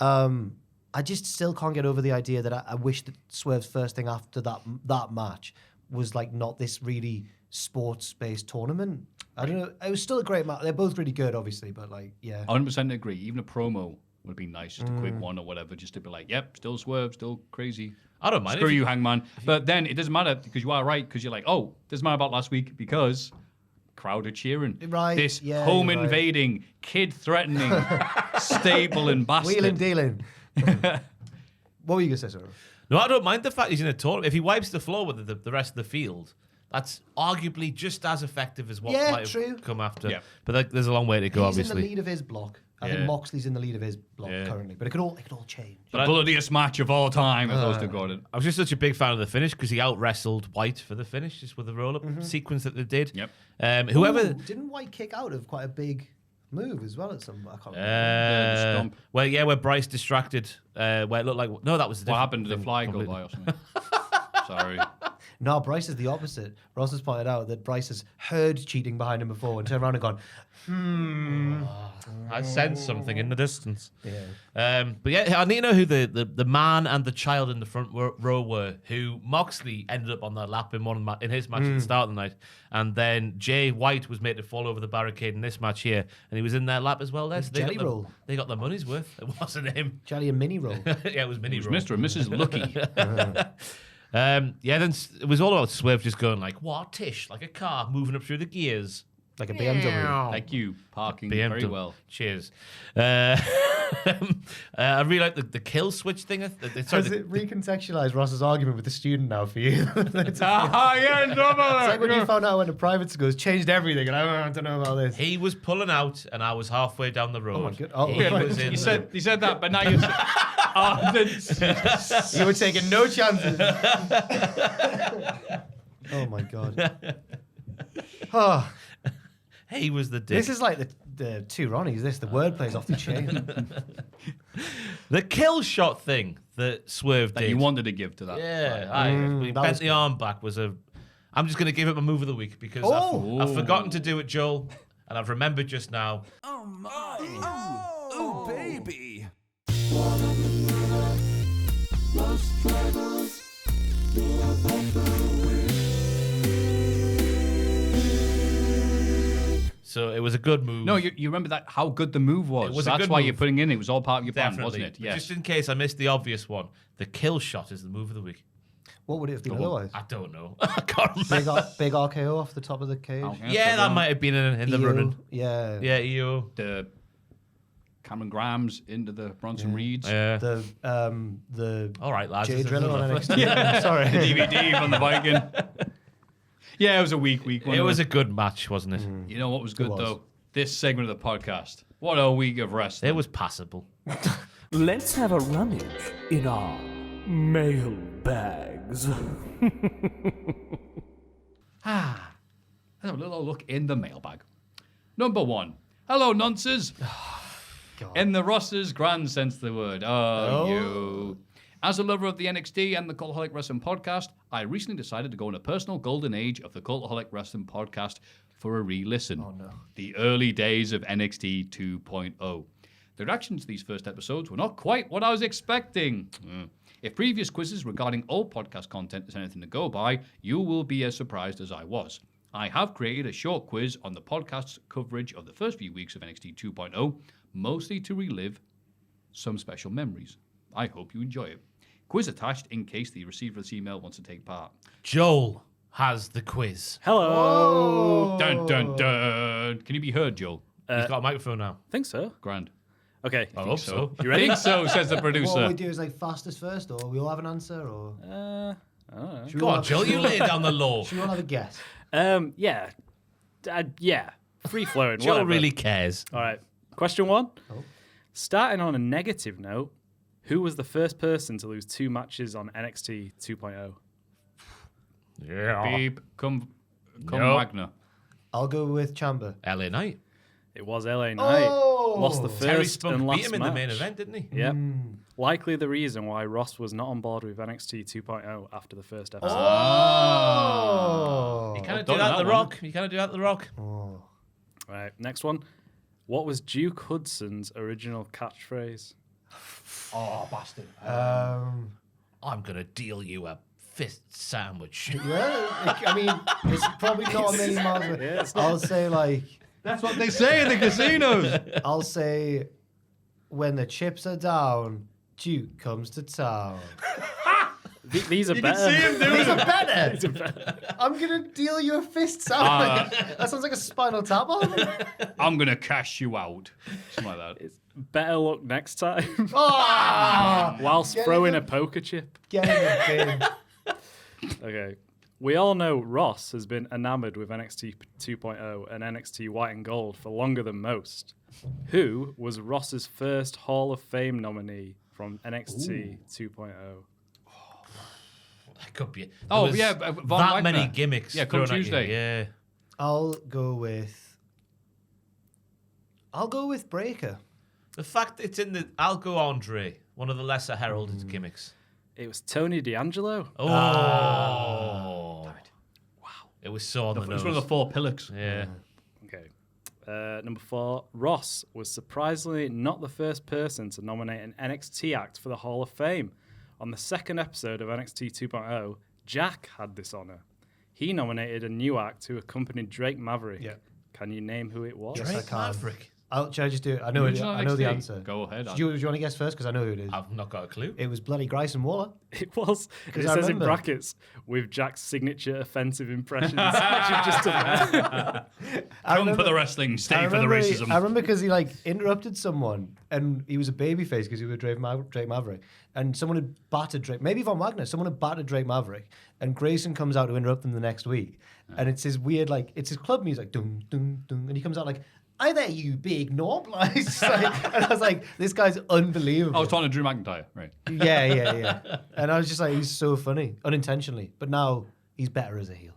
I just still can't get over the idea that I wish that Swerve's first thing after that match was like not this really sports-based tournament. I don't know. It was still a great match. They're both really good, obviously, but like, yeah. 100% agree. Even a promo would be nice, just a quick one or whatever, just to be like, yep, still Swerve, still crazy. I don't mind. Screw you, Hangman. But then it doesn't matter because you are right, because you're like, oh, doesn't matter about last week because crowd are cheering. Right, This yeah, home you're right. invading, kid threatening, stapling bastard. Wheeling dealing. What were you going to say, sir? No, I don't mind the fact he's in a tournament. If he wipes the floor with the rest of the field, that's arguably just as effective as what Yeah, might true. have come after. Yeah. But there's a long way to go, He's in obviously. the lead of his block. I Yeah. think Moxley's in the lead of his block Yeah. currently, but it could all change. The bloodiest match of all time, as those two got it. I was just such a big fan of the finish because he out-wrestled White for the finish, just with the roll-up sequence that they did. Yep. Whoever... Ooh, didn't White kick out of quite a big move as well at some? I can't remember. The stomp. Well, yeah, where Bryce distracted, where it looked like... No, that was... What happened? Did the fly go by or something? Sorry. No, Bryce is the opposite. Ross has pointed out that Bryce has heard cheating behind him before and turned around and gone, I sensed something in the distance. yeah. But yeah, I need to know who the man and the child in the front row were, who Moxley ended up on their lap in his match at the start of the night. And then Jay White was made to fall over the barricade in this match here, and he was in their lap as well there. So Jelly roll. They got their money's worth. It wasn't him. Jelly and mini roll. Yeah, it was Mini It was Roll. Mr. and Mrs. Lucky. Yeah, then it was all about Swerve just going like, what, Tish, like a car moving up through the gears. Like a BMW. Thank you. Parking very well. Cheers. I really like the kill switch thing. Does it recontextualize Ross's argument with the student now for you? It's Yeah, like when you found out I went to private school, it's changed everything, and I don't know about this. He was pulling out, and I was halfway down the road. Oh my God. Oh, He right. was in You said that, but now you said... Oh, You were taking no chances. Oh my God. Oh, He was the dick. this is like the two Ronnies. The wordplay's off the chain. The kill shot thing that Swerve that did. you wanted to give to that. Yeah, he that bent was the arm back. I'm just going to give it my move of the week because Oh. I've forgotten to do it, Joel, and I've remembered just now. Oh, baby. So it was a good move. No, you remember that how good the move was. It was a That's good why move. you're putting in. It was all part of your plan, Definitely. wasn't it? But Yes. just in case I missed the obvious one, the kill shot is the move of the week. What would it have been otherwise? I don't know. I can't remember. Big RKO off the top of the cage. Okay, Yeah, so that then might have been in the EO. running. Yeah. Yeah, EO. The Cameron Grimes into the Bronson Reeds. Yeah. The All right, lads. Jay this is Driller on enough. NXT. Sorry. The DVD from the Viking. Yeah, it was a weak week. It was a good match, wasn't it? You know what was good was. though? This segment of the podcast. What a week of wrestling. It was passable. Let's have a rummage in our mail bags. Let's have a little look in the mailbag. Number 1. Hello, nonces. In the Ross's grand sense of the word. You. As a lover of the NXT and the Cultaholic Wrestling Podcast, I recently decided to go on a personal golden age of the Cultaholic Wrestling Podcast for a re-listen. Oh, no. The early days of NXT 2.0. The reactions to these first episodes were not quite what I was expecting. If previous quizzes regarding old podcast content is anything to go by, you will be as surprised as I was. I have created a short quiz on the podcast's coverage of the first few weeks of NXT 2.0, mostly to relive some special memories. I hope you enjoy it. Quiz attached in case the receiver of this email wants to take part. Joel has the quiz. Hello. Dun, dun, dun. Can you be heard, Joel? He's got a microphone now. Think so. Grand. Okay. I hope so. You ready? Think so, says the What producer. we do is like fastest first, or we all have an answer, or I don't know. should we Go all on, have- Joel, you lay down the law. Should we all have a guess? Yeah. Yeah. Free flowing. Joel whatever. really cares. All right. Question 1. Oh. Starting on a negative note, who was the first person to lose 2 matches on NXT 2.0? Yeah. Beep. Come Nope. Wagner. I'll go with Chamber. LA Knight. It was LA Knight. Oh! Lost the Terry first Spunk and last beat him in match. the main event, didn't he? Yep. Likely the reason why Ross was not on board with NXT 2.0 after the first episode. Oh! You kind of Well do done that on at The that one. Rock. You kind of do that at The Rock. Oh. Right, next one. What was Duke Hudson's original catchphrase? Oh, bastard. I'm going to deal you a fist sandwich. Yeah, I mean, it's probably not a million miles away. I'll say like, That's what they say in the casinos. I'll say, when the chips are down, Duke comes to town. These are You can better. see him doing These are it. better. I'm gonna deal you a fist sandwich. That sounds like a Spinal Tap album. I'm going to cash you out. Something like that. Better luck next time. Ah! Whilst Get throwing in a the- poker chip. Get in the bin. Okay. We all know Ross has been enamored with NXT 2.0 and NXT White and Gold for longer than most. Who was Ross's first Hall of Fame nominee from NXT 2.0? That could be it. Oh, There was yeah, Von that Wagner. many gimmicks. Yeah, come thrown at you. Tuesday. Yeah. I'll go with Breaker. The fact it's in the Algo Andre, one of the lesser heralded gimmicks. It was Tony D'Angelo. Oh. Wow. It was so on the It's nose. one of the 4 pillars. Yeah. Okay. Number 4. Ross was surprisingly not the first person to nominate an NXT act for the Hall of Fame. On the second episode of NXT 2.0, Jack had this honor. He nominated a new act who accompanied Drake Maverick. Yeah. Can you name who it was? Yes, I Drake can. Maverick. Should I just do it? I know the NXT. answer. Go ahead. Do you want to guess first? Because I know who it is. I've not got a clue. It was bloody Grayson Waller. It was. It 'Cause I says in remember. brackets with Jack's signature offensive impressions, which is just a Come for the wrestling, stay for the racism. I remember because he like interrupted someone, and he was a babyface because he was Drake Maverick, and someone had battered Drake. Maybe Von Wagner. Someone had battered Drake Maverick, and Grayson comes out to interrupt them the next week, and it's his weird like it's his club music, dum dum dum, and he comes out like, "Hi there, you big knob!" Like, it's like- and I was like, "This guy's unbelievable." I was talking to Drew McIntyre, right? Yeah. And I was just like, he's so funny, unintentionally, but now he's better as a heel.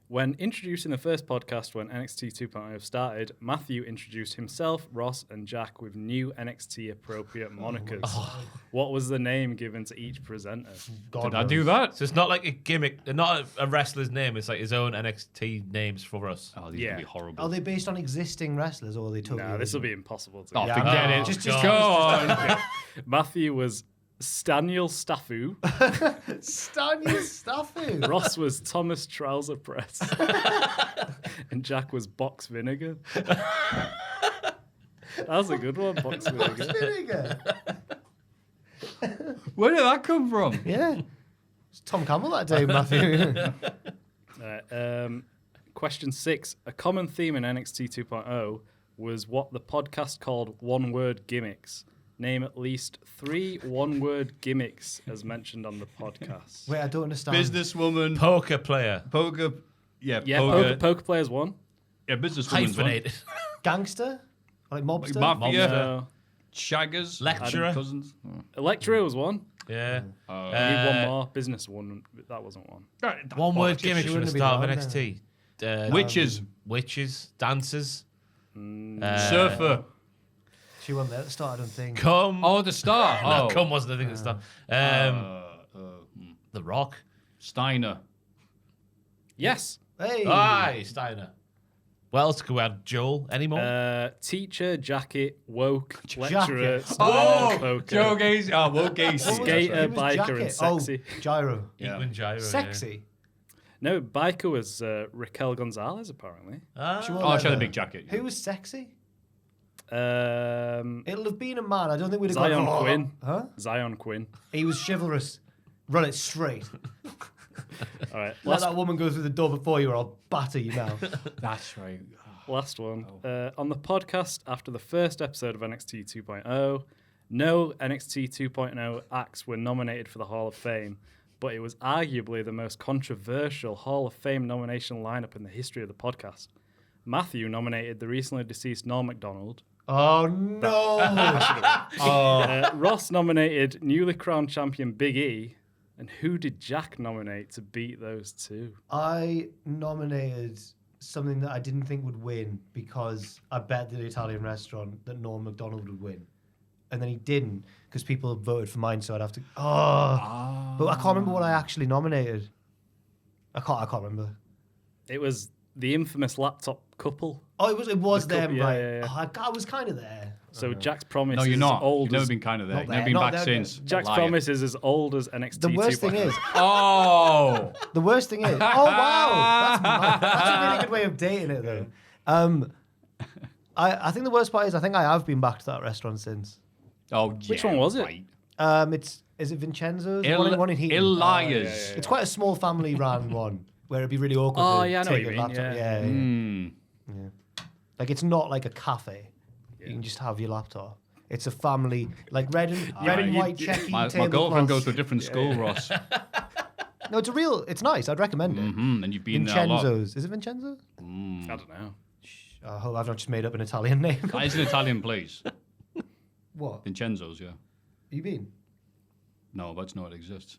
When introducing the first podcast when NXT 2.0 started, Maffew introduced himself, Ross, and Jack with new NXT appropriate monikers. What was the name given to each presenter? Did I do that? So it's not like a gimmick, not a wrestler's name. It's like his own NXT names for us. Oh, these Yeah. would be horrible. Are they based on existing wrestlers, or are they totally? No, this will original? be impossible to Oh, get. forget Oh, it. just Go go on. Maffew was Staniel Staffu. Staniel Stafford. Ross was Thomas Trouser Press. And Jack was Box Vinegar. That was a good one, Box Vinegar. Vinegar. Where did that come from? Yeah. It's Tom Campbell that day, Maffew. Question 6. A common theme in NXT 2.0 was what the podcast called one-word gimmicks. Name at least 3 one-word gimmicks as mentioned on the podcast. Wait, I don't understand. Businesswoman. Poker player. Poker. Yeah, Yeah, poker players one. Yeah, businesswoman's one. Hyphenated. Gangster? Like mobster? Mafia. No. Shaggers. Lecturer. Cousins. Lecturer was one. Yeah. I need one more. Business one. That wasn't one. One word Oh, gimmick she from the wouldn't have start of been NXT. Witches. Witches. Dancers. Surfer. She wasn't there at the start, I don't think. Cum. Oh, the star. No, Oh. cum wasn't the thing at the start. The Rock. Steiner. Yes. Hey! Aye, Steiner. What else could we add? Joel anymore? Teacher, jacket, woke, Jacket. lecturer, Oh, poker, Joe Gacy. Oh, Will What Gacy. was Skater, it? Who was biker, Jacket? and sexy. Oh, Gyro. Yeah. Eatman Gyro. Sexy? No, biker was Raquel Gonzalez, apparently. Yeah. She Oh, wasn't she had a there. big jacket. Who was sexy? Zion It'll have been a man. I don't think we'd have gone, oh, Quinn. Huh? Zion Quinn. He was chivalrous. Run it straight. All right, Let that woman go through the door before you or I'll batter you now. That's right. last one. On the podcast after the first episode of NXT 2.0, no NXT 2.0 acts were nominated for the Hall of Fame, but it was arguably the most controversial Hall of Fame nomination lineup in the history of the podcast. Maffew nominated the recently deceased Norm Macdonald. Oh, no. Ross nominated newly crowned champion Big E. And who did Jack nominate to beat those two? I nominated something that I didn't think would win because I bet the Italian restaurant that Norm Macdonald would win. And then he didn't because people voted for mine, so I'd have to... But I can't remember what I actually nominated. I can't remember. It was the infamous laptop couple. Oh, it was The couple, them, yeah, right? yeah, yeah. Oh, I was kind of there. So Jack's promise No, you're is not. as old You've never as... been kind of there. Not You've never there, been not back there. since. Jack's Liar. promise is as old as NXT The worst thing 2.0. is... Oh! The worst thing is... Oh, wow! That's a really good way of dating it, though. I think the worst part is I think I have been back to that restaurant since. Oh, yeah. Which one was it? Right. Is it Vincenzo's? Il- One in Heaton. Elias. It's quite a small family-run one where it'd be really awkward. Oh, to yeah, I know what take you a mean, laptop. yeah. Hmm. Like it's not like a cafe. You can just have your laptop. It's a family, like red and white checky My tablecloths. girlfriend goes to a different school, Ross. No, it's nice. I'd recommend it. And you've been there a lot. Vincenzo's. Is it Vincenzo? I don't know. I hope I've not just made up an Italian name. That is an Italian place. What? Vincenzo's, yeah. You been? No, but it's not. It exists.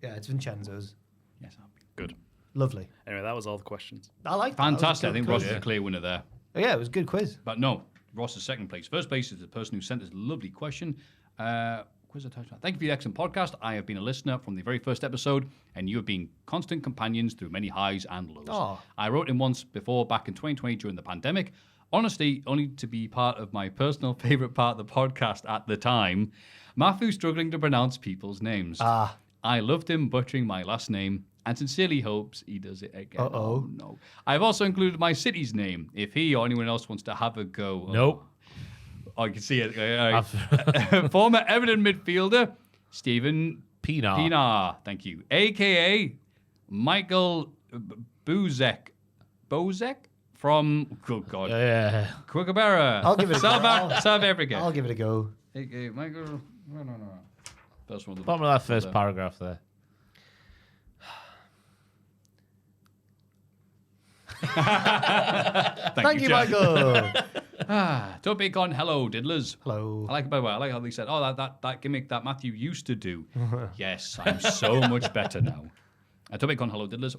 Yeah, it's Vincenzo's. Yes, I've been. Good. Lovely. Anyway, that was all the questions. I like that. That was a Fantastic. I good think quiz. Ross is a clear winner there. Oh, yeah, it was a good quiz. But no, Ross is second place. First place is the person who sent us a lovely question. Quiz attachment. Thank you for the excellent podcast. I have been a listener from the very first episode, and you have been constant companions through many highs and lows. Aw. I wrote in once before back in 2020 during the pandemic. Honestly, only to be part of my personal favorite part of the podcast at the time. Maffew struggling to pronounce people's names. I loved him butchering my last name and sincerely hopes he does it again. Uh-oh. Oh, no. I've also included my city's name if he or anyone else wants to have a go. Nope. Oh, you can see it. Former Everton midfielder, Stephen Pinar. Thank you. A.K.A. Michael Bozek. Bozek? From, oh God, Yeah. Kookaburra. I'll give it a go. South Africa. I'll give it a go. A.K.A. Michael, no. That's one of the Bottom of that first paragraph there. Thank you, Jack. Michael. Don't be gone. Hello, diddlers. Hello. I like, by the way, I like how they said, oh, that gimmick that Maffew used to do. Yes, I'm so much better now. Don't be gone. Hello, diddlers.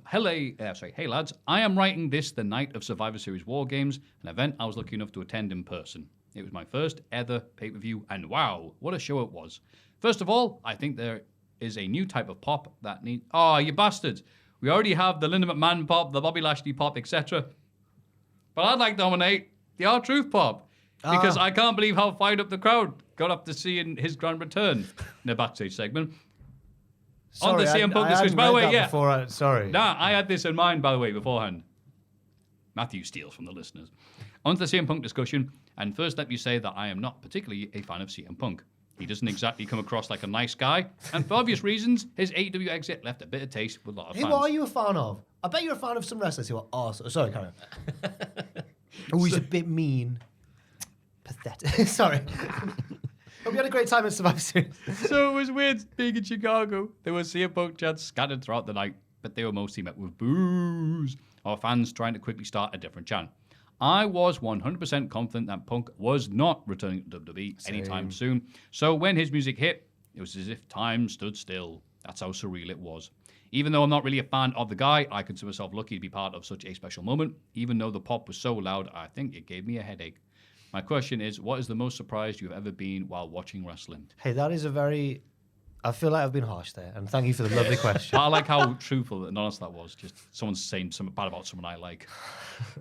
Hey, lads. I am writing this the night of Survivor Series WarGames, an event I was lucky enough to attend in person. It was my first ever pay-per-view, and wow, what a show it was. First of all, I think there is a new type of pop that needs... Oh, you bastards. We already have the Linda McMahon pop, the Bobby Lashley pop, etc. But I'd like to nominate the R-Truth pop, because I can't believe how fired up the crowd got up to seeing his grand return in the backstage segment. On the CM Punk discussion. By the way, yeah. Sorry. Nah, I had this in mind, by the way, beforehand. Maffew steals from the listeners. On to the CM Punk discussion, and first let me say that I am not particularly a fan of CM Punk. He doesn't exactly come across like a nice guy, and for obvious reasons, his AEW exit left a bitter taste with a lot of fans. Who are you a fan of? I bet you're a fan of some wrestlers who are awesome. Sorry, Karen. Oh, he's a bit mean. Pathetic. Sorry. Hope you had a great time at Survivor Series. So it was weird being in Chicago. There were CM Punk chants scattered throughout the night, but they were mostly met with boos or fans trying to quickly start a different chant. I was 100% confident that Punk was not returning to WWE anytime soon. So when his music hit, it was as if time stood still. That's how surreal it was. Even though I'm not really a fan of the guy, I consider myself lucky to be part of such a special moment. Even though the pop was so loud, I think it gave me a headache. My question is, what is the most surprised you've ever been while watching wrestling? Hey, that is a very... I feel like I've been harsh there, and thank you for the lovely question. I like how truthful and honest that was. Just someone saying something bad about someone I like.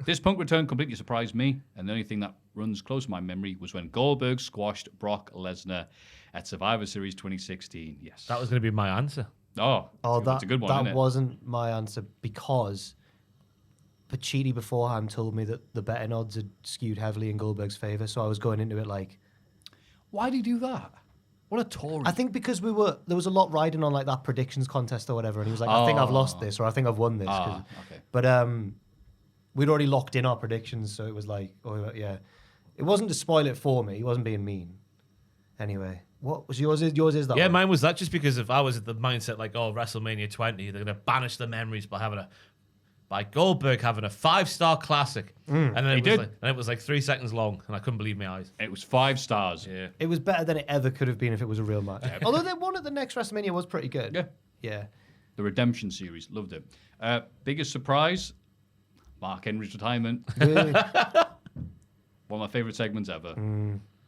This Punk return completely surprised me, and the only thing that runs close to my memory was when Goldberg squashed Brock Lesnar at Survivor Series 2016. Yes. That was going to be my answer. Oh, that's a good one, that isn't it? wasn't my answer because Pacitti beforehand told me that the betting odds had skewed heavily in Goldberg's favour, so I was going into it like... Why do you do that? What a Tory. I think because there was a lot riding on like that predictions contest or whatever, and he was like, I think I've lost this, or I think I've won this. Okay. But we'd already locked in our predictions, so it was like, oh yeah. It wasn't to spoil it for me, he wasn't being mean. Anyway, what was yours? Yours is that Yeah, one? mine was that just because if I was at the mindset like, oh, WrestleMania 20, they're going to banish the memories by Goldberg having a 5-star classic. And then it was like 3 seconds long, and I couldn't believe my eyes. It was 5 stars. Yeah. It was better than it ever could have been if it was a real match. Although the one at the next WrestleMania was pretty good. Yeah. The Redemption series. Loved it. Biggest surprise? Mark Henry's retirement. Really? One of my favourite segments ever.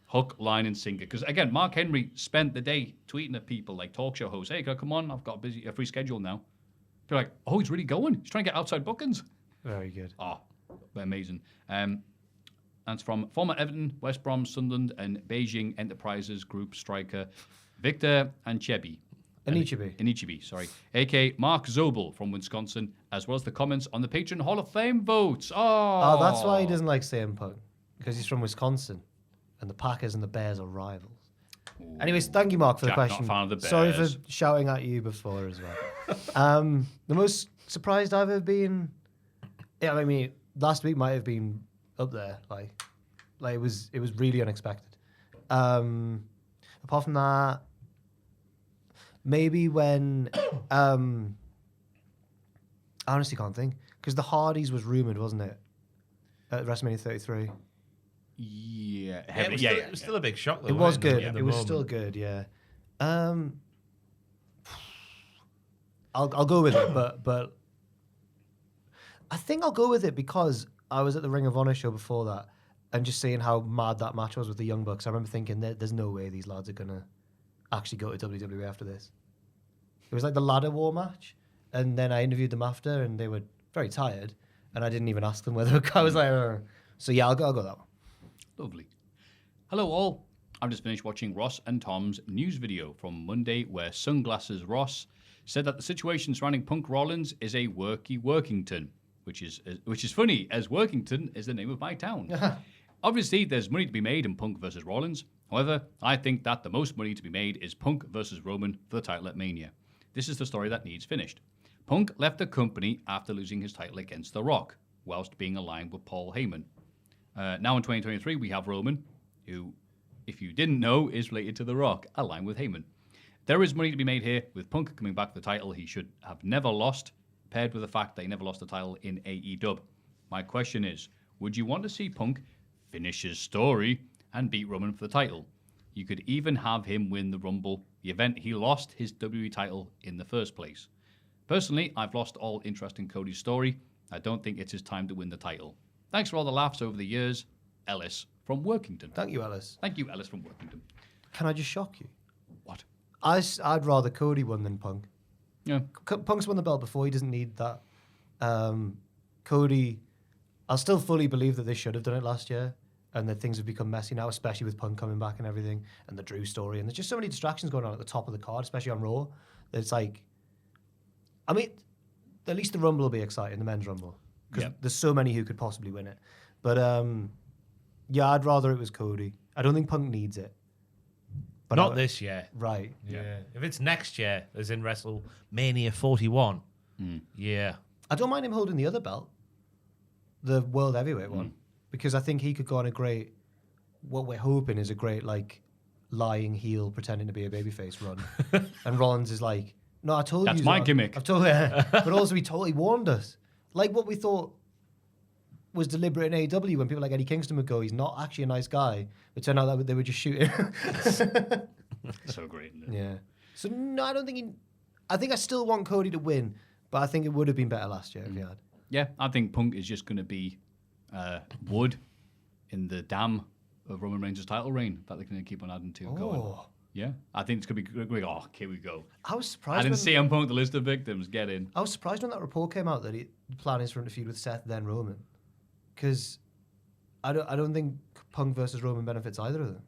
Hook, line, and sinker. Because, again, Mark Henry spent the day tweeting at people like talk show hosts. Hey, come on, I've got a free schedule now. They're like, oh, he's really going. He's trying to get outside bookings. Very good. Oh, amazing. That's from former Everton, West Brom, Sunderland, and Beijing Enterprises Group striker Victor Anichibi, sorry. A.K. Mark Zobel from Wisconsin, as well as the comments on the Patreon Hall of Fame votes. Oh, that's why he doesn't like CM Punk, because he's from Wisconsin, and the Packers and the Bears are rivals. Ooh. Anyways, thank you, Mark, for Jack, the question. not a fan of the Bears. Sorry for shouting at you before as well. The most surprised I've ever been, yeah, I mean, last week might have been up there. Like it was really unexpected. Apart from that, maybe when I honestly can't think, because the Hardys was rumored, wasn't it, at WrestleMania 33? Yeah, it was still a big shock, though. It was good. It It was still good. Yeah. I'll go with it, but I think I'll go with it because I was at the Ring of Honor show before that, and just seeing how mad that match was with the Young Bucks. I remember thinking that there's no way these lads are gonna actually go to WWE after this. It was like the ladder war match, and then I interviewed them after, and they were very tired, and I didn't even ask them whether I was like, so yeah, I'll go that one. Lovely. Hello all. I've just finished watching Ross and Tom's news video from Monday where Sunglasses Ross said that the situation surrounding Punk Rollins is a Workington, which is funny as Workington is the name of my town. Obviously, there's money to be made in Punk versus Rollins. However, I think that the most money to be made is Punk versus Roman for the title at Mania. This is the story that needs finished. Punk left the company after losing his title against The Rock, whilst being aligned with Paul Heyman. Now in 2023, we have Roman, who, if you didn't know, is related to The Rock, aligned with Heyman. There is money to be made here, with Punk coming back for the title he should have never lost, paired with the fact that he never lost the title in AEW. My question is, would you want to see Punk finish his story and beat Roman for the title? You could even have him win the Rumble, the event he lost his WWE title in the first place. Personally, I've lost all interest in Cody's story. I don't think it's his time to win the title. Thanks for all the laughs over the years. Ellis from Workington. Thank you, Ellis. Thank you, Ellis from Workington. Can I just shock you? What? I'd rather Cody won than Punk. Yeah. Punk's won the belt before. He doesn't need that. Cody, I still fully believe that they should have done it last year, and that things have become messy now, especially with Punk coming back and everything, and the Drew story. And there's just so many distractions going on at the top of the card, especially on Raw, that it's like, I mean, at least the Rumble will be exciting, the men's Rumble. Because there's so many who could possibly win it. But yeah, I'd rather it was Cody. I don't think Punk needs it. But Not this year. Right. Yeah. If it's next year, as in WrestleMania 41, yeah. I don't mind him holding the other belt, the World Heavyweight one. because I think he could go on a great, what we're hoping is a great, like, lying heel pretending to be a babyface run. And Rollins is like, no, I told you. That's my gimmick. I've told you. But also he totally warned us. Like what we thought was deliberate in AEW when people like Eddie Kingston would go, he's not actually a nice guy. It turned out that they were just shooting. So great, isn't it? Yeah. So no, I don't think I think I still want Cody to win, but I think it would have been better last year if he had. Yeah, I think Punk is just going to be wood in the dam of Roman Reigns' title reign that they're going to keep on adding to going. Yeah, I think it's going to be, oh, here we go. I was surprised. I didn't see CM Punk, the list of victims, get in. I was surprised when that report came out that the plan is for him to feud with Seth, then Roman. Because I don't think Punk versus Roman benefits either of them.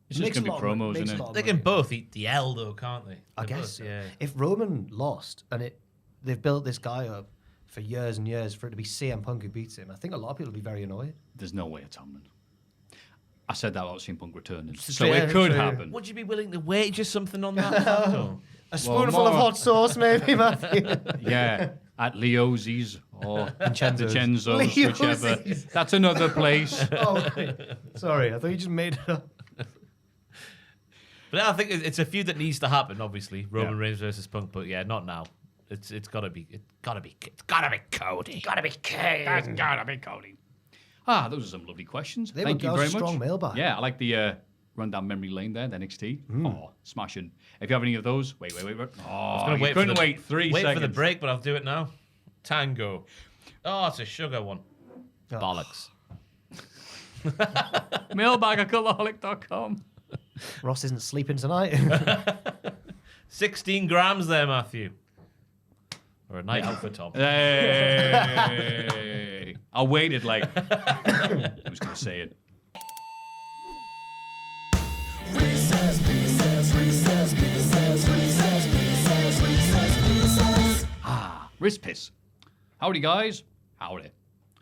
It's just going to be promos, isn't it? They can both eat the L, though, can't they? I They guess both, so. yeah. If Roman lost and they've built this guy up for years and years for it to be CM Punk who beats him, I think a lot of people would be very annoyed. There's no way it's happening. I said that about CM Punk returning. So So it could happen. Would you be willing to wager something on that? Or? A spoonful of hot sauce, maybe, Matthew. Yeah, at Leozzi's or Vincenzo's, Leozzi's. whichever. That's another place. Oh, wait. Sorry, I thought you just made it up. But I think it's a feud that needs to happen. Obviously, Roman Reigns versus Punk, but yeah, not now. It's gotta be Cody. Gotta be Cody. That's gotta be Cody. Ah, those are some lovely questions. They Thank were you very much. strong mailbag. Yeah, I like the run down memory lane there, the NXT. Oh, smashing. If you have any of those, wait. Oh, Gonna you couldn't wait 3 wait seconds. for the break, but I'll do it now. Tango. Oh, it's a sugar one. Oh. Bollocks. Mailbag at cultaholic.com. Ross isn't sleeping tonight. 16 grams there, Maffew. Or a night out for Tom. Hey. I waited like I was going to say it. Wrist piss. Howdy, guys. Howdy.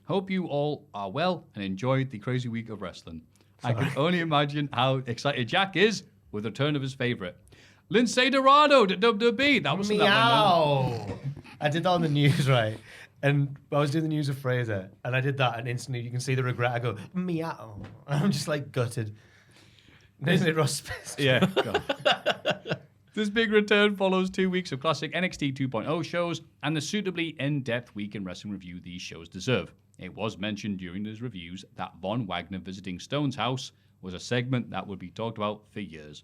Hope you all are well and enjoyed the crazy week of wrestling. I can only imagine how excited Jack is with the return of his favorite. Lindsay Dorado to WWE. That was Meow. I did that on the news, right? And I was doing the news of Fraser, and I did that, and instantly you can see the regret. I go, meow. I'm just like gutted. Isn't it Ross? Yeah. God. This big return follows 2 weeks of classic NXT 2.0 shows and the suitably in-depth week in wrestling review these shows deserve. It was mentioned during those reviews that Von Wagner visiting Stone's house was a segment that would be talked about for years.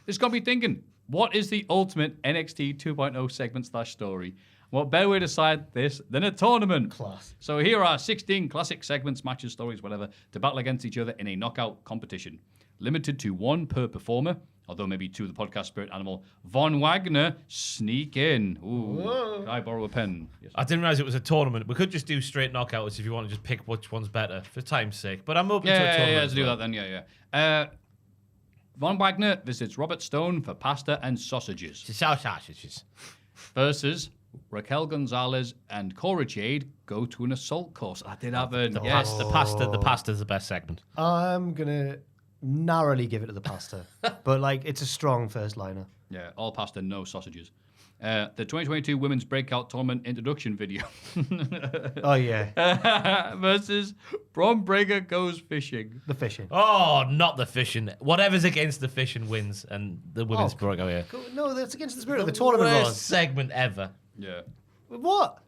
This got me thinking, what is the ultimate NXT 2.0 segment/story? What better way to decide this than a tournament? Class. So here are 16 classic segments, matches, stories, whatever, to battle against each other in a knockout competition. Limited to 1 per performer, although maybe 2 of the podcast spirit animal. Von Wagner, sneak in. Ooh, can I borrow a pen? Yes. I didn't realize it was a tournament. We could just do straight knockouts if you want to just pick which one's better for time's sake. But I'm open to a tournament. Yeah, let's do that then. Yeah. Von Wagner visits Robert Stone for pasta and sausages. Sausages. Versus Raquel Gonzalez and Cora Jade go to an assault course. I did have an yes. The pasta's the best segment. I'm going to narrowly give it to the pasta. But, like, it's a strong first liner. Yeah, all pasta, no sausages. The 2022 Women's Breakout Tournament introduction video. Oh, yeah. Versus Braun Breaker goes fishing. The fishing. Oh, not the fishing. Whatever's against the fishing wins, and the women's breakout here. No, that's against the spirit of the tournament, Worst Ross. segment ever. Yeah. What?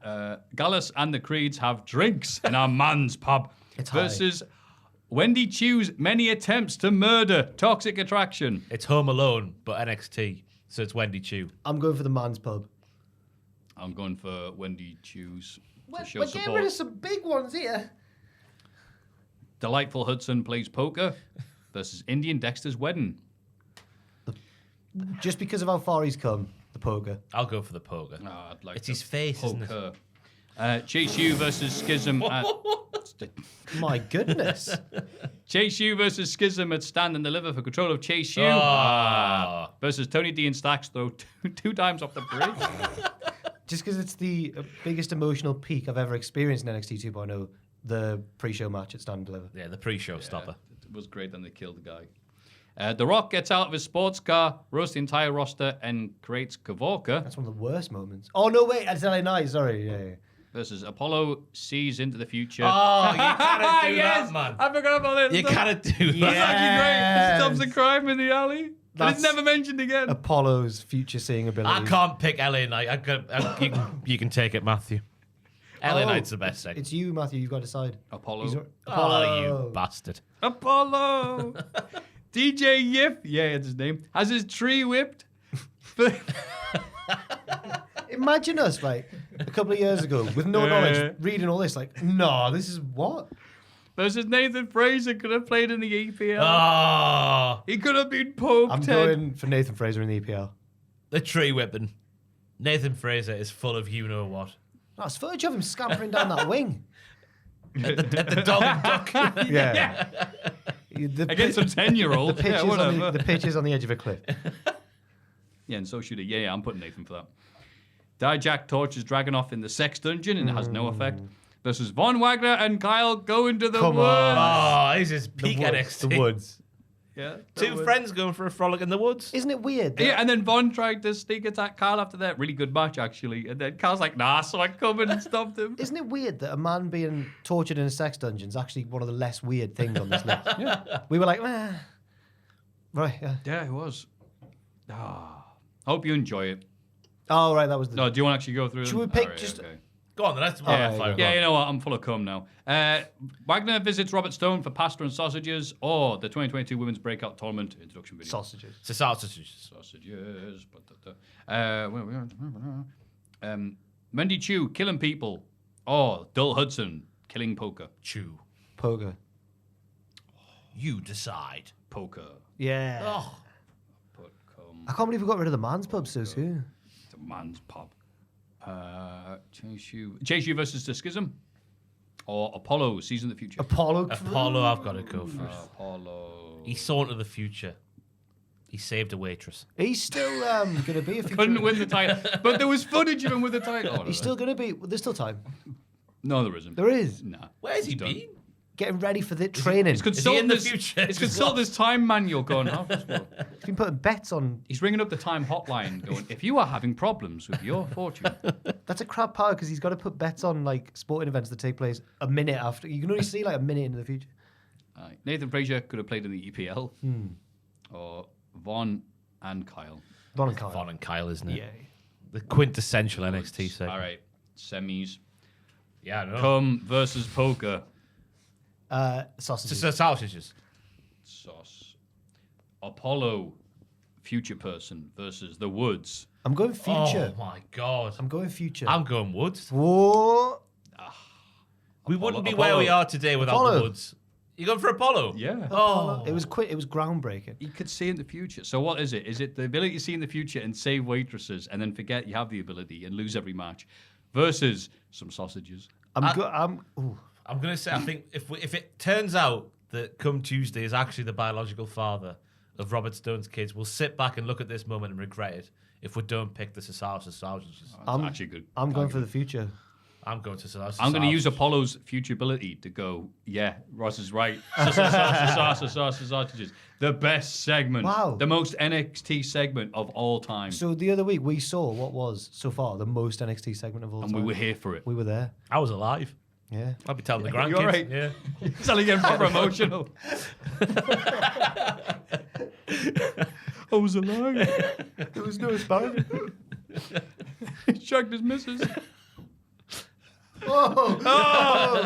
Gallus and the Creeds have drinks in our man's pub. It's high. Versus Wendy Chu's many attempts to murder Toxic Attraction. It's Home Alone, but NXT. So it's Wendy Chu. I'm going for the man's pub. I'm going for Wendy Chu's to show We're getting rid support. of some big ones here. Delightful Hudson plays poker versus Indian Dexter's wedding. Just because of how far he's come, the poker. I'll go for the poker. Oh, I'd like It's to his face, isn't it? poker. Chase U versus Schism at My goodness. Chase U versus Schism at Stand and Deliver for control of Chase U versus Tony D and Stacks throw 2 times off the bridge. Just because it's the biggest emotional peak I've ever experienced in NXT 2.0, the pre-show match at Stand and Deliver. Yeah, the pre-show stopper. It was great. Then they killed the guy. The Rock gets out of his sports car, roasts the entire roster, and creates Kavorka. That's one of the worst moments. Oh, no, wait. It's LA Knight. Sorry. Yeah. versus Apollo sees into the future. Oh, you can't do Yes! that, man. I forgot about it. You can't do that. That's actually great. Yes. Stops the crime in the alley. And That's- it's never mentioned again. Apollo's future seeing ability. I can't pick LA Knight. You can take it, Matthew. LA Oh, Knight's the best segment. It's you, Matthew. You've got to decide. Apollo. Oh, you bastard. Apollo. DJ Yip, yeah, that's his name, has his tree whipped. Imagine us, right, a couple of years ago, with no knowledge, reading all this, like, no, this is what? Versus Nathan Fraser could have played in the EPL. Oh, He could have been Pope I'm Ted. going for Nathan Fraser in the EPL. the tree whipping. Nathan Fraser is full of you know what. Oh, it's footage of him scampering down that wing. At the dog and duck. Yeah. The Against some 10-year-olds. pitch Yeah, is on whatever. the pitch is on the edge of a cliff. Yeah, and so should he. Yeah, I'm putting Nathan for that. Dijak tortures Dragunov in the sex dungeon and it has no effect. Versus Von Wagner and Kyle go into the Come woods. on. Oh, this is peak NXT. The woods. Yeah, Two friends going for a frolic in the woods. Isn't it weird? that- Yeah, and then Von tried to sneak attack Kyle after that. Really good match, actually. And then Kyle's like, nah, so I come in and stopped him. Isn't it weird that a man being tortured in a sex dungeon is actually one of the less weird things on this list? We were like, right, yeah. Yeah, it was. Hope you enjoy it. Oh, right, that was the... No, do you want to actually go through Should them? we pick Alright, just- okay. Go on, that's Yeah, fire. Yeah, you know what? I'm full of cum now. Wagner visits Robert Stone for pasta and sausages, or the 2022 Women's Breakout Tournament introduction video. Sausages. It's a sausages. Sausages. Wendy Chu killing people, or Dull Hudson killing poker. Chew. Poker. You decide. Poker. Yeah. Oh, Put cum. I can't believe we got rid of the man's pub so soon. The man's pub. Chase U versus the Schism, or Apollo sees in the future. Apollo. Apollo, I've got to go first. Apollo. He saw into the future. He saved a waitress. He's still going to be a future... Couldn't win the title, but there was footage of him with the title. He's still going to be... There's still time. No, there isn't. There is. Nah. Where's he done. been? Getting ready for the training. He's consulting in the this- future? He's consulting this time manual going, how does this work? He's been putting bets on... He's ringing up the time hotline going, if you are having problems with your fortune. That's a crap power because he's got to put bets on like sporting events that take place a minute after. You can only see like a minute into the future. Nathan Fraser could have played in the EPL. Or Von and Kyle. Von and Kyle. Von and Kyle, isn't it? Yeah. The quintessential NXT segment. All right. Semis. Yeah, I know. Cum versus poker. Sausages. Just the sausages. Sauce. Apollo, future person, versus the Woods. I'm going future. Oh my god. I'm going future. I'm going Woods. Whoa. We wouldn't be Apollo. where we are today without Apollo. the Woods. You going for Apollo? Yeah. Oh. It was quick. It was groundbreaking. You could see in the future. So what is it? Is it the ability to see in the future and save waitresses and then forget you have the ability and lose every match versus some sausages? I'm going to say, I think if it turns out that come Tuesday is actually the biological father of Robert Stone's kids, we'll sit back and look at this moment and regret it if we don't pick the sausages. That's actually good. I'm going for the future. I'm going to sausages. I'm going to use Apollo's future ability to go, yeah, Ross is right. Sausages. The best segment. Wow. The most NXT segment of all time. So the other week we saw what was so far the most NXT segment of all And time. we were here for it. We were there. I was alive. Yeah. I'll be telling the You're grandkids. right. Yeah. Suddenly getting proper emotional. I was alive. There was no asparagus. He chucked his missus. Oh.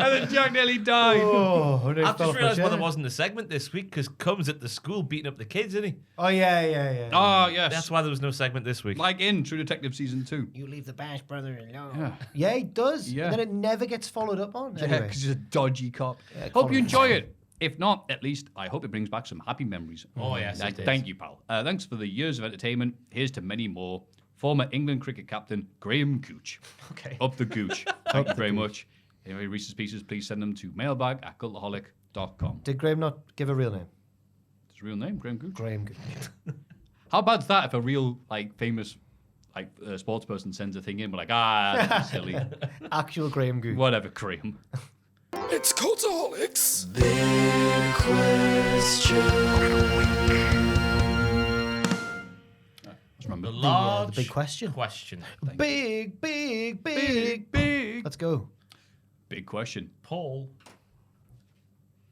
And then Jack nearly died. I've just realised why there wasn't a segment this week because Cum's at the school beating up the kids, isn't he? Oh yeah. Oh, yes. That's why there was no segment this week. Like in True Detective Season 2. You leave the Bash brother alone. Yeah. Yeah, he does. Yeah. And then it never gets followed up on. Yeah, Anyway. because he's a dodgy cop. Yeah, Hope you Colin. enjoy it. If not, at least I hope it brings back some happy memories. Oh, yes, it Thank is. you, pal. Thanks for the years of entertainment. Here's to many more. Former England cricket captain Graham Gooch. Okay. Up the Gooch. Thank you very much. Anyway, Reese's Pieces, please send them to mailbag@cultaholic.com. Did Graham not give a real name? His real name, Graham Gooch. Graham Gooch. How bad's that if a real, famous, sports person sends a thing in? We're like, that's silly. Actual Graham Gooch. Whatever, Graham. It's Cultaholics. Just remember. The the big question. Big. Let's go. Big question. Paul.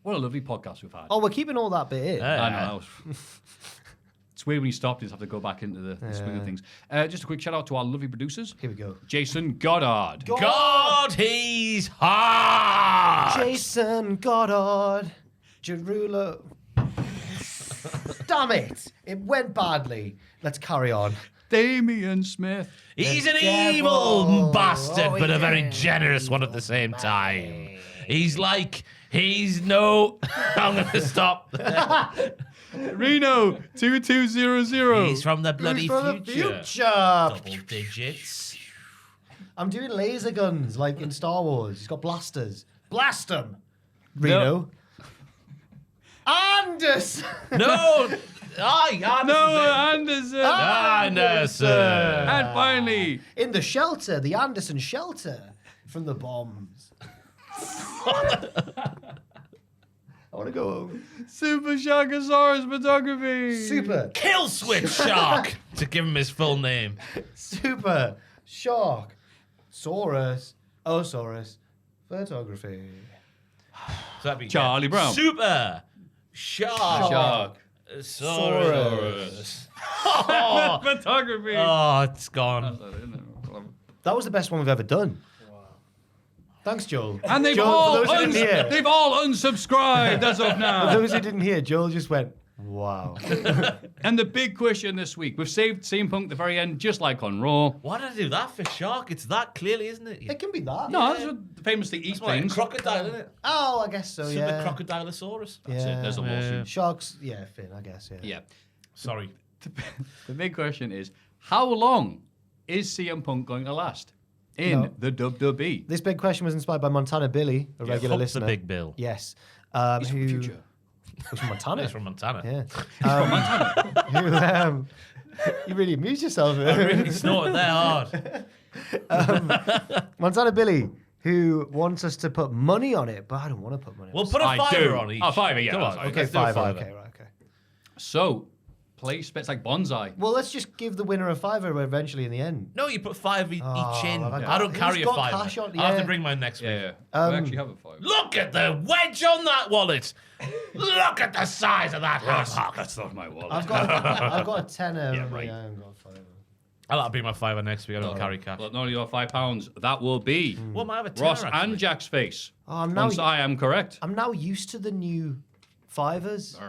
What a lovely podcast we've had. Oh, we're keeping all that bit in. I know. It's weird when you stop, you just have to go back into the swing of things. Just a quick shout out to our lovely producers. Here we go. Jason Goddard. God, he's hard. Jason Goddard. Jerulo. Damn it. It went badly. Let's carry on. Damian Smith. He's an devil. evil bastard, Oh, but a very yeah. generous one at the same time. He's no. I'm going to stop. Reno 2200. He's from the bloody Who's from the future. future? Double digits. I'm doing laser guns like in Star Wars. He's got blasters. Blast them. Reno. Anderson. No. Anderson. Anderson. And finally, In the shelter, the Anderson shelter from the bombs. I want to go home. Super Sharkosaurus Photography. Super. Kill Switch Shark, to give him his full name. Super. Shark. Saurus. Osaurus. Photography. So that'd be Charlie Brown. Super Shark. Saurus. Oh, Photography. it's gone. That was the best one we've ever done. Thanks, Joel. And they've Joel, all for those who didn't hear, they've all unsubscribed as of for now. those who didn't hear, Joel just went, wow. And the big question this week, we've saved CM Punk at the very end, just like on Raw. Why did I do that for Shark? It's that clearly, isn't it? It can be that. No, that's what famously eat It's like a things. crocodile, isn't it? Oh, I guess so, Super yeah. Crocodilosaurus. That's it. There's a lawsuit. Sharks, yeah, Finn, I guess, yeah. Yeah. Sorry. The big question is, how long is CM Punk going to last in No. the WWE? This big question was inspired by Montana Billy, a regular Fuck listener. the Big Bill. Yes. He's from the future. He's from Montana. He's from Montana. Yeah. Who, you really amused yourself. Really snorted there hard. Montana Billy, who wants us to put money on it, but I don't want to put money on We'll it. put a I fiver do. on each. Oh, fiver, yeah, Come that's on. fine. Okay, let's do a five. fiver. Okay, right, okay. So, place bets like bonsai. Well, let's just give the winner a fiver eventually in the end. No, you put five each in. I've I don't got- carry who's a got fiver. cash on- I'll have yeah. to bring mine next week. Yeah. We actually have a five. Look at the wedge on that wallet. Look at the size of that hook. That's not my wallet. I've got a tenner. Yeah, right. I haven't got a fiver. I'll bring my fiver next week. I don't carry cash. Well, not only your £5, that will be Well, I have a tenner, Ross actually. and Jack's face. Oh, I'm now, Once I am correct. I'm now used to the new fivers.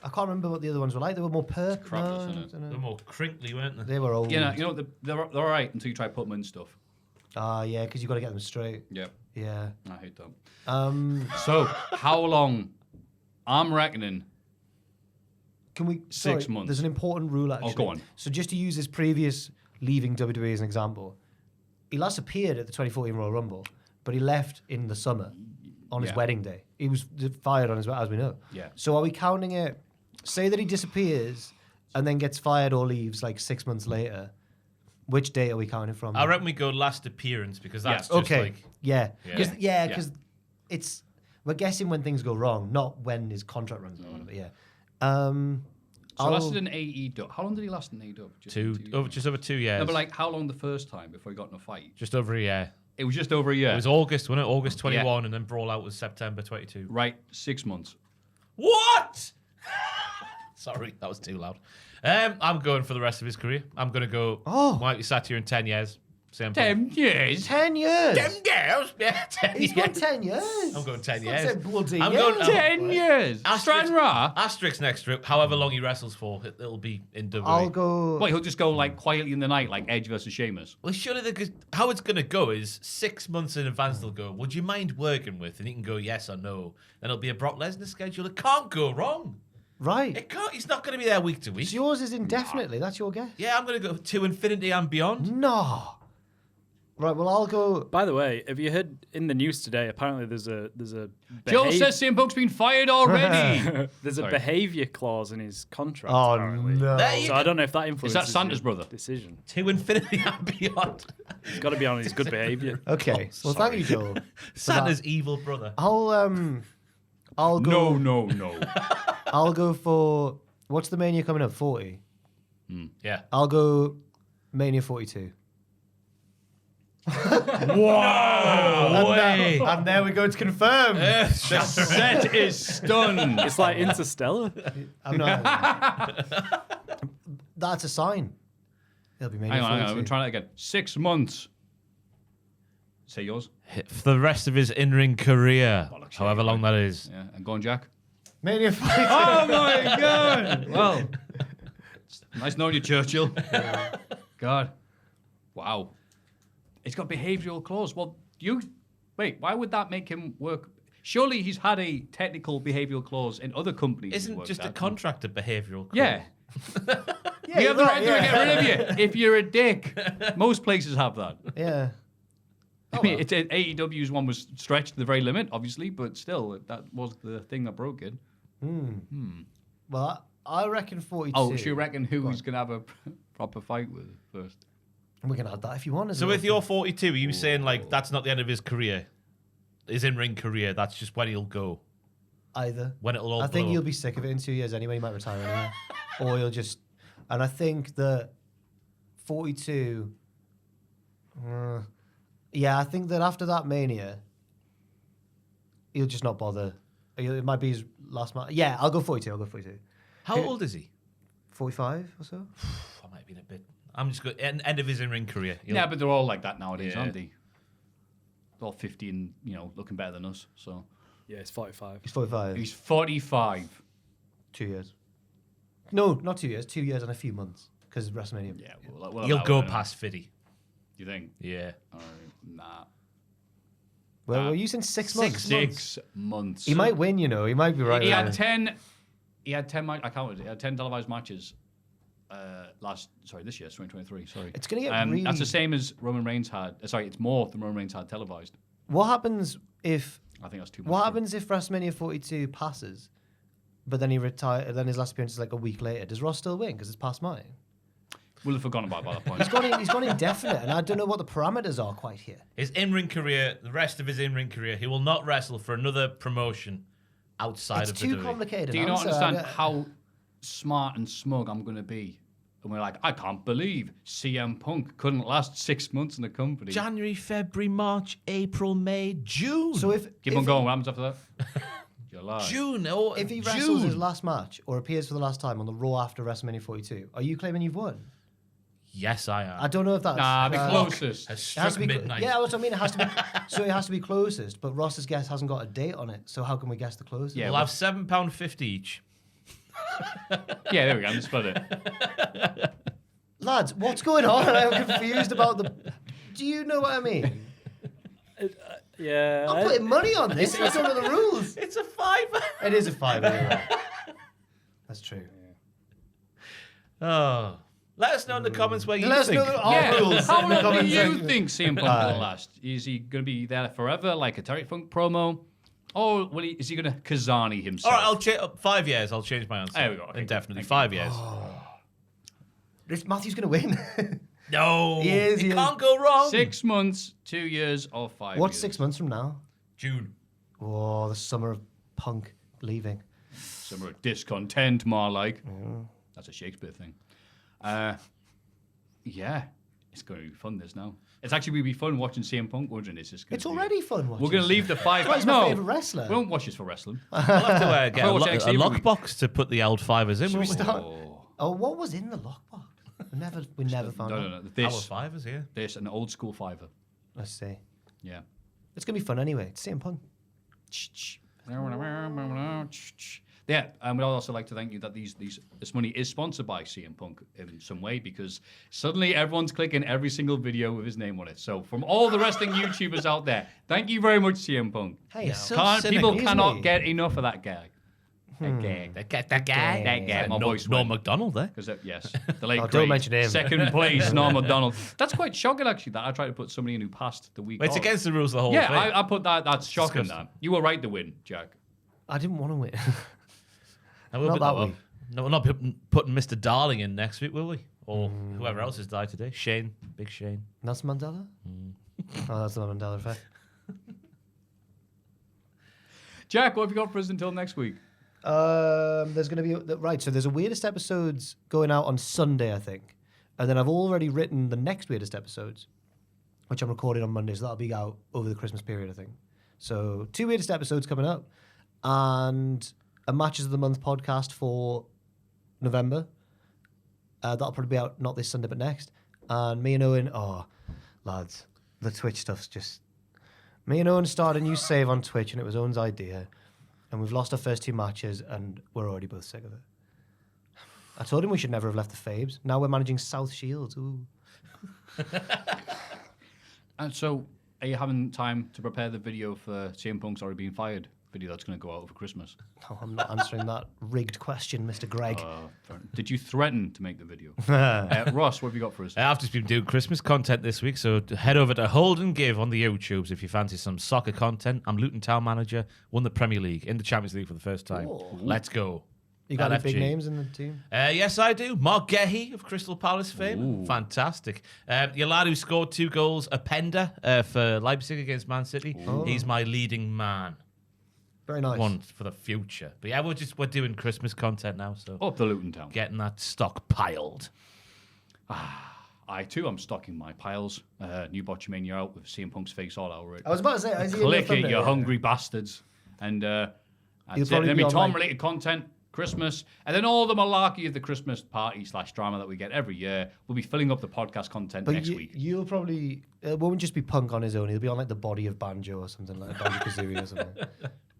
I can't remember what the other ones were like. They were more perk. crappers, No, innit? I don't know. They're more crinkly, weren't they? They were old. You know, they're all right until you try to put them in stuff. Yeah, because you got to get them straight. Yeah, Yeah. I hate them. So So, how long? I'm reckoning. can we? 6 months. There's an important rule actually. go on. So just to use his previous leaving WWE as an example, he last appeared at the 2014 Royal Rumble, but he left in the summer on his Yeah. wedding day. He was fired on his, as we know. Yeah. So are we counting it? Say that he disappears and then gets fired or leaves like 6 months later. Which date are we counting from? I reckon we go last appearance because that's Yeah. just Okay. like. Yeah. Yeah. Because it's we're guessing when things go wrong, not when his contract runs out. But yeah. So lasted in AEW. How long did he last in AEW? Just Just over 2 years. No, but like, how long the first time before he got in a fight? just over a year. It was just over a year. It was August, wasn't it? August 21, and then Brawl Out was September 22. Right, 6 months. What? Sorry, that was too loud. I'm going for the rest of his career. I'm going to go. Oh. Might be sat here in 10 years. Same 10 years. 10 years. 10 years? Yeah, 10 He's years. gone 10 years. I'm going 10 Don't years. say bloody I'm years. going 10 years. Asterisk, Strand Ra. asterisk next to it. However long he wrestles for, it'll be in WWE. I'll go. Wait, he'll just go like quietly in the night, like Edge versus Sheamus. Well, surely how it's going to go is 6 months in advance they'll go, would you mind working with? And he can go yes or no. Then it'll be a Brock Lesnar schedule. It can't go wrong. Right. It can't. He's not going to be there week to week. So yours is indefinitely. That's your guess? Yeah, I'm going to go to infinity and beyond. No. Right, well, I'll go. By the way, have you heard in the news today? Apparently, there's a Joe says CM Punk's been fired already. there's Sorry. a behavior clause in his contract. Oh, apparently. no. There you So I don't know if that influences Santa's your brother? decision. To infinity and beyond. He's got to be on his good behavior. Okay. Well, thank you, Joel. Santa's evil brother. I'll go. No. I'll go for. What's the Mania coming up? 40. Yeah. I'll go Mania 42. Way. And there we go. It's confirmed. The set is stunned. It's like Interstellar. I'm not. That's a sign. It'll be Mania Hang on, 42. I'm trying that again. 6 months. Say yours. For the rest of his in-ring career, Bollocks, however yeah, long that is. Yeah, and go on, Jack. Mania 42. Oh my God! Well, nice knowing you, Churchill. God, wow. It's got behavioural clause. Well, wait. Why would that make him work? Surely he's had a technical behavioural clause in other companies. he's Isn't worked just a at. contract of behavioural? Yeah. Yeah, You have the you're right to get rid of yeah. you if you're a dick. Most places have that. Yeah. I mean, AEW's one was stretched to the very limit, obviously, but still, that was the thing that broke it. Well, I reckon 42. Oh, so you reckon who's going to have a proper fight with first? We can add that if you want. So with your 42, are you saying like that's not the end of his career? His in-ring career, that's just when he'll go. Either. When it'll all I think blow you'll up. be sick of it in 2 years anyway. You might retire anyway. Or you'll just... And I think that 42... yeah, I think that after that Mania, he'll just not bother. It might be his last match. Yeah, I'll go 42. How old is he? 45 or so? I might be a bit. I'm just going end of his in-ring career. Yeah, but they're all like that nowadays, Yeah. aren't they? They're all 50 and, looking better than us, so... Yeah, it's 45. He's 45. He's 45. 2 years. No, not 2 years. 2 years and a few months. Because WrestleMania. Yeah, we'll he'll allow go it anyway. past 50. You think? Yeah. All right, nah. Well, we're using 6 months. 6 months. He might win, He might be right. He had there. 10. He had 10. I counted. He had 10 televised matches. This year, 2023. Sorry. It's gonna get really... That's the same as Roman Reigns had. It's more than Roman Reigns had televised. What happens if... I think that's too much. What happens if WrestleMania 42 passes, but then he retires? Then his last appearance is like a week later. Does Ross still win because it's past mine? We'll have forgotten about it by that point. He's gone indefinite, and I don't know what the parameters are quite here. His in-ring career, the rest of his in-ring career, he will not wrestle for another promotion outside It's of too WWE. complicated. Do you not answer. understand how smart and smug I'm going to be? And we're like, I can't believe CM Punk couldn't last 6 months in the company. January, February, March, April, May, June. So if Keep on going. What happens after that? July. June. Oh, if he June. wrestles his last match or appears for the last time on the Raw after WrestleMania 42, are you claiming you've won? Yes, I am. I don't know if that's... Nah, the closest. Has It has struck to be midnight. Yeah, that's what I mean. It has to be. So it has to be closest, but Ross's guess hasn't got a date on it. So how can we guess the closest? Yeah, We'll have £7.50 each. Yeah, there we go. I'm split it. Lads, what's going on? I'm confused about the... Do you know what I mean? Yeah. I'm putting money on this. I don't know the rules. It's a fiver. It is a fiver. Anyway. That's true. Oh. Let us know in the comments where you Let us think. know our rules. How in the long do comment you section. think CM Punk will last? Is he going to be there forever, like a Terry Funk promo? Or is he going to Kazani All himself? right, I'll change 5 years. I'll change my answer. There we go. Okay, Indefinitely. thank 5 years. This Matthew's going to win. No. He is, he It is. can't go wrong. 6 months, 2 years, or 5 What's years? 6 months from now? June. Oh, the summer of Punk leaving. Summer of discontent, more like. That's a Shakespeare thing. Yeah, it's going to be fun, this now. It's actually going to be fun watching CM Punk. It's already fun watching. We're going to leave the 5... He's my favourite wrestler. We won't watch this for wrestling. We'll have to get I a, watch NXT every week. lockbox to put the old fivers in, Should we won't we? start? Oh, what was in the lockbox? We never found out. No. Our This, fivers here. an old school fiver. Let's see. Yeah. It's going to be fun anyway. It's CM Punk. Yeah, and we'd also like to thank you that this money is sponsored by CM Punk in some way, because suddenly everyone's clicking every single video with his name on it. So from all the wrestling YouTubers out there, thank you very much, CM Punk. Hey, People isn't cannot he? get enough of that gag. That gag. That gag. My voice Norm went. McDonald there. Because yes, the late Oh, don't great mention him. second place Norm Macdonald. That's quite shocking, actually. That I tried to put somebody in who passed the week. It's off. against the rules of the whole Yeah, thing. I put that. That's shocking. disgusting. That you were right to win, Jack. I didn't want to win. And we'll Not be- that oh, one. No, we're not putting Mr. Darling in next week, will we? Or whoever else has died today. Shane. Big Shane. Nelson Mandela? Oh, that's not Mandela effect. Jack, what have you got for us until next week? There's going to be... Right, so there's a weirdest episodes going out on Sunday, I think. And then I've already written the next weirdest episodes, which I'm recording on Monday, so that'll be out over the Christmas period, I think. So 2 weirdest episodes coming up, and a Matches of the Month podcast for November. That'll probably be out not this Sunday, but next. And me and Owen, lads, the Twitch stuff's just... Me and Owen started a new save on Twitch, and it was Owen's idea. And we've lost our first 2 matches, and we're already both sick of it. I told him we should never have left the Fabes. Now we're managing South Shields. Ooh. And so, are you having time to prepare the video for CM Punk's already being fired video that's going to go out over Christmas? No, I'm not answering that rigged question, Mr. Greg. Did you threaten to make the video? Ross, what have you got for us? I've just been doing Christmas content this week, so head over to Hold and Give on the YouTubes if you fancy some soccer content. I'm Luton Town manager, won the Premier League, in the Champions League for the first time. Ooh. Let's go. You got any big LFG. names in the team? Yes, I do. Mark Gehi of Crystal Palace fame. Ooh. Fantastic. Your lad who scored 2 goals, Openda, for Leipzig against Man City. He's my leading man. Very nice. One for the future. But yeah, we're doing Christmas content now, so Up the Luton Town. getting that stock piled. I too am stocking my piles. New Botchamania out with CM Punk's face all over it. I was about to say, is he in the Click it, thumbnail? you hungry bastards. And He'll that's it. probably Then be be on, Tom-related content, Christmas, and then all the malarkey of the Christmas party/drama that we get every year. We'll be filling up the podcast content But next week. You'll probably... It won't just be Punk on his own. He'll be on like the body of Banjo or something like Banjo-Kazooie or something.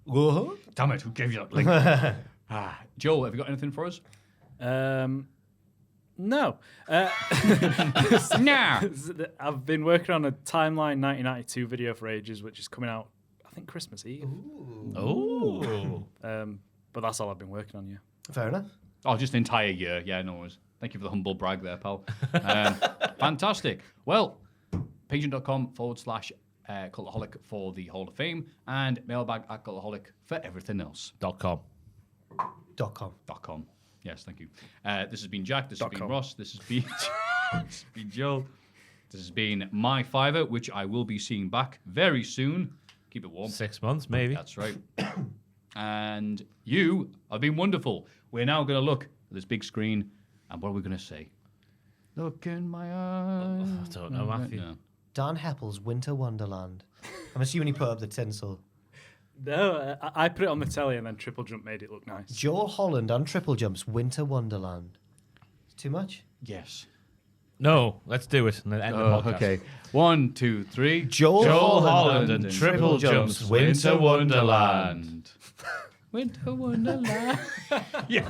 Whoa. Damn it, who gave you that link? Joel, have you got anything for us? No. Nah. I've been working on a Timeline 1992 video for ages, which is coming out, I think, Christmas Eve. Oh. But that's all I've been working on, yeah. Fair enough. Oh, just an entire year. Yeah, no worries. Thank you for the humble brag there, pal. Fantastic. Well, patreon.com/Cultaholic for the Hall of Fame and mailbag@Cultaholic for everything else. .com. .com. Yes, thank you. This has been Jack. This has been .com. Ross. This has been, this has been Joel. This has been my fiver, which I will be seeing back very soon. Keep it warm. 6 months, maybe. That's right. And you have been wonderful. We're now going to look at this big screen, and what are we going to say? Look in my eyes. I don't know, Maffew. No. Dan Heppel's Winter Wonderland. I'm assuming he put up the tinsel. No, I put it on the telly and then Triple Jump made it look nice. Joel Holland and Triple Jump's Winter Wonderland. Too much? Yes. No, let's do it and then end the podcast. Okay. 1, 2, 3. Joel Holland and Triple Jump's Winter Wonderland. Winter Wonderland. Yeah.